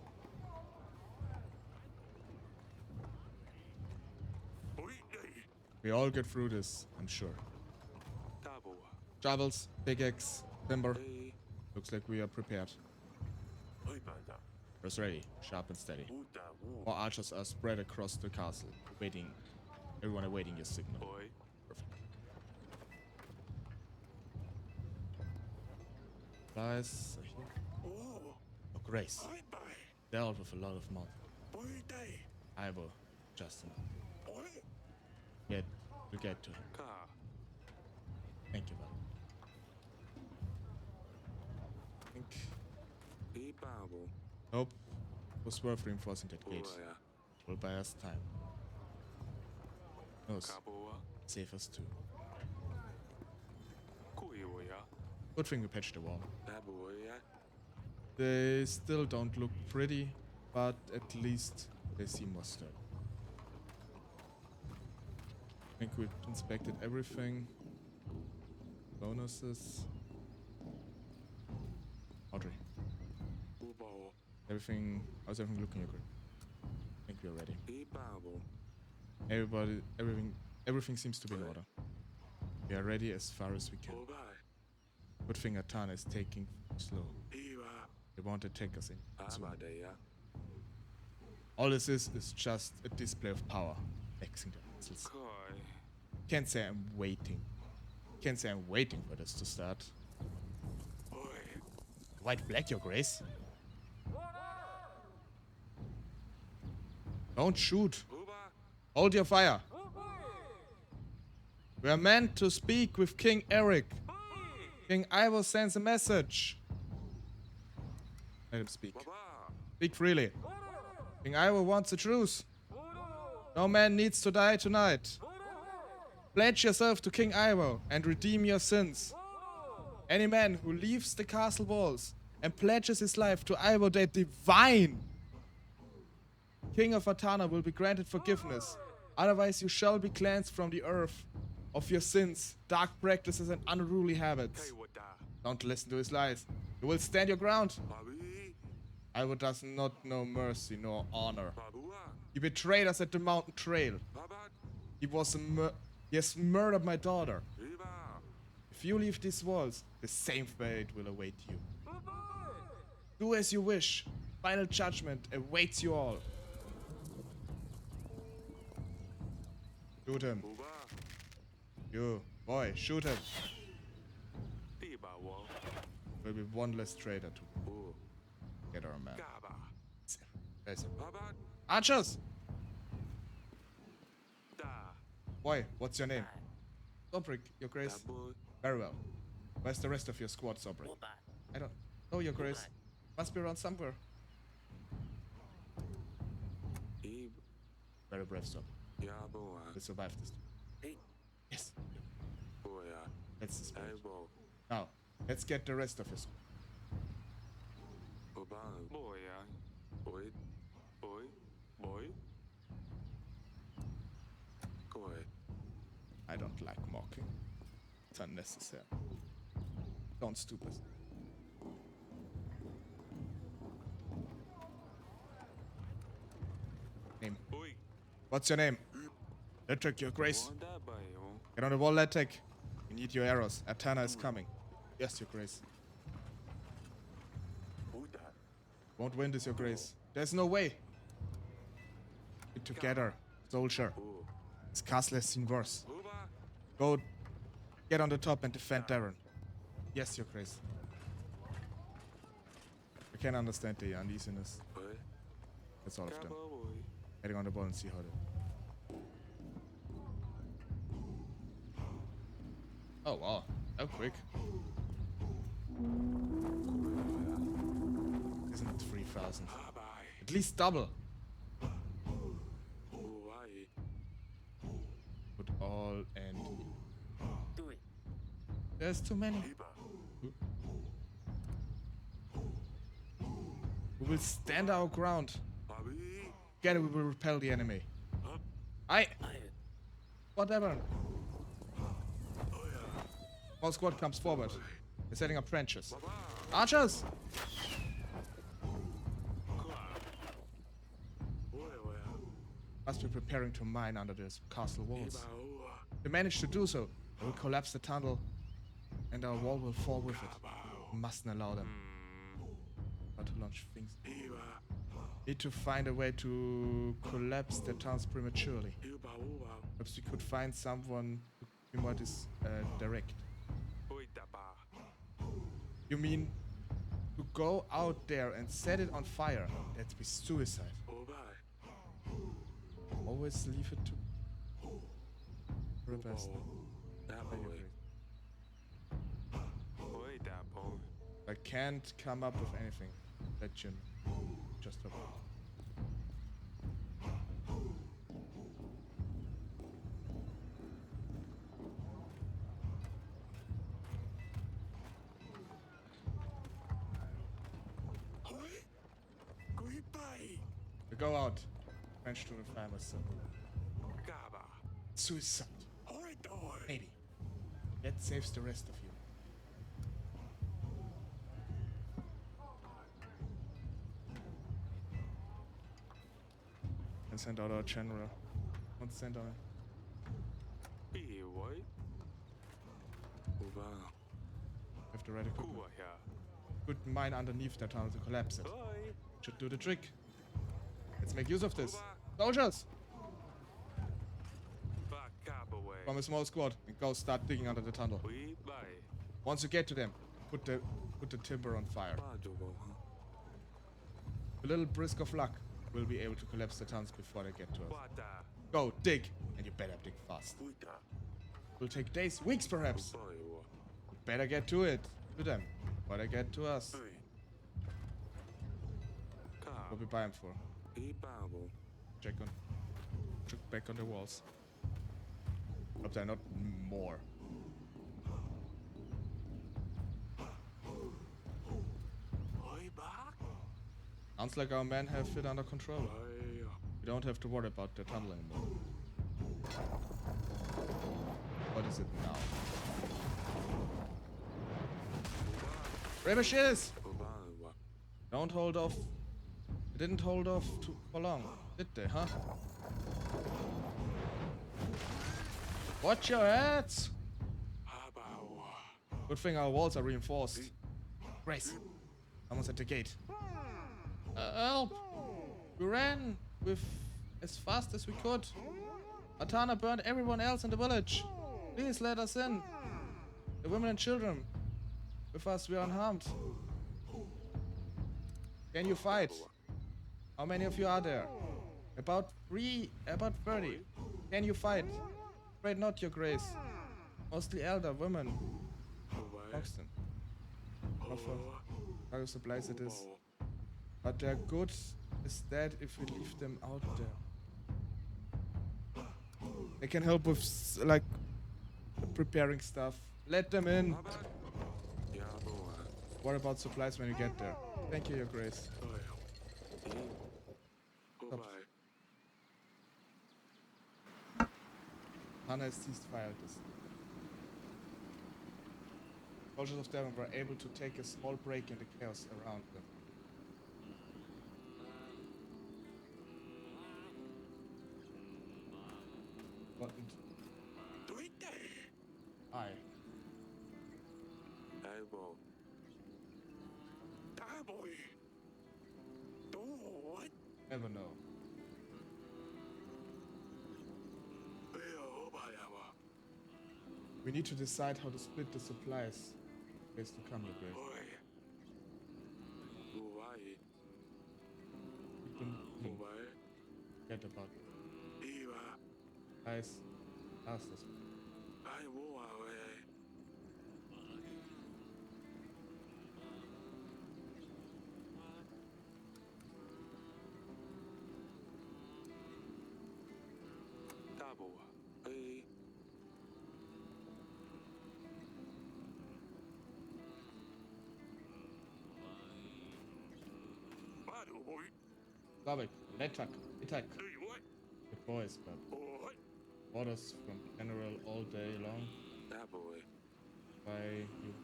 Boy day. We all get through this, I'm sure. Dabo wa. Shovels, pickaxe, timber. Hey. Looks like we are prepared. Oi banda. Press ready, sharp and steady. Uda wo. More archers are spread across the castle, waiting. Everyone awaiting your signal. Boy. Perfect. Guys, here. Oh. Oh, Grace. Bye bye. Dealt with a lot of mod. Boy day. I will just enough. Boy. To get to him. Ka. Thank you, buddy. I think Diba wo. hope it was worth reinforcing that gate. Uba ya. Will buy us time. Knows, Kaba wa. save us too. Kuiwa ya. Good thing we patched the wall. That boy ya. They still don't look pretty, but at least they seem more sturdy. I think we've inspected everything. Bonuses. Audrey, Uba wo. everything. How's everything looking? Your Grace? I think we're ready. Diba wo. Everything seems to be in order. We are ready as far as we can. Uba. Good thing Atana is taking slow. Diba. They won't attack us in soon. Abadea. All this is just a display of power. Axing the muscles. Koi. Can't say I'm waiting. Can't say I'm waiting for this to start. Boy. White black, Your Grace. Don't shoot. Uba. Hold your fire. We are meant to speak with King Eric. King Ivor sends a message. Let him speak. Baba. Speak freely. King Ivor wants a truce. No man needs to die tonight. Pledge yourself to King Ivor and redeem your sins. Any man who leaves the castle walls and pledges his life to Ivo the Divine, King of Atana, will be granted forgiveness. Otherwise, you shall be cleansed from the earth of your sins, dark practices, and unruly habits. Don't listen to his lies. You will stand your ground. Ivo does not know mercy nor honor. He betrayed us at the mountain trail. He has murdered my daughter. If you leave these walls, the same fate will await you. Do as you wish. Final judgment awaits you all. Shoot him. You, boy, shoot him. Will be one less traitor to get our man. There's him. Archers! Boy, what's your name? Sobrik, your grace. Very well. Where's the rest of your squad, Sobrik? I don't know, your grace. Must be around somewhere. Very brave, Sobrik. We survived this. Yes. That's the spirit. Now, let's get the rest of your squad. I don't like mocking. It's unnecessary. Don't stupid. Name. What's your name? Letric, your grace. Get on the wall, Letric. We need your arrows. Atana is coming. Yes, your grace. Won't win this, your grace. There's no way. Get together, soldier. This castle has seen worse. Go get on the top and defend Darren. Yes, your grace. I can understand the uneasiness. That's all of them. Getting on the ball and see how they... Oh wow, that quick. Isn't 3,000? At least double. Put all and... There's too many. We will stand our ground. Together we will repel the enemy. Whatever. All squad comes forward. They're setting up trenches. Archers! Must be preparing to mine under this castle walls. They manage to do so. They will collapse the tunnel and our wall will fall with it. We mustn't allow them. How to launch things. Need to find a way to collapse the tunnels prematurely. Perhaps we could find someone who can what is direct. You mean to go out there and set it on fire? That'd be suicide. Always leave it to the best. I can't come up with anything. That you just hope. We go out. French to the famous. Suicide. Maybe. That saves the rest of you. And send out our general. Don't send our... Have to ready equipment. Good mine underneath that tunnel to collapse it. Should do the trick. Let's make use of this. Soldiers! From a small squad and go start digging under the tunnel. Once you get to them, put the timber on fire. A little brisk of luck, we'll be able to collapse the tunnels before they get to us. Go, dig, and you better dig fast. Will take days, weeks perhaps. Better get to it. To them. Better get to us. What we buy them for? Check back on the walls. Hope they're not more. Sounds like our men have it under control. Bye. We don't have to worry about the tunnel anymore. What is it now? Rebushes! Obawa. Don't hold off. They didn't hold off for long, did they, huh? Watch your heads! Habawa. Good thing our walls are reinforced. Grace, someone's at the gate. Help! We ran with as fast as we could. Atana burned everyone else in the village. Please let us in. The women and children with us were unharmed. Can you fight? How many of you are there? About 30. Can you fight? Afraid not, your grace. Mostly elder women. Hoxton. Offer cargo supplies it is. But their good is dead if we leave them out there. They can help with like preparing stuff. Let them in. Worry about supplies when you get there. Thank you, your grace. Hannah has ceased fire at this. Soldiers of Devon were able to take a small break in the chaos around them. What? Aye. Never know. We need to decide how to split the supplies. Days to come, your grace. Keep them clean. Forget about it. Guys, ask us. Garbage, attack. The boys, but orders from General all day long. By you.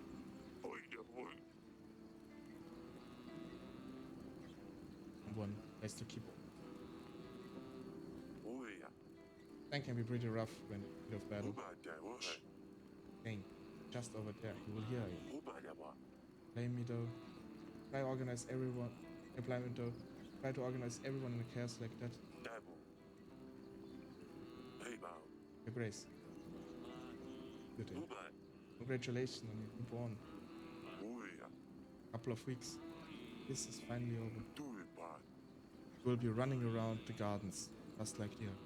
Someone has to keep. That can be pretty rough when in the heat of battle. Dang, just over there, he will hear you. Blame me though. Try to organize everyone in a chaos like that. Your grace. Good day. Congratulations on your newborn. Couple of weeks. This is finally over. We'll be running around the gardens, just like here.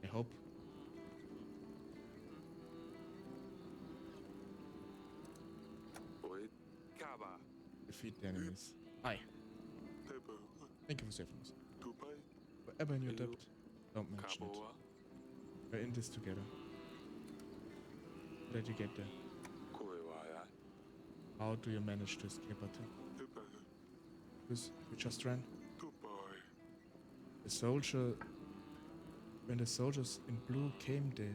I hope. Defeat the enemies. Hi. Thank you for saving us. Wherever in your debt, don't mention it. We're in this together. How did you get there? How do you manage to escape attack? You just ran? When the soldiers in blue came, they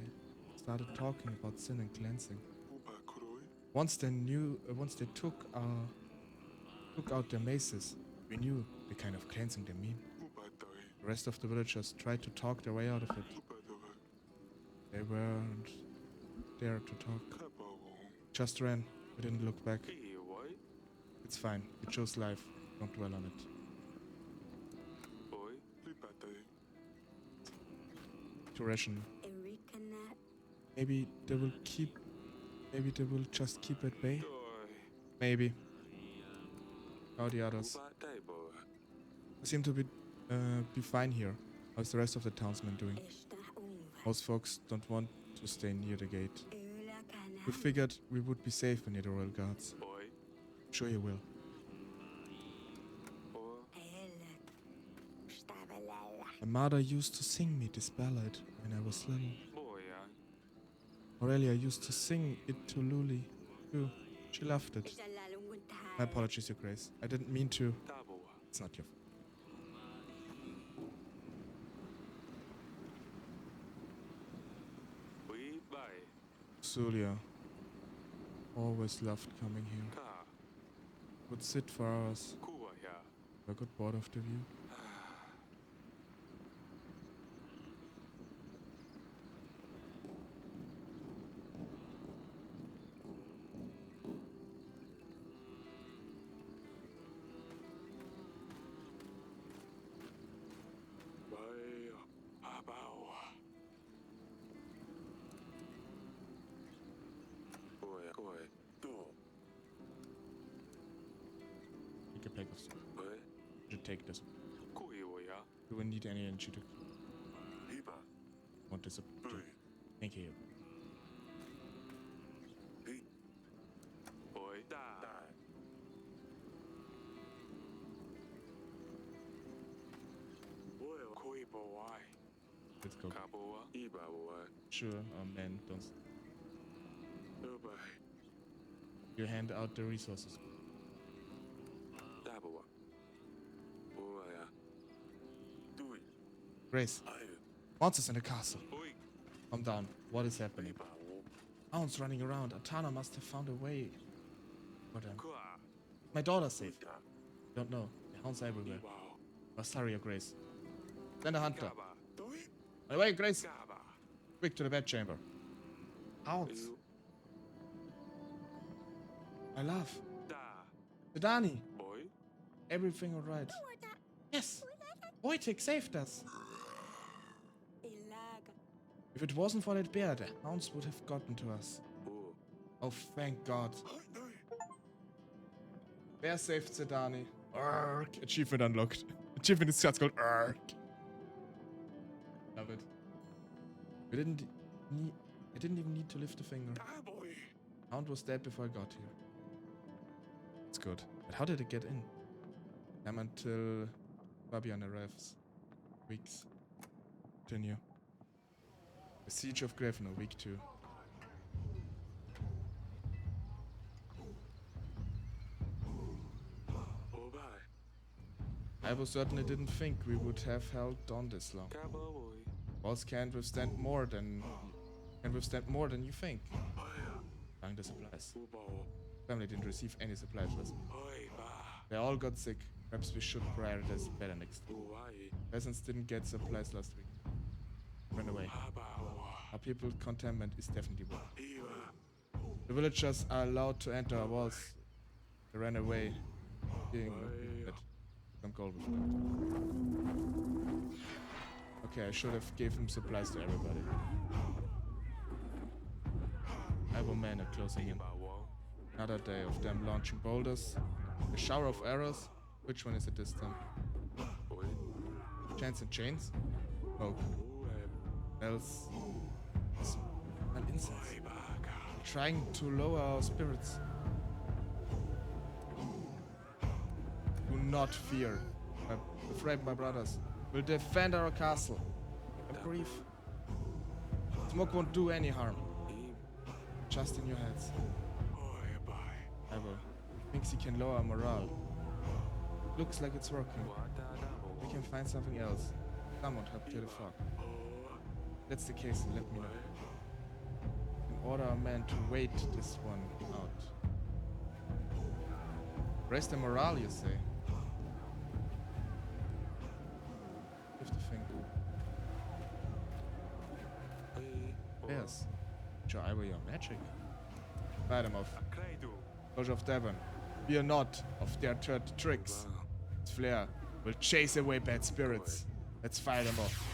started talking about sin and cleansing. Once they took out their maces, we knew the kind of cleansing they mean. The rest of the villagers tried to talk their way out of it. They weren't there to talk. Just ran. We didn't look back. It's fine. We chose life. Don't dwell on it. To ration. Maybe they will just keep at bay. Maybe. How the others? I seem to be fine here. How's the rest of the townsmen doing? Most folks don't want to stay near the gate. We figured we would be safer near the royal guards. Sure you will. My mother used to sing me this ballad when I was little. Aurelia used to sing it to Luli too. She loved it. My apologies, your grace. I didn't mean to. It's not your fault. We buy. Zulia. Always loved coming here. Ka. Would sit for hours. Kuwa ya. I got bored of the view. Buy. Abao. Boy. Do. Take a pack of soup. Boy. Should take this. Kui wo ya. Do we need any energy to Hiba. want this? Thank you. Boy. Da. Boy. Kui bo wai. Let's go. Kaboa. Iba wo. Sure, man, don't. Bye. You hand out the resources. Daboa. Boy ya. Do it. Grace, Ayu. monsters in the castle. Boy. Calm down. What is happening? Iba wo. Hounds running around. Atana must have found a way for them. Kua. My daughter's safe. Da. Don't know. The hounds everywhere. Iba. Oh, sorry, Your Grace. Send a hunter. Kaba. Do it. Away, Grace. Kaba. Quick to the bedchamber. Hounds. You. My love. Da. Sedani. Boy. Everything alright? Yes. Wojtek saved us. Ilaga. If it wasn't for that bear, the hounds would have gotten to us. Oh. Oh, thank God. Bear saved Sedani. Ark. Achievement unlocked. Achievement is just called Ark. Love it. We didn't need. I didn't even need to lift a finger. Ah, boy. Hound was dead before I got here. It's good. But how did it get in? Time until Fabian arrives. Weeks. Continue. The Siege of Grevno, week 2. Oh, bye. I was certainly didn't think we would have held on this long. Kaba, boy. Walls can't withstand more than you think. Buying the supplies. Ubao. Family didn't receive any supplies last week. Oi, ba. They all got sick. Perhaps we should prioritize better next week. Uwai. Peasants didn't get supplies last week. Ran away. Abao. Our people containment is definitely one. Iwa. The villagers are allowed to enter our walls. They ran away. Being that some gold was left. Okay, I should have gave him supplies to everybody. Ivor men are closing in. Ibawo. Another day of them launching boulders. A shower of arrows. Which one is it this time? Boy. Chains and chains? Oh, Uwe. bells. Smell incense. Oi, baga. Trying to lower our spirits. Do not fear. I'm afraid my brothers will defend our castle. I'm brief. Smoke won't do any harm. Im. Just in your heads. Oi, bye. Ivor thinks he can lower our morale. Looks like it's working. Wadadabo. We can find something else. Someone help clear the fog. Oh. If that's the case, then let me know. In order our men to wait this one out. Raise the morale, you say? Lift the finger. Oi. Yes. Show Ivor your magic. Fight them off. Kredu. Lodge of Devon. Fear not of their tricks. Its flare will chase away bad spirits. Let's fight them off.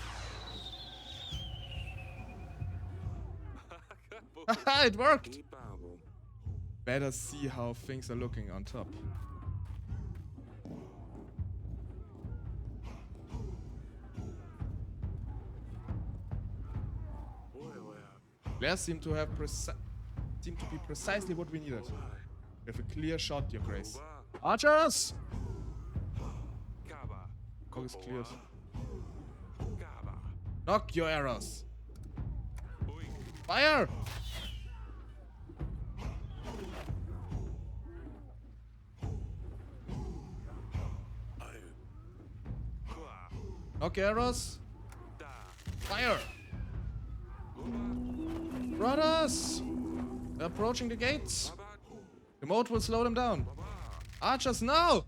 It worked! Ibabo. Better see how things are looking on top. Flares seem to be precisely what we needed. We have a clear shot, Your Grace. Archers! Kaba. Fog is cleared. Kaba. Knock your arrows. Oi. Fire! Knock arrows. Fire! Brothers! They're approaching the gates. The moat will slow them down. Archers, now!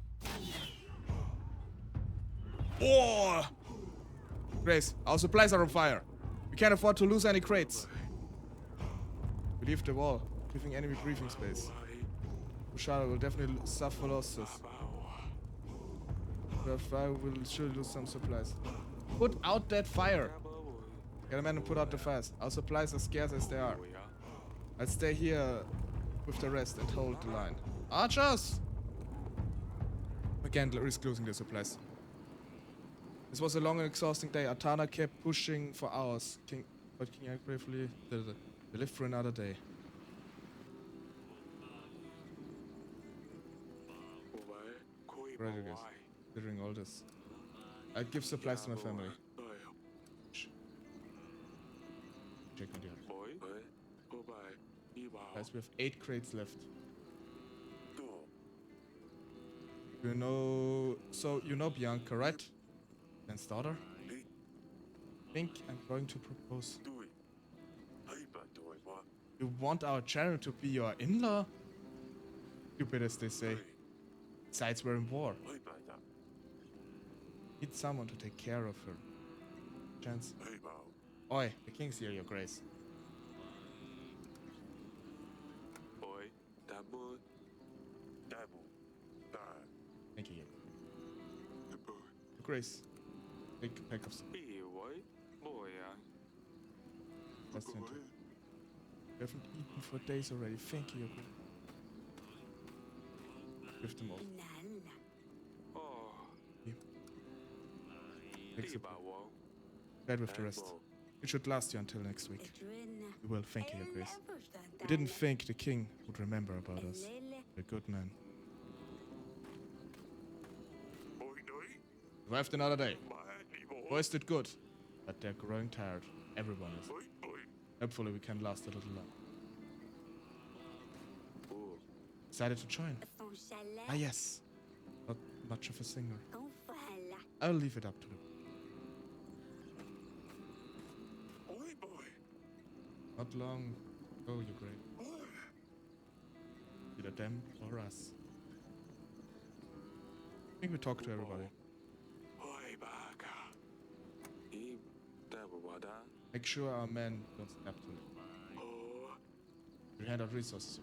Oh! Grace, our supplies are on fire. We can't afford to lose any crates. We leave the wall, giving enemy breathing space. Bushara will definitely suffer losses. I will surely lose some supplies. Put out that fire! Get a man and put out the fires. Our supplies are scarce as they are. I'll stay here with the rest and hold the line. Archers! Again, risk losing their supplies. This was a long and exhausting day. Atana kept pushing for hours. But King Eric bravely did it. They lived for another day. Right, I guess. Considering all this, I give supplies to my family. Check on the other. Guys, we have 8 crates left. You know, Bianca, right? Dan's daughter? I think I'm going to propose. You want our channel to be your in-law? Stupid as they say. Besides, we're in war. Need someone to take care of her. Chance. Oi, the king's here, your grace. Thank you. Your grace. Take a pack of some. That's it. We haven't eaten for days already. Thank you, your grace. Give them all. Bed with the rest. It should last you until next week. We will, thank you, your grace. We didn't think the king would remember about us. A good man. Survived another day. Boys did good, but they're growing tired. Everyone is. Hopefully we can last a little longer. Decided to join. Ah yes. Not much of a singer. I'll leave it up to them. Not long ago, you great. Either them or us. I think we talk to everybody. Make sure our men don't snap to it. We hand out resources.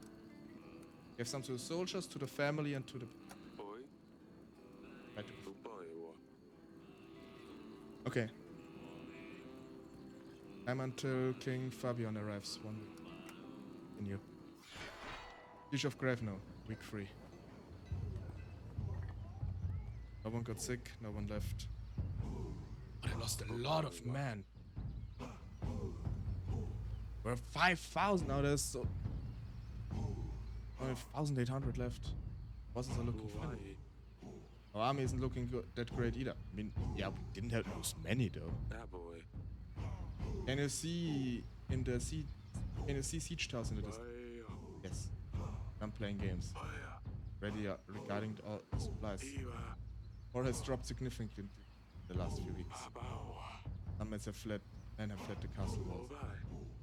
Give some to the soldiers, to the family, and to the... Okay. Time until King Fabian arrives. 1 week. Continue. Siege of Gravno, week 3. No one got sick, no one left. But I lost a lot of men. We're 5,000 now, there's so... Only 1,800 left. Bosses are looking funny. Our army isn't looking that great either. I mean, yeah, we didn't have lose many though. Can you see in the siege towers in the distance? Yes. I'm playing games. Ready regarding all supplies. War has dropped significantly in the last few weeks. Some men have fled the castle walls.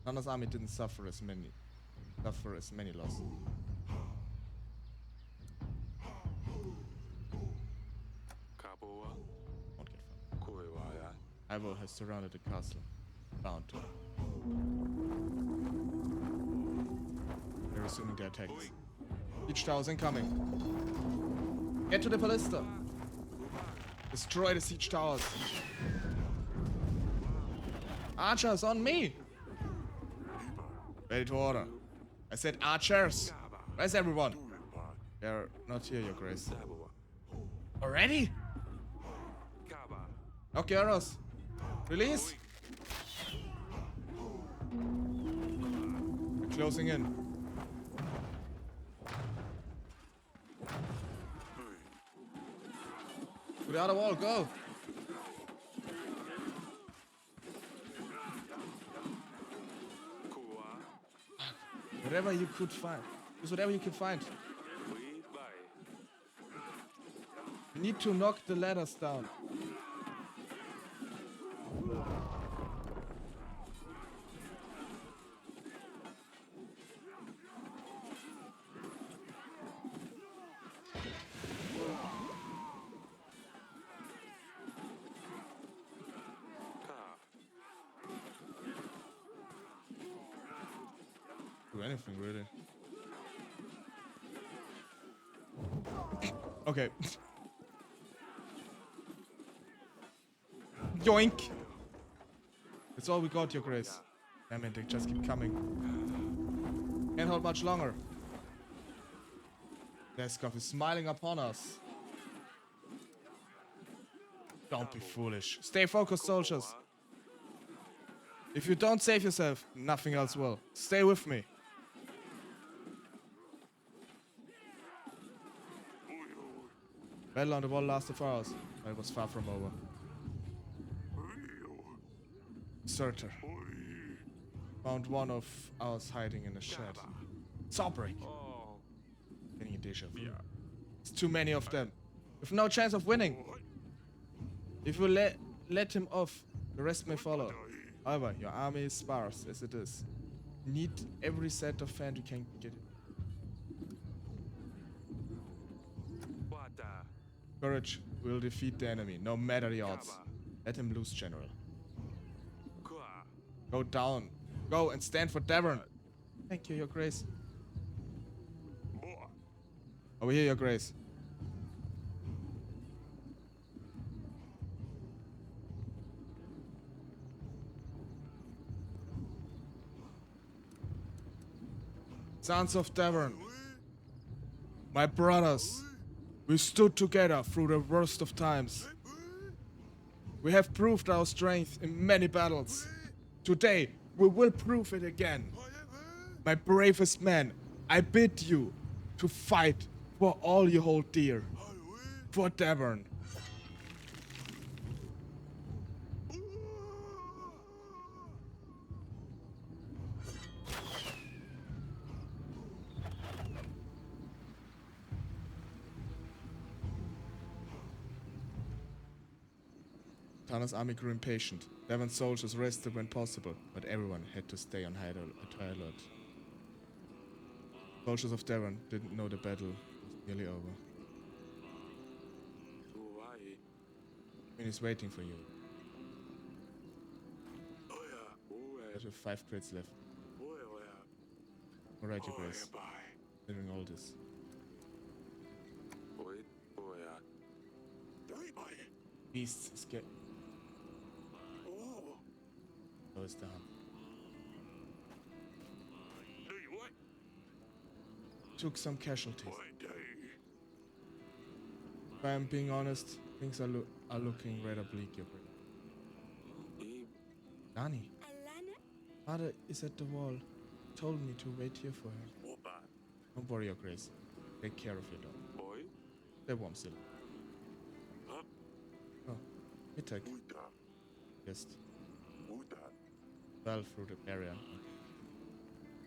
Nana's army didn't suffer as many losses. Won't get far. Ivo has surrounded the castle. Bound to. They're resuming their attacks. Siege towers incoming. Get to the ballista. Destroy the siege towers. Archers on me. Ready to order. I said archers. Where's everyone? They're not here, your grace. Already? Knock your arrows. Release. We're closing in. To the other wall, go. Whatever you could find. Use whatever you can find. We need to knock the ladders down. anything, really. Okay. Yoink! That's all we got, Your Grace. Damn it, they just keep coming. Can't hold much longer. Deskov is smiling upon us. Don't be foolish. Stay focused, soldiers. If you don't save yourself, nothing else will. Stay with me. Battle on the wall lasted for hours, but it was far from over. Deserter. Found one of ours hiding in a shed. Sobrik. Oh, Getting a deja vu. It's too many of them. With no chance of winning. If we let him off, the rest may follow. However, your army is sparse as it is. Need every set of fan you can get. what the? Courage will defeat the enemy, no matter the odds. Let him loose, General. Kwa. Go down. Go and stand for Devon. Thank you, Your Grace. Boa. Over here, Your Grace. Sons of Devon, my brothers, we stood together through the worst of times. We have proved our strength in many battles. Today, we will prove it again. My bravest men, I bid you to fight for all you hold dear. For Devon. Tana's army grew impatient. Devon's soldiers rested when possible, but everyone had to stay on high alert. Soldiers of Devon didn't know the battle was nearly over. Why? Queen is waiting for you. Oh yeah. There's 5 crates left. Oh yeah. Alright, Your Grace. Bye. Doing all this. Wait. Oh yeah. Bye. Beasts escape. Oh. So is the hub. Do you what? Took some casualties. Why day? If I'm being honest, things are looking rather bleak, Your Grace. Nani, Alana, Father is at the wall. Told me to wait here for her. Opa. Don't worry, Your Grace. Take care of your dog. Boy. Stay warm still. Huh? Oh, Mittag. Uta. Just Uta. fell through the barrier.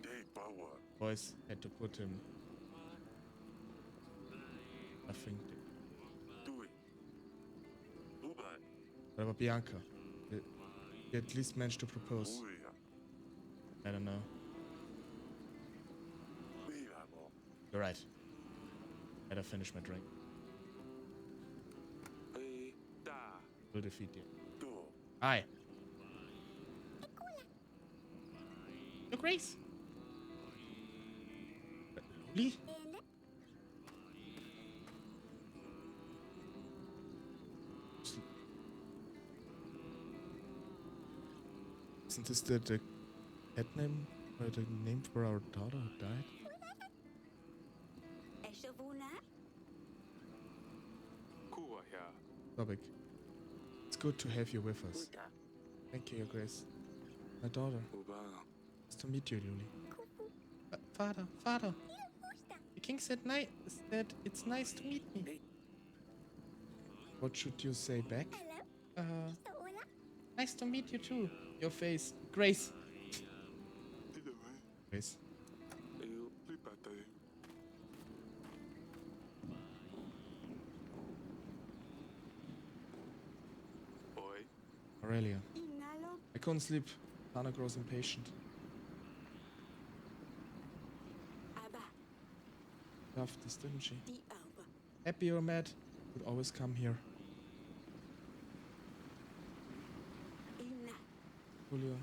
Day power. Boys had to put him. I think. Do it. Uba. What about Bianca? Did he at least managed to propose? Oh yeah. I don't know. Vivo. You're right. Better finish my drink. Hey. Da. We'll defeat you. Do. Aye. Your Grace. Lee? Ele, Isn't this the cat name? Or the name for our daughter who died? Eshavuna, Kua here. Sobrik. It's good to have you with us. Uta. Thank you, Your Grace. My daughter. Uba. Nice to meet you, Luli. Kupu, Father. Gusta, The king said it's nice to meet me. What should you say back? hello, hola, Nice to meet you too. Your face. Grace. Grace. Eu lipatay. Boy. Aurelia. inhalo, I couldn't sleep. Tana grows impatient. aba, Loved this, didn't she? di alba, Happy or mad, would always come here. ina, Julio.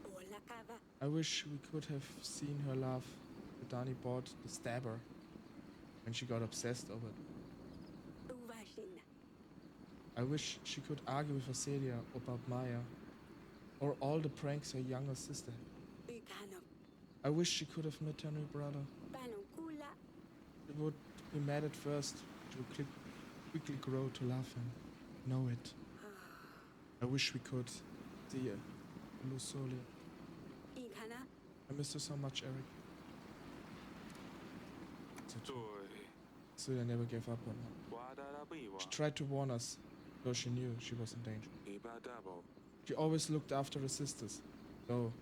hola, cava, I wish we could have seen her laugh when Dani bought the stabber when she got obsessed over it. Uważaj. I wish she could argue with Acelia about Maya or all the pranks her younger sister had. Ikano. I wish she could have met her new brother. Panukula. She would be mad at first. She would quickly grow to love him. Know it. I wish we could see her. LuxTaleor. Ikana. I miss her so much, Eric. So true. Celia never gave up on her. She tried to warn us, though she knew she was in danger. She always looked after her sisters, though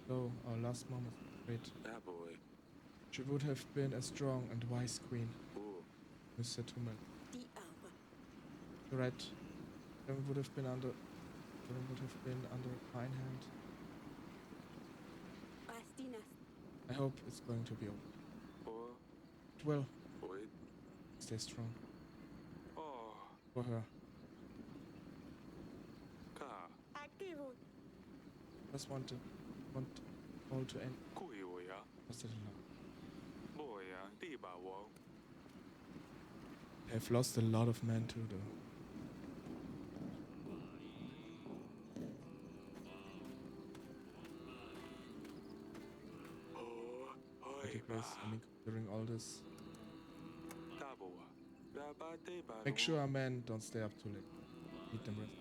our last moment was great. She would have been a strong and wise queen, Mr. Tummel. Di alba. You're right. Kevin would have been under a fine hand. Pastinas. I hope it's going to be over. It will. Stay strong. For her. Activo. Just want all to end. Lost it in love. I've lost a lot of men too, though. I mean, considering all this, make sure our men don't stay up too late. Need them rest.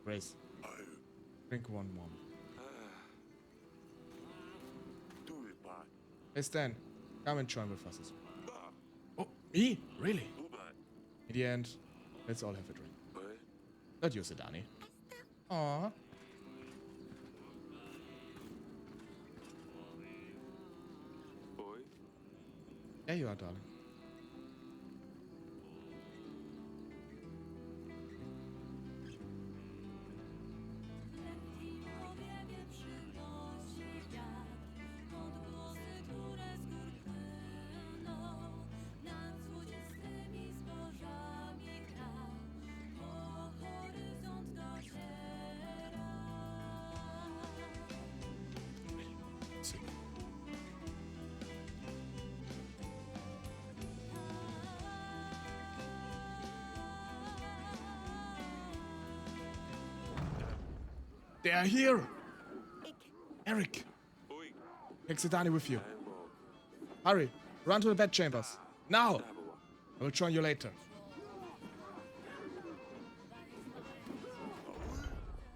Grace, drink one more. Hey Stan, come and join with us as well. Oh, me? Really? In the end, let's all have a drink. Not you, Sedani. Aww. There you are, darling. They are here! Eric! Take Sedani with you. Hurry, run to the bed chambers. Now! I will join you later.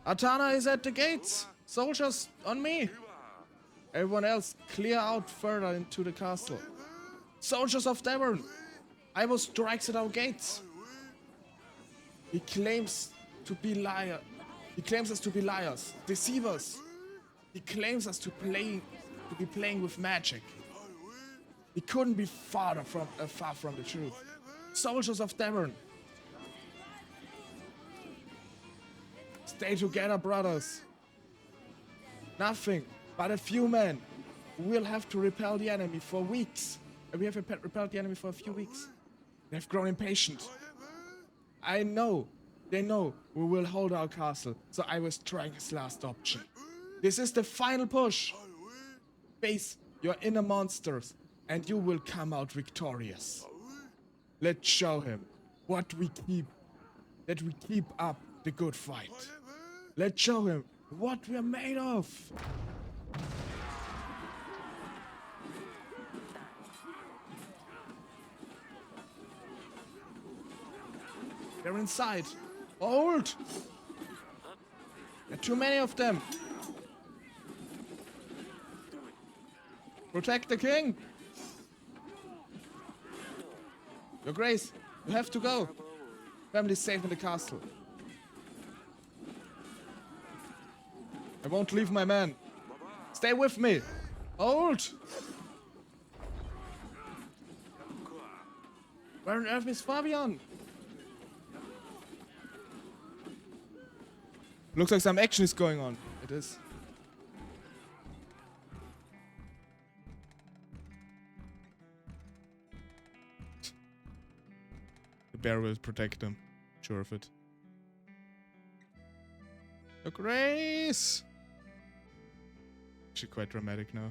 Atana is at the gates! Soldiers on me! Everyone else, clear out further into the castle. Soldiers of Devon! I will strike at our gates! He claims to be liar. He claims us to be liars, deceivers. He claims us to be playing with magic. He couldn't be far from the truth. Soldiers of Devon. Stay together, brothers. Nothing but a few men. We'll have to repel the enemy for weeks. We have repelled the enemy for a few weeks. They've grown impatient. I know. They know we will hold our castle, so I was trying his last option. This is the final push. Face your inner monsters, and you will come out victorious. Let's show him that we keep up the good fight. Let's show him what we're made of. They're inside. Hold! There are too many of them. Protect the king. Your Grace, you have to go. Family's safe in the castle. I won't leave my man. Stay with me. Hold! Where on earth is Fabian? Looks like some action is going on. It is. The bear will protect them. Sure of it. The grace! Actually quite dramatic now.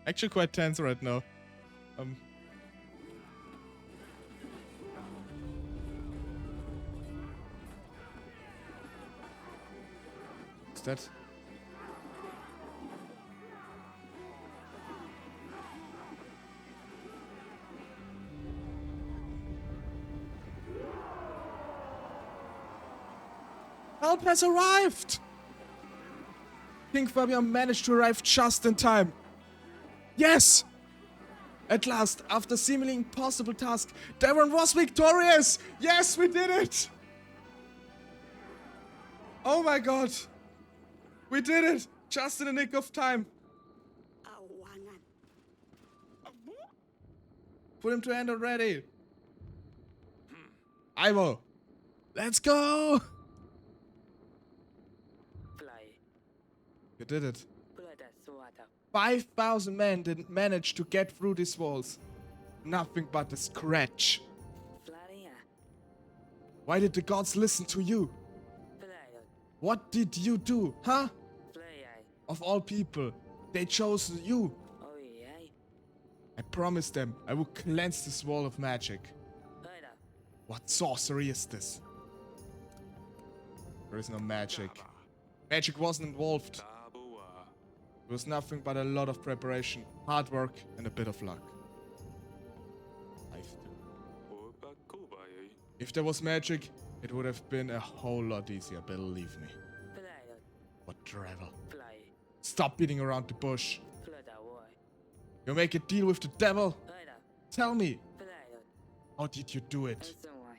Actually quite tense right now. Is that? Help has arrived! King Fabian managed to arrive just in time. Yes! At last, after seemingly impossible task, Devon was victorious! Yes, we did it! Oh my god! We did it! Just in the nick of time. Awangan. Put him to end already. Ivo! Let's go! Fly. You did it. Brother Suata. 5,000 men didn't manage to get through these walls. Nothing but a scratch. Flaria. Why did the gods listen to you? Fly. What did you do, huh? Fly. Of all people, they chose you. Oh yeah. I promised them I would cleanse this wall of magic. Brother. What sorcery is this? There is no magic. Magic wasn't involved. Tabua. It was nothing but a lot of preparation, hard work, and a bit of luck. Opa Kubai. If there was magic, it would have been a whole lot easier, believe me. Fly. What travel. Fly. Stop beating around the bush. Brother boy. You make a deal with the devil? Brother. Tell me, Fly. how did you do it? So why?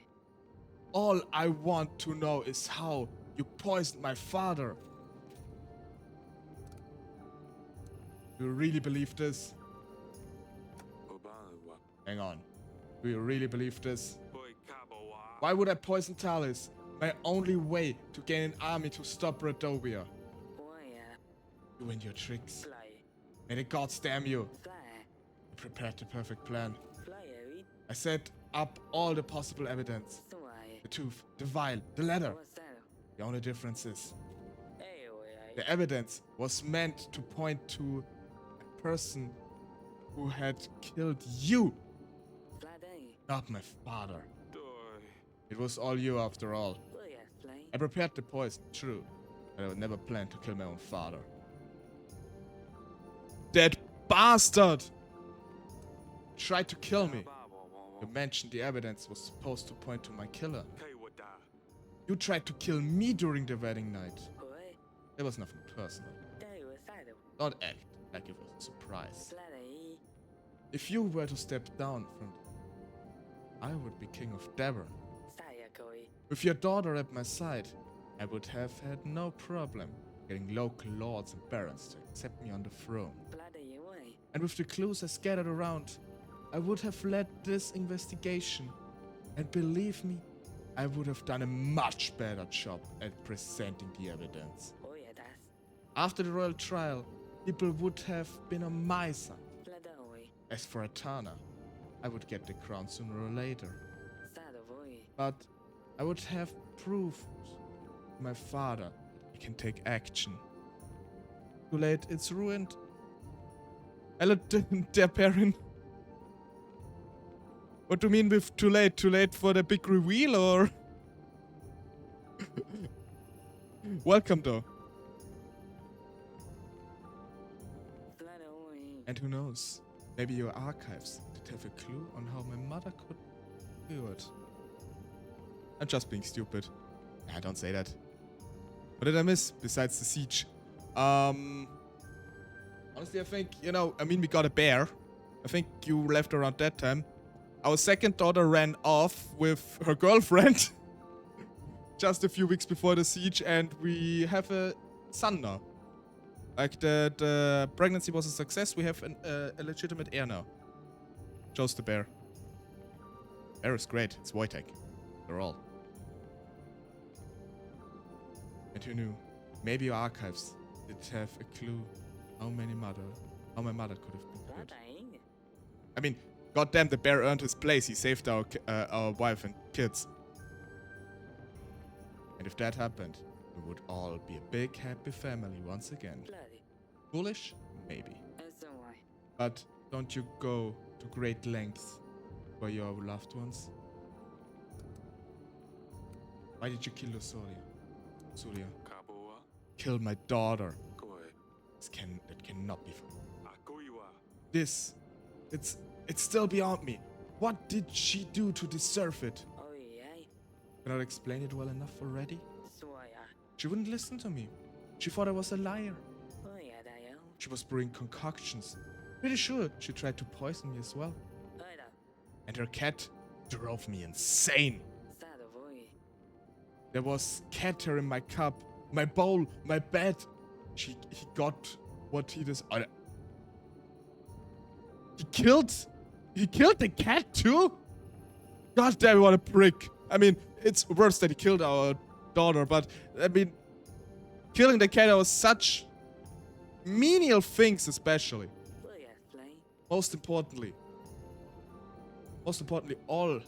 All I want to know is how you poisoned my father. Do you really believe this? Obanwa. Hang on. Do you really believe this? Boy Kabawa. Why would I poison Talis? My only way to gain an army to stop Radovia. Boy yeah. You and your tricks. Fly. May the gods damn you. Fly. I prepared the perfect plan. Fly. I set up all the possible evidence. So why? The tooth, the vial, the ladder. What's that? The only difference is Hey, the evidence was meant to point to a person who had killed you, Fly. not my father. Doi. It was all you after all. Boy yeah. Fly. I prepared the poison, true, but I would never plan to kill my own father. That bastard! Tried to kill me. You mentioned the evidence was supposed to point to my killer. Kaiwada. You tried to kill me during the wedding night. Boy. It was nothing personal. There was side. Don't act like it was a surprise. Fly. If you were to step down from, I would be king of Devon. Saya koi. With your daughter at my side, I would have had no problem getting local lords and barons to accept me on the throne. Fly you way. And with the clues I scattered around, I would have led this investigation. And believe me, I would have done a much better job at presenting the evidence. Oh yeah, that's After the royal trial, people would have been on my side. fly away. As for Atana, I would get the crown sooner or later. Sad boy. But I would have proved to my father he can take action. Too late, it's ruined. Hello, der Baron. What do you mean with too late? Too late for the big reveal, or? Welcome, though. Fly away. And who knows? Maybe your archives did have a clue on how my mother could do it. I'm just being stupid. Nah, don't say that. What did I miss besides the siege? Honestly, I think, we got a bear. I think you left around that time. Our second daughter ran off with her girlfriend just a few weeks before the siege, and we have a son now. Like, the pregnancy was a success. We have a legitimate heir now. Chose the bear. Bear is great. It's Wojtek. They're all. And who knew? Maybe your archives did have a clue how my mother could have been Fly good. dying. I mean, goddamn, the bear earned his place. He saved our wife and kids. And if that happened, we would all be a big, happy family once again. Bloody. Foolish? Maybe. That's why. But don't you go to great lengths for your loved ones? Why did you kill Luxtalor? Luxtalor, Kaboa. kill my daughter. Koi. That cannot be. Akoiwa. It's still beyond me. What did she do to deserve it? Oh yeah. Cannot explain it well enough already? Swaya. She wouldn't listen to me. She thought I was a liar. Oh yeah, Dayo. She was brewing concoctions. Pretty sure she tried to poison me as well. Oida. And her cat drove me insane. Sad boy. There was cat hair in my cup, my bowl, my bed. He got what he deserved. He killed the cat too? God damn, what a prick. I mean, it's worse that he killed our daughter, but I mean, killing the cat was such menial things, especially. Oh yeah, Flay. Most importantly, all,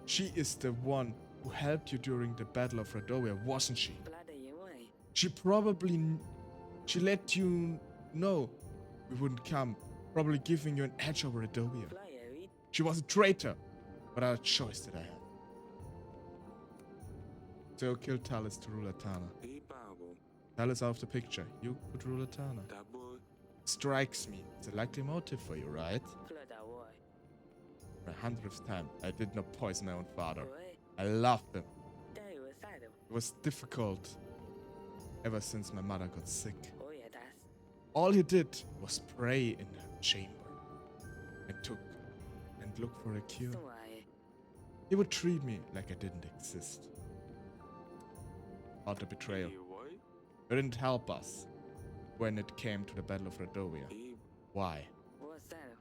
she is the one who helped you during the Battle of Radovia, wasn't she? Bloody you way. She let you know we wouldn't come, probably giving you an edge over Radovia. Fly it. She was a traitor, but I had a choice that I had. So kill Talus to rule Atana. Ibabo. Talus out of the picture. You could rule Atana. Dabo. Strikes me. It's a likely motive for you, right? Bloody boy. For the 100th time, I did not poison my own father. Boy. I loved him. Dayo sad. It was difficult ever since my mother got sick. Oh yeah, that's. All he did was pray in her chamber and look for a cure. Swaya. He would treat me like I didn't exist. About the betrayal. Iwoi. It didn't help us when it came to the Battle of Radovia. Ib. Why? What's that?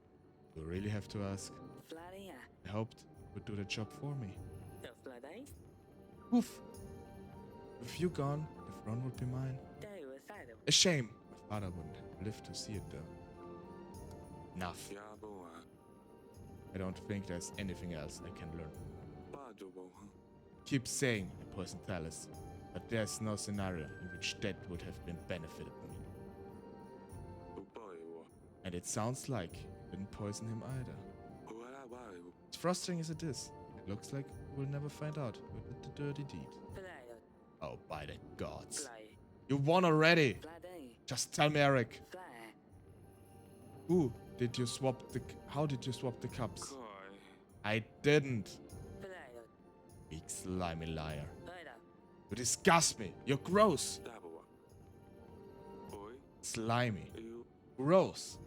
You really have to ask. Bloody yeah. I hoped you would do the job for me. The bloody. Poof. With you gone, the throne would be mine. Dayo sad. A shame. My father wouldn't live to see it though. Enough. Yaboa. I don't think there's anything else I can learn. Bajobo. Keep saying I poisoned Talus, but there's no scenario in which that would have been benefited me. Uboiwa. And it sounds like you didn't poison him either. Uarabayo. As frustrating as it is, it looks like we'll never find out who did the dirty deed. Bloody. Oh, by the gods. Bloody. You won already! Bloody. Just tell me, Eric. Fly. How did you swap the cups? Koi. I didn't. Bloody. Big slimy liar. Oida. You disgust me. You're gross. Daboa. Oi. Slimy. Iu. Gross.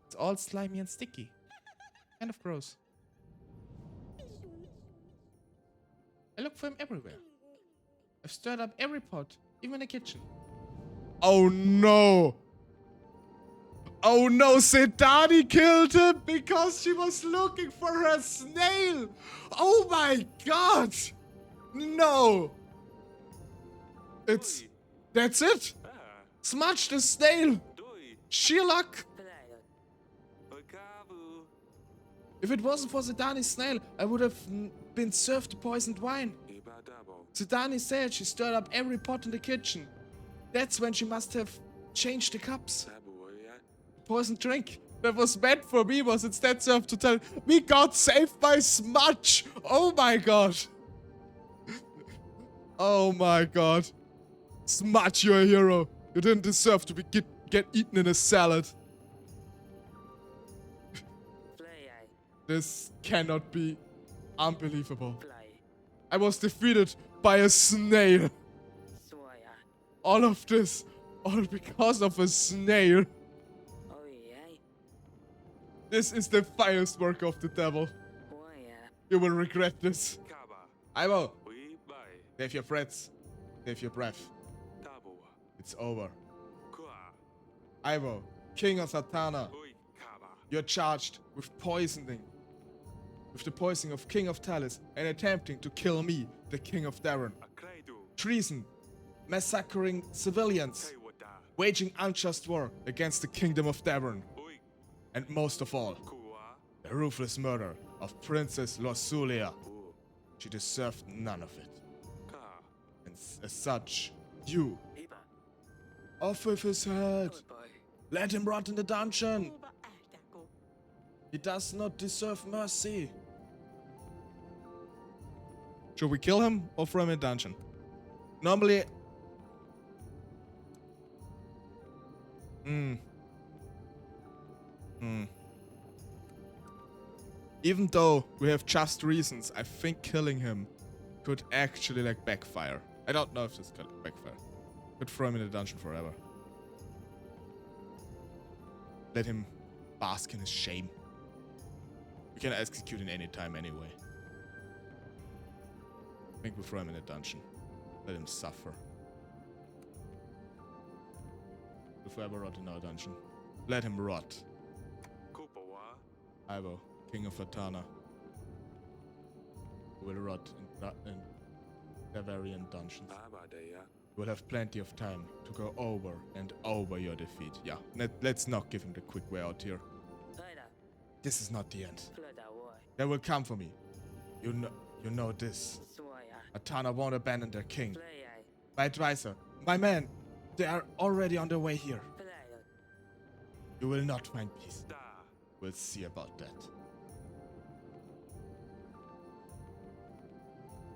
It's all slimy and sticky. Kind of gross. I look for him everywhere. I've stirred up every pot, even the kitchen. Oh no! Oh no, Sedani killed him because she was looking for her snail! Oh my god! No! It's... That's it! Ah. Smudge the snail! Doi. Sheer luck! Bloody. Okabu. If it wasn't for Sedani's snail, I would have been served the poisoned wine. Ibadabo. Sedani said she stirred up every pot in the kitchen. That's when she must have changed the cups. Daboya. Poisoned drink that was meant for me was instead served to tell we got saved by Smudge. Oh my god. Oh my god. Smudge, you're a hero. You didn't deserve to be get eaten in a salad. Fly. This cannot be unbelievable. Fly. I was defeated by a snail. Swaya. All of this, all because of a snail. Oh yeah. This is the finest work of the devil. Oh yeah. You will regret this. Kaba. Ivo, Ui. Bai. save your breaths. Save your breath. Daboa. It's over. Kua. Ivo, King of Satana, Ui. Kaba. you're charged with poisoning. With the poisoning of King of Talus and attempting to kill me, the King of Darren. Akraidu. Treason, massacring civilians, Kaiwada. waging unjust war against the Kingdom of Darren. Ui. And most of all, Kua. the ruthless murder of Princess LuxTaleor. Ooh. She deserved none of it. Ka. And as such, you, Iba. off with his head. Good boy. Let him rot in the dungeon. Uba Atago. He does not deserve mercy. Should we kill him or throw him in a dungeon? Normally... Even though we have just reasons, I think killing him could actually like backfire. I don't know if this could backfire. Could throw him in a dungeon forever. Let him bask in his shame. We can execute him any time anyway. I think we'll throw him in a dungeon. Let him suffer. We'll forever rot in our dungeon. Let him rot. Kupawa. Ivo, King of Atana, will rot in Bavarian dungeons. Abadea. We'll have plenty of time to go over and over your defeat. Yeah, let's not give him the quick way out here. Later. This is not the end. Fleda boy. They will come for me. You know this. Swaya. Atana won't abandon their king. Playa. My advisor, my men, they are already on their way here. Playa. You will not find peace. Da. We'll see about that.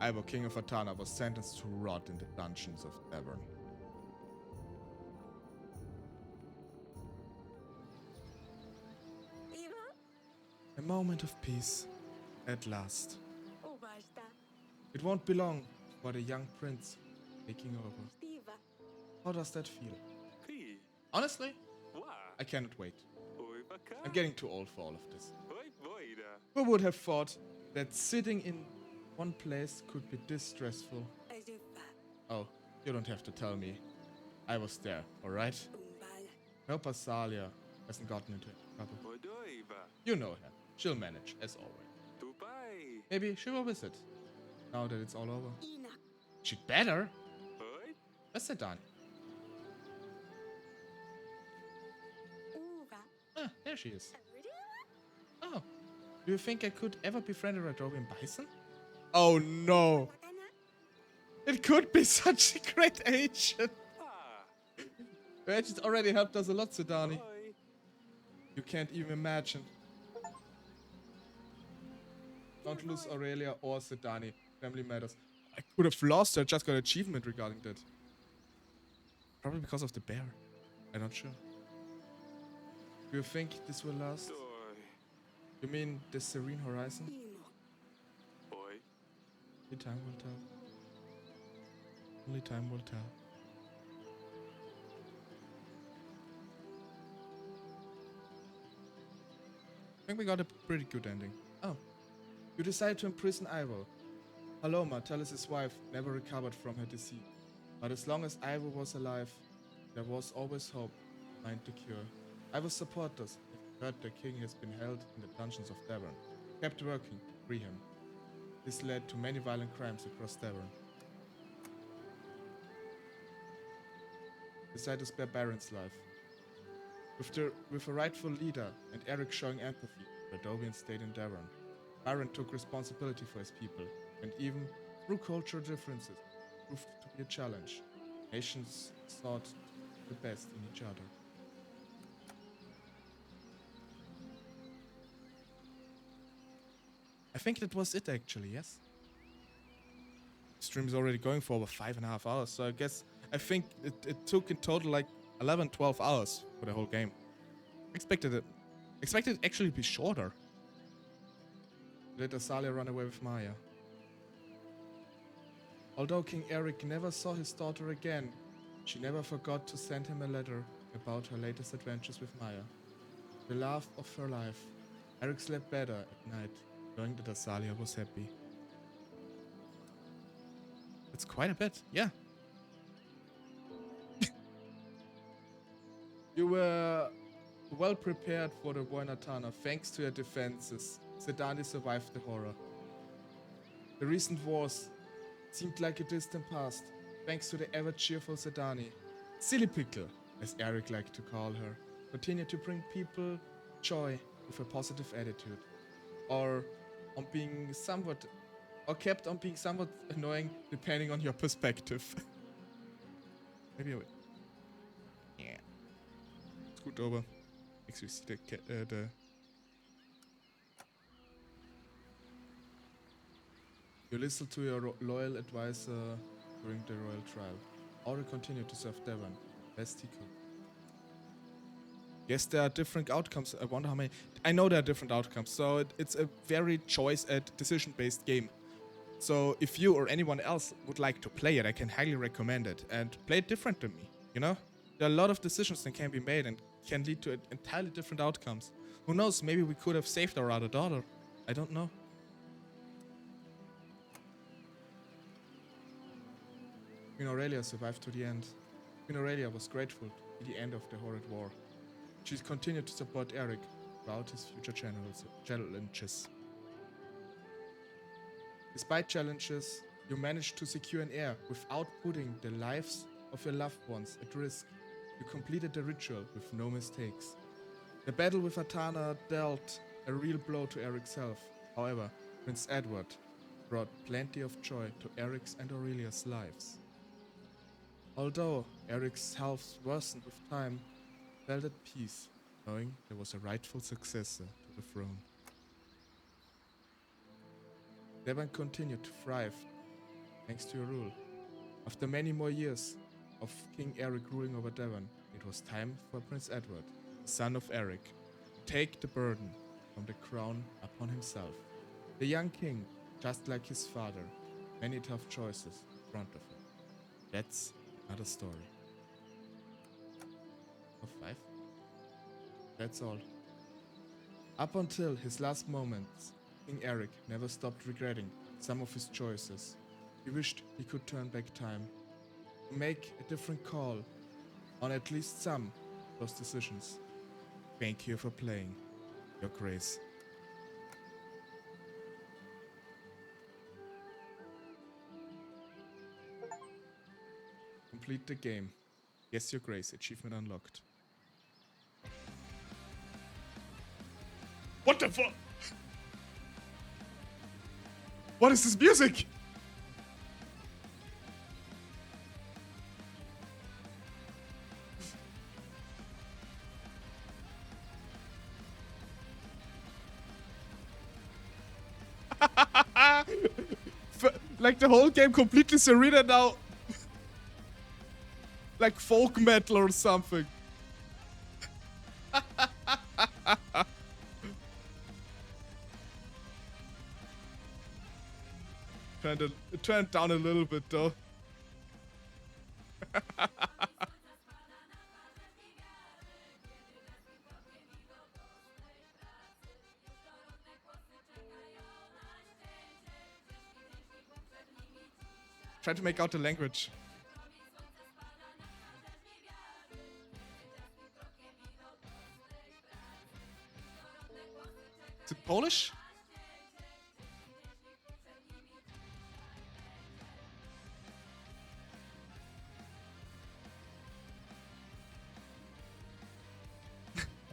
Ivo, King of Atana, was sentenced to rot in the dungeons of Davern. Iba. A moment of peace, at last. Ubasta. It won't be long for the young prince taking over. Stiva. How does that feel? Ki. Honestly, Wa. I cannot wait. Oi baka. I'm getting too old for all of this. Oi boida. Who would have thought that sitting in one place could be this stressful? Azupa. Oh, you don't have to tell me. I was there, alright? Umbala. Hope Azalia hasn't gotten into trouble. Odoiva. You know her. She'll manage, as always. Dubai. Maybe she will visit. Now that it's all over. Ina. She'd better. Oi. Where's Sedani? Uva. Ah, there she is. Arudia. Oh. Do you think I could ever befriend a Radovian bison? Oh no. Wakana. It could be such a great agent. Ah. Your agent already helped us a lot, Sedani. Oi. You can't even imagine. Don't lose Aurelia or Sedani. Family matters. I could have lost her, just got an achievement regarding that. Probably because of the bear. I'm not sure. Do you think this will last? Doi. You mean the serene horizon? Imo. Oi. Only time will tell. Only time will tell. I think we got a pretty good ending. Oh. You decide to imprison Ivo. Paloma, Talis' wife, never recovered from her disease. But as long as Ivo was alive, there was always hope to find the cure. Ivo's supporters have heard the king has been held in the dungeons of Davern, kept working to free him. This led to many violent crimes across Davern. Decide to spare Baron's life. With a rightful leader and Eric showing empathy, Radovian stayed in Davern. Baron took responsibility for his people, and even through cultural differences, proved to be a challenge. Nations sought the best in each other. I think that was it actually, yes? Stream is already going for over 5.5 hours, so I think it took in total like 11, 12 hours for the whole game. Expected it actually to be shorter. Let Azalia run away with Maya. Although King Eric never saw his daughter again, she never forgot to send him a letter about her latest adventures with Maya. The love of her life. Eric slept better at night, knowing that Azalia was happy. It's quite a bit, yeah. You were well prepared for the war in Atana. Thanks to your defenses, Sedani survived the horror. The recent wars seemed like a distant past, thanks to the ever-cheerful Sedani. Silly Pickle, as Eric liked to call her, continued to bring people joy with a positive attitude, or on being somewhat, or kept on being somewhat annoying depending on your perspective. Maybe I would. Yeah. Scoot over. Makes you see the. You listen to your loyal advisor during the royal trial. Ori continued to serve Devon best he could. Yes, there are different outcomes. I wonder how many. I know there are different outcomes, so it's a very choice and decision-based game. So if you or anyone else would like to play it, I can highly recommend it and play it different than me. You know, there are a lot of decisions that can be made and can lead to entirely different outcomes. Who knows? Maybe we could have saved our other daughter. I don't know. Queen Aurelia survived to the end. Queen Aurelia was grateful to the end of the horrid war. She continued to support Eric throughout his future challenges. Despite challenges, you managed to secure an heir without putting the lives of your loved ones at risk. You completed the ritual with no mistakes. The battle with Atana dealt a real blow to Eric's health. However, Prince Edward brought plenty of joy to Eric's and Aurelia's lives. Although Eric's health worsened with time, he felt at peace, knowing there was a rightful successor to the throne. Devon continued to thrive thanks to your rule. After many more years of King Eric ruling over Devon, it was time for Prince Edward, the son of Eric, to take the burden from the crown upon himself. The young king, just like his father, many tough choices in front of him. That's another story. Of 5? That's all. Up until his last moments, King Eric never stopped regretting some of his choices. He wished he could turn back time, to make a different call on at least some of those decisions. Thank you for playing, Your Grace. Complete the game. Yes, Your Grace. Achievement unlocked. What the fuck? What is this music? Like the whole game completely surrendered now. Like folk metal or something. Turned down a little bit though. Try to make out the language. Is it Polish?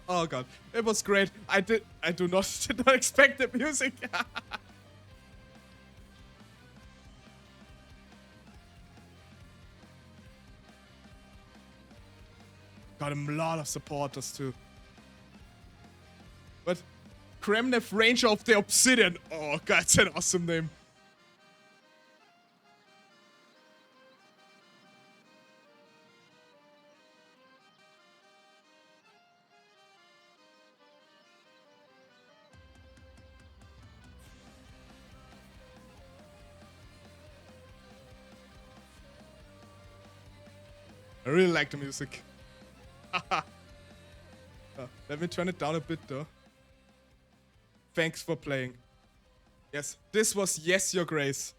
Oh god, it was great. I did not expect the music. Got a lot of supporters too. But Kremnev Ranger of the Obsidian. Oh god, that's an awesome name. I really like the music. Let me turn it down a bit though. Thanks for playing. Yes, this was Yes, Your Grace.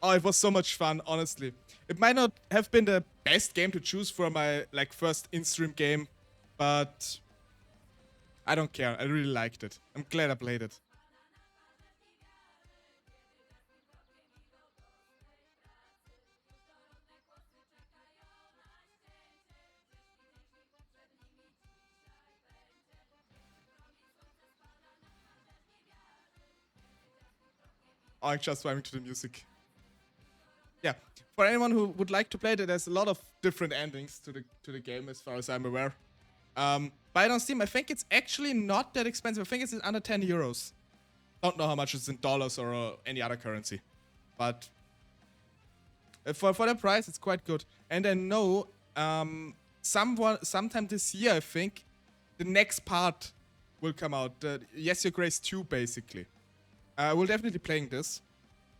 Oh, it was so much fun, honestly. It might not have been the best game to choose for my first in-stream game, but I don't care. I really liked it. I'm glad I played it. Oh, I'm just vibing to the music. Yeah, for anyone who would like to play it, there's a lot of different endings to the game as far as I'm aware. Buy it on Steam. I think it's actually not that expensive. I think it's under 10 euros. Don't know how much it's in dollars or any other currency, but for the price, it's quite good. And I know sometime this year, I think, the next part will come out. Yes, Your Grace 2, basically. We'll definitely be playing this.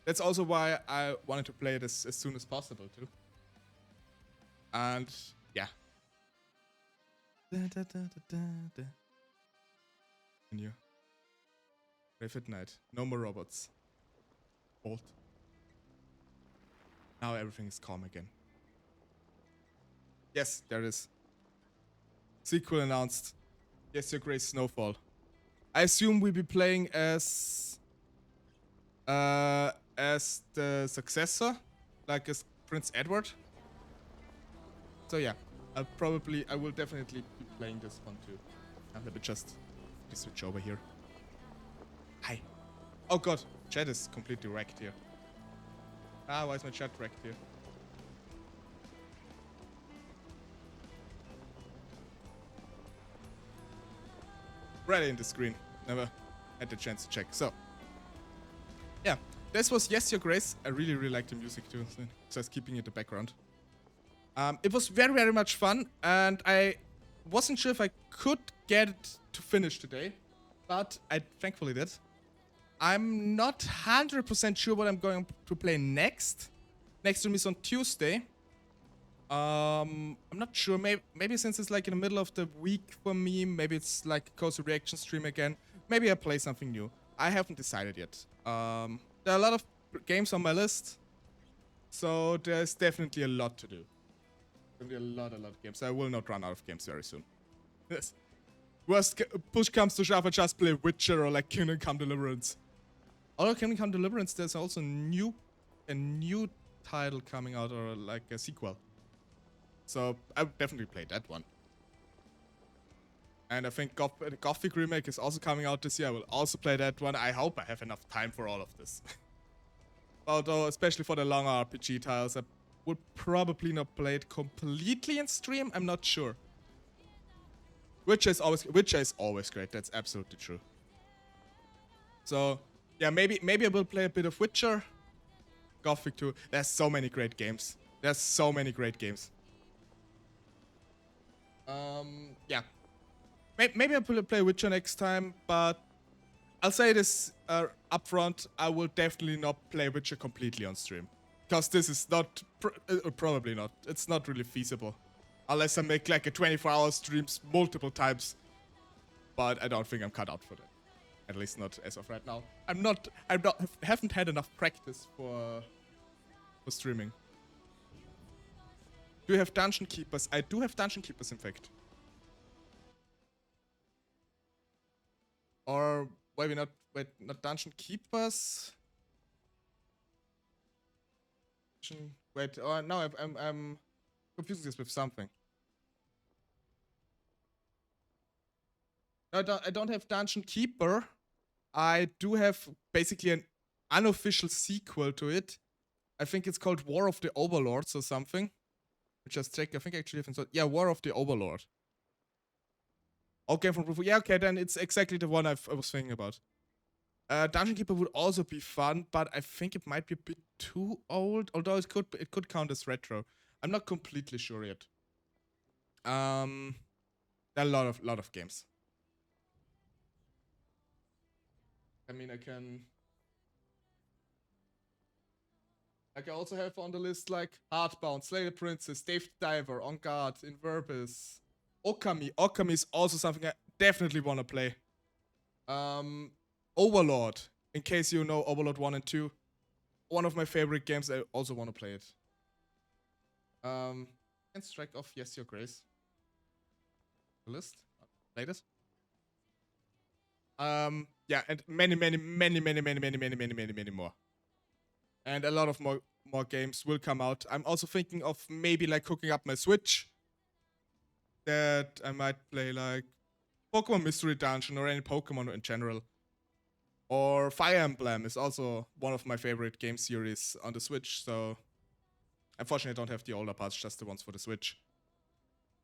That's also why I wanted to play it as soon as possible, too. And, yeah. Continue. Brave at night. No more robots. Bolt. Now everything is calm again. Yes, there it is. Sequel announced. Yes, Your Grace Snowfall. I assume we'll be playing as the successor, like as Prince Edward. So yeah, I will definitely be playing this one too. Let me just switch over here. Hi. Oh god, chat is completely wrecked here. Why is my chat wrecked here? Right in the screen. Never had the chance to check. So, yeah, this was Yes, Your Grace. I really, really like the music too, so just keeping it in the background. It was very, very much fun, and I wasn't sure if I could get it to finish today, but I thankfully did. I'm not 100% sure what I'm going to play next. Next stream is on Tuesday. I'm not sure. Maybe since it's like in the middle of the week for me, maybe it's like a cozy reaction stream again. Maybe I play something new. I haven't decided yet. There are a lot of games on my list, so there's definitely a lot to do. Definitely a lot of games. I will not run out of games very soon. Yes. Worst push comes to shove, I just play Witcher or like Kingdom Come Deliverance. Although Kingdom Come Deliverance, there's also a new title coming out, or like a sequel. So I would definitely play that one. And I think the Gothic remake is also coming out this year. I will also play that one. I hope I have enough time for all of this. Although, especially for the longer RPG titles, I would probably not play it completely in stream. I'm not sure. Witcher is always great. That's absolutely true. So yeah, maybe I will play a bit of Witcher. Gothic 2. There's so many great games. Yeah. Maybe I'll play Witcher next time, but I'll say this up front, I will definitely not play Witcher completely on stream. Because this is not, probably not, it's not really feasible. Unless I make like a 24-hour streams multiple times. But I don't think I'm cut out for that. At least not as of right now. Haven't had enough practice for streaming. Do you have Dungeon Keepers? I do have Dungeon Keepers, in fact. Or maybe not. Wait, not Dungeon Keepers. Wait. Oh no, I'm confusing this with something. No, I don't have Dungeon Keeper. I do have basically an unofficial sequel to it. I think it's called War of the Overlords or something. Just check. I think I actually have installed. Yeah, War of the Overlord. Okay, from Proof. Yeah, okay, then it's exactly the one I was thinking about. Dungeon Keeper would also be fun, but I think it might be a bit too old. Although it could count as retro. I'm not completely sure yet. There are a lot of games. I mean, I also have on the list like Heartbound, Slay the Princess, Dave the Diver, On Guard, Inverbis, Okami. Okami is also something I definitely want to play. Overlord, in case you know Overlord 1 and 2. One of my favorite games, I also want to play it. Can strike off Yes, Your Grace. The list? Play this? Yeah, and many more. And a lot of more games will come out. I'm also thinking of maybe like hooking up my Switch. That I might play like Pokemon Mystery Dungeon or any Pokemon in general. Or Fire Emblem is also one of my favorite game series on the Switch, so unfortunately I don't have the older parts, just the ones for the Switch.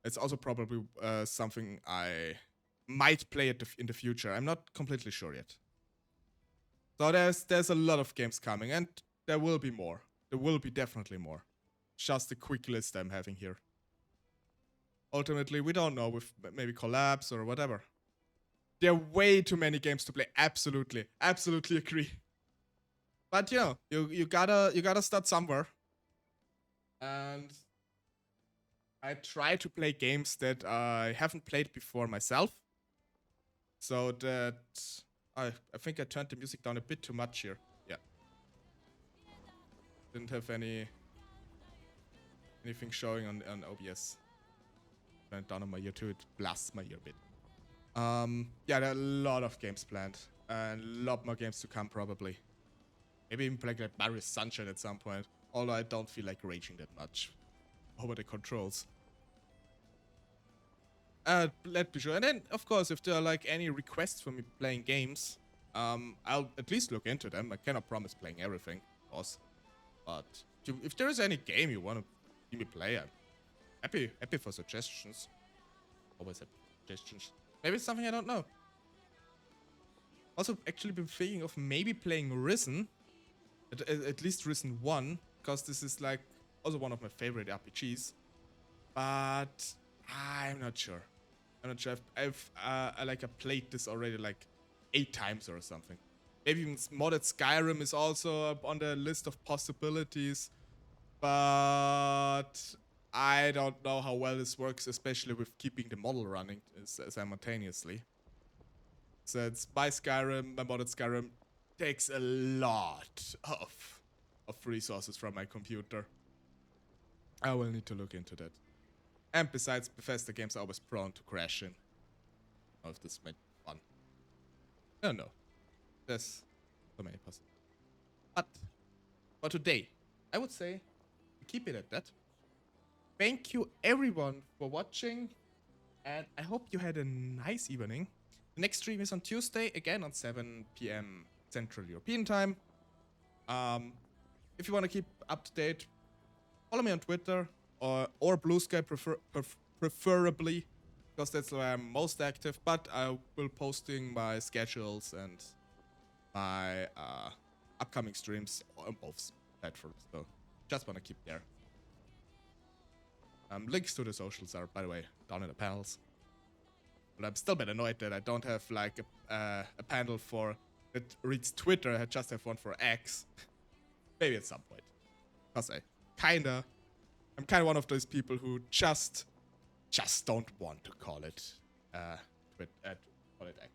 It's also probably something I might play in the future. I'm not completely sure yet. So there's a lot of games coming, and there will be more. There will be definitely more. Just a quick list I'm having here. Ultimately, we don't know, with maybe collabs or whatever. There are way too many games to play. Absolutely agree. But you know, you gotta start somewhere. And I try to play games that I haven't played before myself. So that I think I turned the music down a bit too much here. Yeah. Didn't have anything showing on OBS. Turned it down on my ear too. It blasts my ear a bit. Yeah, there are a lot of games planned. And a lot more games to come probably. Maybe even play like Mario Sunshine at some point. Although I don't feel like raging that much over the controls. Let me sure. And then, of course, if there are like any requests for me playing games, I'll at least look into them. I cannot promise playing everything, of course. But if there is any game you want to see me play, I'm happy for suggestions. Always happy for suggestions. Maybe it's something I don't know. Also, actually been thinking of maybe playing Risen, at least Risen 1, because this is like also one of my favorite RPGs. But I'm not sure. I'm not sure. I've played this already like 8 times or something. Maybe even modded Skyrim is also on the list of possibilities. But I don't know how well this works, especially with keeping the model running simultaneously. So it's my modded Skyrim takes a lot of resources from my computer. I will need to look into that. And besides, Bethesda games are always prone to crashing. Oh, if this might be fun. I don't know. There's so many possibilities. But for today, I would say we keep it at that. Thank you everyone for watching. And I hope you had a nice evening. The next stream is on Tuesday, again on 7 p.m. Central European Time. If you want to keep up to date, follow me on Twitter or Blue Sky preferably, because that's where I'm most active. But I will posting my schedules and my upcoming streams on both platforms. So just want to keep there. Links to the socials are, by the way, down in the panels. But I'm still a bit annoyed that I don't have like a panel for that reads Twitter. I just have one for X. Maybe at some point. Because I'm kind of one of those people who just don't want to call it call it X.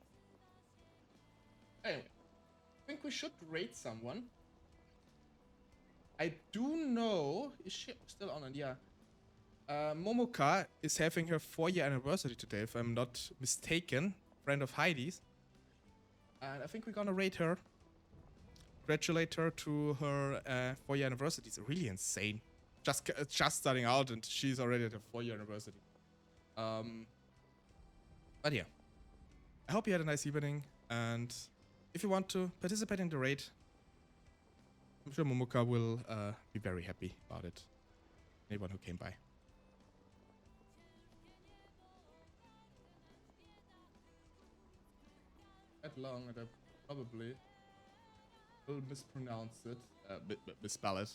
Anyway, I think we should rate someone. I do know, is she still on? Yeah. Momoka is having her 4-year anniversary today, if I'm not mistaken. Friend of Heidi's. And I think we're gonna rate her. Congratulate her to her 4-year anniversary. It's really insane. Just starting out and she's already at her 4-year anniversary. But yeah. I hope you had a nice evening. And if you want to participate in the raid, I'm sure Momoka will be very happy about it. Anyone who came by. That long, and I probably will mispronounce it, misspell it.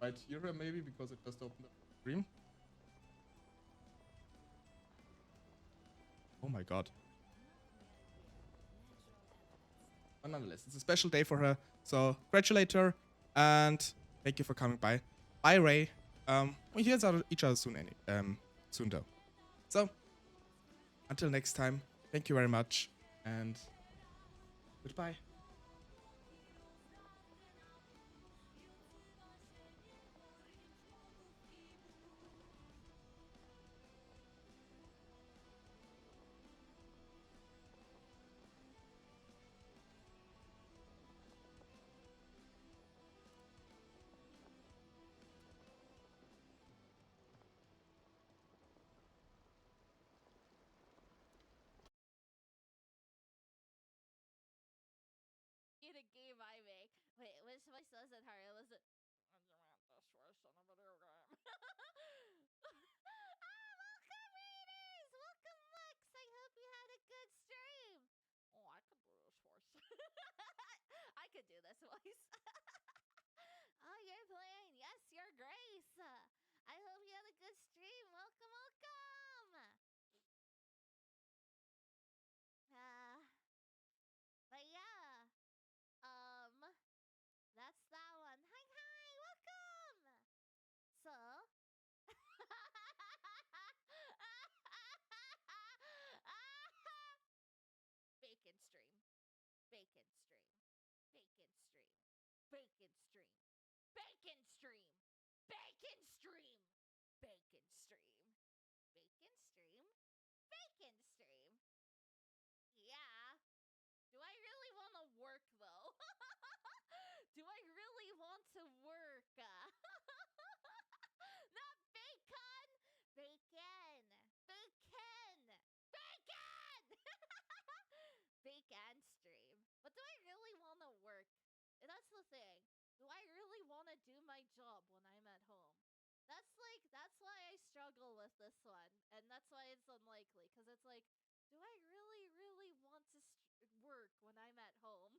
Right here, maybe, because it just opened up the stream. Oh my god. But nonetheless, it's a special day for her, so congratulate her, and thank you for coming by. Bye, Ray. We hear each other soon, soon though. So, until next time, thank you very much, and goodbye. stream I make. Wait, which voice was it, Harry? Was it? I'm this voice on a video game. Welcome, readers! Welcome, Lux! I hope you had a good stream. Oh, I could do this voice. I could do this voice. Oh, you're playing. Yes, Your Grace. I hope you had a good stream. Welcome, welcome. But yeah. That's that one. Hi, hi, welcome. So. Bacon stream. Bacon stream. Bacon stream. Bacon stream. Bacon stream. Bacon stream. Bacon stream. Bacon stream. Bacon stream. Yeah. Do I really want to work though? Do I really want to work? Not bacon. Bacon. Bacon. Bacon. Bacon stream. But do I really want to work? That's the thing. Do I really want to do my job when I'm at home? That's why I struggle with this one. And that's why it's unlikely. Because it's like, do I really, really want to work when I'm at home?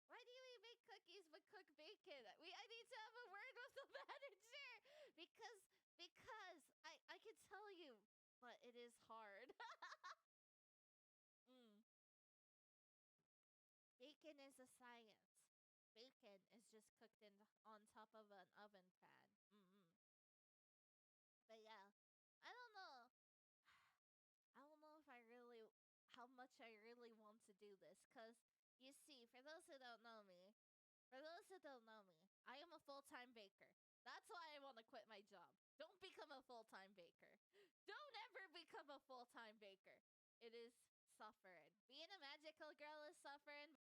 Why do we make cookies but cook bacon? I need to have a word with the manager. Because I can tell you, but it is hard. Bacon is a science. Bacon is just cooked on top of an oven fan. But yeah, I don't know. I don't know if how much I really want to do this. Cause you see, for those who don't know me, I am a full-time baker. That's why I want to quit my job. Don't become a full-time baker. Don't ever become a full-time baker. It is suffering. Being a magical girl is suffering.